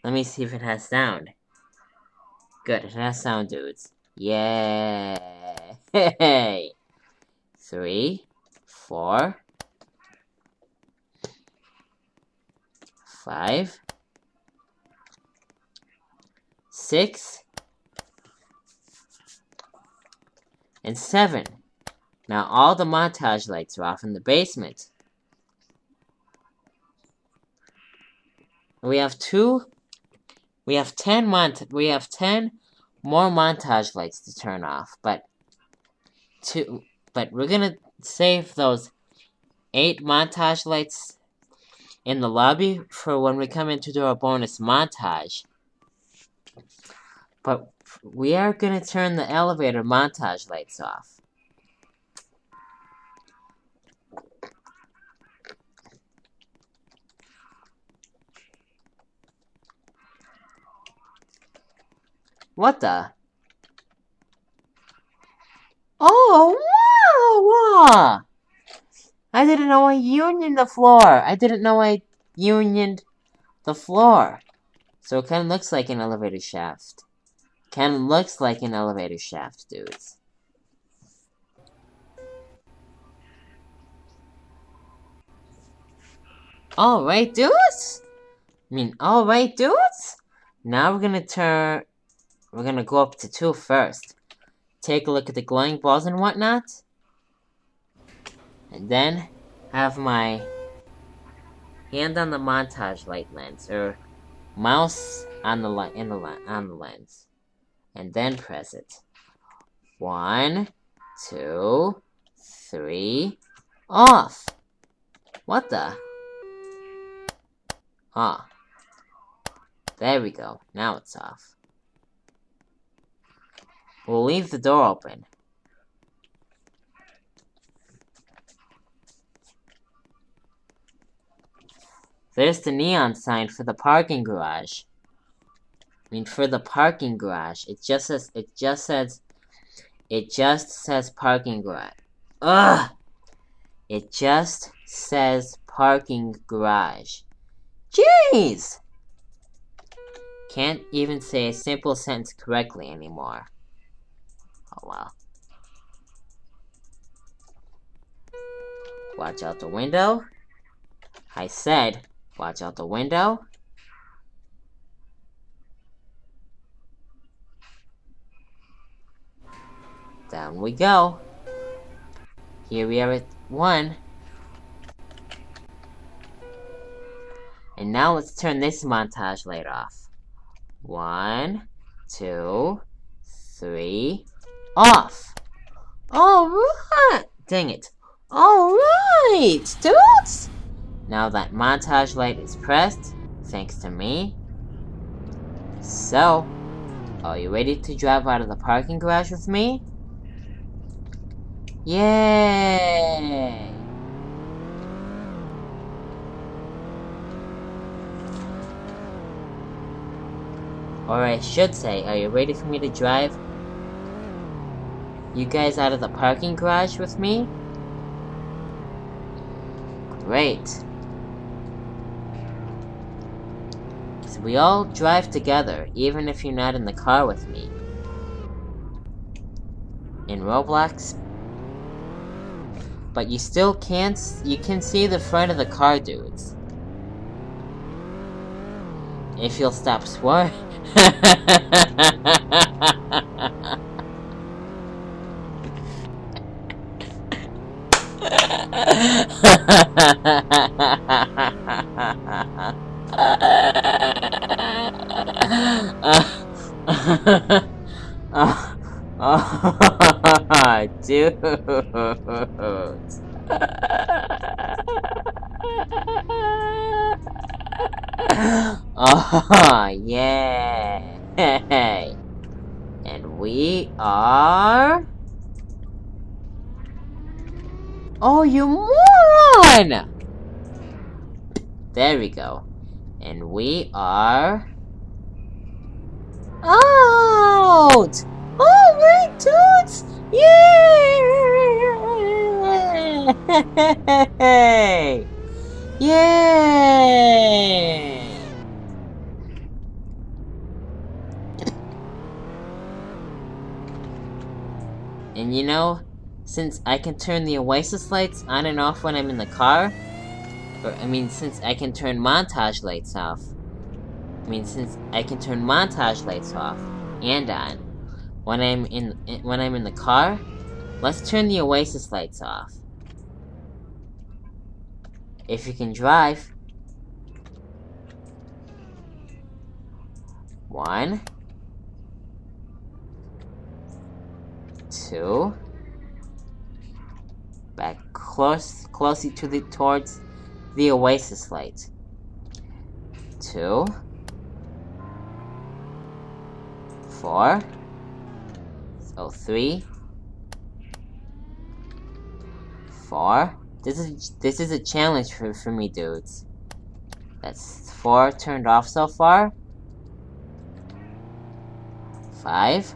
Let me see if it has sound. Good, it has sound, dudes. Yay! 3, 4, 5, 6, and 7. Now all the montage lights are off in the basement. We have 10 more montage lights to turn off, but we're gonna save those 8 montage lights in the lobby for when we come in to do our bonus montage. But we are gonna turn the elevator montage lights off. What the? Oh, wow! I didn't know I unioned the floor. I didn't know I unioned the floor. So it kind of looks like an elevator shaft. Dudes. Alright, dudes? Now we're gonna go up to 2 first. Take a look at the glowing balls and whatnot. And then have my hand on the montage light lens, or mouse on the lens. And then press it. 1, 2, 3, off! What the? There we go. Now it's off. We'll leave the door open. There's the neon sign for the parking garage. For the parking garage. It just says parking garage. Ugh! It just says parking garage. Jeez! Can't even say a simple sentence correctly anymore. Oh well. Watch out the window. I said, watch out the window. Down we go. Here we are at 1. And now let's turn this montage light off. 1, 2, 3, off. Alright! Dang it. Alright, dudes! Now that montage light is pressed, thanks to me. So, are you ready to drive out of the parking garage with me? Yay! Or I should say, are you ready for me to drive you guys out of the parking garage with me? Great. So we all drive together, even if you're not in the car with me. In Roblox. But you still can't, you can see the front of the car, dudes. If you'll stop swearing. Dude. Oh, yeah. And we are... Oh, you moron! There we go. And we are... out! Alright, dudes! Yay! Yay! And you know, since I can turn the Oasis lights on and off when I'm in the car, since I can turn montage lights off, since I can turn montage lights off and on when I'm in the car, let's turn the Oasis lights off. If you can drive. 1, 2, back closely towards the Oasis light. 2, 4, so 3, 4. This is a challenge for me, dudes. That's 4 turned off so far. 5.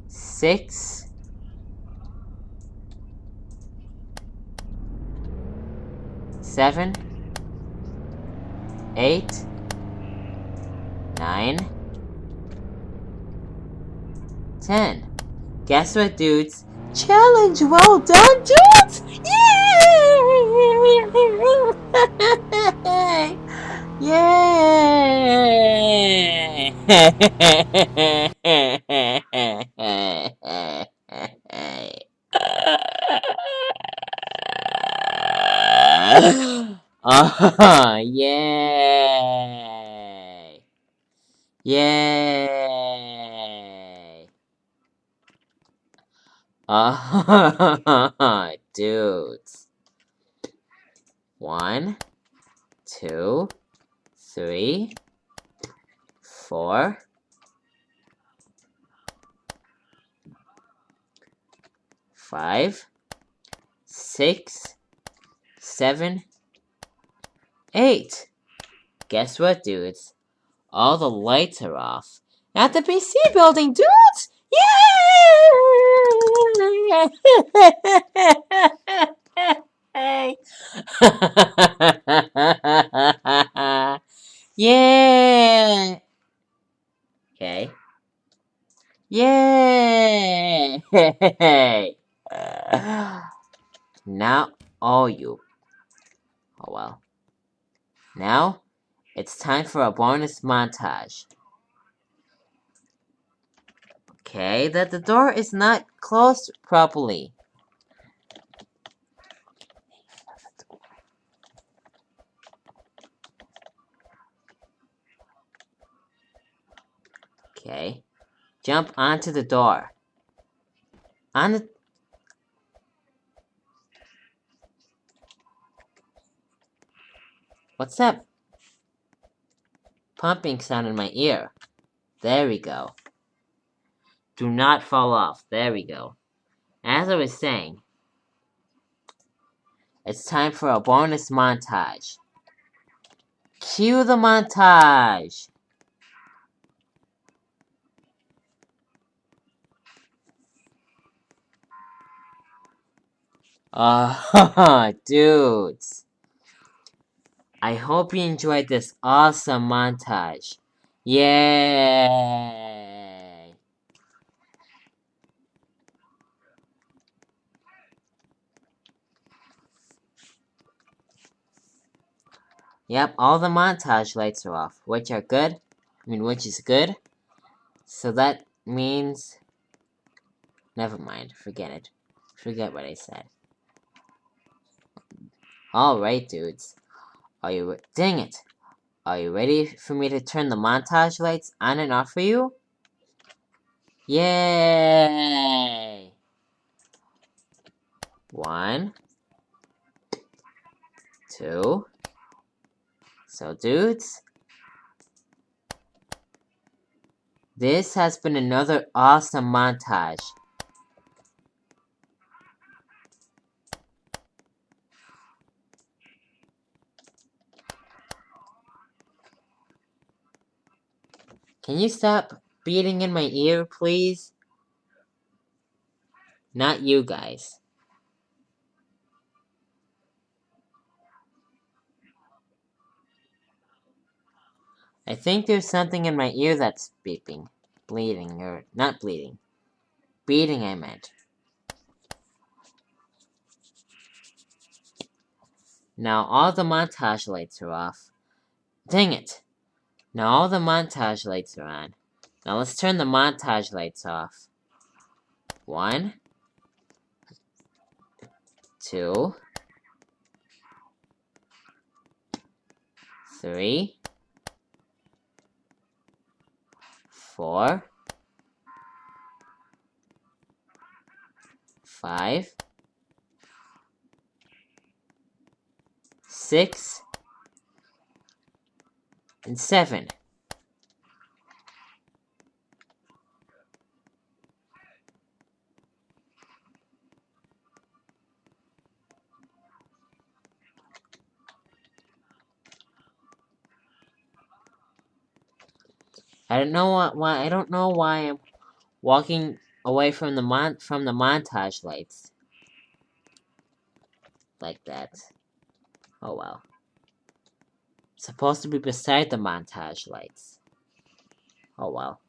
6. 7. 8. 9. 10. Guess what, dudes? Challenge well done, dudes! Yay! Oh, yay! Yay! Oh, dudes. 1, 2, 3, 4, 5, 6, 7, 8. Guess what, dudes? All the lights are off at the PC building, dudes! Yay! Yeah! Okay. Yay! Now, oh well. Now, it's time for a bonus montage. Okay, that the door is not closed properly. Okay, jump onto the door. What's that pumping sound in my ear? There we go. Do not fall off. There we go. As I was saying, it's time for a bonus montage. Cue the montage! Dudes. I hope you enjoyed this awesome montage. Yay! Yep, all the montage lights are off, which is good. So that means... Never mind, forget it. Forget what I said. Alright, dudes. Dang it! Are you ready for me to turn the montage lights on and off for you? Yay! 1, 2. So, dudes, this has been another awesome montage. Can you stop beating in my ear, please? Not you guys. I think there's something in my ear that's beeping. Bleeding, or not bleeding. Beating, I meant. Now all the montage lights are off. Dang it! Now all the montage lights are on. Now let's turn the montage lights off. 1, 2, 3, 4, 5, 6, and 7. I don't know why I'm walking away from the montage lights like that. Oh well. It's supposed to be beside the montage lights. Oh well.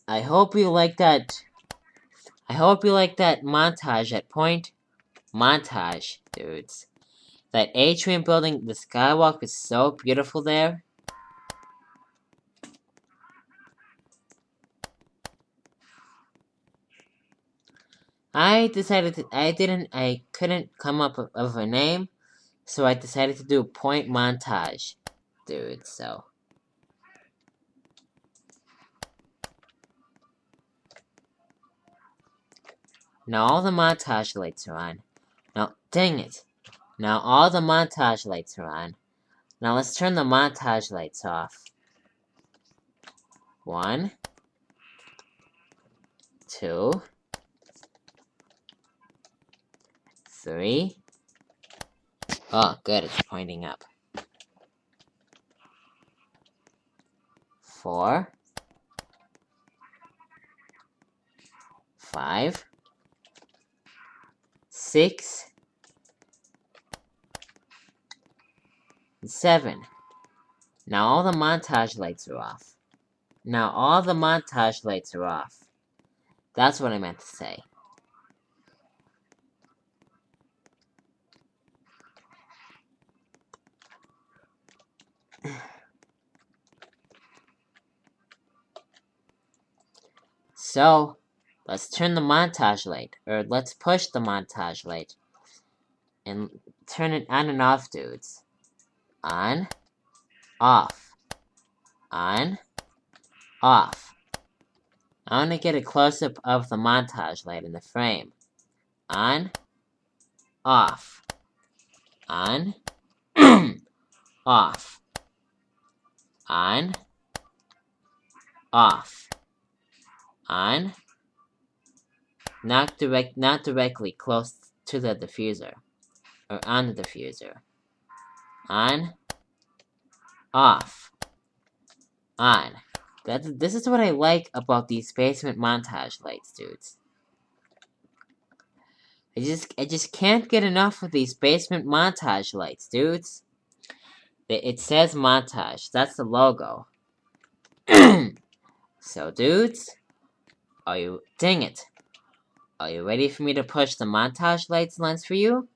I hope you like that. I hope you like that montage at point. Montage, dudes. That atrium building, the skywalk is so beautiful there. I couldn't come up with a name, so I decided to do point montage, dude, so. Now all the montage lights are on. Now, dang it. Now all the montage lights are on. Now let's turn the montage lights off. 1, 2, 3. Oh, good, it's pointing up. 4. 5. 6. 7. Now all the montage lights are off. Now all the montage lights are off. That's what I meant to say. So, let's turn the montage light, or let's push the montage light, and turn it on and off, dudes. On, off, on, off. I want to get a close-up of the montage light in the frame. On, off, on, off, on, off, on, not directly close to the diffuser, or on the diffuser. On, off, on. This is what I like about these basement montage lights, dudes. I just can't get enough of these basement montage lights, dudes. It says Montage. That's the logo. So, dudes, dang it. Are you ready for me to push the montage lights lens for you?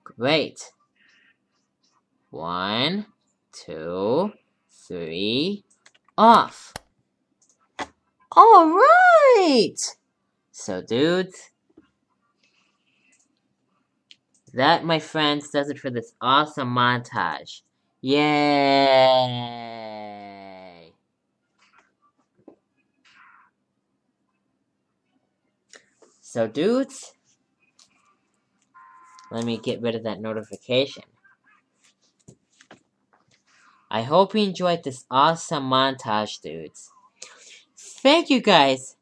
Great. 1, 2, 3, off. Alright! So, dudes, that, my friends, does it for this awesome montage. Yay! So, dudes, let me get rid of that notification. I hope you enjoyed this awesome montage, dudes. Thank you, guys.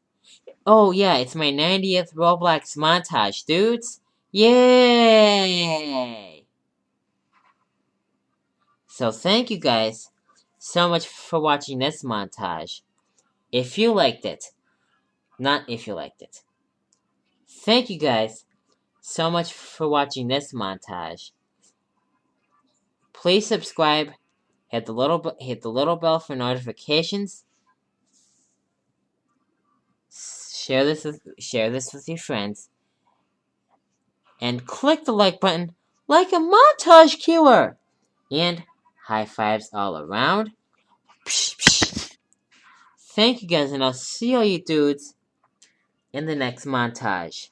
Oh, yeah, it's my 90th Roblox montage, dudes. Yay! So thank you guys so much for watching this montage. If you liked it. Not if you liked it. Thank you guys so much for watching this montage. Please subscribe. Hit the little bell for notifications. Share this with your friends. And click the like button like a montage killer. And high fives all around. Psh, psh. Thank you guys, and I'll see all you dudes in the next montage.